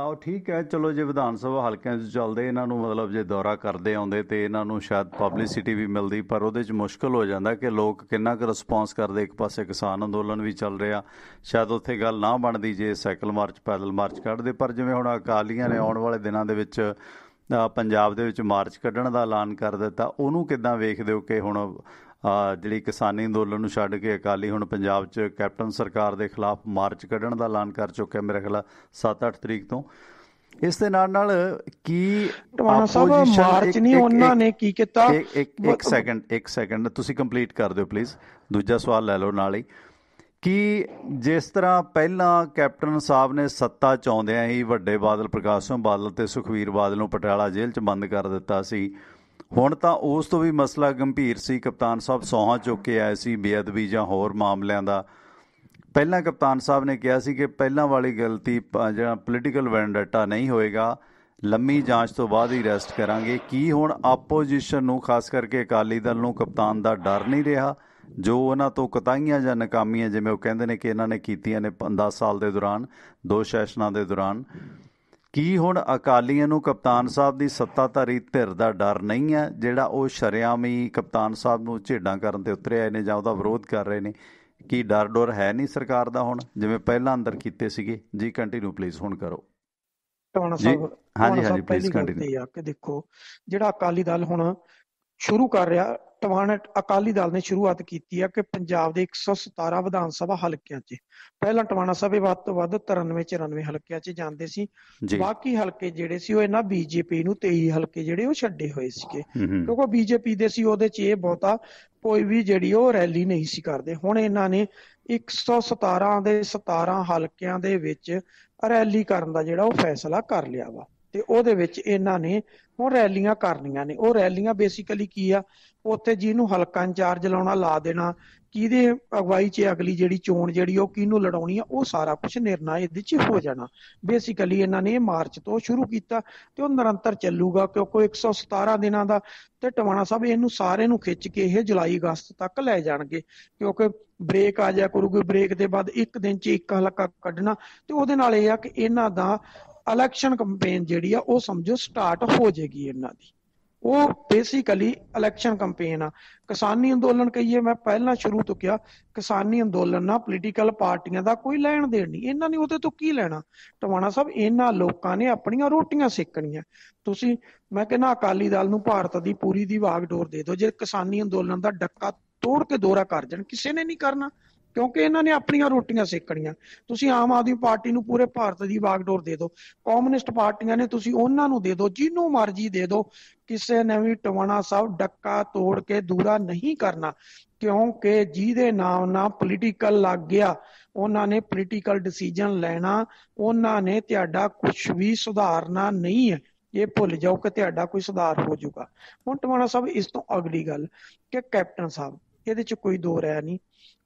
ਉਹ ਠੀਕ ਹੈ, ਚਲੋ ਜੇ ਵਿਧਾਨ ਸਭਾ ਹਲਕਿਆਂ 'ਚ ਚੱਲਦੇ, ਇਹਨਾਂ ਨੂੰ ਮਤਲਬ ਜੇ ਦੌਰਾ ਕਰਦੇ ਆਉਂਦੇ ਤੇ ਇਹਨਾਂ ਨੂੰ ਸ਼ਾਇਦ ਪਬਲਿਸਿਟੀ ਵੀ ਮਿਲਦੀ, ਪਰ ਉਹਦੇ 'ਚ ਮੁਸ਼ਕਿਲ ਹੋ ਜਾਂਦਾ ਕਿ ਲੋਕ ਕਿੰਨਾ ਕੁ ਰਿਸਪੌਂਸ ਕਰਦੇ। ਇੱਕ ਪਾਸੇ ਕਿਸਾਨ ਅੰਦੋਲਨ ਵੀ ਚੱਲ ਰਿਹਾ, ਸ਼ਾਇਦ ਉੱਥੇ ਗੱਲ ਨਾ ਬਣਦੀ ਜੇ ਸਾਈਕਲ ਮਾਰਚ, ਪੈਦਲ ਮਾਰਚ ਕੱਢਦੇ। ਪਰ ਜਿਵੇਂ ਹੁਣ ਅਕਾਲੀਆਂ ਨੇ ਆਉਣ ਵਾਲੇ ਦਿਨਾਂ ਦੇ ਵਿੱਚ ਪੰਜਾਬ ਦੇ ਵਿੱਚ ਮਾਰਚ ਕੱਢਣ ਦਾ ਐਲਾਨ ਕਰ ਦਿੱਤਾ, ਉਹਨੂੰ ਕਿੱਦਾਂ ਵੇਖਦੇ ਹੋ ਕਿ ਹੁਣ ਜਿਹੜੀ ਕਿਸਾਨੀ ਅੰਦੋਲਨ ਨੂੰ ਛੱਡ ਕੇ ਅਕਾਲੀ ਹੁਣ ਪੰਜਾਬ 'ਚ ਕੈਪਟਨ ਸਰਕਾਰ ਦੇ ਖਿਲਾਫ ਮਾਰਚ ਕੱਢਣ ਦਾ ਐਲਾਨ ਕਰ ਚੁੱਕਿਆ, ਮੇਰੇ ਖਿਆਲ 7-8 ਤਰੀਕ ਤੋਂ। ਇਸ ਦੇ ਨਾਲ ਕੀ ਮਾਰਚ ਨਹੀਂ ਉਹਨਾਂ ਨੇ ਕੀ ਕੀਤਾ? ਇੱਕ ਸੈਕਿੰਡ ਤੁਸੀਂ ਕੰਪਲੀਟ ਕਰ ਦਿਓ ਪਲੀਜ਼, ਦੂਜਾ ਸਵਾਲ ਲੈ ਲਓ ਨਾਲ ਹੀ। ਕਿ ਜਿਸ ਤਰ੍ਹਾਂ ਪਹਿਲਾਂ ਕੈਪਟਨ ਸਾਹਿਬ ਨੇ ਸੱਤਾ 'ਚ ਆਉਂਦਿਆਂ ਹੀ ਵੱਡੇ ਬਾਦਲ, ਪ੍ਰਕਾਸ਼ ਸਿੰਘ ਬਾਦਲ ਤੇ ਸੁਖਬੀਰ ਬਾਦਲ ਨੂੰ ਪਟਿਆਲਾ ਜੇਲ੍ਹ 'ਚ ਬੰਦ ਕਰ ਦਿੱਤਾ ਸੀ, ਹੁਣ ਤਾਂ ਉਸ ਤੋਂ ਵੀ ਮਸਲਾ ਗੰਭੀਰ ਸੀ। ਕਪਤਾਨ ਸਾਹਿਬ ਸਹੁੰ ਚੁੱਕ ਕੇ ਆਏ ਸੀ ਬੇਅਦਬੀ ਜਾਂ ਹੋਰ ਮਾਮਲਿਆਂ ਦਾ। ਪਹਿਲਾਂ ਕਪਤਾਨ ਸਾਹਿਬ ਨੇ ਕਿਹਾ ਸੀ ਕਿ ਪਹਿਲਾਂ ਵਾਲੀ ਗਲਤੀ ਜਿਹੜਾ ਪੋਲੀਟੀਕਲ ਵੈਂਡੇਟਾ ਨਹੀਂ ਹੋਏਗਾ, ਲੰਮੀ ਜਾਂਚ ਤੋਂ ਬਾਅਦ ਹੀ ਅਰੈਸਟ ਕਰਾਂਗੇ। ਕੀ ਹੁਣ ਆਪੋਜੀਸ਼ਨ ਨੂੰ, ਖਾਸ ਕਰਕੇ ਅਕਾਲੀ ਦਲ ਨੂੰ, ਕਪਤਾਨ ਦਾ ਡਰ ਨਹੀਂ ਰਿਹਾ ਜੋ ਉਹਨਾਂ ਤੋਂ ਕੁਤਾਹੀਆਂ ਜਾਂ ਨਾਕਾਮੀਆਂ, ਜਿਵੇਂ ਉਹ ਕਹਿੰਦੇ ਨੇ ਕਿ ਇਹਨਾਂ ਨੇ ਕੀਤੀਆਂ ਨੇ 10 ਸਾਲ ਦੇ ਦੌਰਾਨ, 2 ਸੈਸ਼ਨਾਂ ਦੇ ਦੌਰਾਨ? ਕੀ ਹੁਣ ਅਕਾਲੀਆਂ ਨੂੰ ਕਪਤਾਨ ਸਾਹਿਬ ਦੀ ਸੱਤਾਧਾਰੀ ਧਿਰ ਦਾ ਡਰ ਨਹੀਂ ਹੈ, ਜਿਹੜਾ ਉਹ ਸ਼ਰੇਆਮ ਹੀ ਕਪਤਾਨ ਸਾਹਿਬ ਨੂੰ ਝੇਡਾਂ ਕਰਨ ਤੇ ਉਤਰੇ ਆਏ ਨੇ ਜਾਂ ਉਹਦਾ ਵਿਰੋਧ ਕਰ ਰਹੇ ਨੇ? ਕੀ ਡਰ ਡਰ ਹੈ ਨਹੀਂ ਸਰਕਾਰ ਦਾ ਹੁਣ, ਜਿਵੇਂ ਪਹਿਲਾਂ ਅੰਦਰ ਕੀਤੇ ਸੀਗੇ? ਜੀ ਕੰਟੀਨਿਊ ਪਲੀਜ਼ ਹੁਣ ਕਰੋ। ਹਾਂਜੀ ਪਲੀਜ਼ ਕੰਟੀਨਿਊ। ਕਿ ਦੇਖੋ ਜਿਹੜਾ ਅਕਾਲੀ ਦਲ ਹੁਣ ਸ਼ੁਰੂ ਕਰ ਰਿਹਾ, ਅਕਾਲੀ ਦਲ ਨੇ ਸ਼ੁਰੂਆਤ ਕੀਤੀ ਆ ਕਿ ਪੰਜਾਬ ਦੇ 117 ਵਿਧਾਨ ਸਭਾ ਹਲਕਿਆਂ 'ਚ, ਪਹਿਲਾਂ ਟਵਾਣਾ ਸਾਹਿਬ ਵੱਧ ਤੋਂ ਵੱਧ 93-94 ਹਲਕਿਆਂ 'ਚ ਜਾਂਦੇ ਸੀ। ਬਾਕੀ ਹਲਕੇ ਜਿਹੜੇ ਸੀ ਉਹ ਇਹਨਾਂ ਬੀਜੇਪੀ ਨੂੰ 23 ਹਲਕੇ ਜਿਹੜੇ ਉਹ ਛੱਡੇ ਹੋਏ ਸੀਗੇ, ਕਿਉਂਕਿ ਬੀਜੇਪੀ ਦੇ ਸੀ, ਉਹਦੇ 'ਚ ਇਹ ਬਹੁਤਾ ਕੋਈ ਵੀ ਜਿਹੜੀ ਉਹ ਰੈਲੀ ਨਹੀਂ ਸੀ ਕਰਦੇ। ਹੁਣ ਇਹਨਾਂ ਨੇ 117 ਦੇ 17 ਹਲਕਿਆਂ ਦੇ ਵਿੱਚ ਰੈਲੀ ਕਰਨ ਦਾ ਜਿਹੜਾ ਉਹ ਫੈਸਲਾ ਕਰ ਲਿਆ ਵਾ, ਤੇ ਉਹਦੇ ਵਿੱਚ ਇਹਨਾਂ ਨੇ ਹੁਣ ਰੈਲੀਆਂ ਕਰਨੀਆਂ ਨੇ। ਉਹ ਰੈਲੀਆਂ ਬੇਸਿਕਲੀ ਕੀ ਆ, ਉੱਥੇ ਜਿਹਨੂੰ ਹਲਕਾ ਇੰਚਾਰਜ ਲਾਉਣਾ ਲਾ ਦੇਣਾ, ਕਿਹਦੇ ਅਗਵਾਈ 'ਚ ਅਗਲੀ ਜਿਹੜੀ ਚੋਣ ਜਿਹੜੀ ਉਹ ਕਿਹਨੂੰ ਲੜਾਉਣੀ ਆ, ਉਹ ਸਾਰਾ ਕੁਛ ਨਿਰਣਾ ਇਹਦੇ 'ਚ ਹੋ ਜਾਣਾ। ਬੇਸਿਕਲੀ ਇਹਨਾਂ ਨੇ ਮਾਰਚ ਤੋਂ ਸ਼ੁਰੂ ਕੀਤਾ ਤੇ ਉਹ ਨਿਰੰਤਰ ਚੱਲੂਗਾ, ਕਿਉਂਕਿ 117 ਦਿਨਾਂ ਦਾ। ਤੇ ਟਵਾਣਾ ਸਾਹਿਬ ਇਹਨੂੰ ਸਾਰੇ ਨੂੰ ਖਿੱਚ ਕੇ ਇਹ ਜੁਲਾਈ ਅਗਸਤ ਤੱਕ ਲੈ ਜਾਣਗੇ, ਕਿਉਂਕਿ ਬ੍ਰੇਕ ਆ ਜਾਇਆ ਕਰੂਗੀ। ਬ੍ਰੇਕ ਦੇ ਬਾਅਦ 1 ਦਿਨ 'ਚ 1 ਹਲਕਾ ਕੱਢਣਾ, ਤੇ ਉਹਦੇ ਨਾਲ ਇਹ ਆ ਕਿ ਇਹਨਾਂ ਦਾ ਇਲੈਕਸ਼ਨ ਕੰਪੇਨ ਜਿਹੜੀ ਆ ਉਹ ਸਮਝੋ ਸਟਾਰਟ ਹੋ ਜਾਏਗੀ ਇਹਨਾਂ ਦੀ। ਉਹ ਬੇਸਿਕਲੀ ਇਲੈਕਸ਼ਨ ਕੰਪੇਨ ਆ। ਕਿਸਾਨੀ ਅੰਦੋਲਨ ਕਹੀਏ, ਮੈਂ ਪਹਿਲਾਂ ਸ਼ੁਰੂ ਤੋਂ ਕਿਹਾ ਕਿਸਾਨੀ ਅੰਦੋਲਨ ਨਾਲ ਪੋਲੀਟੀਕਲ ਪਾਰਟੀਆਂ ਦਾ ਕੋਈ ਲੈਣ ਦੇਣ ਨਹੀਂ, ਇਹਨਾਂ ਨੇ ਉਹਦੇ ਤੋਂ ਕੀ ਲੈਣਾ। ਟਵਾਣਾ ਸਾਹਿਬ, ਇਹਨਾਂ ਲੋਕਾਂ ਨੇ ਆਪਣੀਆਂ ਰੋਟੀਆਂ ਸੇਕਣੀਆਂ। ਤੁਸੀਂ, ਮੈਂ ਕਹਿੰਦਾ ਅਕਾਲੀ ਦਲ ਨੂੰ ਭਾਰਤ ਦੀ ਪੂਰੀ ਦੀ ਵਾਗਡੋਰ ਦੇ ਦਿਓ, ਜੇ ਕਿਸਾਨੀ ਅੰਦੋਲਨ ਦਾ ਡੱਕਾ ਤੋੜ ਕੇ ਦੋਹਰਾ ਕਰ ਜਾਣ। ਕਿਸੇ ਨੇ ਨਹੀਂ ਕਰਨਾ, ਕਿਉਂਕਿ ਇਹਨਾਂ ਨੇ ਆਪਣੀਆਂ ਰੋਟੀਆਂ ਸੇਕਣੀਆਂ। ਤੁਸੀਂ ਆਮ ਆਦਮੀ ਪਾਰਟੀ ਨੂੰ ਪੂਰੇ ਭਾਰਤ ਦੀ ਵਾਗਡੋਰ ਦੇ ਦਿਓ, ਕਮਿਊਨਿਸਟ ਪਾਰਟੀਆਂ ਨੇ ਤੁਸੀਂ ਉਹਨਾਂ ਨੂੰ ਦੇ ਦਿਓ, ਜਿਹਨੂੰ ਮਰਜ਼ੀ ਦੇ ਦਿਓ, ਕਿਸੇ ਨੇ ਵੀ ਟਵਾਣਾ ਸਾਹਿਬ ਡੱਕਾ ਤੋੜ ਕੇ ਦੂਰਾ ਨਹੀਂ ਕਰਨਾ। ਕਿਉਂਕਿ ਜਿਹਦੇ ਨਾਮ ਨਾਲ ਪੋਲੀਟੀਕਲ ਲੱਗ ਗਿਆ, ਉਹਨਾਂ ਨੇ ਪੋਲੀਟੀਕਲ ਡਿਸੀਜਨ ਲੈਣਾ, ਉਹਨਾਂ ਨੇ ਤੁਹਾਡਾ ਕੁਝ ਵੀ ਸੁਧਾਰਨਾ ਨਹੀਂ ਹੈ। ਇਹ ਭੁੱਲ ਜਾਓ ਕਿ ਤੁਹਾਡਾ ਕੋਈ ਸੁਧਾਰ ਹੋ ਜਾਊਗਾ। ਹੁਣ ਟਵਾਣਾ ਸਾਹਿਬ, ਇਸ ਤੋਂ ਅਗਲੀ ਗੱਲ ਕਿ ਕੈਪਟਨ ਸਾਹਿਬ, ਇਹਦੇ ਚ ਕੋਈ ਦੋ ਰਾय ਨਹੀਂ।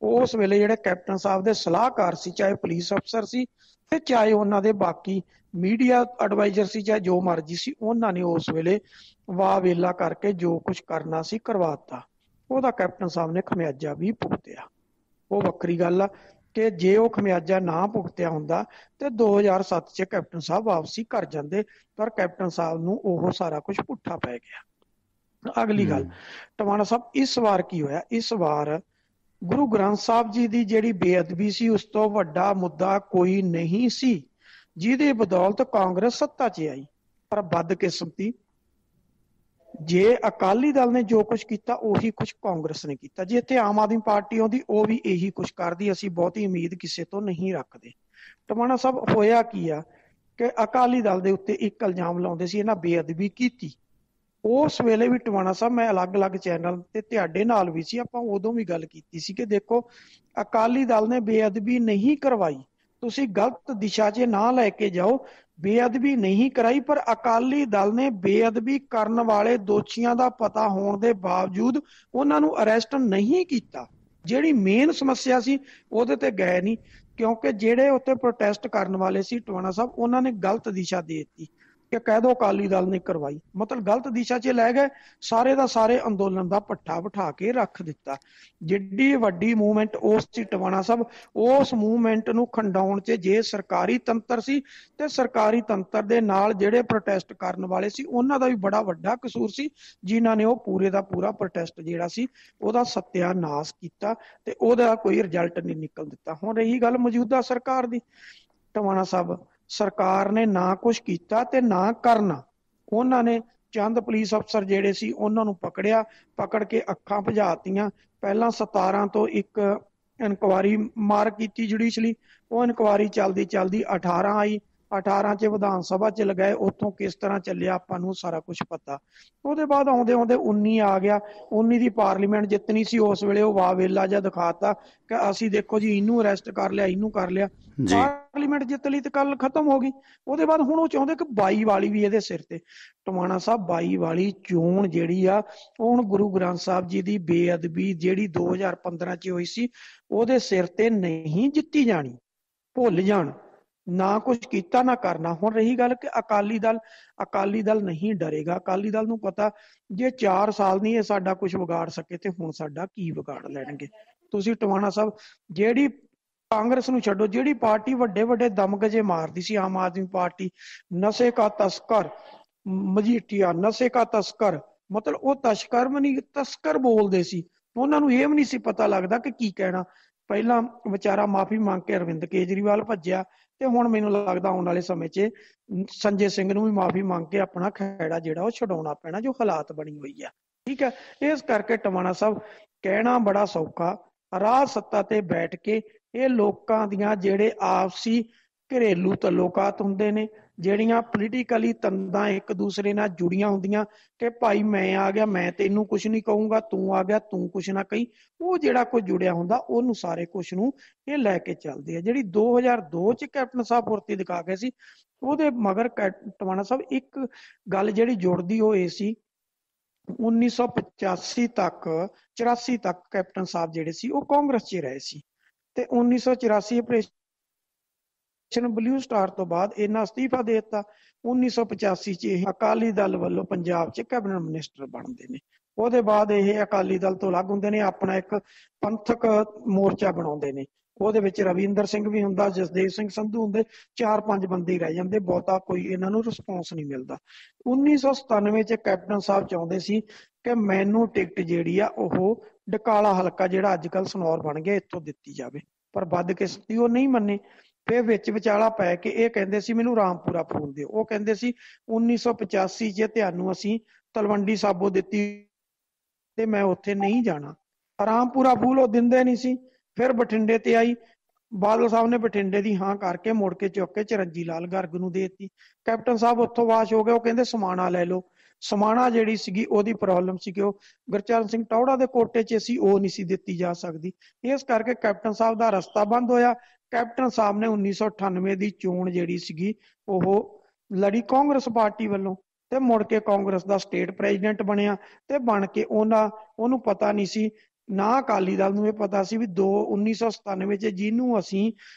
ਉਸ ਵੇਲੇ ਜਿਹੜੇ ਕੈਪਟਨ ਸਾਹਿਬ ਦੇ ਸਲਾਹਕਾਰ ਸੀ, ਚਾਹੇ ਪੁਲਿਸ ਅਫਸਰ ਸੀ ਤੇ ਚਾਹੇ ਉਹਨਾਂ ਦੇ ਬਾਕੀ ਮੀਡੀਆ ਐਡਵਾਈਜ਼ਰ ਸੀ, ਚਾਹੇ ਜੋ ਮਰਜ਼ੀ ਸੀ, ਉਹਨਾਂ ਨੇ ਉਸ ਵੇਲੇ ਵਾਹ ਵੇਲਾ ਕਰਕੇ ਜੋ ਕੁਝ ਕਰਨਾ ਸੀ ਕਰਵਾਤਾ। ਉਹਦਾ ਕੈਪਟਨ ਸਾਹਿਬ ਨੇ ਖਮਿਆਜਾ ਵੀ ਭੁਗਤਿਆ। ਉਹ ਵੱਖਰੀ ਗੱਲ ਆ ਕਿ ਜੇ ਉਹ ਖਮਿਆਜਾ ਨਾ ਭੁਗਤਿਆ ਹੁੰਦਾ ਤੇ 2007 ਚ ਕੈਪਟਨ ਸਾਹਿਬ ਵਾਪਸੀ ਕਰ ਜਾਂਦੇ, ਪਰ ਕੈਪਟਨ ਸਾਹਿਬ ਨੂੰ ਉਹ ਸਾਰਾ ਕੁਝ ਪੁੱਠਾ ਪੈ ਗਿਆ। ਅਗਲੀ ਗੱਲ, ਟਵਾਣਾ ਸਾਹਿਬ, ਇਸ ਵਾਰ ਕੀ ਹੋਇਆ? ਇਸ ਵਾਰ ਗੁਰੂ ਗ੍ਰੰਥ ਸਾਹਿਬ ਜੀ ਦੀ ਜਿਹੜੀ ਬੇਅਦਬੀ ਸੀ, ਉਸ ਤੋਂ ਵੱਡਾ ਮੁੱਦਾ ਕੋਈ ਨਹੀਂ ਸੀ ਜਿਹਦੀ ਬਦੌਲਤ ਕਾਂਗਰਸ ਸੱਤਾ 'ਚ ਆਈ। ਪਰ ਬਦਕਿਸਮਤੀ, ਜੇ ਅਕਾਲੀ ਦਲ ਨੇ ਜੋ ਕੁਝ ਕੀਤਾ ਉਹੀ ਕੁਝ ਕਾਂਗਰਸ ਨੇ ਕੀਤਾ। ਜੇ ਇੱਥੇ ਆਮ ਆਦਮੀ ਪਾਰਟੀ ਆਉਂਦੀ, ਉਹ ਵੀ ਇਹੀ ਕੁਝ ਕਰਦੀ। ਅਸੀਂ ਬਹੁਤੀ ਉਮੀਦ ਕਿਸੇ ਤੋਂ ਨਹੀਂ ਰੱਖਦੇ। ਟਵਾਣਾ ਸਾਹਿਬ, ਹੋਇਆ ਕੀ ਆ ਕਿ ਅਕਾਲੀ ਦਲ ਦੇ ਉੱਤੇ ਇੱਕ ਇਲਜ਼ਾਮ ਲਾਉਂਦੇ ਸੀ, ਇਹਨਾਂ ਬੇਅਦਬੀ ਕੀਤੀ। ਉਸ ਵੇਲੇ ਵੀ ਟਵਾਣਾ ਸਾਹਿਬ, ਮੈਂ ਅਲੱਗ-ਅਲੱਗ ਚੈਨਲ ਤੇ ਤੁਹਾਡੇ ਨਾਲ ਵੀ ਸੀ, ਆਪਾਂ ਉਦੋਂ ਵੀ ਗੱਲ ਕੀਤੀ ਸੀ ਕਿ ਦੇਖੋ, ਅਕਾਲੀ ਦਲ ਨੇ ਬੇਅਦਬੀ ਨਹੀਂ ਕਰਵਾਈ, ਤੁਸੀਂ ਗਲਤ ਦਿਸ਼ਾ 'ਚ ਨਾ ਲੈ ਕੇ ਜਾਓ। ਬੇਅਦਬੀ ਨਹੀਂ ਕਰਾਈ, ਪਰ ਅਕਾਲੀ ਦਲ ਨੇ ਬੇਅਦਬੀ ਕਰਨ ਵਾਲੇ ਦੋਸ਼ੀਆਂ ਦਾ ਪਤਾ ਹੋਣ ਦੇ ਬਾਵਜੂਦ ਉਹਨਾਂ ਨੂੰ ਅਰੈਸਟ ਨਹੀਂ ਕੀਤਾ। ਜਿਹੜੀ ਮੇਨ ਸਮੱਸਿਆ ਸੀ ਉਹਦੇ ਤੇ ਗਏ ਨਹੀਂ, ਕਿਉਂਕਿ ਜਿਹੜੇ ਉੱਤੇ ਪ੍ਰੋਟੈਸਟ ਕਰਨ ਵਾਲੇ ਸੀ ਟਵਾਣਾ ਸਾਹਿਬ, ਉਹਨਾਂ ਨੇ ਗਲਤ ਦਿਸ਼ਾ ਦੇ ਦਿੱਤੀ ਕਿ ਕਹਿ ਦੋ ਅਕਾਲੀ ਦਲ ਨੇ ਕਰਵਾਈ, ਮਤਲਬ ਗਲਤ ਦਿਸ਼ਾ 'ਚ ਲੈ ਗਏ। ਸਾਰੇ ਦਾ ਸਾਰੇ ਅੰਦੋਲਨ ਦਾ ਪੱਠਾ ਬਿਠਾ ਕੇ ਰੱਖ ਦਿੱਤਾ। ਜਿੱਡੀ ਵੱਡੀ ਮੂਵਮੈਂਟ ਉਸ ਸੀ ਟਵਾਣਾ ਸਾਹਿਬ, ਉਸ ਮੂਵਮੈਂਟ ਨੂੰ ਖੰਡਾਉਣ 'ਚ ਜੇ ਸਰਕਾਰੀ ਤੰਤਰ ਸੀ ਤੇ ਸਰਕਾਰੀ ਤੰਤਰ ਦੇ ਨਾਲ ਜਿਹੜੇ ਪ੍ਰੋਟੈਸਟ ਕਰਨ ਵਾਲੇ ਸੀ ਉਹਨਾਂ ਦਾ ਵੀ ਬੜਾ ਵੱਡਾ ਕਸੂਰ ਸੀ, ਜਿਨ੍ਹਾਂ ਨੇ ਉਹ ਪੂਰੇ ਦਾ ਪੂਰਾ ਪ੍ਰੋਟੈਸਟ ਜਿਹੜਾ ਸੀ ਉਹਦਾ ਸਤਿਆਨਾਸ਼ ਕੀਤਾ ਤੇ ਉਹਦਾ ਕੋਈ ਰਿਜ਼ਲਟ ਨਹੀਂ ਨਿਕਲ ਦਿੱਤਾ। ਹੁਣ ਰਹੀ ਗੱਲ ਮੌਜੂਦਾ ਸਰਕਾਰ ਦੀ, ਟਵਾਣਾ ਸਾਹਿਬ, ਸਰਕਾਰ ਨੇ ਨਾ ਕੁਝ ਕੀਤਾ ਤੇ ਨਾ ਕਰਨਾ। ਉਹਨਾਂ ਨੇ ਚੰਦ ਪੁਲਿਸ ਅਫਸਰ ਜਿਹੜੇ ਸੀ ਉਹਨਾਂ ਨੂੰ ਪਕੜਿਆ, ਪਕੜ ਕੇ ਅੱਖਾਂ ਭਜਾਤੀਆਂ। ਪਹਿਲਾਂ 17 ਤੋਂ ਇੱਕ ਇਨਕੁਆਰੀ ਮਾਰ ਕੀਤੀ ਜੁਡੀਸ਼ਲੀ, ਉਹ ਇਨਕੁਆਰੀ ਚੱਲਦੀ ਚੱਲਦੀ 18 ਆਈ, 18 ਚ ਵਿਧਾਨ ਸਭਾ ਚ ਲਗਾਏ, ਉੱਥੋਂ ਕਿਸ ਤਰ੍ਹਾਂ ਚੱਲਿਆ ਆਪਾਂ ਨੂੰ ਸਾਰਾ ਕੁਝ ਪਤਾ। ਉਹਦੇ ਬਾਅਦ ਆਉਂਦੇ ਆਉਂਦੇ 19 ਆ ਗਿਆ, 19 ਦੀ ਪਾਰਲੀਮੈਂਟ ਜਿੱਤਣੀ ਸੀ, ਉਸ ਵੇਲੇ ਉਹ ਵਾਵੇਲਾ ਜਿਹਾ ਦਿਖਾਤਾ ਕਿ ਅਸੀਂ ਦੇਖੋ ਜੀ ਇਹਨੂੰ ਅਰੈਸਟ ਕਰ ਲਿਆ, ਇਹਨੂੰ ਕਰ ਲਿਆ। ਪਾਰਲੀਮੈਂਟ ਜਿੱਤ ਲਈ ਤੇ ਕੱਲ ਖਤਮ ਹੋ ਗਈ। ਉਹਦੇ ਬਾਅਦ ਹੁਣ ਉਹ ਚਾਹੁੰਦੇ ਕਿ 22 ਵਾਲੀ ਵੀ ਇਹਦੇ ਸਿਰ ਤੇ। ਟਵਾਣਾ ਸਾਹਿਬ, 22 ਵਾਲੀ ਚੋਣ ਜਿਹੜੀ ਆ, ਹੁਣ ਗੁਰੂ ਗ੍ਰੰਥ ਸਾਹਿਬ ਜੀ ਦੀ ਬੇਅਦਬੀ ਜਿਹੜੀ 2015 ਚ ਹੋਈ ਸੀ ਉਹਦੇ ਸਿਰ ਤੇ ਨਹੀਂ ਜਿੱਤੀ ਜਾਣੀ, ਭੁੱਲ ਜਾਣ। ਨਾ ਕੁਝ ਕੀਤਾ ਨਾ ਕਰਨਾ। ਹੁਣ ਰਹੀ ਗੱਲ ਕਿ ਅਕਾਲੀ ਦਲ ਨਹੀਂ ਡਰੇਗਾ। ਅਕਾਲੀ ਦਲ ਨੂੰ ਪਤਾ ਜੇ 4 ਸਾਲ ਨਹੀਂ ਇਹ ਸਾਡਾ ਕੁਝ ਵਿਗਾੜ ਸਕੇ ਤੇ ਹੁਣ ਸਾਡਾ ਕੀ ਵਿਗਾੜ ਲੈਣਗੇ। ਤੁਸੀਂ ਟਵਾਣਾ ਸਾਹਿਬ, ਜਿਹੜੀ ਕਾਂਗਰਸ ਨੂੰ ਛੱਡੋ, ਜਿਹੜੀ ਪਾਰਟੀ ਵੱਡੇ ਵੱਡੇ ਦਮਗਜੇ ਮਾਰਦੀ ਸੀ, ਆਮ ਆਦਮੀ ਪਾਰਟੀ, ਨਸ਼ੇ ਕਾ ਤਸਕਰ ਮਜੀਠੀਆ, ਨਸ਼ੇ ਕਾ ਤਸਕਰ, ਮਤਲਬ ਉਹ ਤਸਕਰ ਵੀ ਨਹੀਂ, ਤਸਕਰ ਬੋਲਦੇ ਸੀ। ਉਹਨਾਂ ਨੂੰ ਇਹ ਵੀ ਨਹੀਂ ਸੀ ਪਤਾ ਲੱਗਦਾ ਕਿ ਕੀ ਕਹਿਣਾ। ਪਹਿਲਾਂ ਵਿਚਾਰਾ ਮਾਫੀ ਮੰਗ ਕੇ ਅਰਵਿੰਦ ਕੇਜਰੀਵਾਲ ਭੱਜਿਆ ਤੇ ਹੁਣ ਮੈਨੂੰ ਲੱਗਦਾ ਆਉਣ ਵਾਲੇ ਸਮੇਂ 'ਚ ਸੰਜੇ ਸਿੰਘ ਨੂੰ ਵੀ ਮਾਫੀ ਮੰਗ ਕੇ ਆਪਣਾ ਖਹਿੜਾ ਜਿਹੜਾ ਉਹ ਛਡਾਉਣਾ ਪੈਣਾ, ਜੋ ਹਾਲਾਤ ਬਣੀ ਹੋਈ ਆ। ਠੀਕ ਹੈ, ਇਸ ਕਰਕੇ ਟਵਾਣਾ ਸਾਹਿਬ, ਕਹਿਣਾ ਬੜਾ ਸੌਖਾ, ਰਾਜ ਸੱਤਾ ਤੇ ਬੈਠ ਕੇ ਇਹ ਲੋਕਾਂ ਦੀਆਂ ਜਿਹੜੇ ਆਪਸੀ ਘਰੇਲੂ ਤਲੋਕਾਤ ਹੁੰਦੇ ਨੇ, ਜਿਹੜੀਆਂ ਪੋਲੀਟੀਕਲੀ ਤੰਦਾਂ ਇੱਕ ਦੂਸਰੇ ਨਾਲ ਜੁੜੀਆਂ ਹੁੰਦੀਆਂ ਕਿ ਭਾਈ ਮੈਂ ਆ ਗਿਆ ਮੈਂ ਤੈਨੂੰ ਕੁਝ ਨਹੀਂ ਕਹੂੰਗਾ, ਤੂੰ ਆ ਗਿਆ ਤੂੰ ਕੁਝ ਨਾ ਕਹੀ, ਉਹ ਜਿਹੜਾ ਕੁਝ ਜੁੜਿਆ ਹੁੰਦਾ ਉਹਨੂੰ ਸਾਰੇ ਕੁਝ ਨੂੰ ਇਹ ਲੈ ਕੇ ਚੱਲਦੇ ਆ। ਜਿਹੜੀ 2002 ਚ ਕੈਪਟਨ ਸਾਹਿਬ ਫੁਰਤੀ ਦਿਖਾ ਗਏ ਸੀ, ਉਹਦੇ ਮਗਰ ਟਵਾਣਾ ਸਾਹਿਬ ਇੱਕ ਗੱਲ ਜਿਹੜੀ ਜੁੜਦੀ ਉਹ ਇਹ ਸੀ, 1985 ਤੱਕ 84 ਤੱਕ ਕੈਪਟਨ ਸਾਹਿਬ ਜਿਹੜੇ ਸੀ ਉਹ ਕਾਂਗਰਸ 'ਚ ਰਹੇ ਸੀ ਤੇ 1984 ਆਪਰੇਸ਼ਨ ਬਲੂ ਸਟਾਰ ਤੋਂ ਬਾਅਦ ਇਹਨਾਂ ਅਸਤੀਫਾ ਦੇ ਦਿੱਤਾ। 1985 ਚ ਇਹ ਅਕਾਲੀ ਦਲ ਵੱਲੋਂ ਪੰਜਾਬ 'ਚ ਕੈਬਨਿਟ ਮਿਨਿਸਟਰ ਬਣਦੇ ਨੇ। ਉਹਦੇ ਬਾਅਦ ਇਹ ਅਕਾਲੀ ਦਲ ਤੋਂ ਅਲੱਗ ਹੁੰਦੇ ਨੇ, ਆਪਣਾ ਇੱਕ ਪੰਥਕ ਮੋਰਚਾ ਬਣਾਉਂਦੇ ਨੇ। ਉਹਦੇ ਵਿੱਚ ਰਵਿੰਦਰ ਸਿੰਘ ਵੀ ਹੁੰਦਾ, ਜਸਦੇਵ ਸਿੰਘ ਸੰਧੂ ਹੁੰਦੇ, 4-5 ਬੰਦੇ ਹੀ ਰਹਿ ਜਾਂਦੇ, ਬਹੁਤਾ ਕੋਈ ਇਹਨਾਂ ਨੂੰ ਰਿਸਪੌਂਸ ਨਹੀਂ ਮਿਲਦਾ। 1997 ਚ ਕੈਪਟਨ ਸਾਹਿਬ ਚਾਹੁੰਦੇ ਸੀ ਕਿ ਮੈਨੂੰ ਟਿਕਟ ਜਿਹੜੀ ਆ ਉਹ ਡਕਾਲਾ ਹਲਕਾ, ਜਿਹੜਾ ਅੱਜ ਕੱਲ੍ਹ ਸਨੌਰ ਬਣ ਗਿਆ, ਇੱਥੋਂ ਦਿੱਤੀ ਜਾਵੇ, ਪਰ ਬਦਕਿਸਮਤੀ ਉਹ ਨਹੀਂ ਮੰਨੇ। ਫਿਰ ਵਿੱਚ ਵਿਚਾਲਾ ਪੈ ਕੇ ਇਹ ਕਹਿੰਦੇ ਸੀ ਮੈਨੂੰ ਰਾਮਪੁਰਾ ਫੂਲ ਦਿਓ। ਉਹ ਕਹਿੰਦੇ ਸੀ 1985 ਚ ਤੁਹਾਨੂੰ ਅਸੀਂ ਤਲਵੰਡੀ ਸਾਬੋ ਦਿੱਤੀ ਤੇ ਮੈਂ ਉੱਥੇ ਨਹੀਂ ਜਾਣਾ। ਰਾਮਪੁਰਾ ਫੂਲ ਉਹ ਦਿੰਦੇ ਨਹੀਂ ਸੀ। ਫਿਰ ਬਠਿੰਡੇ ਤੇ ਆਈ, ਬਾਦਲ ਸਾਹਿਬ ਨੇ ਬਠਿੰਡੇ ਦੀ ਹਾਂ ਕਰਕੇ ਮੁੜ ਕੇ ਚੁੱਕ ਕੇ ਚਰਨਜੀ ਲਾਲ ਗਰਗ ਨੂੰ ਦੇ ਦਿੱਤੀ। ਕੈਪਟਨ ਸਾਹਿਬ ਉੱਥੋਂ ਵਾਸ਼ ਹੋ ਗਏ, ਉਹ ਕਹਿੰਦੇ ਸਮਾਣਾ ਲੈ ਲਓ। ਸਮਾਣਾ ਜਿਹੜੀ ਸੀਗੀ ਉਹਦੀ ਪ੍ਰੋਬਲਮ ਸੀ ਕਿ ਉਹ ਗੁਰਚਰਨ ਸਿੰਘ ਟੌਹੜਾ ਦੇ ਕੋਟੇ 'ਚ ਸੀ, ਉਹ ਨਹੀਂ ਸੀ ਦਿੱਤੀ ਜਾ ਸਕਦੀ। ਇਸ ਕਰਕੇ ਕੈਪਟਨ ਸਾਹਿਬ ਦਾ ਰਸਤਾ ਬੰਦ ਹੋਇਆ। ਕੈਪਟਨ ਸਾਹਿਬ ਨੇ 1998 ਦੀ ਚੋਣ ਜਿਹੜੀ ਸੀਗੀ ਉਹ ਲੜੀ ਕਾਂਗਰਸ ਪਾਰਟੀ ਵੱਲੋਂ, ਤੇ ਮੁੜ ਕੇ ਕਾਂਗਰਸ ਦਾ ਸਟੇਟ ਪ੍ਰੈਜ਼ੀਡੈਂਟ ਬਣਿਆ। ਤੇ ਬਣ ਕੇ ਉਹਨੂੰ ਪਤਾ ਨਹੀਂ ਸੀ, ਨਾ ਅਕਾਲੀ ਦਲ ਨੂੰ ਇਹ ਪਤਾ ਸੀ ਵੀ 1997 ਚ ਜਿਹਨੂੰ ਅਸੀਂ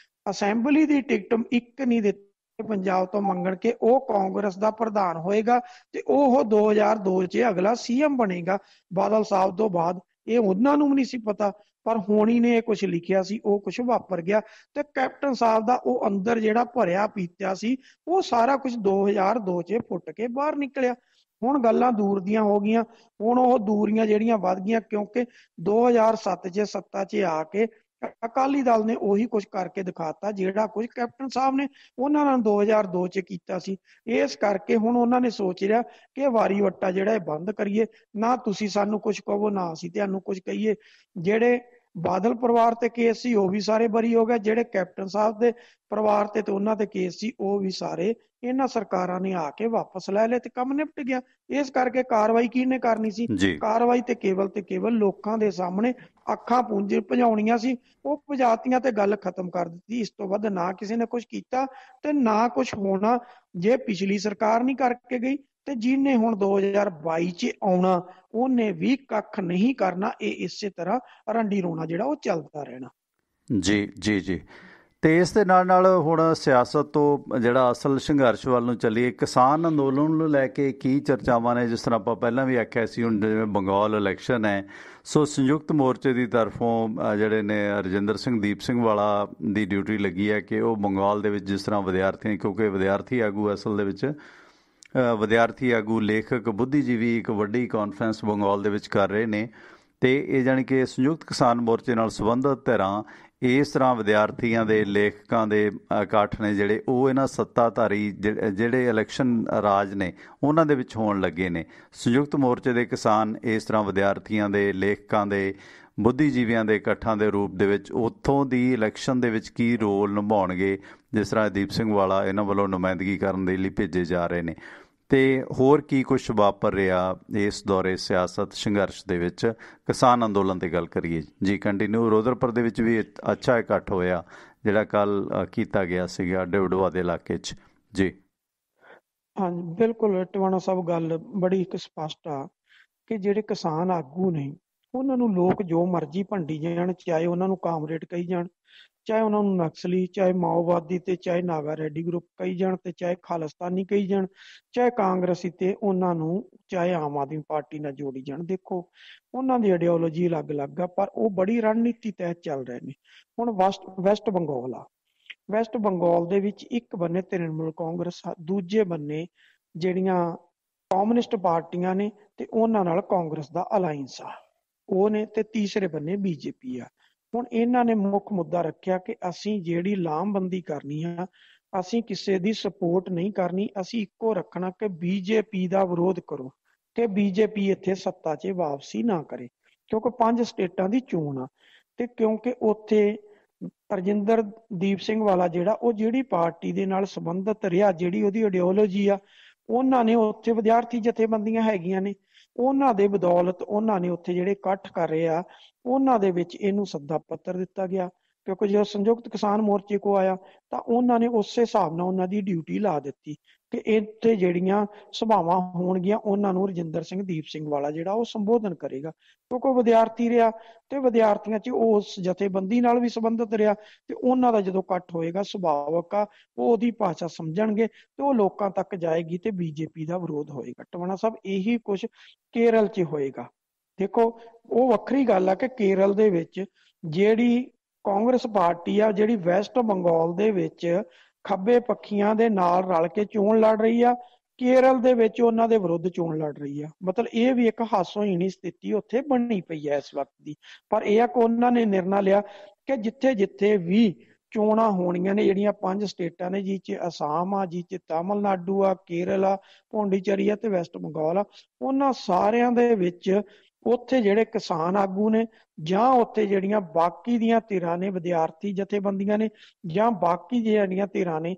ਅਸੈਂਬਲੀ ਦੀ ਟਿਕਟ ਇੱਕ ਨਹੀਂ ਦਿੱਤੀ ਪੰਜਾਬ ਤੋਂ ਮੰਗਣ ਕੇ, ਉਹ ਕਾਂਗਰਸ ਦਾ ਪ੍ਰਧਾਨ ਹੋਏਗਾ ਤੇ ਉਹ 2002 ਚ ਅਗਲਾ ਸੀਐਮ ਬਣੇਗਾ ਬਾਦਲ ਸਾਹਿਬ ਤੋਂ ਬਾਅਦ। ਇਹ ਉਹਨਾਂ ਨੂੰ ਵੀ ਨਹੀਂ ਸੀ ਪਤਾ, ਪਰ ਹੋਣੀ ਨੇ ਇਹ ਕੁਝ ਲਿਖਿਆ ਸੀ, ਉਹ ਕੁਝ ਵਾਪਰ ਗਿਆ। ਤੇ ਕੈਪਟਨ ਸਾਹਿਬ ਦਾ ਉਹ ਅੰਦਰ ਜਿਹੜਾ ਭਰਿਆ ਪੀਤਿਆ ਸੀ, ਉਹ ਸਾਰਾ ਕੁਝ 2002 ਚ ਫੁੱਟ ਕੇ ਬਾਹਰ ਨਿਕਲਿਆ। ਹੁਣ ਗੱਲਾਂ ਦੂਰ ਦੀਆਂ ਹੋ ਗਈਆਂ, ਹੁਣ ਉਹ ਦੂਰੀਆਂ ਜਿਹੜੀਆਂ ਵੱਧ ਗਈਆਂ, ਕਿਉਂਕਿ 2007 ਚ ਸੱਤਾ 'ਚ ਆ ਕੇ ਅਕਾਲੀ ਦਲ ਨੇ ਉਹੀ ਕੁਝ ਕਰਕੇ ਦਿਖਾਤਾ ਜਿਹੜਾ ਕੁਝ ਕੈਪਟਨ ਸਾਹਿਬ ਨੇ ਉਹਨਾਂ ਨਾਲ 2002 ਚ ਕੀਤਾ ਸੀ। ਇਸ ਕਰਕੇ ਹੁਣ ਉਹਨਾਂ ਨੇ ਸੋਚ ਲਿਆ ਕਿ ਵਾਰੀ ਵੱਟਾ ਜਿਹੜਾ ਇਹ ਬੰਦ ਕਰੀਏ, ਨਾ ਤੁਸੀਂ ਸਾਨੂੰ ਕੁਝ ਕਹੋ ਨਾ ਅਸੀਂ ਤੁਹਾਨੂੰ ਕੁਝ ਕਹੀਏ। ਜਿਹੜੇ ਬਾਦਲ ਪਰਿਵਾਰ ਤੇ ਕੇਸ ਸੀ ਉਹ ਵੀ ਸਾਰੇ ਬਰੀ ਹੋ ਗਏ, ਜਿਹੜੇ ਕੈਪਟਨ ਸਾਹਿਬ ਦੇ ਪਰਿਵਾਰ ਤੇ ਉਹਨਾਂ ਤੇ ਕੇਸ ਸੀ ਉਹ ਵੀ ਸਾਰੇ ਇਹਨਾਂ ਸਰਕਾਰਾਂ ਨੇ ਆ ਕੇ ਵਾਪਸ ਲੈ ਲਏ ਤੇ ਕੰਮ ਨਿਪਟ ਗਿਆ। ਇਸ ਕਰਕੇ ਕਾਰਵਾਈ ਕਿਹਨੇ ਕਰਨੀ ਸੀ? ਕਾਰਵਾਈ ਤੇ ਕੇਵਲ ਲੋਕਾਂ ਦੇ ਸਾਹਮਣੇ ਅੱਖਾਂ ਭਜਾਉਣੀਆਂ ਸੀ, ਉਹ ਭਜਾਤੀਆਂ ਤੇ ਗੱਲ ਖਤਮ ਕਰ ਦਿੱਤੀ। ਇਸ ਤੋਂ ਵੱਧ ਨਾ ਕਿਸੇ ਨੇ ਕੁਝ ਕੀਤਾ ਤੇ ਨਾ ਕੁਝ ਹੋਣਾ। ਜੇ ਪਿਛਲੀ ਸਰਕਾਰ ਨਹੀਂ ਕਰਕੇ ਗਈ ਤੇ ਜਿਹਨੇ ਹੁਣ 2022 ਚ ਆਉਣਾ ਉਹਨੇ ਵੀ ਕੱਖ ਨਹੀਂ ਕਰਨਾ। ਇਹ ਇਸੇ ਤਰ੍ਹਾਂ ਰੰਡੀ ਰੋਣਾ ਜਿਹੜਾ ਉਹ ਚੱਲਦਾ ਰਹਿਣਾ। ਜੀ ਜੀ ਜੀ। ਤੇ ਇਸ ਦੇ ਨਾਲ ਨਾਲ ਹੁਣ ਸਿਆਸਤ ਤੋਂ ਜਿਹੜਾ ਅਸਲ ਸੰਘਰਸ਼ ਵੱਲ ਨੂੰ ਚੱਲੀਏ, ਕਿਸਾਨ ਅੰਦੋਲਨ ਨੂੰ ਲੈ ਕੇ ਕੀ ਚਰਚਾਵਾਂ ਨੇ? ਜਿਸ ਤਰ੍ਹਾਂ ਆਪਾਂ ਪਹਿਲਾਂ ਵੀ ਆਖਿਆ ਸੀ, ਹੁਣ ਜਿਵੇਂ ਬੰਗਾਲ ਇਲੈਕਸ਼ਨ ਹੈ, ਸੋ ਸੰਯੁਕਤ ਮੋਰਚੇ ਦੀ ਤਰਫੋਂ ਜਿਹੜੇ ਨੇ ਰਜਿੰਦਰ ਸਿੰਘ ਦੀਪ ਸਿੰਘ ਵਾਲਾ ਦੀ ਡਿਊਟੀ ਲੱਗੀ ਹੈ ਕਿ ਉਹ ਬੰਗਾਲ ਦੇ ਵਿੱਚ ਜਿਸ ਤਰ੍ਹਾਂ ਵਿਦਿਆਰਥੀ, ਕਿਉਂਕਿ ਵਿਦਿਆਰਥੀ ਆਗੂ ਅਸਲ ਦੇ ਵਿੱਚ ਵਿਦਿਆਰਥੀ ਆਗੂ, ਲੇਖਕ, ਬੁੱਧੀਜੀਵੀ ਇੱਕ ਵੱਡੀ ਕਾਨਫਰੰਸ ਬੰਗਾਲ ਦੇ ਵਿੱਚ ਕਰ ਰਹੇ ਨੇ। ਤੇ ਇਹ ਜਾਣੀ ਕਿ ਸੰਯੁਕਤ ਕਿਸਾਨ ਮੋਰਚੇ ਨਾਲ ਸੰਬੰਧਿਤ ਧਿਰਾਂ ਇਸ ਤਰ੍ਹਾਂ ਵਿਦਿਆਰਥੀਆਂ ਦੇ, ਲੇਖਕਾਂ ਦੇ ਇਕੱਠ ਨੇ ਜਿਹੜੇ ਉਹ ਇਹਨਾਂ ਸੱਤਾਧਾਰੀ ਜਿਹੜੇ ਇਲੈਕਸ਼ਨ ਰਾਜ ਨੇ ਉਹਨਾਂ ਦੇ ਵਿੱਚ ਹੋਣ ਲੱਗੇ ਨੇ। ਸੰਯੁਕਤ ਮੋਰਚੇ ਦੇ ਕਿਸਾਨ ਇਸ ਤਰ੍ਹਾਂ ਵਿਦਿਆਰਥੀਆਂ ਦੇ, ਲੇਖਕਾਂ ਦੇ, ਬੁੱਧੀਜੀਵੀਆਂ ਦੇ ਇਕੱਠਾਂ ਦੇ ਰੂਪ ਦੇ ਵਿੱਚ ਉੱਥੋਂ ਦੀ ਇਲੈਕਸ਼ਨ ਦੇ ਵਿੱਚ ਕੀ ਰੋਲ ਨਿਭਾਉਣਗੇ? ਜਿਸ ਤਰ੍ਹਾਂ ਦੀਪ ਸਿੰਘ ਵਾਲਾ ਇਹਨਾਂ ਵੱਲੋਂ ਨੁਮਾਇੰਦਗੀ ਕਰਨ ਦੇ ਲਈ ਭੇਜੇ ਜਾ ਰਹੇ ਨੇ, ਤੇ ਹੋਰ ਕੀ ਕੁਝ ਵਾਪਰ ਰਿਹਾ ਇਸ ਦੌਰੇ ਸਿਆਸਤ ਸੰਘਰਸ਼ ਦੇ ਵਿੱਚ? ਕਿਸਾਨ ਅੰਦੋਲਨ ਤੇ ਗੱਲ ਕਰੀਏ ਜੀ, ਕੰਟੀਨਿਊ। ਰੋਦਰਪੁਰ ਦੇ ਵਿੱਚ ਵੀ ਅੱਛਾ ਇਕੱਠ ਹੋਇਆ ਜਿਹੜਾ ਕੱਲ ਕੀਤਾ ਗਿਆ ਸੀਗਾ ਡਿਵਡਵਾ ਦੇ ਇਲਾਕੇ 'ਚ ਜੀ। ਹਾਂਜੀ ਬਿਲਕੁਲ ਟਵਾਣਾ ਸਾਹਿਬ, ਗੱਲ ਬੜੀ ਇੱਕ ਸਪਸ਼ਟ ਆ ਕਿ ਜਿਹੜੇ ਕਿਸਾਨ ਆਗੂ ਨੇ ਉਹਨਾਂ ਨੂੰ ਲੋਕ ਜੋ ਮਰਜ਼ੀ ਭੰਡੀ ਜਾਣ, ਚਾਹੇ ਉਹਨਾਂ ਨੂੰ ਕਾਮਰੇਡ ਕਹੀ ਜਾਣ, ਚਾਹੇ ਉਹਨਾਂ ਨੂੰ ਨਕਸਲੀ, ਚਾਹੇ ਮਾਓਵਾਦੀ ਤੇ ਚਾਹੇ ਨਾਗਾ ਰੈਡੀ ਗਰੁੱਪ ਕਹੀ ਜਾਣ, ਤੇ ਚਾਹੇ ਖਾਲਿਸਤਾਨੀ ਕਹੀ ਜਾਣ, ਚਾਹੇ ਕਾਂਗਰਸੀ ਤੇ ਉਹਨਾਂ ਨੂੰ ਚਾਹੇ ਆਮ ਆਦਮੀ ਪਾਰਟੀ ਨਾਲ ਜੋੜੀ ਜਾਣ। ਦੇਖੋ ਉਹਨਾਂ ਦੀ ਆਈਡੀਓਲੋਜੀ ਅਲੱਗ-ਅਲੱਗ ਆ, ਪਰ ਉਹ ਬੜੀ ਰਣਨੀਤੀ ਤਹਿਤ ਚੱਲ ਰਹੇ ਨੇ। ਹੁਣ ਵੈਸਟ ਬੰਗਾਲ ਆ, ਵੈਸਟ ਬੰਗਾਲ ਦੇ ਵਿੱਚ ਇੱਕ ਬੰਨੇ ਤ੍ਰਿਣਮੂਲ ਕਾਂਗਰਸ ਆ, ਦੂਜੇ ਬੰਨੇ ਜਿਹੜੀਆਂ ਕਮਿਊਨਿਸਟ ਪਾਰਟੀਆਂ ਨੇ ਤੇ ਉਹਨਾਂ ਨਾਲ ਕਾਂਗਰਸ ਦਾ ਅਲਾਈਅੰਸ ਆ ਉਹ ਨੇ, ਤੇ ਤੀਸਰੇ ਬੰਨੇ ਬੀਜੇਪੀ ਆ। ਹੁਣ ਇਹਨਾਂ ਨੇ ਮੁੱਖ ਮੁੱਦਾ ਰੱਖਿਆ ਕਿ ਅਸੀਂ ਜਿਹੜੀ ਲਾਮਬੰਦੀ ਕਰਨੀ ਆ, ਅਸੀਂ ਕਿਸੇ ਦੀ ਸਪੋਰਟ ਨਹੀਂ ਕਰਨੀ, ਅਸੀਂ ਇੱਕੋ ਰੱਖਣਾ ਕਿ ਬੀਜੇਪੀ ਦਾ ਵਿਰੋਧ ਕਰੋ ਕਿ ਬੀਜੇਪੀ ਇੱਥੇ ਸੱਤਾ 'ਚ ਵਾਪਸੀ ਨਾ ਕਰੇ, ਕਿਉਂਕਿ 5 ਸਟੇਟਾਂ ਦੀ ਚੋਣ ਆ। ਤੇ ਕਿਉਂਕਿ ਉੱਥੇ ਰਜਿੰਦਰ ਦੀਪ ਸਿੰਘ ਵਾਲਾ ਜਿਹੜਾ ਉਹ ਜਿਹੜੀ ਪਾਰਟੀ ਦੇ ਨਾਲ ਸੰਬੰਧਿਤ ਰਿਹਾ, ਜਿਹੜੀ ਉਹਦੀ ਆਈਡੀਓਲੋਜੀ ਆ, ਉਹਨਾਂ ਨੇ ਉੱਥੇ ਵਿਦਿਆਰਥੀ ਜਥੇਬੰਦੀਆਂ ਹੈਗੀਆਂ ਨੇ, ਉਹਨਾਂ ਦੇ ਬਦੌਲਤ ਉਹਨਾਂ ਨੇ ਉੱਥੇ ਜਿਹੜੇ ਇਕੱਠ ਕਰ ਰਹੇ ਆ ਉਹਨਾਂ ਦੇ ਵਿੱਚ ਇਹਨੂੰ ਸੱਦਾ ਪੱਤਰ ਦਿੱਤਾ ਗਿਆ। ਕਿਉਂਕਿ ਜਦੋਂ ਸੰਯੁਕਤ ਕਿਸਾਨ ਮੋਰਚੇ ਕੋ ਆਇਆ ਤਾਂ ਉਹਨਾਂ ਨੇ ਉਸੇ ਹਿਸਾਬ ਨਾਲ ਉਹਨਾਂ ਦੀ ਡਿਊਟੀ ਲਾ ਦਿੱਤੀ ਕਿ ਇੱਥੇ ਜਿਹੜੀਆਂ ਸਭਾਵਾਂ ਹੋਣਗੀਆਂ ਉਹਨਾਂ ਨੂੰ ਰਜਿੰਦਰ ਸਿੰਘ ਦੀਪ ਸਿੰਘ ਵਾਲਾ ਜਿਹੜਾ ਉਹ ਸੰਬੋਧਨ ਕਰੇਗਾ, ਕਿਉਂਕਿ ਵਿਦਿਆਰਥੀ ਰਿਹਾ ਤੇ ਵਿਦਿਆਰਥੀਆਂ 'ਚ ਉਸ ਜਥੇਬੰਦੀ ਨਾਲ ਵੀ ਸੰਬੰਧਿਤ ਰਿਹਾ, ਤੇ ਉਹਨਾਂ ਦਾ ਜਦੋਂ ਇਕੱਠ ਹੋਏਗਾ ਸੁਭਾਵਕ ਆ ਉਹ ਉਹਦੀ ਭਾਸ਼ਾ ਸਮਝਣਗੇ ਤੇ ਉਹ ਲੋਕਾਂ ਤੱਕ ਜਾਏਗੀ ਤੇ ਬੀਜੇਪੀ ਦਾ ਵਿਰੋਧ ਹੋਏਗਾ। ਟਵਾਣਾ ਸਾਹਿਬ ਇਹੀ ਕੁਝ ਕੇਰਲ 'ਚ ਹੋਏਗਾ। ਦੇਖੋ ਉਹ ਵੱਖਰੀ ਗੱਲ ਆ ਕਿ ਕੇਰਲ ਦੇ ਵਿੱਚ ਜਿਹੜੀ ਕਾਂਗਰਸ ਪਾਰਟੀ ਆ ਜਿਹੜੀ ਵੈਸਟ ਬੰਗਾਲ ਦੇ ਵਿੱਚ ਖੱਬੇ ਪੱਖੀਆਂ ਦੇ ਨਾਲ ਰਲ ਕੇ ਚੋਣ ਲੜ ਰਹੀ ਆ, ਕੇਰਲ ਦੇ ਵਿੱਚ ਉਹਨਾਂ ਦੇ ਵਿਰੁੱਧ ਚੋਣ ਲੜ ਰਹੀ ਆ। ਮਤਲਬ ਇਹ ਵੀ ਇੱਕ ਹਾਸੋਹੀਣੀ ਸਥਿਤੀ ਉੱਥੇ ਬਣੀ ਪਈ ਹੈ ਇਸ ਵਕਤ ਦੀ। ਪਰ ਇਹ ਆ ਕਿ ਉਹਨਾਂ ਨੇ ਨਿਰਣਾ ਲਿਆ ਕਿ ਜਿੱਥੇ ਜਿੱਥੇ ਵੀ ਚੋਣਾਂ ਹੋਣੀਆਂ ਨੇ, ਜਿਹੜੀਆਂ 5 ਸਟੇਟਾਂ ਨੇ, ਜਿਹ 'ਚ ਅਸਾਮ ਆ, ਜਿਹ 'ਚ ਤਾਮਿਲਨਾਡੂ ਆ, ਕੇਰਲ ਆ, ਪੌਂਡੀਚੇਰੀ ਆ ਤੇ ਵੈਸਟ ਬੰਗਾਲ ਆ, ਉਹਨਾਂ ਸਾਰਿਆਂ ਦੇ ਵਿੱਚ ਉੱਥੇ ਜਿਹੜੇ ਕਿਸਾਨ ਆਗੂ ਨੇ ਜਾਂ ਉੱਥੇ ਜਿਹੜੀਆਂ ਬਾਕੀ ਦੀਆਂ ਧਿਰਾਂ ਨੇ, ਵਿਦਿਆਰਥੀ ਜਥੇਬੰਦੀਆਂ ਨੇ ਜਾਂ ਬਾਕੀ ਜਿਹੜੀਆਂ ਧਿਰਾਂ ਨੇ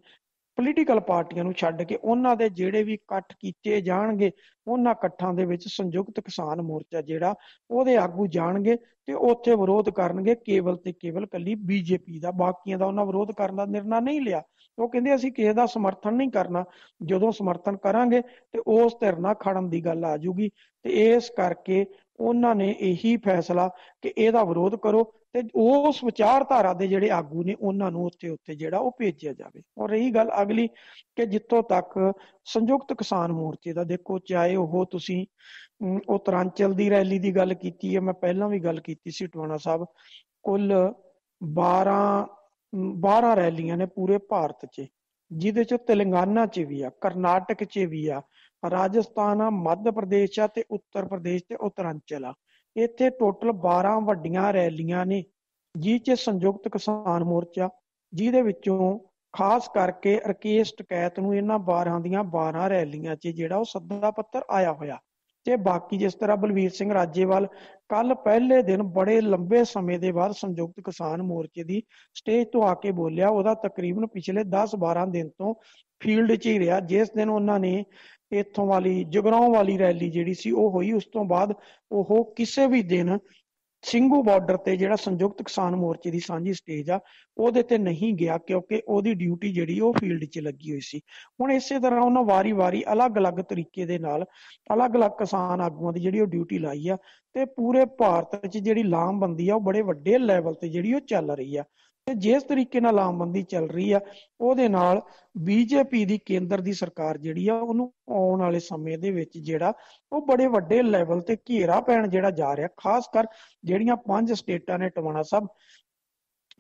ਪੋਲੀਟੀਕਲ ਪਾਰਟੀਆਂ ਨੂੰ ਛੱਡ ਕੇ, ਉਹਨਾਂ ਦੇ ਜਿਹੜੇ ਵੀ ਇਕੱਠ ਕੀਤੇ ਜਾਣਗੇ, ਉਹਨਾਂ ਇਕੱਠਾਂ ਦੇ ਵਿੱਚ ਸੰਯੁਕਤ ਕਿਸਾਨ ਮੋਰਚਾ ਜਿਹੜਾ ਉਹਦੇ ਆਗੂ ਜਾਣਗੇ ਤੇ ਉੱਥੇ ਵਿਰੋਧ ਕਰਨਗੇ ਕੇਵਲ ਤੇ ਕੇਵਲ ਕੱਲੀ ਬੀਜੇਪੀ ਦਾ। ਬਾਕੀਆਂ ਦਾ ਉਹਨਾਂ ਵਿਰੋਧ ਕਰਨ ਦਾ ਨਿਰਣਾ ਨਹੀਂ ਲਿਆ। ਉਹ ਕਹਿੰਦੇ ਅਸੀਂ ਕਿਸੇ ਦਾ ਸਮਰਥਨ ਨਹੀਂ ਕਰਨਾ, ਜਦੋਂ ਸਮਰਥਨ ਕਰਾਂਗੇ ਤੇ ਉਸ ਧਿਰ ਨਾਲ ਖੜਨ ਦੀ ਗੱਲ ਆ ਜੂਗੀ। ਤੇ ਇਸ ਕਰਕੇ ਉਹਨਾਂ ਨੇ ਇਹੀ ਫੈਸਲਾ ਕਿ ਇਹਦਾ ਵਿਰੋਧ ਕਰੋ ਤੇ ਉਸ ਵਿਚਾਰਧਾਰਾ ਦੇ ਜਿਹੜੇ ਆਗੂ ਨੇ ਉਹਨਾਂ ਨੂੰ ਉੱਥੇ ਜਿਹੜਾ ਉਹ ਭੇਜਿਆ ਜਾਵੇ। ਔਰ ਰਹੀ ਗੱਲ ਅਗਲੀ ਕਿ ਜਿੱਥੋਂ ਤੱਕ ਸੰਯੁਕਤ ਕਿਸਾਨ ਮੋਰਚੇ ਦਾ, ਦੇਖੋ ਚਾਹੇ ਉਹ ਤੁਸੀਂ ਉੱਤਰਾਂਚਲ ਦੀ ਰੈਲੀ ਦੀ ਗੱਲ ਕੀਤੀ ਹੈ, ਮੈਂ ਪਹਿਲਾਂ ਵੀ ਗੱਲ ਕੀਤੀ ਸੀ ਟਵਾਣਾ ਸਾਹਿਬ, ਕੁੱਲ 12 ਰੈਲੀਆਂ ਨੇ ਪੂਰੇ ਭਾਰਤ 'ਚ, ਜਿਹਦੇ 'ਚ ਤੇਲੰਗਾਨਾ 'ਚ ਵੀ ਆ, ਕਰਨਾਟਕ 'ਚ ਵੀ ਆ, ਰਾਜਸਥਾਨ ਆ, ਮੱਧ ਪ੍ਰਦੇਸ਼ ਆ ਤੇ ਉੱਤਰ ਪ੍ਰਦੇਸ਼ ਤੇ ਉੱਤਰਾਂਚਲ ਆ। ਇੱਥੇ ਟੋਟਲ 12 ਵੱਡੀਆਂ ਰੈਲੀਆਂ ਨੇ ਜਿਹ 'ਚ ਸੰਯੁਕਤ ਕਿਸਾਨ ਮੋਰਚਾ, ਜਿਹਦੇ ਵਿੱਚੋਂ ਖਾਸ ਕਰਕੇ ਰਕੇਸ਼ ਟਕੈਤ ਨੂੰ ਇਹਨਾਂ 12 ਦੀਆਂ 12 ਰੈਲੀਆਂ 'ਚ ਜਿਹੜਾ ਉਹ ਸੱਦਾ ਪੱਤਰ ਆਇਆ ਹੋਇਆ। ਤੇ ਬਾਕੀ ਜਿਸ ਤਰ੍ਹਾਂ ਬਲਵੀਰ ਸਿੰਘ ਰਾਜੇਵਾਲ ਕੱਲ ਪਹਿਲੇ ਦਿਨ ਬੜੇ ਲੰਬੇ ਸਮੇਂ ਦੇ ਬਾਅਦ ਸੰਯੁਕਤ ਕਿਸਾਨ ਮੋਰਚੇ ਦੀ ਸਟੇਜ ਤੋਂ ਆ ਕੇ ਬੋਲਿਆ, ਉਹਦਾ ਤਕਰੀਬਨ ਪਿਛਲੇ 10-12 ਦਿਨ ਤੋਂ ਫੀਲਡ 'ਚ ਹੀ ਰਿਹਾ। ਜਿਸ ਦਿਨ ਉਹਨਾਂ ਨੇ ਇੱਥੋਂ ਵਾਲੀ ਜਗਰਾਓਂ ਵਾਲੀ ਰੈਲੀ ਜਿਹੜੀ ਸੀ ਉਹ ਹੋਈ, ਉਸ ਤੋਂ ਬਾਅਦ ਉਹ ਕਿਸੇ ਵੀ ਦਿਨ ਸਿੰਘੂ ਬਾਰਡਰ ਤੇ ਜਿਹੜਾ ਸੰਯੁਕਤ ਕਿਸਾਨ ਮੋਰਚੇ ਦੀ ਸਾਂਝੀ ਸਟੇਜ ਆ ਉਹਦੇ ਤੇ ਨਹੀਂ ਗਿਆ, ਕਿਉਂਕਿ ਉਹਦੀ ਡਿਊਟੀ ਜਿਹੜੀ ਉਹ ਫੀਲਡ 'ਚ ਲੱਗੀ ਹੋਈ ਸੀ। ਹੁਣ ਇਸੇ ਤਰ੍ਹਾਂ ਉਹਨਾਂ ਵਾਰੀ-ਵਾਰੀ ਅਲੱਗ-ਅਲੱਗ ਤਰੀਕੇ ਦੇ ਨਾਲ ਅਲੱਗ-ਅਲੱਗ ਕਿਸਾਨ ਆਗੂਆਂ ਦੀ ਜਿਹੜੀ ਉਹ ਡਿਊਟੀ ਲਾਈ ਆ ਤੇ ਪੂਰੇ ਭਾਰਤ 'ਚ ਜਿਹੜੀ ਲਾਮਬੰਦੀ ਆ ਉਹ ਬੜੇ ਵੱਡੇ ਲੈਵਲ ਤੇ ਜਿਹੜੀ ਉਹ ਚੱਲ ਰਹੀ ਆ। ਤੇ ਜਿਸ ਤਰੀਕੇ ਨਾਲ ਲਾਮਬੰਦੀ ਚੱਲ ਰਹੀ ਆ ਉਹਦੇ ਨਾਲ ਬੀਜੇਪੀ ਦੀ ਕੇਂਦਰ ਦੀ ਸਰਕਾਰ ਜਿਹੜੀ ਆ ਉਹਨੂੰ ਆਉਣ ਵਾਲੇ ਸਮੇਂ ਦੇ ਵਿੱਚ ਜਿਹੜਾ ਉਹ ਬੜੇ ਵੱਡੇ ਲੈਵਲ ਤੇ ਘੇਰਾ ਪੈਣ ਜਿਹੜਾ ਜਾ ਰਿਹਾ। ਖਾਸ ਕਰ ਜਿਹੜੀਆਂ 5 ਸਟੇਟਾਂ ਨੇ ਟਵਾਣਾ ਸਾਹਿਬ,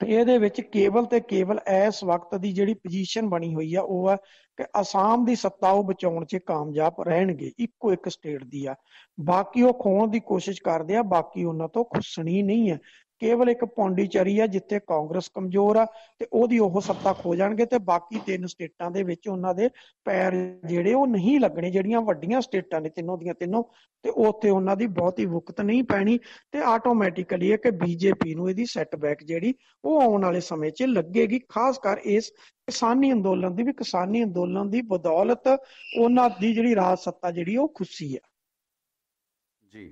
ਇਹਦੇ ਵਿੱਚ ਕੇਵਲ ਤੇ ਕੇਵਲ ਇਸ ਵਕਤ ਦੀ ਜਿਹੜੀ ਪੋਜੀਸ਼ਨ ਬਣੀ ਹੋਈ ਆ ਉਹ ਆ ਕਿ ਅਸਾਮ ਦੀ ਸੱਤਾ ਉਹ ਬਚਾਉਣ 'ਚ ਕਾਮਯਾਬ ਰਹਿਣਗੇ, ਇੱਕੋ ਇੱਕ ਸਟੇਟ ਦੀ ਆ, ਬਾਕੀ ਉਹ ਖੋਣ ਦੀ ਕੋਸ਼ਿਸ਼ ਕਰਦੇ ਆ, ਬਾਕੀ ਉਹਨਾਂ ਤੋਂ ਖੁੱਸਣੀ ਨਹੀਂ ਹੈ। ਕੇਵਲ ਇੱਕ ਪੌਂਡੀਚੇਰੀ ਆ ਜਿੱਥੇ ਕਾਂਗਰਸ ਕਮਜ਼ੋਰ ਆ ਤੇ ਉਹਦੀ ਉਹ ਸੱਤਾ ਖੋ ਜਾਣਗੇ ਤੇ ਬਾਕੀ 3 ਸਟੇਟਾਂ ਦੇ ਵਿੱਚ ਉਹਨਾਂ ਦੇ ਪੈਰ ਜਿਹੜੇ ਉਹ ਨਹੀਂ ਲੱਗਣੇ, ਜਿਹੜੀਆਂ ਵੱਡੀਆਂ ਸਟੇਟਾਂ ਨੇ ਤਿੰਨੋਂ ਦੀਆਂ ਤਿੰਨੋਂ, ਤੇ ਉੱਥੇ ਉਹਨਾਂ ਦੀ ਬਹੁਤੀ ਵੁਕਤ ਨਹੀਂ ਪੈਣੀ ਤੇ ਆਟੋਮੈਟਿਕਲੀ ਹੈ ਕਿ ਬੀਜੇਪੀ ਨੂੰ ਇਹਦੀ ਸੈਟਬੈਕ ਜਿਹੜੀ ਉਹ ਆਉਣ ਵਾਲੇ ਸਮੇਂ 'ਚ ਲੱਗੇਗੀ। ਖਾਸ ਕਰ ਇਸ ਕਿਸਾਨੀ ਅੰਦੋਲਨ ਦੀ, ਵੀ ਕਿਸਾਨੀ ਅੰਦੋਲਨ ਦੀ ਬਦੌਲਤ ਉਹਨਾਂ ਦੀ ਜਿਹੜੀ ਰਾਜ ਸੱਤਾ ਜਿਹੜੀ ਉਹ ਖੁੱਸੀ ਆ। ਜੀ,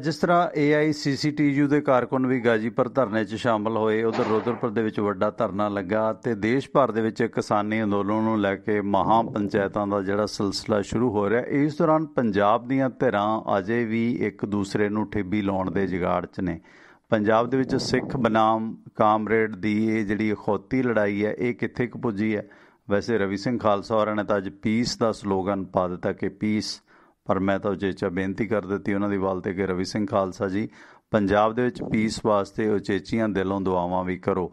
ਜਿਸ ਤਰ੍ਹਾਂ AICCTU ਦੇ ਕਾਰਕੁਨ ਵੀ ਗਾਜੀਪੁਰ ਧਰਨੇ 'ਚ ਸ਼ਾਮਲ ਹੋਏ, ਉਧਰ ਰੁਦਰਪੁਰ ਦੇ ਵਿੱਚ ਵੱਡਾ ਧਰਨਾ ਲੱਗਾ ਤੇ ਦੇਸ਼ ਭਰ ਦੇ ਵਿੱਚ ਕਿਸਾਨੀ ਅੰਦੋਲਨ ਨੂੰ ਲੈ ਕੇ ਮਹਾਂ ਪੰਚਾਇਤਾਂ ਦਾ ਜਿਹੜਾ ਸਿਲਸਿਲਾ ਸ਼ੁਰੂ ਹੋ ਰਿਹਾ। ਇਸ ਦੌਰਾਨ ਪੰਜਾਬ ਦੀਆਂ ਧਿਰਾਂ ਅਜੇ ਵੀ ਇੱਕ ਦੂਸਰੇ ਨੂੰ ਠੇਬੀ ਲਾਉਣ ਦੇ ਜੁਗਾੜ 'ਚ ਨੇ। ਪੰਜਾਬ ਦੇ ਵਿੱਚ ਸਿੱਖ ਬਨਾਮ ਕਾਮਰੇਡ ਦੀ ਇਹ ਜਿਹੜੀ ਅਖੌਤੀ ਲੜਾਈ ਹੈ ਇਹ ਕਿੱਥੇ ਕੁ ਪੁੱਜੀ ਹੈ। ਵੈਸੇ ਰਵੀ ਸਿੰਘ ਖਾਲਸਾ ਹੋਰਾਂ ਨੇ ਤਾਂ ਅੱਜ ਪੀਸ ਦਾ ਸਲੋਗਨ ਪਾ ਦਿੱਤਾ ਕਿ ਪੀਸ, ਪਰ ਮੈਂ ਤਾਂ ਉਚੇਚਾ ਬੇਨਤੀ ਕਰ ਦਿੱਤੀ ਉਹਨਾਂ ਦੀ ਵੱਲ ਤੇ ਕਿ ਰਵੀ ਸਿੰਘ ਖਾਲਸਾ ਜੀ, ਪੰਜਾਬ ਦੇ ਵਿੱਚ ਪੀਸ ਵਾਸਤੇ ਉਚੇਚੀਆਂ ਦਿਲੋਂ ਦੁਆਵਾਂ ਵੀ ਕਰੋ।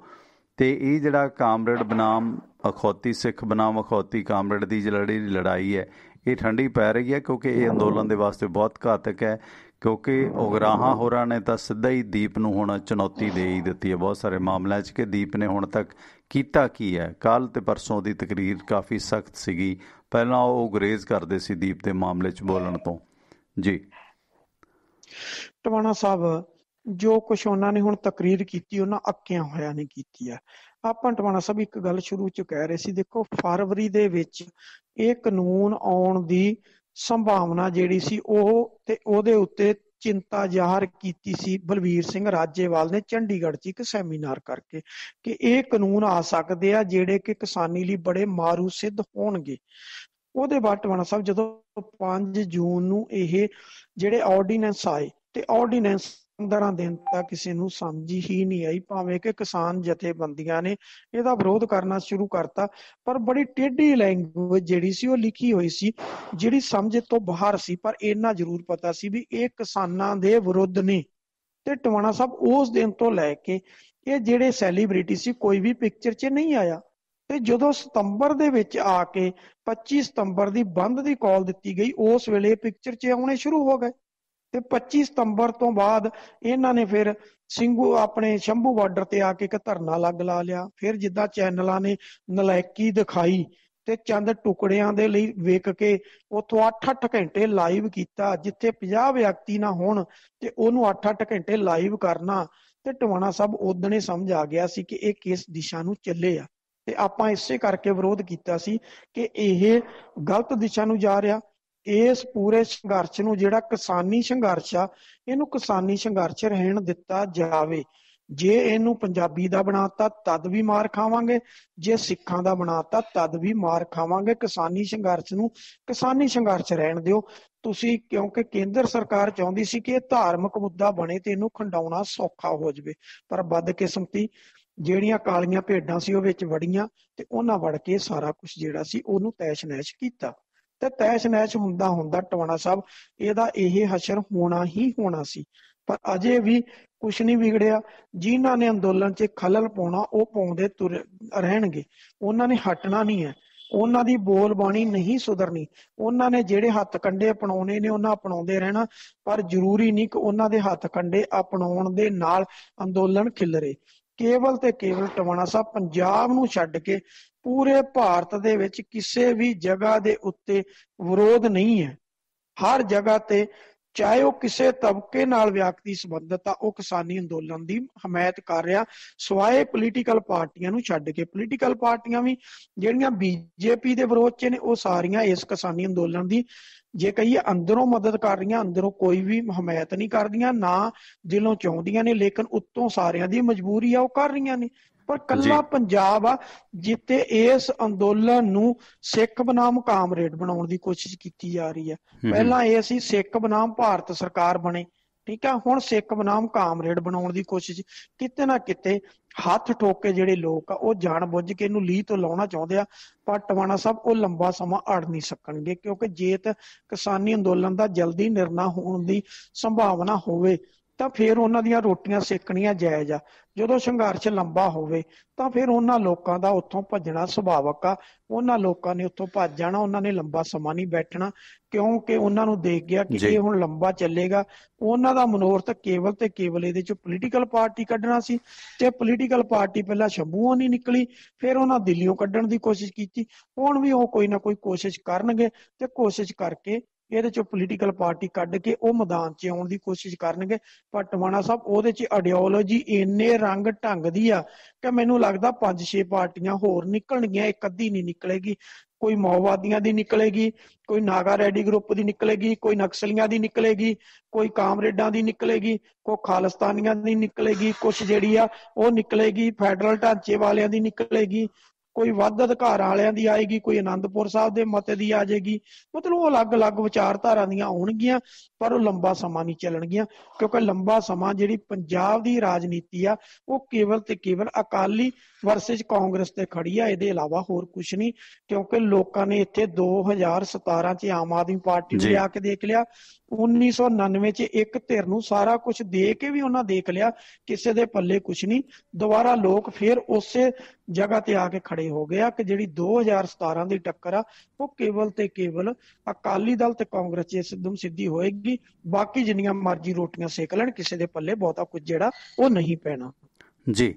ਤੇ ਇਹ ਜਿਹੜਾ ਕਾਮਰੇਡ ਬਨਾਮ ਅਖੌਤੀ, ਸਿੱਖ ਬਨਾਮ ਅਖੌਤੀ ਕਾਮਰੇਡ ਦੀ ਜਿਹੜੀ ਲੜਾਈ ਹੈ ਇਹ ਠੰਡੀ ਪੈ ਰਹੀ ਹੈ, ਕਿਉਂਕਿ ਇਹ ਅੰਦੋਲਨ ਦੇ ਵਾਸਤੇ ਬਹੁਤ ਘਾਤਕ ਹੈ। ਕਿਉਂਕਿ ਉਗਰਾਹਾਂ ਹੋਰਾਂ ਨੇ ਤਾਂ ਸਿੱਧਾ ਹੀ ਦੀਪ ਨੂੰ ਹੁਣ ਚੁਣੌਤੀ ਦੇ ਹੀ ਦਿੱਤੀ ਹੈ ਬਹੁਤ ਸਾਰੇ ਮਾਮਲਿਆਂ 'ਚ ਕਿ ਦੀਪ ਨੇ ਹੁਣ ਤੱਕ ਕੀਤਾ ਕੀ ਹੈ। ਕੱਲ੍ਹ ਤੇ ਪਰਸੋਂ ਦੀ ਤਕਰੀਰ ਕਾਫੀ ਸਖਤ ਸੀਗੀ, ਪਹਿਲਾਂ ਉਹ ਗੁਰੇਜ਼ ਕਰਦੇ ਸੀ ਦੀਪ ਦੇ ਮਾਮਲੇ 'ਚ ਬੋਲਣ ਤੋਂ। ਜੀ ਟਵਾਣਾ ਸਾਹਿਬ, ਜੋ ਕੁਛ ਉਹਨਾਂ ਨੇ ਹੁਣ ਤਕਰੀਰ ਕੀਤੀ ਉਹਨਾਂ ਅੱਕਿਆਂ ਹੋਇਆ ਨਹੀਂ ਕੀਤੀ ਹੈ। ਆਪਾਂ ਟਵਾਣਾ ਸਾਹਿਬ ਇੱਕ ਗੱਲ ਸ਼ੁਰੂ 'ਚ ਕਹਿ ਰਹੇ ਸੀ, ਦੇਖੋ ਫਰਵਰੀ ਦੇ ਵਿੱਚ ਇਹ ਕਾਨੂੰਨ ਆਉਣ ਦੀ ਸੰਭਾਵਨਾ ਜਿਹੜੀ ਸੀ ਉਹ ਤੇ ਉਹਦੇ ਉੱਤੇ ਚਿੰਤਾ ਜ਼ਾਹਰ ਕੀਤੀ ਸੀ ਬਲਵੀਰ ਸਿੰਘ ਰਾਜੇਵਾਲ ਨੇ ਚੰਡੀਗੜ੍ਹ 'ਚ ਇੱਕ ਸੈਮੀਨਾਰ ਕਰਕੇ ਕਿ ਇਹ ਕਾਨੂੰਨ ਆ ਸਕਦੇ ਆ ਜਿਹੜੇ ਕਿ ਕਿਸਾਨੀ ਲਈ ਬੜੇ ਮਾਰੂ ਸਿੱਧ ਹੋਣਗੇ। ਉਹਦੇ ਬਾਅਦ ਟਵਾਣਾ ਸਾਹਿਬ ਜਦੋਂ 5 ਜੂਨ ਨੂੰ ਇਹ ਜਿਹੜੇ ਆਰਡੀਨੈਂਸ ਆਏ ਤੇ ਆਰਡੀਨੈਂਸ 15 ਦਿਨ ਤੱਕ ਕਿਸੇ ਨੂੰ ਸਮਝ ਹੀ ਨਹੀਂ ਆਈ, ਭਾਵੇਂ ਕਿ ਕਿਸਾਨ ਜਥੇਬੰਦੀਆਂ ਨੇ ਇਹਦਾ ਵਿਰੋਧ ਕਰਨਾ ਸ਼ੁਰੂ ਕਰਤਾ, ਪਰ ਬੜੀ ਟੇਢੀ ਲੈਂਗੁਏਜ ਜਿਹੜੀ ਸੀ ਉਹ ਲਿਖੀ ਹੋਈ ਸੀ ਜਿਹੜੀ ਸਮਝ ਤੋਂ ਬਾਹਰ ਸੀ। ਪਰ ਇੰਨਾ ਜ਼ਰੂਰ ਪਤਾ ਸੀ ਵੀ ਇਹ ਕਿਸਾਨਾਂ ਦੇ ਵਿਰੁੱਧ ਨੇ ਤੇ ਟਵਾਣਾ ਸਾਹਿਬ ਉਸ ਦਿਨ ਤੋਂ ਲੈ ਕੇ ਇਹ ਜਿਹੜੇ ਸੈਲੀਬ੍ਰਿਟੀ ਸੀ ਕੋਈ ਵੀ ਪਿਕਚਰ 'ਚ ਨਹੀਂ ਆਇਆ। ਤੇ ਜਦੋਂ ਸਤੰਬਰ ਦੇ ਵਿੱਚ ਆ ਕੇ 25 ਸਤੰਬਰ ਦੀ ਬੰਦ ਦੀ ਕਾਲ ਦਿੱਤੀ ਗਈ, ਉਸ ਵੇਲੇ ਪਿਕਚਰ 'ਚ ਆਉਣੇ ਸ਼ੁਰੂ ਹੋ ਗਏ। ਤੇ 25 ਸਤੰਬਰ ਤੋਂ ਬਾਅਦ ਇਹਨਾਂ ਨੇ ਫਿਰ ਸਿੰਘੂ ਆਪਣੇ ਸ਼ੰਭੂ ਬਾਰਡਰ ਤੇ ਆ ਕੇ ਇੱਕ ਧਰਨਾ ਲੱਗ ਲਾ ਲਿਆ। ਫਿਰ ਜਿੱਦਾਂ ਚੈਨਲਾਂ ਨੇ ਨਲਾਇਕੀ ਦਿਖਾਈ ਤੇ ਚੰਦ ਟੁਕੜਿਆਂ ਦੇ ਲਈ ਵਿਕ ਕੇ ਉੱਥੋਂ 8-8 ਘੰਟੇ ਲਾਈਵ ਕੀਤਾ, ਜਿੱਥੇ 50 ਵਿਅਕਤੀ ਨਾ ਹੋਣ ਤੇ ਉਹਨੂੰ 8-8 ਘੰਟੇ ਲਾਈਵ ਕਰਨਾ। ਤੇ ਟਵਾਣਾ ਸਾਹਿਬ ਉਦਣੇ ਸਮਝ ਆ ਗਿਆ ਸੀ ਕਿ ਇਹ ਕਿਸ ਦਿਸ਼ਾ ਨੂੰ ਚੱਲੇ ਆ, ਤੇ ਆਪਾਂ ਇਸੇ ਕਰਕੇ ਵਿਰੋਧ ਕੀਤਾ ਸੀ ਕਿ ਇਹ ਗਲਤ ਦਿਸ਼ਾ ਨੂੰ ਜਾ ਰਿਹਾ। ਇਸ ਪੂਰੇ ਸੰਘਰਸ਼ ਨੂੰ ਜਿਹੜਾ ਕਿਸਾਨੀ ਸੰਘਰਸ਼ ਆ, ਇਹਨੂੰ ਕਿਸਾਨੀ ਸੰਘਰਸ਼ ਰਹਿਣ ਦਿੱਤਾ ਜਾਵੇ। ਜੇ ਇਹਨੂੰ ਪੰਜਾਬੀ ਦਾ ਬਣਾਤਾ ਤਦ ਵੀ ਮਾਰ ਖਾਵਾਂਗੇ, ਜੇ ਸਿੱਖਾਂ ਦਾ ਬਣਾਤਾ ਤਦ ਵੀ ਮਾਰ ਖਾਵਾਂਗੇ। ਕਿਸਾਨੀ ਸੰਘਰਸ਼ ਨੂੰ ਕਿਸਾਨੀ ਸੰਘਰਸ਼ ਰਹਿਣ ਦਿਓ ਤੁਸੀਂ, ਕਿਉਂਕਿ ਕੇਂਦਰ ਸਰਕਾਰ ਚਾਹੁੰਦੀ ਸੀ ਕਿ ਇਹ ਧਾਰਮਿਕ ਮੁੱਦਾ ਬਣੇ ਤੇ ਇਹਨੂੰ ਖੰਡਾਉਣਾ ਸੌਖਾ ਹੋ ਜਾਵੇ, ਪਰ ਬਦਕਿਸਮਤੀ ਜਿਹੜੀਆਂ ਕਾਲੀਆਂ ਭੇਡਾਂ ਸੀ ਉਹ ਵਿੱਚ ਵੜੀਆਂ ਤੇ ਉਹਨਾਂ ਵੜ ਕੇ ਸਾਰਾ ਕੁਝ ਜਿਹੜਾ ਸੀ ਉਹਨੂੰ ਤੈਸ਼ ਨੈਸ਼ ਕੀਤਾ। ਤੇ ਤੈਸ਼ ਨੈਸ਼ ਹੁੰਦਾ ਹੁੰਦਾ ਟਵਾਣਾ ਸਾਹਿਬ ਇਹਦਾ ਇਹ ਹਸ਼ਰ ਹੋਣਾ ਹੀ ਹੋਣਾ ਸੀ। ਪਰ ਅਜੇ ਵੀ ਕੁਛ ਨਹੀਂ ਵਿਗੜਿਆ। ਜਿਨ੍ਹਾਂ ਨੇ ਅੰਦੋਲਨ 'ਚ ਖਲਲ ਪਾਉਣਾ ਉਹ ਪਾਉਂਦੇ ਤੁਰ ਰਹਿਣਗੇ, ਉਹਨਾਂ ਨੇ ਹਟਣਾ ਨਹੀਂ ਹੈ। ਉਹਨਾਂ ਦੀ ਬੋਲ ਬਾਣੀ ਨਹੀਂ ਸੁਧਰਨੀ। ਉਹਨਾਂ ਨੇ ਜਿਹੜੇ ਹੱਥ ਕੰਡੇ ਅਪਣਾਉਣੇ ਨੇ ਉਹਨਾਂ ਅਪਣਾਉਂਦੇ ਰਹਿਣਾ, ਪਰ ਜ਼ਰੂਰੀ ਨਹੀਂ ਕਿ ਉਹਨਾਂ ਦੇ ਹੱਥ ਕੰਡੇ ਅਪਣਾਉਣ ਦੇ ਨਾਲ ਅੰਦੋਲਨ ਖਿਲਰੇ। ਕੇਵਲ ਤੇ ਕੇਵਲ ਟਵਾਣਾ ਸਾਹਿਬ ਪੰਜਾਬ ਨੂੰ ਛੱਡ ਕੇ ਪੂਰੇ ਭਾਰਤ ਦੇ ਵਿੱਚ ਕਿਸੇ ਵੀ ਜਗ੍ਹਾ ਦੇ ਉੱਤੇ ਵਿਰੋਧ ਨਹੀਂ ਹੈ। ਹਰ ਜਗ੍ਹਾ ਤੇ ਚਾਹੇ ਉਹ ਕਿਸੇ ਤਬਕੇ ਨਾਲ ਵਿਅਕਤੀ ਸੰਬੰਧਿਤ ਆ, ਉਹ ਕਿਸਾਨੀ ਅੰਦੋਲਨ ਦੀ ਹਮਾਇਤ ਕਰ ਰਿਹਾ, ਸਵਾਏ ਪੋਲੀਟੀਕਲ ਪਾਰਟੀਆਂ ਨੂੰ ਛੱਡ ਕੇ। ਪੋਲੀਟੀਕਲ ਪਾਰਟੀਆਂ ਵੀ ਜਿਹੜੀਆਂ ਬੀਜੇਪੀ ਦੇ ਵਿਰੋਧ 'ਚ ਨੇ ਉਹ ਸਾਰੀਆਂ ਇਸ ਕਿਸਾਨੀ ਅੰਦੋਲਨ ਦੀ ਜੇ ਕਹੀਏ ਅੰਦਰੋਂ ਮਦਦ ਕਰ ਰਹੀਆਂ, ਅੰਦਰੋਂ ਕੋਈ ਵੀ ਹਮਾਇਤ ਨਹੀਂ ਕਰਦੀਆਂ, ਨਾ ਦਿਲੋਂ ਚਾਹੁੰਦੀਆਂ ਨੇ, ਲੇਕਿਨ ਉੱਤੋਂ ਸਾਰਿਆਂ ਦੀ ਮਜਬੂਰੀ ਆ ਉਹ ਕਰ ਰਹੀਆਂ ਨੇ। ਪਰ ਕੱਲਾ ਪੰਜਾਬ ਆ ਜਿੱਥੇ ਇਸ ਅੰਦੋਲਨ ਨੂੰ ਸਿੱਖ ਬਨਾਮ ਕਾਮਰੇਡ ਬਣਾਉਣ ਦੀ ਕੋਸ਼ਿਸ਼ ਕੀਤੀ ਜਾ ਰਹੀ ਹੈ। ਪਹਿਲਾਂ ਇਹ ਸੀ ਸਿੱਖ ਬਨਾਮ ਭਾਰਤ ਸਰਕਾਰ ਬਣੇ, ਠੀਕ ਆ, ਹੁਣ ਸਿੱਖ ਬਨਾਮ ਕਾਮਰੇਡ ਬਣਾਉਣ ਦੀ ਕੋਸ਼ਿਸ਼। ਕਿਤੇ ਨਾ ਕਿਤੇ ਹੱਥ ਠੋਕ ਕੇ ਜਿਹੜੇ ਲੋਕ ਆ ਉਹ ਜਾਣ ਬੁੱਝ ਕੇ ਇਹਨੂੰ ਲੀਹ ਤੋਂ ਲਾਉਣਾ ਚਾਹੁੰਦੇ ਆ, ਪਰ ਟਵਾਣਾ ਸਾਹਿਬ ਉਹ ਲੰਬਾ ਸਮਾਂ ਅੜ ਨਹੀਂ ਸਕਣਗੇ, ਕਿਉਂਕਿ ਜੇ ਤਾਂ ਕਿਸਾਨੀ ਅੰਦੋਲਨ ਦਾ ਜਲਦੀ ਨਿਰਣਾ ਹੋਣ ਦੀ ਸੰਭਾਵਨਾ ਹੋਵੇ ਤਾਂ ਫਿਰ ਉਹਨਾਂ ਦੀਆਂ ਰੋਟੀਆਂ ਸੇਕਣੀਆਂ ਜਾਇਜ਼ ਆ। ਜਦੋਂ ਸੰਘਰਸ਼ ਲੰਬਾ ਹੋਵੇ ਤਾਂ ਫਿਰ ਉਹਨਾਂ ਲੋਕਾਂ ਦਾ ਉੱਥੋਂ ਭੱਜਣਾ ਸੁਭਾਵਕ ਆ। ਉਹਨਾਂ ਲੋਕਾਂ ਨੇ ਉੱਥੋਂ ਭੱਜ ਜਾਣਾ, ਉਹਨਾਂ ਨੇ ਲੰਬਾ ਸਮਾਂ ਨਹੀਂ ਬੈਠਣਾ, ਕਿਉਂਕਿ ਉਹਨਾਂ ਨੂੰ ਦੇਖ ਗਿਆ ਕਿ ਇਹ ਹੁਣ ਲੰਬਾ ਚੱਲੇਗਾ। ਉਹਨਾਂ ਦਾ ਮਨੋਰਥ ਕੇਵਲ ਤੇ ਕੇਵਲ ਇਹਦੇ ਚੋਂ ਪੋਲੀਟੀਕਲ ਪਾਰਟੀ ਕੱਢਣਾ ਸੀ, ਤੇ ਪੋਲੀਟੀਕਲ ਪਾਰਟੀ ਪਹਿਲਾਂ ਸ਼ੰਭੂਓਂ ਨਹੀਂ ਨਿਕਲੀ, ਫਿਰ ਉਹਨਾਂ ਦਿੱਲੀੋਂ ਕੱਢਣ ਦੀ ਕੋਸ਼ਿਸ਼ ਕੀਤੀ। ਹੁਣ ਵੀ ਉਹ ਕੋਈ ਨਾ ਕੋਈ ਕੋਸ਼ਿਸ਼ ਕਰਨਗੇ ਤੇ ਕੋਸ਼ਿਸ਼ ਕਰਕੇ ਇਹਦੇ ਚੋਂ ਪੋਲੀਟੀਕਲ ਪਾਰਟੀ ਕੱਢ ਕੇ ਉਹ ਮੈਦਾਨ 'ਚ ਆਉਣ ਦੀ ਕੋਸ਼ਿਸ਼ ਕਰਨਗੇ। ਪਰ ਟਵਾਣਾ ਸਾਹਿਬ ਉਹਦੇ 'ਚ ਆਈਡੀਓਲੋਜੀ ਇੰਨੇ ਰੰਗ ਢੰਗ ਦੀ ਆ ਕਿ ਮੈਨੂੰ ਲੱਗਦਾ 5-6 ਪਾਰਟੀਆਂ ਹੋਰ ਨਿਕਲਣਗੀਆਂ, ਇੱਕ ਅੱਧੀ ਨਹੀਂ ਨਿਕਲੇਗੀ। ਕੋਈ ਮਾਓਵਾਦੀਆਂ ਦੀ ਨਿਕਲੇਗੀ, ਕੋਈ ਨਾਗਾ ਰੈਡੀ ਗਰੁੱਪ ਦੀ ਨਿਕਲੇਗੀ, ਕੋਈ ਨਕਸਲੀਆਂ ਦੀ ਨਿਕਲੇਗੀ, ਕੋਈ ਕਾਮਰੇਡਾਂ ਦੀ ਨਿਕਲੇਗੀ, ਕੋਈ ਖਾਲਿਸਤਾਨੀਆਂ ਦੀ ਨਿਕਲੇਗੀ, ਕੁਛ ਜਿਹੜੀ ਆ ਉਹ ਨਿਕਲੇਗੀ ਫੈਡਰਲ ਢਾਂਚੇ ਵਾਲਿਆਂ ਦੀ ਨਿਕਲੇਗੀ, ਕੋਈ ਵੱਧ ਅਧਿਕਾਰ ਵਾਲਿਆਂ ਦੀ ਆਏਗੀ, ਕੋਈ ਆਨੰਦਪੁਰ ਸਾਹਿਬ ਦੇ ਮਤੇ ਦੀ ਆ ਜਾਏਗੀ। ਮਤਲਬ ਉਹ ਅਲੱਗ-ਅਲੱਗ ਵਿਚਾਰਧਾਰਾ ਦੀਆਂ ਆਉਣਗੀਆਂ, ਪਰ ਉਹ ਲੰਬਾ ਸਮਾਂ ਨਹੀਂ ਚੱਲਣਗੀਆਂ, ਕਿਉਂਕਿ ਲੰਬਾ ਸਮਾਂ ਜਿਹੜੀ ਪੰਜਾਬ ਦੀ ਰਾਜਨੀਤੀ ਆ ਉਹ ਕੇਵਲ ਤੇ ਕੇਵਲ ਅਕਾਲੀ ਵਰਸਸ ਕਾਂਗਰਸ ਤੇ ਖੜੀ ਆ, ਇਹਦੇ ਇਲਾਵਾ ਹੋਰ ਕੁਝ ਨਹੀਂ। ਕਿਉਂਕਿ ਲੋਕਾਂ ਨੇ ਇੱਥੇ 2017 ਚ ਆਮ ਆਦਮੀ ਪਾਰਟੀ ਨੂੰ ਲਿਆ ਕੇ ਦੇਖ ਲਿਆ, 1999 ਚ ਇੱਕ ਧਿਰ ਨੂੰ ਸਾਰਾ ਕੁਝ ਦੇ ਕੇ ਵੀ ਉਹਨਾਂ ਦੇਖ ਲਿਆ, ਕਿਸੇ ਦੇ ਪੱਲੇ ਕੁਝ ਨਹੀਂ। ਦੁਬਾਰਾ ਲੋਕ ਫਿਰ ਉਸੇ ਜਗ੍ਹਾ ਤੇ ਆ ਕੇ ਖੜੇ ਹੋ ਗਿਆ ਕਿ ਜਿਹੜੀ 2017 ਦੀ ਟੱਕਰ ਆ ਉਹ ਕੇਵਲ ਤੇ ਕੇਵਲ ਅਕਾਲੀ ਦਲ ਤੇ ਕਾਂਗਰਸ 'ਚ ਸਿੱਧਮ ਸਿੱਧੀ ਹੋਏਗੀ। ਬਾਕੀ ਜਿੰਨੀਆਂ ਮਰਜ਼ੀ ਰੋਟੀਆਂ ਸੇਕ ਲੈਣ, ਕਿਸੇ ਦੇ ਪੱਲੇ ਬਹੁਤਾ ਕੁਝ ਜਿਹੜਾ ਉਹ ਨਹੀਂ ਪੈਣਾ। ਜੀ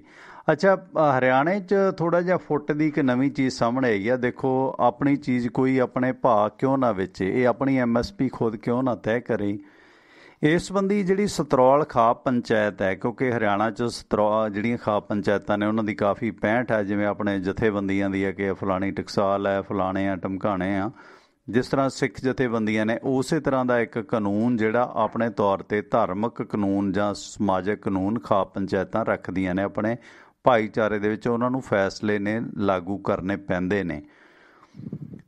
ਅੱਛਾ, ਹਰਿਆਣੇ 'ਚ ਥੋੜਾ ਜਿਹਾ ਫੁੱਟ ਦੀ ਇੱਕ ਨਵੀਂ ਚੀਜ਼ ਸਾਹਮਣੇ ਆਈ ਆ। ਦੇਖੋ, ਆਪਣੀ ਚੀਜ਼ ਕੋਈ ਆਪਣੇ ਭਾਅ ਕਿਉਂ ਨਾ ਵੇਚੇ, ਇਹ ਆਪਣੀ MSP ਖੁਦ ਕਿਉਂ ਨਾ ਤੈਅ ਕਰੇ। ਇਸ ਸੰਬੰਧੀ ਜਿਹੜੀ ਸਤਰੌਲ ਖਾਪ ਪੰਚਾਇਤ ਹੈ, ਕਿਉਂਕਿ ਹਰਿਆਣਾ 'ਚ ਜਿਹੜੀਆਂ ਖਾਪ ਪੰਚਾਇਤਾਂ ਨੇ ਉਹਨਾਂ ਦੀ ਕਾਫੀ 65 ਹੈ, ਜਿਵੇਂ ਆਪਣੇ ਜਥੇਬੰਦੀਆਂ ਦੀ ਹੈ ਕਿ ਫਲਾਣੀ ਟਕਸਾਲ ਹੈ, ਫਲਾਣੇ ਆ, ਟਮਕਾਣੇ ਆ, ਜਿਸ ਤਰ੍ਹਾਂ ਸਿੱਖ ਜਥੇਬੰਦੀਆਂ ਨੇ, ਉਸੇ ਤਰ੍ਹਾਂ ਦਾ ਇੱਕ ਕਾਨੂੰਨ ਜਿਹੜਾ ਆਪਣੇ ਤੌਰ ਤੇ ਧਾਰਮਿਕ ਕਾਨੂੰਨ ਜਾਂ ਸਮਾਜਿਕ ਕਾਨੂੰਨ ਖਾਪ ਪੰਚਾਇਤਾਂ ਰੱਖਦੀਆਂ ਨੇ ਆਪਣੇ ਭਾਈਚਾਰੇ ਦੇ ਵਿੱਚ, ਉਹਨਾਂ ਨੂੰ ਫੈਸਲੇ ਨੇ ਲਾਗੂ ਕਰਨੇ ਪੈਂਦੇ ਨੇ।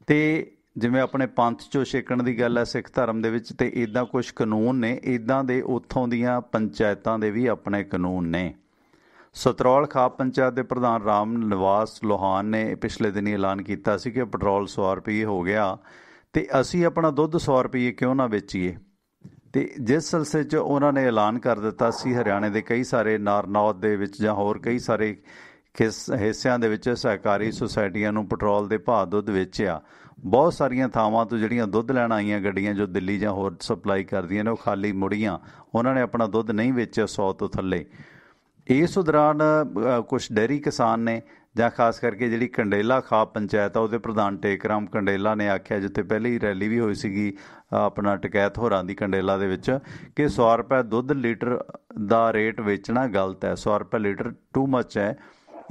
ਤੇ ਜਿਵੇਂ ਆਪਣੇ ਪੰਥ 'ਚੋਂ ਛੇਕਣ ਦੀ ਗੱਲ ਹੈ ਸਿੱਖ ਧਰਮ ਦੇ ਵਿੱਚ, ਤੇ ਇੱਦਾਂ ਕੁਛ ਕਾਨੂੰਨ ਨੇ, ਇੱਦਾਂ ਦੇ ਉੱਥੋਂ ਦੀਆਂ ਪੰਚਾਇਤਾਂ ਦੇ ਵੀ ਆਪਣੇ ਕਾਨੂੰਨ ਨੇ। ਸਤਰੌਲ ਖਾਪ ਪੰਚਾਇਤ ਦੇ ਪ੍ਰਧਾਨ ਰਾਮ ਨਿਵਾਸ ਲੋਹਾਨ ਨੇ ਪਿਛਲੇ ਦਿਨੀ ਐਲਾਨ ਕੀਤਾ ਸੀ ਕਿ ਪੈਟਰੋਲ 100 ਰੁਪਏ ਹੋ ਗਿਆ ਤੇ ਅਸੀਂ ਆਪਣਾ ਦੁੱਧ 100 ਰੁਪਏ ਕਿਉਂ ਨਾ ਵੇਚੀਏ। ਤੇ ਜਿਸ ਸਿਲਸਿਲੇ 'ਚ ਉਹਨਾਂ ਨੇ ਐਲਾਨ ਕਰ ਦਿੱਤਾ ਸੀ ਹਰਿਆਣੇ ਦੇ ਕਈ ਸਾਰੇ ਨਾਰਨੌਤ ਦੇ ਵਿੱਚ ਜਾਂ ਹੋਰ ਕਈ ਸਾਰੇ ਹਿੱਸਿਆਂ ਦੇ ਵਿੱਚ ਸਹਿਕਾਰੀ ਸੁਸਾਇਟੀਆਂ ਨੂੰ ਪੈਟਰੋਲ ਦੇ ਭਾਅ ਦੁੱਧ ਵੇਚਿਆ। ਬਹੁਤ ਸਾਰੀਆਂ ਥਾਵਾਂ ਤੋਂ ਜਿਹੜੀਆਂ ਦੁੱਧ ਲੈਣ ਆਈਆਂ ਗੱਡੀਆਂ ਜੋ ਦਿੱਲੀ ਜਾਂ ਹੋਰ ਸਪਲਾਈ ਕਰਦੀਆਂ ਨੇ ਉਹ ਖਾਲੀ ਮੁੜੀਆਂ, ਉਹਨਾਂ ਨੇ ਆਪਣਾ ਦੁੱਧ ਨਹੀਂ ਵੇਚਿਆ 100 ਤੋਂ ਥੱਲੇ। ਇਸ ਦੌਰਾਨ ਕੁਛ ਡੇਅਰੀ ਕਿਸਾਨ ਨੇ ਜਾਂ ਖਾਸ ਕਰਕੇ ਜਿਹੜੀ ਕੰਡੇਲਾ ਖਾਪ ਪੰਚਾਇਤ ਆ ਉਹਦੇ ਪ੍ਰਧਾਨ ਟੇਕਰਾਮ ਕੰਡੇਲਾ ਨੇ ਆਖਿਆ, ਜਿੱਥੇ ਪਹਿਲੀ ਰੈਲੀ ਵੀ ਹੋਈ ਸੀਗੀ ਆਪਣਾ ਟਕੈਤ ਹੋਰਾਂ ਦੀ ਕੰਡੇਲਾ ਦੇ ਵਿੱਚ, ਕਿ 100 ਰੁਪਏ ਦੁੱਧ ਲੀਟਰ ਦਾ ਰੇਟ ਵੇਚਣਾ ਗਲਤ ਹੈ। 100 ਰੁਪਏ ਲੀਟਰ ਟੂ ਮੱਚ ਹੈ।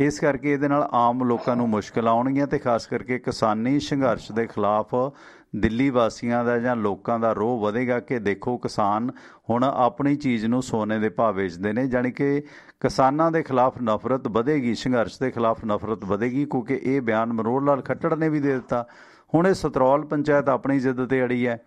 ਇਸ ਕਰਕੇ ਇਹਦੇ ਨਾਲ ਆਮ ਲੋਕਾਂ ਨੂੰ ਮੁਸ਼ਕਿਲ ਆਉਣਗੀਆਂ ਤੇ ਖਾਸ ਕਰਕੇ ਕਿਸਾਨੀ ਸੰਘਰਸ਼ ਦੇ ਖਿਲਾਫ ਦਿੱਲੀ ਵਾਸੀਆਂ ਦਾ ਜਾਂ ਲੋਕਾਂ ਦਾ ਰੋਹ ਵਧੇਗਾ ਕਿ ਦੇਖੋ ਕਿਸਾਨ ਹੁਣ ਆਪਣੀ ਚੀਜ਼ ਨੂੰ ਸੋਨੇ ਦੇ ਭਾਅ ਵੇਚਦੇ ਨੇ। ਜਾਣੀ ਕਿ ਕਿਸਾਨਾਂ ਦੇ ਖਿਲਾਫ ਨਫ਼ਰਤ ਵਧੇਗੀ, ਸੰਘਰਸ਼ ਦੇ ਖਿਲਾਫ ਨਫ਼ਰਤ ਵਧੇਗੀ, ਕਿਉਂਕਿ ਇਹ ਬਿਆਨ ਮਨੋਹਰ ਲਾਲ ਖੱਟੜ ਨੇ ਵੀ ਦੇ ਦਿੱਤਾ। ਹੁਣ ਇਹ ਸਤਰੌਲ ਪੰਚਾਇਤ ਆਪਣੀ ਜ਼ਿੱਦ ਤੇ ਅੜੀ ਹੈ।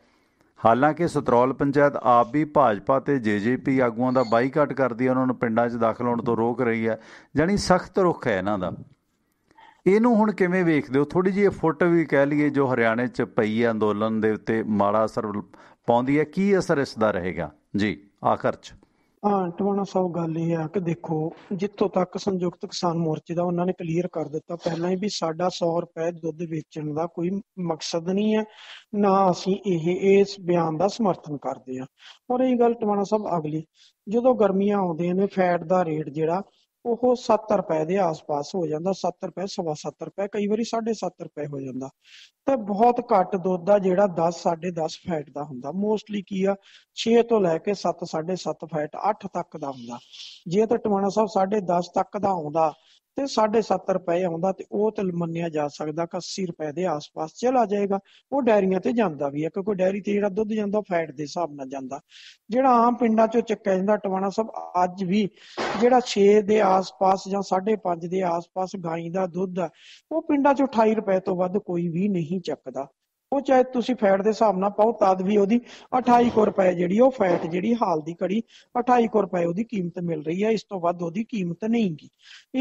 ਹਾਲਾਂਕਿ ਸਤਰੌਲ ਪੰਚਾਇਤ ਆਪ ਵੀ ਭਾਜਪਾ ਤੇ JJP ਆਗੂਆਂ ਦਾ ਬਾਈਕਾਟ ਕਰਦੀ ਹੈ, ਉਹਨਾਂ ਨੂੰ ਪਿੰਡਾਂ 'ਚ ਦਾਖਲ ਹੋਣ ਤੋਂ ਰੋਕ ਰਹੀ ਹੈ। ਜਾਣੀ ਸਖਤ ਰੁਖ ਹੈ ਇਹਨਾਂ ਦਾ। ਇਹਨੂੰ ਹੁਣ ਕਿਵੇਂ ਵੇਖਦੇ ਹੋ? ਥੋੜ੍ਹੀ ਜਿਹੀ ਫੁੱਟ ਵੀ ਕਹਿ ਲਈਏ ਜੋ ਹਰਿਆਣੇ 'ਚ ਪਈ ਹੈ ਅੰਦੋਲਨ ਦੇ ਉੱਤੇ ਮਾੜਾ ਅਸਰ ਪਾਉਂਦੀ ਹੈ, ਕੀ ਅਸਰ ਇਸ ਦਾ ਰਹੇਗਾ ਜੀ ਆਖਰ 'ਚ? ਟਵਾਣਾ ਸਾਹਿਬ, ਗੱਲ ਇਹ ਆ ਕਿ ਦੇਖੋ, ਜਿੱਥੋਂ ਤੱਕ ਸੰਯੁਕਤ ਕਿਸਾਨ ਮੋਰਚੇ ਦਾ ਉਹਨਾਂ ਨੇ ਕਲੀਅਰ ਕਰ ਦਿੱਤਾ ਪਹਿਲਾਂ ਹੀ ਵੀ ਸਾਡਾ 100 ਰੁਪਏ ਦੁੱਧ ਵੇਚਣ ਦਾ ਕੋਈ ਮਕਸਦ ਨਹੀਂ ਹੈ, ਨਾ ਅਸੀਂ ਇਸ ਬਿਆਨ ਦਾ ਸਮਰਥਨ ਕਰਦੇ ਹਾਂ। ਔਰ ਇਹ ਗੱਲ ਟਵਾਣਾ ਸਾਹਿਬ ਅਗਲੀ, ਜਦੋਂ ਗਰਮੀਆਂ ਆਉਂਦੀਆਂ ਨੇ ਫੈਟ ਦਾ ਰੇਟ ਜਿਹੜਾ ਉਹ 70 ਰੁਪਏ ਦੇ ਆਸ-ਪਾਸ ਹੋ ਜਾਂਦਾ, 70 ਰੁਪਏ, 7.25 ਰੁਪਏ, ਕਈ ਵਾਰੀ 7.5 ਰੁਪਏ ਹੋ ਜਾਂਦਾ। ਤੇ ਬਹੁਤ ਘੱਟ ਦੁੱਧ ਆ ਜਿਹੜਾ 10, 10.5 ਫੈਟ ਦਾ ਹੁੰਦਾ। ਮੋਸਟਲੀ ਕੀ ਆ 6 ਤੋਂ ਲੈ ਕੇ 7, 7.5 ਫੈਟ, 8 ਤੱਕ ਦਾ ਹੁੰਦਾ। ਜੇ ਤਾਂ ਟਵਾਣਾ ਸਾਹਿਬ 10.5 ਤੱਕ ਦਾ ਆਉਂਦਾ ਤੇ 7.5 ਰੁਪਏ ਆਉਂਦਾ ਤੇ ਉਹ ਤੇ ਮੰਨਿਆ ਜਾ ਸਕਦਾ ਕਿ 80 ਰੁਪਏ ਦੇ ਆਸ-ਪਾਸ ਚਲਾ ਜਾਏਗਾ। ਉਹ ਡੈਰੀਆਂ ਤੇ ਜਾਂਦਾ ਵੀ ਹੈ, ਕਿਉਂਕਿ ਡੈਰੀ ਤੇ ਜਿਹੜਾ ਦੁੱਧ ਜਾਂਦਾ ਉਹ ਫੈਟ ਦੇ ਹਿਸਾਬ ਨਾਲ ਜਾਂਦਾ। ਜਿਹੜਾ ਆਮ ਪਿੰਡਾਂ ਚੋਂ ਚੱਕਿਆ ਜਾਂਦਾ ਟਵਾਣਾ ਸਾਹਿਬ ਅੱਜ ਵੀ ਜਿਹੜਾ 6 ਦੇ ਆਸ-ਪਾਸ ਜਾਂ 5.5 ਦੇ ਆਸ-ਪਾਸ ਗਾਈ ਦਾ ਦੁੱਧ ਆ, ਉਹ ਪਿੰਡਾਂ ਚੋਂ 28 ਰੁਪਏ ਤੋਂ ਵੱਧ ਕੋਈ ਵੀ ਨਹੀਂ ਚੱਕਦਾ। ਉਹ ਚਾਹੇ ਤੁਸੀਂ ਫੈਟ ਦੇ ਹਿਸਾਬ ਨਾਲ ਪਾਓ ਤਦ ਵੀ ਉਹਦੀ 28 ਰੁਪਏ ਜਿਹੜੀ ਉਹ ਫੈਟ ਜਿਹੜੀ ਹਾਲ ਦੀ ਘੜੀ 28 ਰੁਪਏ ਉਹਦੀ ਕੀਮਤ ਮਿਲ ਰਹੀ ਹੈ। ਇਸ ਤੋਂ ਵੱਧ ਉਹਦੀ ਕੀਮਤ ਨਹੀਂ ਗੀ।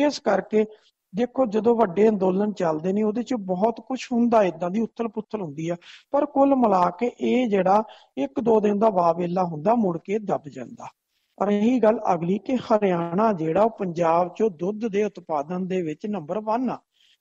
ਇਸ ਕਰਕੇ ਦੇਖੋ, ਜਦੋਂ ਵੱਡੇ ਅੰਦੋਲਨ ਚੱਲਦੇ ਨੇ ਉਹਦੇ ਚ ਬਹੁਤ ਕੁਝ ਹੁੰਦਾ, ਏਦਾਂ ਦੀ ਉਥਲ ਪੁਥਲ ਹੁੰਦੀ ਆ, ਪਰ ਕੁੱਲ ਮਿਲਾ ਕੇ ਇਹ ਜਿਹੜਾ 1-2 ਦਿਨ ਦਾ ਵਾਵੇਲਾ ਹੁੰਦਾ, ਮੁੜ ਕੇ ਦਬ ਜਾਂਦਾ। ਪਰ ਇਹੀ ਗੱਲ ਅਗਲੀ ਕਿ ਹਰਿਆਣਾ ਜਿਹੜਾ ਉਹ ਪੰਜਾਬ ਚੋਂ ਦੁੱਧ ਦੇ ਉਤਪਾਦਨ ਦੇ ਵਿੱਚ ਨੰਬਰ 1 ਆ,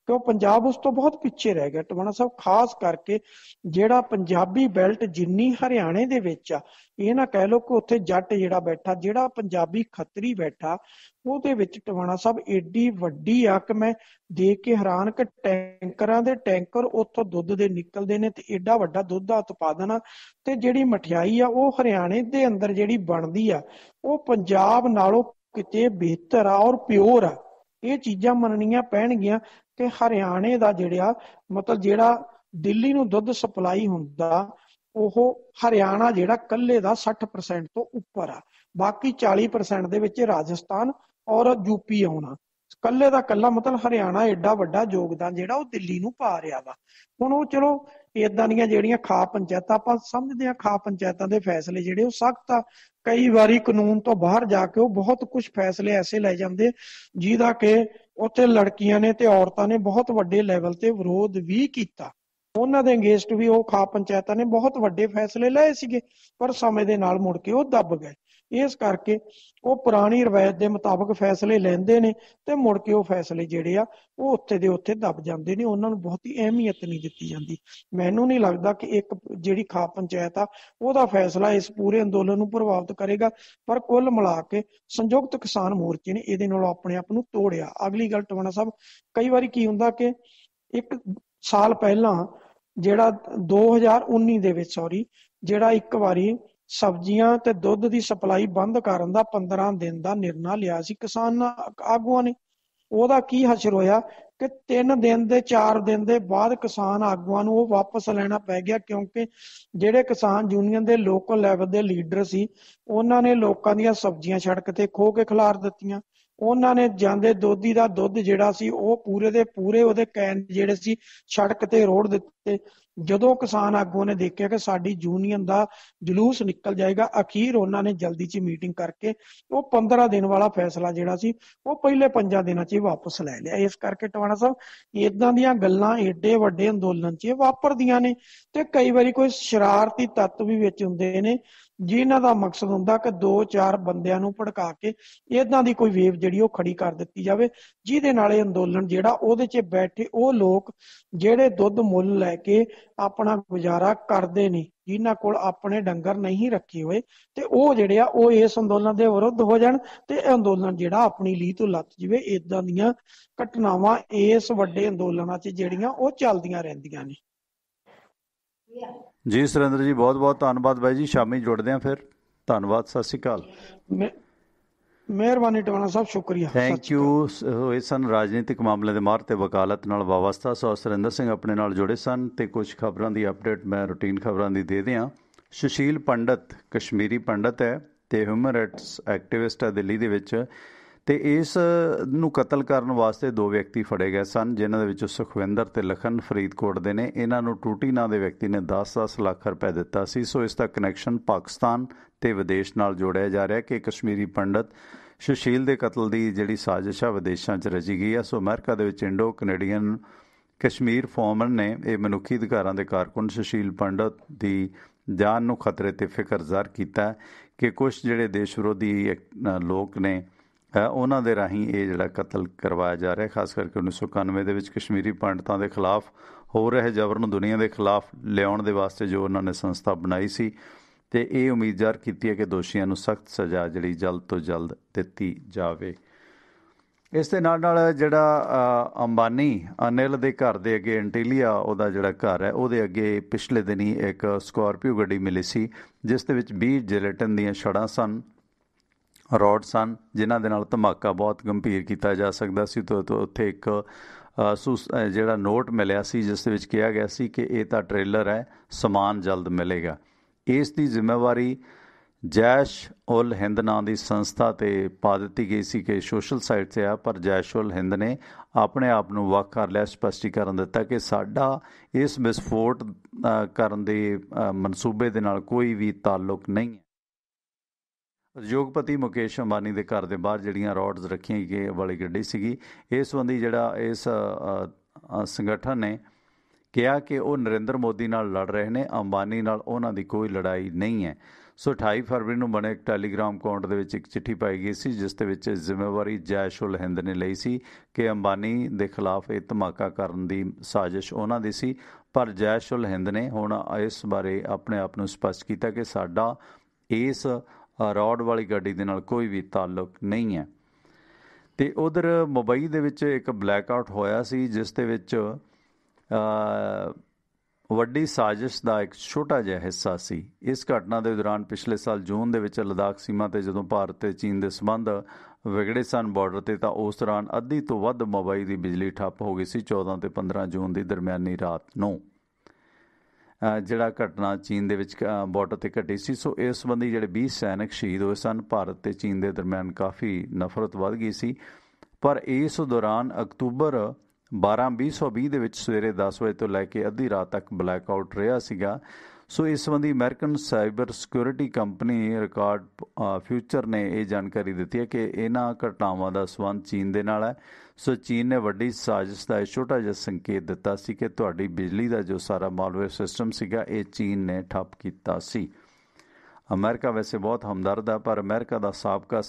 ਕਿ ਉਹ ਪੰਜਾਬ ਉਸ ਤੋਂ ਬਹੁਤ ਪਿੱਛੇ ਰਹਿ ਗਿਆ। ਟਵਾਣਾ ਸਾਹਿਬ ਖਾਸ ਕਰਕੇ ਜਿਹੜਾ ਪੰਜਾਬੀ ਬੈਲਟ ਜਿੰਨੀ ਹਰਿਆਣੇ ਦੇ ਵਿੱਚ ਆ, ਇਹ ਨਾ ਕਹਿ ਲਓ ਕਿ ਉੱਥੇ ਜੱਟ ਜਿਹੜਾ ਬੈਠਾ, ਜਿਹੜਾ ਪੰਜਾਬੀ ਖੱਤਰੀ ਬੈਠਾ, ਉਹਦੇ ਵਿੱਚ ਟਵਾਣਾ ਸਾਹਿਬ ਏਡੀ ਵੱਡੀ ਆ ਕਿ ਮੈਂ ਦੇਖ ਕੇ ਹੈਰਾਨ ਕਿ ਟੈਂਕਰਾਂ ਦੇ ਟੈਂਕਰ ਉੱਥੋਂ ਦੁੱਧ ਦੇ ਨਿਕਲਦੇ ਨੇ ਤੇ ਏਡਾ ਵੱਡਾ ਦੁੱਧ ਦਾ ਉਤਪਾਦਨ ਆ। ਤੇ ਜਿਹੜੀ ਮਠਿਆਈ ਆ ਉਹ ਹਰਿਆਣੇ ਦੇ ਅੰਦਰ ਜਿਹੜੀ ਬਣਦੀ ਆ ਉਹ ਪੰਜਾਬ ਨਾਲੋਂ ਕਿਤੇ ਬਿਹਤਰ ਆ ਔਰ ਪਿਓਰ ਆ। ਇਹ ਚੀਜ਼ਾਂ ਮੰਨਣੀਆਂ ਪੈਣਗੀਆਂ ਕਿ ਹਰਿਆਣੇ ਦਾ ਜਿਹੜਾ ਦਿੱਲੀ ਨੂੰ ਦੁੱਧ ਸਪਲਾਈ ਹੁੰਦਾ, ਉਹ ਹਰਿਆਣਾ ਜਿਹੜਾ ਕੱਲੇ ਦਾ 60% ਤੋਂ ਉੱਪਰ ਆ। ਬਾਕੀ 40% ਦੇ ਵਿੱਚ ਰਾਜਸਥਾਨ ਔਰ UP ਆਉਣਾ। ਕੱਲੇ ਦਾ ਕੱਲਾ ਹਰਿਆਣਾ ਏਡਾ ਵੱਡਾ ਯੋਗਦਾਨ ਜਿਹੜਾ ਉਹ ਦਿੱਲੀ ਨੂੰ ਪਾ ਰਿਹਾ ਵਾ। ਹੁਣ ਉਹ ਚਲੋ ਏਦਾਂ ਦੀਆਂ ਜਿਹੜੀਆਂ ਖਾਪ ਪੰਚਾਇਤਾਂ, ਆਪਾਂ ਸਮਝਦੇ ਹਾਂ ਖਾਪ ਪੰਚਾਇਤਾਂ ਦੇ ਫੈਸਲੇ ਜਿਹੜੇ ਉਹ ਸਖਤ ਆ। ਕਈ ਵਾਰੀ ਕਾਨੂੰਨ ਤੋਂ ਬਾਹਰ ਜਾ ਕੇ ਉਹ ਬਹੁਤ ਕੁਝ ਫੈਸਲੇ ਐਸੇ ਲੈ ਜਾਂਦੇ ਜਿਹਦਾ ਕਿ ਉੱਥੇ ਲੜਕੀਆਂ ਨੇ ਤੇ ਔਰਤਾਂ ਨੇ ਬਹੁਤ ਵੱਡੇ ਲੈਵਲ ਤੇ ਵਿਰੋਧ ਵੀ ਕੀਤਾ। ਉਹਨਾਂ ਦੇ ਅਗੇਂਸਟ ਵੀ ਉਹ ਖਾਪ ਪੰਚਾਇਤਾਂ ਨੇ ਬਹੁਤ ਵੱਡੇ ਫੈਸਲੇ ਲਏ ਸੀਗੇ, ਪਰ ਸਮੇਂ ਦੇ ਨਾਲ ਮੁੜ ਕੇ ਉਹ ਦਬ ਗਏ। ਇਸ ਕਰਕੇ ਉਹ ਪੁਰਾਣੀ ਰਵਾਇਤ ਦੇ ਮੁਤਾਬਕ ਫੈਸਲੇ ਲੈਂਦੇ ਨੇ ਤੇ ਮੁੜ ਕੇ ਉਹ ਫੈਸਲੇ ਜਿਹੜੇ ਆ ਉਹ ਉੱਥੇ ਦੇ ਉੱਥੇ ਦਬ ਜਾਂਦੇ ਨੇ। ਉਹਨਾਂ ਨੂੰ ਬਹੁਤੀ ਅਹਿਮੀਅਤ ਨਹੀਂ ਦਿੱਤੀ ਜਾਂਦੀ। ਮੈਨੂੰ ਨਹੀਂ ਲੱਗਦਾ ਕਿ ਇੱਕ ਜਿਹੜੀ ਖਾਪ ਪੰਚਾਇਤ ਆ ਉਹਦਾ ਫੈਸਲਾ ਇਸ ਪੂਰੇ ਅੰਦੋਲਨ ਨੂੰ ਪ੍ਰਭਾਵਿਤ ਕਰੇਗਾ। ਪਰ ਕੁੱਲ ਮਿਲਾ ਕੇ ਸੰਯੁਕਤ ਕਿਸਾਨ ਮੋਰਚੇ ਨੇ ਇਹਦੇ ਨਾਲੋਂ ਆਪਣੇ ਆਪ ਨੂੰ ਤੋੜਿਆ। ਅਗਲੀ ਗੱਲ ਟਵਾਣਾ ਸਾਹਿਬ, ਕਈ ਵਾਰੀ ਕੀ ਹੁੰਦਾ ਕਿ 1 ਸਾਲ ਪਹਿਲਾਂ ਜਿਹੜਾ 2019 ਦੇ ਵਿੱਚ ਜਿਹੜਾ ਇੱਕ ਵਾਰੀ ਸਬਜ਼ੀਆਂ ਤੇ ਦੁੱਧ ਦੀ ਸਪਲਾਈ ਬੰਦ ਕਰਨ ਦਾ 15 ਦਿਨ ਦਾ ਨਿਰਣਾ ਲਿਆ ਸੀ ਕਿਸਾਨ ਆਗੂਆਂ ਨੇ। ਉਹਦਾ ਕੀ ਹਸ਼ਰ ਹੋਇਆ ਕਿ 3 ਦਿਨ ਦੇ 4 ਦਿਨ ਦੇ ਬਾਅਦ ਕਿਸਾਨ ਆਗੂਆਂ ਨੂੰ ਉਹ ਵਾਪਸ ਲੈਣਾ ਪੈ ਗਿਆ, ਕਿਉਂਕਿ ਜਿਹੜੇ ਕਿਸਾਨ ਯੂਨੀਅਨ ਦੇ ਲੋਕਲ ਲੈਵਲ ਦੇ ਲੀਡਰ ਸੀ ਉਹਨਾਂ ਨੇ ਲੋਕਾਂ ਦੀਆਂ ਸਬਜ਼ੀਆਂ ਸੜਕ ਤੇ ਖੋਹ ਕੇ ਖਿਲਾਰ ਦਿੱਤੀਆਂ। ਉਹਨਾਂ ਨੇ ਜਾਂਦੇ ਦੋਧੀ ਦਾ ਦੁੱਧ ਜਿਹੜਾ ਸੀ ਉਹ ਪੂਰੇ ਦੇ ਪੂਰੇ ਉਹਦੇ ਕੈਨ ਜਿਹੜੇ ਸੀ ਸੜਕ ਤੇ ਰੋੜ ਦਿੱਤੇ। ਜਦੋਂ ਕਿਸਾਨ ਆਗੂਆਂ ਨੇ ਦੇਖਿਆ ਕਿ ਸਾਡੀ ਯੂਨੀਅਨ ਦਾ ਜਲੂਸ ਨਿਕਲ ਜਾਏਗਾ, ਅਖੀਰ ਉਹਨਾਂ ਨੇ ਜਲਦੀ 'ਚ ਮੀਟਿੰਗ ਕਰਕੇ ਉਹ 15 ਦਿਨ ਵਾਲਾ ਫੈਸਲਾ ਜਿਹੜਾ ਸੀ ਉਹ ਪਹਿਲੇ 5 ਦਿਨਾਂ 'ਚ ਹੀ ਵਾਪਸ ਲੈ ਲਿਆ। ਇਸ ਕਰਕੇ ਟਵਾਣਾ ਸਾਹਿਬ ਇਦਾਂ ਦੀਆਂ ਗੱਲਾਂ ਏਡੇ ਵੱਡੇ ਅੰਦੋਲਨ 'ਚ ਵਾਪਰਦੀਆਂ ਨੇ, ਤੇ ਕਈ ਵਾਰੀ ਕੋਈ ਸ਼ਰਾਰਤੀ ਤੱਤ ਵੀ ਵਿੱਚ ਹੁੰਦੇ ਨੇ ਜਿਨ੍ਹਾਂ ਦਾ ਮਕਸਦ ਹੁੰਦਾ ਕਿ 2-4 ਬੰਦਿਆਂ ਨੂੰ ਭੜਕਾ ਕੇ ਇਦਾਂ ਦੀ ਕੋਈ ਵੇਵ ਜਿਹੜੀ ਉਹ ਖੜੀ ਕਰ ਦਿੱਤੀ ਜਾਵੇ, ਜਿਹਦੇ ਨਾਲ ਇਹ ਅੰਦੋਲਨ ਜਿਹੜਾ ਉਹਦੇ 'ਚ ਬੈਠੇ ਉਹ ਲੋਕ ਜਿਹੜੇ ਦੁੱਧ ਮੁੱਲ ਲੈ ਕੇ ਆਪਣਾ ਗੁਜ਼ਾਰਾ ਕਰਦੇ ਨੇ, ਜਿਨ੍ਹਾਂ ਕੋਲ ਆਪਣੇ ਡੰਗਰ ਨਹੀਂ ਰੱਖੇ ਹੋਏ, ਤੇ ਉਹ ਜਿਹੜੇ ਆ ਉਹ ਇਸ ਅੰਦੋਲਨ ਦੇ ਵਿਰੁੱਧ ਹੋ ਜਾਣ ਤੇ ਇਹ ਅੰਦੋਲਨ ਜਿਹੜਾ ਆਪਣੀ ਲੀਹ ਤੋਂ ਲੱਥ ਜਾਵੇ। ਇਦਾਂ ਦੀਆਂ ਘਟਨਾਵਾਂ ਇਸ ਵੱਡੇ ਅੰਦੋਲਨਾਂ 'ਚ ਜਿਹੜੀਆਂ ਉਹ ਚੱਲਦੀਆਂ ਰਹਿੰਦੀਆਂ ਨੇ। ਜੀ ਸੁਰਿੰਦਰ ਜੀ, ਬਹੁਤ ਬਹੁਤ ਧੰਨਵਾਦ ਬਾਈ ਜੀ। ਸ਼ਾਮੀ ਜੁੜਦੇ ਹਾਂ ਫਿਰ। ਧੰਨਵਾਦ, ਸਤਿ ਸ਼੍ਰੀ ਅਕਾਲ। ਮਿਹਰਬਾਨੀ ਟਵਾਣਾ ਸਾਹਿਬ, ਸ਼ੁਕਰੀਆ, ਥੈਂਕ ਯੂ। ਹੋਏ ਸਨ ਰਾਜਨੀਤਿਕ ਮਾਮਲੇ ਦੇ ਮਾਹਰ ਤੇ ਵਕਾਲਤ ਨਾਲ ਵਾਬਸਤਾ ਸੋ ਸੁਰਿੰਦਰ ਸਿੰਘ ਆਪਣੇ ਨਾਲ ਜੁੜੇ ਸਨ, ਤੇ ਕੁਝ ਖਬਰਾਂ ਦੀ ਅਪਡੇਟ ਮੈਂ ਰੂਟੀਨ ਖਬਰਾਂ ਦੀ ਦੇ ਦਿਆਂ। ਸੁਸ਼ੀਲ ਪੰਡਤ ਕਸ਼ਮੀਰੀ ਪੰਡਤ ਹੈ ਤੇ ਹਿਊਮਨ ਰਾਈਟਸ ਐਕਟਿਵਿਸਟ ਹੈ ਦਿੱਲੀ ਦੇ ਵਿੱਚ, ਤੇ ਇਸ ਨੂੰ ਕਤਲ ਕਰਨ ਵਾਸਤੇ 2 ਵਿਅਕਤੀ ਫੜੇ ਗਏ ਸਨ, ਜਿਨ੍ਹਾਂ ਦੇ ਵਿੱਚੋਂ ਸੁਖਵਿੰਦਰ ਤੇ ਲਖਨ ਫਰੀਦਕੋਟ ਦੇ ਨੇ। ਇਹਨਾਂ ਨੂੰ ਟੂਟੀ ਨਾਂ ਦੇ ਵਿਅਕਤੀ ਨੇ 10-10 ਲੱਖ ਰੁਪਏ ਦਿੱਤਾ ਸੀ। ਸੋ ਇਸ ਦਾ ਕਨੈਕਸ਼ਨ ਪਾਕਿਸਤਾਨ ਤੇ ਵਿਦੇਸ਼ ਨਾਲ ਜੋੜਿਆ ਜਾ ਰਿਹਾ ਕਿ ਕਸ਼ਮੀਰੀ ਪੰਡਤ ਸੁਸ਼ੀਲ ਦੇ ਕਤਲ ਦੀ ਜਿਹੜੀ ਸਾਜ਼ਿਸ਼ ਆ ਵਿਦੇਸ਼ਾਂ 'ਚ ਰਚੀ ਗਈ ਆ। ਸੋ ਅਮਰੀਕਾ ਦੇ ਵਿੱਚ ਇੰਡੋ ਕੈਨੇਡੀਅਨ ਕਸ਼ਮੀਰ ਫੋਰਮਨ ਨੇ ਇਹ ਮਨੁੱਖੀ ਅਧਿਕਾਰਾਂ ਦੇ ਕਾਰਕੁਨ ਸੁਸ਼ੀਲ ਪੰਡਤ ਦੀ ਜਾਨ ਨੂੰ ਖਤਰੇ ਤੇ ਫਿਕਰ ਜ਼ਾਹਰ ਕੀਤਾ ਕਿ ਕੁਝ ਜਿਹੜੇ ਦੇਸ਼ ਵਿਰੋਧੀ ਲੋਕ ਨੇ ਉਹਨਾਂ ਦੇ ਰਾਹੀਂ ਇਹ ਜਿਹੜਾ ਕਤਲ ਕਰਵਾਇਆ ਜਾ ਰਿਹਾ। ਖਾਸ ਕਰਕੇ 1991 ਦੇ ਵਿੱਚ ਕਸ਼ਮੀਰੀ ਪੰਡਤਾਂ ਦੇ ਖਿਲਾਫ ਹੋ ਰਹੇ ਜ਼ਬਰ ਨੂੰ ਦੁਨੀਆ ਦੇ ਖਿਲਾਫ ਲਿਆਉਣ ਦੇ ਵਾਸਤੇ ਜੋ ਉਹਨਾਂ ਨੇ ਸੰਸਥਾ ਬਣਾਈ ਸੀ, ਤੇ ਇਹ ਉਮੀਦ ਜ਼ਾਹਰ ਕੀਤੀ ਹੈ ਕਿ ਦੋਸ਼ੀਆਂ ਨੂੰ ਸਖਤ ਸਜ਼ਾ ਜਿਹੜੀ ਜਲਦ ਤੋਂ ਜਲਦ ਦਿੱਤੀ ਜਾਵੇ। ਇਸ ਦੇ ਨਾਲ ਨਾਲ ਜਿਹੜਾ ਅੰਬਾਨੀ ਅਨਿਲ ਦੇ ਘਰ ਦੇ ਅੱਗੇ ਐਂਟੀਲੀਆ ਉਹਦਾ ਜਿਹੜਾ ਘਰ ਹੈ ਉਹਦੇ ਅੱਗੇ ਪਿਛਲੇ ਦਿਨੀ ਇੱਕ ਸਕਾਰਪੀਓ ਗੱਡੀ ਮਿਲੀ ਸੀ, ਜਿਸ ਦੇ ਵਿੱਚ 20 ਜਿਲੇਟਿਨ ਦੀਆਂ ਛੜਾਂ ਸਨ, ਰੋਡ ਸਨ, ਜਿਨ੍ਹਾਂ ਦੇ ਨਾਲ ਧਮਾਕਾ ਬਹੁਤ ਗੰਭੀਰ ਕੀਤਾ ਜਾ ਸਕਦਾ ਸੀ। ਤੋਂ ਉੱਥੇ ਇੱਕ ਜਿਹੜਾ ਨੋਟ ਮਿਲਿਆ ਸੀ ਜਿਸ ਦੇ ਵਿੱਚ ਕਿਹਾ ਗਿਆ ਸੀ ਕਿ ਇਹ ਤਾਂ ਟ੍ਰੇਲਰ ਹੈ, ਸਮਾਨ ਜਲਦ ਮਿਲੇਗਾ। ਇਸ ਦੀ ਜ਼ਿੰਮੇਵਾਰੀ ਜੈਸ਼ ਉਲ ਹਿੰਦ ਨਾਂ ਦੀ ਸੰਸਥਾ 'ਤੇ ਪਾ ਦਿੱਤੀ ਗਈ ਸੀ ਕਿ ਸੋਸ਼ਲ ਸਾਈਟ 'ਤੇ ਆ, ਪਰ ਜੈਸ਼ ਉਲ ਹਿੰਦ ਨੇ ਆਪਣੇ ਆਪ ਨੂੰ ਵੱਖ ਕਰ ਲਿਆ, ਸਪਸ਼ਟੀਕਰਨ ਦਿੱਤਾ ਕਿ ਸਾਡਾ ਇਸ ਵਿਸਫੋਟ ਕਰਨ ਦੇ ਮਨਸੂਬੇ ਦੇ ਨਾਲ ਕੋਈ ਵੀ ਤਾਲੁਕ ਨਹੀਂ ਹੈ। ਉਦਯੋਗਪਤੀ ਮੁਕੇਸ਼ ਅੰਬਾਨੀ ਦੇ ਘਰ ਦੇ ਬਾਹਰ ਜਿਹੜੀਆਂ ਰੋਡਸ ਰੱਖੀਆਂ ਗਈ ਵਾਲੀ ਗੱਡੀ ਸੀਗੀ, ਇਸ ਸੰਬੰਧੀ ਜਿਹੜਾ ਇਸ ਸੰਗਠਨ ਨੇ ਕਿਹਾ ਕਿ ਉਹ ਨਰਿੰਦਰ ਮੋਦੀ ਨਾਲ ਲੜ ਰਹੇ ਨੇ, ਅੰਬਾਨੀ ਨਾਲ ਉਹਨਾਂ ਦੀ ਕੋਈ ਲੜਾਈ ਨਹੀਂ ਹੈ। ਸੋ 28 ਫਰਵਰੀ ਨੂੰ ਬਣੇ ਇੱਕ ਟੈਲੀਗ੍ਰਾਮ ਅਕਾਊਂਟ ਦੇ ਵਿੱਚ ਇੱਕ ਚਿੱਠੀ ਪਾਈ ਗਈ ਸੀ, ਜਿਸ ਦੇ ਵਿੱਚ ਜ਼ਿੰਮੇਵਾਰੀ ਜੈਸ਼ ਉਲ ਹਿੰਦ ਨੇ ਲਈ ਸੀ ਕਿ ਅੰਬਾਨੀ ਦੇ ਖਿਲਾਫ ਇਹ ਧਮਾਕਾ ਕਰਨ ਦੀ ਸਾਜ਼ਿਸ਼ ਉਹਨਾਂ ਦੀ ਸੀ। ਪਰ ਜੈਸ਼ ਉਲ ਹਿੰਦ ਨੇ ਹੁਣ ਇਸ ਬਾਰੇ ਆਪਣੇ ਆਪ ਨੂੰ ਸਪਸ਼ਟ ਕੀਤਾ ਕਿ ਸਾਡਾ ਇਸ ਰੋਡ ਵਾਲੀ ਗੱਡੀ ਦੇ ਨਾਲ ਕੋਈ ਵੀ ਤਾਲੁਕ ਨਹੀਂ ਹੈ। ਤੇ ਉਧਰ ਮੁੰਬਈ ਦੇ ਵਿੱਚ ਇੱਕ ਬਲੈਕਆਊਟ ਹੋਇਆ ਸੀ, ਜਿਸ ਦੇ ਵਿੱਚ ਵੱਡੀ ਸਾਜ਼ਿਸ਼ ਦਾ ਇੱਕ ਛੋਟਾ ਜਿਹਾ ਹਿੱਸਾ ਸੀ। ਇਸ ਘਟਨਾ ਦੇ ਦੌਰਾਨ ਪਿਛਲੇ ਸਾਲ ਜੂਨ ਦੇ ਵਿੱਚ ਲੱਦਾਖ ਸੀਮਾ ਤੇ ਜਦੋਂ ਭਾਰਤ ਤੇ ਚੀਨ ਦੇ ਸੰਬੰਧ ਵਿਗੜੇ ਸਨ ਬਾਰਡਰ ਤੇ, ਤਾਂ ਉਸ ਦੌਰਾਨ ਅੱਧੀ ਤੋਂ ਵੱਧ ਮੁੰਬਈ ਦੀ ਬਿਜਲੀ ਠੱਪ ਹੋ ਗਈ ਸੀ 14 ਤੇ 15 ਜੂਨ ਦੀ ਦਰਮਿਆਨੀ ਰਾਤ ਨੂੰ, ਜਿਹੜਾ ਘਟਨਾ ਚੀਨ ਦੇ ਵਿੱਚ ਬਾਰਡਰ ਤੇ ਘਟੀ ਸੀ। ਸੋ ਇਸ ਸੰਬੰਧੀ ਜਿਹੜੇ 20 ਸੈਨਿਕ ਸ਼ਹੀਦ ਹੋਏ ਸਨ। ਭਾਰਤ ਤੇ ਚੀਨ ਦੇ ਦਰਮਿਆਨ ਕਾਫੀ ਨਫ਼ਰਤ ਵੱਧ ਗਈ ਸੀ। ਪਰ ਇਸ ਦੌਰਾਨ ਅਕਤੂਬਰ 12, 2020 ਦੇ ਵਿੱਚ ਸਵੇਰੇ 10 ਵਜੇ ਤੋਂ ਲੈ ਕੇ ਅੱਧੀ ਰਾਤ ਤੱਕ ਬਲੈਕਆਊਟ ਰਿਹਾ ਸੀਗਾ। ਸੋ ਇਸ ਸੰਬੰਧੀ American cyber security company record future ਨੇ ਇਹ ਜਾਣਕਾਰੀ ਦਿੱਤੀ ਹੈ ਕਿ ਇਹਨਾਂ ਘਟਨਾਵਾਂ ਦਾ ਸੰਬੰਧ ਚੀਨ ਦੇ ਨਾਲ ਹੈ। ਸੋ ਚੀਨ ਨੇ ਵੱਡੀ ਸਾਜ਼ਿਸ਼ ਦਾ ਛੋਟਾ ਜਿਹਾ ਸੰਕੇਤ ਦਿੱਤਾ ਸੀ ਕਿ ਤੁਹਾਡੀ ਬਿਜਲੀ ਦਾ ਜੋ ਸਾਰਾ ਮਾਲਵੇਅਰ ਸਿਸਟਮ ਸੀਗਾ ਇਹ ਚੀਨ ਨੇ ਠੱਪ ਕੀਤਾ ਸੀ। ਅਮਰੀਕਾ ਵੈਸੇ ਬਹੁਤ ਹਮਦਰਦ ਹੈ, ਪਰ ਅਮਰੀਕਾ ਦਾ ਸਾਬਕਾ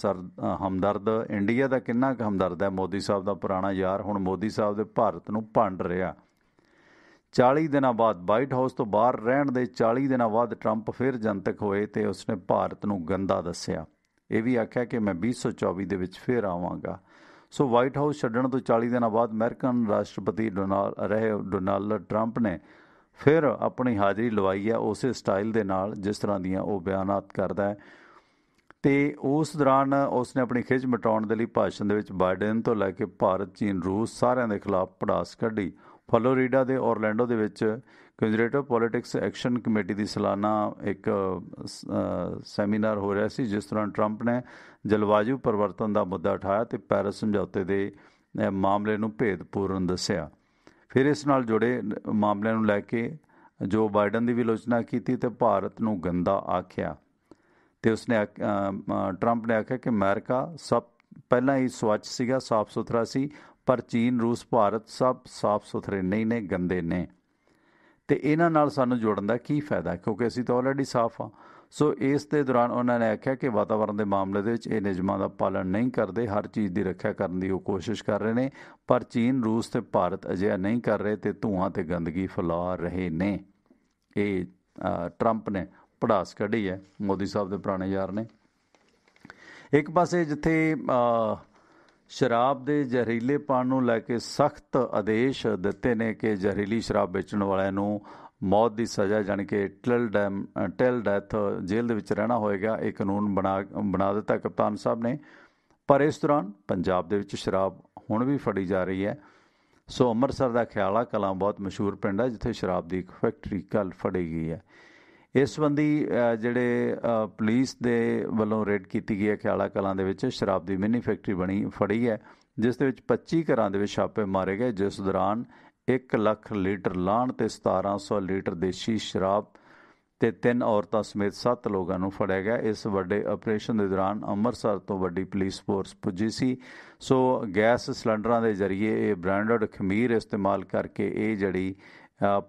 ਹਮਦਰਦ ਇੰਡੀਆ ਦਾ ਕਿੰਨਾ ਕੁ ਹਮਦਰਦ ਹੈ? ਮੋਦੀ ਸਾਹਿਬ ਦਾ ਪੁਰਾਣਾ ਯਾਰ ਹੁਣ ਮੋਦੀ ਸਾਹਿਬ ਦੇ ਭਾਰਤ ਨੂੰ ਭੰਡ ਰਿਹਾ। 40 ਦਿਨਾਂ ਬਾਅਦ ਵਾਈਟ ਹਾਊਸ ਤੋਂ ਬਾਹਰ ਰਹਿਣ ਦੇ 40 ਦਿਨਾਂ ਬਾਅਦ ਟਰੰਪ ਫਿਰ ਜਨਤਕ ਹੋਏ ਤੇ ਉਸਨੇ ਭਾਰਤ ਨੂੰ ਗੰਦਾ ਦੱਸਿਆ। ਇਹ ਵੀ ਆਖਿਆ ਕਿ ਮੈਂ 2024 ਦੇ ਵਿੱਚ ਫਿਰ ਆਵਾਂਗਾ। ਸੋ ਵਾਈਟ ਹਾਊਸ ਛੱਡਣ ਤੋਂ 40 ਦਿਨਾਂ ਬਾਅਦ ਅਮਰੀਕਨ ਰਾਸ਼ਟਰਪਤੀ ਡੋਨਾਲਡ ਟਰੰਪ ਨੇ ਫਿਰ ਆਪਣੀ ਹਾਜ਼ਰੀ ਲਵਾਈ ਹੈ ਉਸੇ ਸਟਾਈਲ ਦੇ ਨਾਲ ਜਿਸ ਤਰ੍ਹਾਂ ਦੀਆਂ ਉਹ ਬਿਆਨਾਤ ਕਰਦਾ ਹੈ। ਤੇ ਉਸ ਦੌਰਾਨ ਉਸਨੇ ਆਪਣੀ ਖਿੱਚ ਮਿਟਾਉਣ ਦੇ ਲਈ ਭਾਸ਼ਣ ਦੇ ਵਿੱਚ ਬਾਈਡਨ ਤੋਂ ਲੈ ਕੇ ਭਾਰਤ, ਚੀਨ, ਰੂਸ ਸਾਰਿਆਂ ਦੇ ਖਿਲਾਫ ਭੜਾਸ ਕੱਢੀ। ਫਲੋਰੀਡਾ ਦੇ ਔਰਲੈਂਡੋ ਦੇ ਵਿੱਚ ਕੰਜ਼ਰਵੇਟਿਵ ਪੋਲੀਟਿਕਸ ਐਕਸ਼ਨ ਕਮੇਟੀ ਦੀ ਸਾਲਾਨਾ ਇੱਕ ਸੈਮੀਨਾਰ ਹੋ ਰਿਹਾ ਸੀ, ਜਿਸ ਦੌਰਾਨ ਟਰੰਪ ਨੇ ਜਲਵਾਯੂ ਪਰਿਵਰਤਨ ਦਾ ਮੁੱਦਾ ਉਠਾਇਆ ਤੇ ਪੈਰਿਸ ਸਮਝੌਤੇ ਦੇ ਮਾਮਲੇ ਨੂੰ ਭੇਦਪੂਰਨ ਦੱਸਿਆ। ਫਿਰ ਇਸ ਨਾਲ ਜੁੜੇ ਮਾਮਲਿਆਂ ਨੂੰ ਲੈ ਕੇ ਜੋ ਬਾਈਡਨ ਦੀ ਵੀ ਆਲੋਚਨਾ ਕੀਤੀ ਤੇ ਭਾਰਤ ਨੂੰ ਗੰਦਾ ਆਖਿਆ। ਤੇ ਉਸਨੇ ਟਰੰਪ ਨੇ ਆਖਿਆ ਕਿ ਅਮਰੀਕਾ ਸਭ ਪਹਿਲਾਂ ਹੀ ਸਵੱਛ ਸੀਗਾ, ਸਾਫ਼ ਸੁਥਰਾ ਸੀ, ਪਰ ਚੀਨ, ਰੂਸ, ਭਾਰਤ ਸਭ ਸਾਫ਼ ਸੁਥਰੇ ਨਹੀਂ ਨੇ, ਗੰਦੇ ਨੇ। ਤੇ ਇਹਨਾਂ ਨਾਲ ਸਾਨੂੰ ਜੁੜਨ ਦਾ ਕੀ ਫਾਇਦਾ, ਕਿਉਂਕਿ ਅਸੀਂ ਤਾਂ ਆਲਰੇਡੀ ਸਾਫ਼ ਹਾਂ। ਸੋ ਇਸ ਦੇ ਦੌਰਾਨ ਉਹਨਾਂ ਨੇ ਆਖਿਆ ਕਿ ਵਾਤਾਵਰਣ ਦੇ ਮਾਮਲੇ ਦੇ ਵਿੱਚ ਇਹ ਨਿਯਮਾਂ ਦਾ ਪਾਲਣ ਨਹੀਂ ਕਰਦੇ, ਹਰ ਚੀਜ਼ ਦੀ ਰੱਖਿਆ ਕਰਨ ਦੀ ਉਹ ਕੋਸ਼ਿਸ਼ ਕਰ ਰਹੇ ਨੇ, ਪਰ ਚੀਨ, ਰੂਸ ਤੇ ਭਾਰਤ ਅਜਿਹਾ ਨਹੀਂ ਕਰ ਰਹੇ ਤੇ ਧੂਆਂ ਤੇ ਗੰਦਗੀ ਫੈਲਾ ਰਹੇ ਨੇ। ਇਹ ਟਰੰਪ ਨੇ ਭੜਾਸ ਕੱਢੀ ਹੈ, ਮੋਦੀ ਸਾਹਿਬ ਦੇ ਪੁਰਾਣੇ ਯਾਰ ਨੇ। ਇੱਕ ਪਾਸੇ ਜਿੱਥੇ ਸ਼ਰਾਬ ਦੇ ਜ਼ਹਿਰੀਲੇਪਣ ਨੂੰ ਲੈ ਕੇ ਸਖਤ ਆਦੇਸ਼ ਦਿੱਤੇ ਨੇ ਕਿ ਜ਼ਹਿਰੀਲੀ ਸ਼ਰਾਬ ਵੇਚਣ ਵਾਲਿਆਂ ਨੂੰ ਮੌਤ ਦੀ ਸਜ਼ਾ ਜਾਣੀ ਕਿ ਟਿਲ ਡੈਥ ਜੇਲ੍ਹ ਦੇ ਵਿੱਚ ਰਹਿਣਾ ਹੋਏਗਾ, ਇਹ ਕਾਨੂੰਨ ਬਣਾ ਦਿੱਤਾ ਕਪਤਾਨ ਸਾਹਿਬ ਨੇ। ਪਰ ਇਸ ਦੌਰਾਨ ਪੰਜਾਬ ਦੇ ਵਿੱਚ ਸ਼ਰਾਬ ਹੁਣ ਵੀ ਫੜੀ ਜਾ ਰਹੀ ਹੈ। ਸੋ ਅੰਮ੍ਰਿਤਸਰ ਦਾ ਖਿਆਲਾ ਕਲਾਂ ਬਹੁਤ ਮਸ਼ਹੂਰ ਪਿੰਡ ਹੈ ਜਿੱਥੇ ਸ਼ਰਾਬ ਦੀ ਇੱਕ ਫੈਕਟਰੀ ਕੱਲ੍ਹ ਫੜੀ ਗਈ ਹੈ। ਇਸ ਸੰਬੰਧੀ ਜਿਹੜੇ ਪੁਲਿਸ ਦੇ ਵੱਲੋਂ ਰੇਡ ਕੀਤੀ ਗਈ ਹੈ ਖਿਆਲਾ ਕਲਾਂ ਦੇ ਵਿੱਚ, ਸ਼ਰਾਬ ਦੀ ਮਿੰਨੀ ਫੈਕਟਰੀ ਫੜੀ ਹੈ ਜਿਸ ਦੇ ਵਿੱਚ 25 ਘਰਾਂ ਦੇ ਵਿੱਚ ਛਾਪੇ ਮਾਰੇ ਗਏ, ਜਿਸ ਦੌਰਾਨ 1 ਲੱਖ ਲੀਟਰ ਲਾਹਣ ਤੇ 1700 ਲੀਟਰ ਦੇਸ਼ੀ ਸ਼ਰਾਬ ਤੇ 3 ਔਰਤਾਂ ਸਮੇਤ 7 ਲੋਕਾਂ ਨੂੰ ਫੜਿਆ ਗਿਆ। ਇਸ ਵੱਡੇ ਆਪਰੇਸ਼ਨ ਦੇ ਦੌਰਾਨ ਅੰਮ੍ਰਿਤਸਰ ਤੋਂ ਵੱਡੀ ਪੁਲਿਸ ਫੋਰਸ ਪੁੱਜੀ ਸੀ। ਸੋ ਗੈਸ ਸਿਲੰਡਰਾਂ ਦੇ ਜ਼ਰੀਏ ਇਹ ਬ੍ਰਾਂਡਡ ਖਮੀਰ ਇਸਤੇਮਾਲ ਕਰਕੇ ਇਹ ਜਿਹੜੀ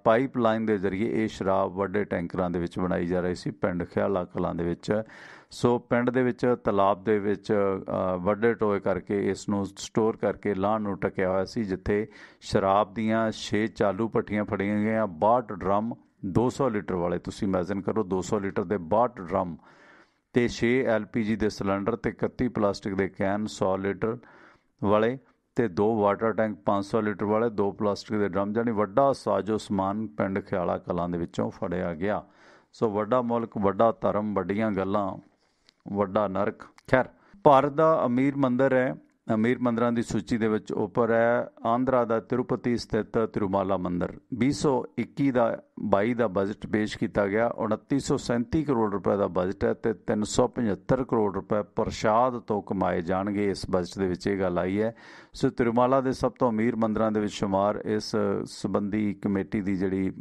ਪਾਈਪਲਾਈਨ ਦੇ ਜ਼ਰੀਏ ਇਹ ਸ਼ਰਾਬ ਵੱਡੇ ਟੈਂਕਰਾਂ ਦੇ ਵਿੱਚ ਬਣਾਈ ਜਾ ਰਹੀ ਸੀ ਪਿੰਡ ਖਿਆਲਾ ਕਲਾਂ ਦੇ ਵਿੱਚ। ਸੋ ਪਿੰਡ ਦੇ ਵਿੱਚ ਤਲਾਬ ਦੇ ਵਿੱਚ ਵੱਡੇ ਟੋਏ ਕਰਕੇ ਇਸ ਨੂੰ ਸਟੋਰ ਕਰਕੇ ਲਾਹਣ ਨੂੰ ਟਕਿਆ ਹੋਇਆ ਸੀ, ਜਿੱਥੇ ਸ਼ਰਾਬ ਦੀਆਂ 6 ਚਾਲੂ ਭੱਠੀਆਂ ਫੜੀਆਂ ਗਈਆਂ, 62 ਡਰਮ 200 ਲੀਟਰ ਵਾਲੇ, ਤੁਸੀਂ ਇਮੈਜਨ ਕਰੋ 200 ਲੀਟਰ ਦੇ 62 ਡਰਮ ਤੇ 6 LPG ਦੇ ਸਿਲੰਡਰ ਤੇ 31 ਪਲਾਸਟਿਕ ਦੇ ਕੈਨ 100 ਲੀਟਰ ਵਾਲੇ ਤੇ 2 ਵਾਟਰ ਟੈਂਕ 500 ਲੀਟਰ ਵਾਲੇ, 2 ਪਲਾਸਟਿਕ ਦੇ ਡਰਮ, ਜਾਣੀ ਵੱਡਾ ਸਾਜੋ ਸਮਾਨ ਪਿੰਡ ਖਿਆਲਾ ਕਲਾਂ ਦੇ ਵਿੱਚੋਂ ਫੜਿਆ ਗਿਆ। ਸੋ ਵੱਡਾ ਮੁਲਕ, ਵੱਡਾ ਧਰਮ, ਵੱਡੀਆਂ ਗੱਲਾਂ, ਵੱਡਾ ਨਰਕ। ਖੈਰ, ਭਾਰਤ ਦਾ ਅਮੀਰ ਮੰਦਰ ਹੈ, ਅਮੀਰ ਮੰਦਰਾਂ ਦੀ ਸੂਚੀ ਦੇ ਵਿੱਚ ਉੱਪਰ ਹੈ ਆਂਧਰਾ ਦਾ ਤਿਰੂਪਤੀ ਸਥਿਤ ਤਿਰੂਮਾਲਾ ਮੰਦਰ। 2021-22 ਦਾ ਬਜਟ ਪੇਸ਼ ਕੀਤਾ ਗਿਆ। 2937 ਕਰੋੜ ਰੁਪਏ ਦਾ ਬਜਟ ਹੈ ਤੇ 375 ਕਰੋੜ ਰੁਪਏ ਪ੍ਰਸ਼ਾਦ ਤੋਂ ਕਮਾਏ ਜਾਣਗੇ। ਇਸ ਬਜਟ ਦੇ ਵਿੱਚ ਇਹ ਗੱਲ ਆਈ ਹੈ। ਸੋ ਤਿਰੂਮਾਲਾ ਦੇ ਸਭ ਤੋਂ ਅਮੀਰ ਮੰਦਰਾਂ ਦੇ ਵਿੱਚ ਸ਼ੁਮਾਰ ਇਸ ਸੰਬੰਧੀ ਕਮੇਟੀ ਦੀ ਜਿਹੜੀ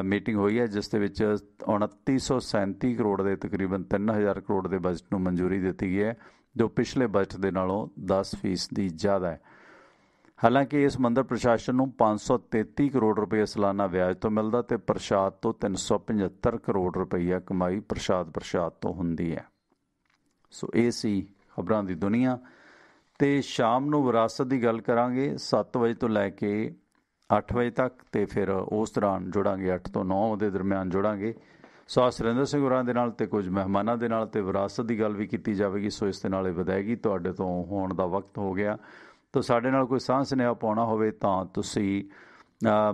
ਮੀਟਿੰਗ ਹੋਈ ਹੈ, ਜਿਸ ਦੇ ਵਿੱਚ 2937 ਕਰੋੜ ਦੇ ਤਕਰੀਬਨ 3000 ਕਰੋੜ ਦੇ ਬਜਟ ਨੂੰ ਮਨਜ਼ੂਰੀ ਦਿੱਤੀ ਗਈ ਹੈ, ਜੋ ਪਿਛਲੇ ਬਜਟ ਦੇ ਨਾਲੋਂ 10% ਜ਼ਿਆਦਾ ਹੈ। ਹਾਲਾਂਕਿ ਇਸ ਮੰਦਰ ਪ੍ਰਸ਼ਾਸਨ ਨੂੰ 533 ਕਰੋੜ ਰੁਪਏ ਸਾਲਾਨਾ ਵਿਆਜ ਤੋਂ ਮਿਲਦਾ ਤੇ ਪ੍ਰਸ਼ਾਦ ਤੋਂ 375 ਕਰੋੜ ਰੁਪਈਆ ਕਮਾਈ ਪ੍ਰਸ਼ਾਦ ਤੋਂ ਹੁੰਦੀ ਹੈ। ਸੋ ਇਹ ਸੀ ਖਬਰਾਂ ਦੀ ਦੁਨੀਆ। ਤੇ ਸ਼ਾਮ ਨੂੰ ਵਿਰਾਸਤ ਦੀ ਗੱਲ ਕਰਾਂਗੇ 7 ਵਜੇ ਤੋਂ ਲੈ ਕੇ 8 ਵਜੇ ਤੱਕ, ਤੇ ਫਿਰ ਉਸ ਦੌਰਾਨ ਜੁੜਾਂਗੇ 8 ਤੋਂ 9 ਦੇ ਦਰਮਿਆਨ ਜੁੜਾਂਗੇ ਸੁਰਿੰਦਰ ਸਿੰਘ ਹੋਰਾਂ ਦੇ ਨਾਲ ਤੇ ਕੁਝ ਮਹਿਮਾਨਾਂ ਦੇ ਨਾਲ, ਤੇ ਵਿਰਾਸਤ ਦੀ ਗੱਲ ਵੀ ਕੀਤੀ ਜਾਵੇਗੀ। ਸੋ ਇਸ ਦੇ ਨਾਲ ਇਹ ਵਧਾਏਗੀ। ਤੁਹਾਡੇ ਤੋਂ ਹੋਣ ਦਾ ਵਕਤ ਹੋ ਗਿਆ। ਤਾਂ ਸਾਡੇ ਨਾਲ ਕੋਈ ਸਾਂਝ ਸੁਨੇਹਾ ਪਾਉਣਾ ਹੋਵੇ ਤਾਂ ਤੁਸੀਂ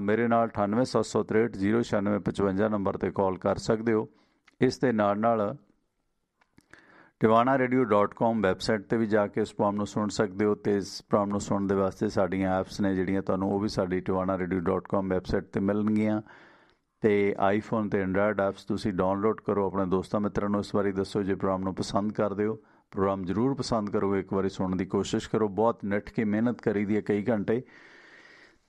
ਮੇਰੇ ਨਾਲ 9876309655 ਨੰਬਰ ਤੇ ਕਾਲ ਕਰ ਸਕਦੇ ਹੋ। ਇਸ ਦੇ ਨਾਲ tivanaradio.com ਵੈਬਸਾਈਟ ਤੇ ਵੀ ਜਾ ਕੇ ਇਸ ਪ੍ਰੋਗਰਾਮ ਨੂੰ ਸੁਣ ਸਕਦੇ ਹੋ, ਤੇ ਇਸ ਪ੍ਰੋਗਰਾਮ ਨੂੰ ਸੁਣਨ ਦੇ ਵਾਸਤੇ ਸਾਡੀਆਂ ਐਪਸ ਨੇ ਜਿਹੜੀਆਂ ਤੁਹਾਨੂੰ ਉਹ ਵੀ ਸਾਡੀ tivanaradio.com ਵੈਬਸਾਈਟ ਤੇ ਮਿਲਣਗੀਆਂ। ਤੇ ਆਈਫੋਨ ਤੇ ਐਂਡਰਾਇਡ ਐਪਸ ਤੁਸੀਂ ਡਾਊਨਲੋਡ ਕਰੋ, ਆਪਣੇ ਦੋਸਤਾਂ ਮਿੱਤਰਾਂ ਨੂੰ ਇਸ ਵਾਰੀ ਦੱਸੋ ਜੇ ਪ੍ਰੋਗਰਾਮ ਨੂੰ ਪਸੰਦ ਕਰਦੇ ਹੋ। ਪ੍ਰੋਗਰਾਮ ਜ਼ਰੂਰ ਪਸੰਦ ਕਰੋਗੇ, ਇੱਕ ਵਾਰੀ ਸੁਣਨ ਦੀ ਕੋਸ਼ਿਸ਼ ਕਰੋ। ਬਹੁਤ ਨਿੱਠ ਕੇ ਮਿਹਨਤ ਕਰੀ ਦੀ ਹੈ ਕਈ ਘੰਟੇ,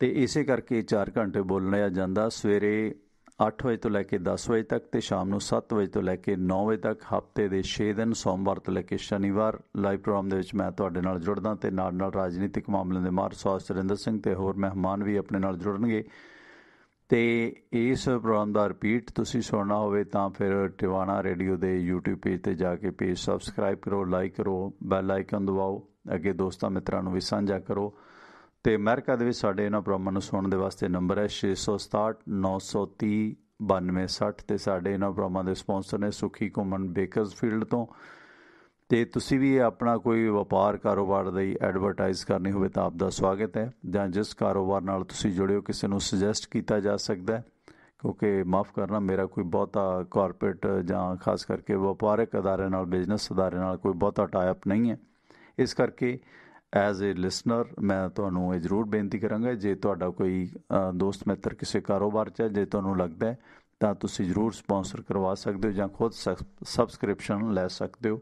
ਤੇ ਇਸੇ ਕਰਕੇ 4 ਘੰਟੇ ਬੋਲਣਾ ਜਾਂਦਾ। ਸਵੇਰੇ 8 ਵਜੇ ਤੋਂ ਲੈ ਕੇ 10 ਵਜੇ ਤੱਕ ਤੇ ਸ਼ਾਮ ਨੂੰ 7 ਵਜੇ ਤੋਂ ਲੈ ਕੇ 9 ਵਜੇ ਤੱਕ, ਹਫ਼ਤੇ ਦੇ 6 ਦਿਨ, ਸੋਮਵਾਰ ਤੋਂ ਲੈ ਕੇ ਸ਼ਨੀਵਾਰ ਲਾਈਵ ਪ੍ਰੋਗਰਾਮ ਦੇ ਵਿੱਚ ਮੈਂ ਤੁਹਾਡੇ ਨਾਲ ਜੁੜਦਾ। ਤੇ ਨਾਲ ਰਾਜਨੀਤਿਕ ਮਾਮਲਿਆਂ ਦੇ ਮਾਹਰ ਸੁਰਿੰਦਰ ਸਿੰਘ ਤੇ ਹੋਰ ਮਹਿਮਾਨ ਵੀ ਆਪਣੇ ਨਾਲ ਜੁੜਨਗੇ। ਤੇ ਇਸ ਪ੍ਰੋਗਰਾਮ ਦਾ ਰਿਪੀਟ ਤੁਸੀਂ ਸੁਣਨਾ ਹੋਵੇ ਤਾਂ ਫਿਰ ਟਿਵਾਣਾ ਰੇਡੀਓ ਦੇ YouTube ਪੇਜ ਤੇ ਜਾ ਕੇ ਪੇਜ ਸਬਸਕ੍ਰਾਈਬ ਕਰੋ, ਲਾਈਕ ਕਰੋ, ਬੈਲ ਆਈਕਨ ਦਬਾਓ, ਅੱਗੇ ਦੋਸਤਾਂ ਮਿੱਤਰਾਂ ਨੂੰ ਵੀ ਸਾਂਝਾ ਕਰੋ। ਤੇ ਅਮਰੀਕਾ ਦੇ ਵਿੱਚ ਸਾਡੇ ਇਹਨਾਂ ਪ੍ਰੋਗਰਾਮਾਂ ਨੂੰ ਸੁਣਨ ਦੇ ਵਾਸਤੇ ਨੰਬਰ ਹੈ 667 930 9260 ਤੇ ਸਾਡੇ ਇਹਨਾਂ ਪ੍ਰੋਗਰਾਮਾਂ ਦੇ ਸਪਾਂਸਰ ਨੇ ਸੁਖੀ ਘੁੰਮਣ ਬੇਕਰਸਫੀਲਡ ਤੋਂ। ਤੇ ਤੁਸੀਂ ਵੀ ਆਪਣਾ ਕੋਈ ਵਪਾਰ ਕਾਰੋਬਾਰ ਦੀ ਐਡਵਰਟਾਈਜ਼ ਕਰਨੀ ਹੋਵੇ ਤਾਂ ਆਪ ਦਾ ਸਵਾਗਤ ਹੈ, ਜਾਂ ਜਿਸ ਕਾਰੋਬਾਰ ਨਾਲ ਤੁਸੀਂ ਜੁੜੇ ਹੋ ਕਿਸੇ ਨੂੰ ਸੁਜੈਸਟ ਕੀਤਾ ਜਾ ਸਕਦਾ ਹੈ, ਕਿਉਂਕਿ ਮਾਫ ਕਰਨਾ ਮੇਰਾ ਕੋਈ ਬਹੁਤਾ ਕਾਰਪੋਰੇਟ ਜਾਂ ਖਾਸ ਕਰਕੇ ਵਪਾਰਕ ਅਦਾਰੇ ਨਾਲ, ਬਿਜ਼ਨਸ ਅਦਾਰੇ ਨਾਲ ਕੋਈ ਬਹੁਤਾ ਟਾਈਪ ਨਹੀਂ ਹੈ। ਇਸ ਕਰਕੇ ਐਜ਼ ਏ ਲਿਸਨਰ ਮੈਂ ਤੁਹਾਨੂੰ ਇਹ ਜ਼ਰੂਰ ਬੇਨਤੀ ਕਰਾਂਗਾ, ਜੇ ਤੁਹਾਡਾ ਕੋਈ ਦੋਸਤ ਮਿੱਤਰ ਕਿਸੇ ਕਾਰੋਬਾਰ 'ਚ ਹੈ, ਜੇ ਤੁਹਾਨੂੰ ਲੱਗਦਾ ਹੈ ਤਾਂ ਤੁਸੀਂ ਜ਼ਰੂਰ ਸਪਾਂਸਰ ਕਰਵਾ ਸਕਦੇ ਹੋ ਜਾਂ ਖੁਦ ਸਬਸਕ੍ਰਿਪਸ਼ਨ ਲੈ ਸਕਦੇ ਹੋ।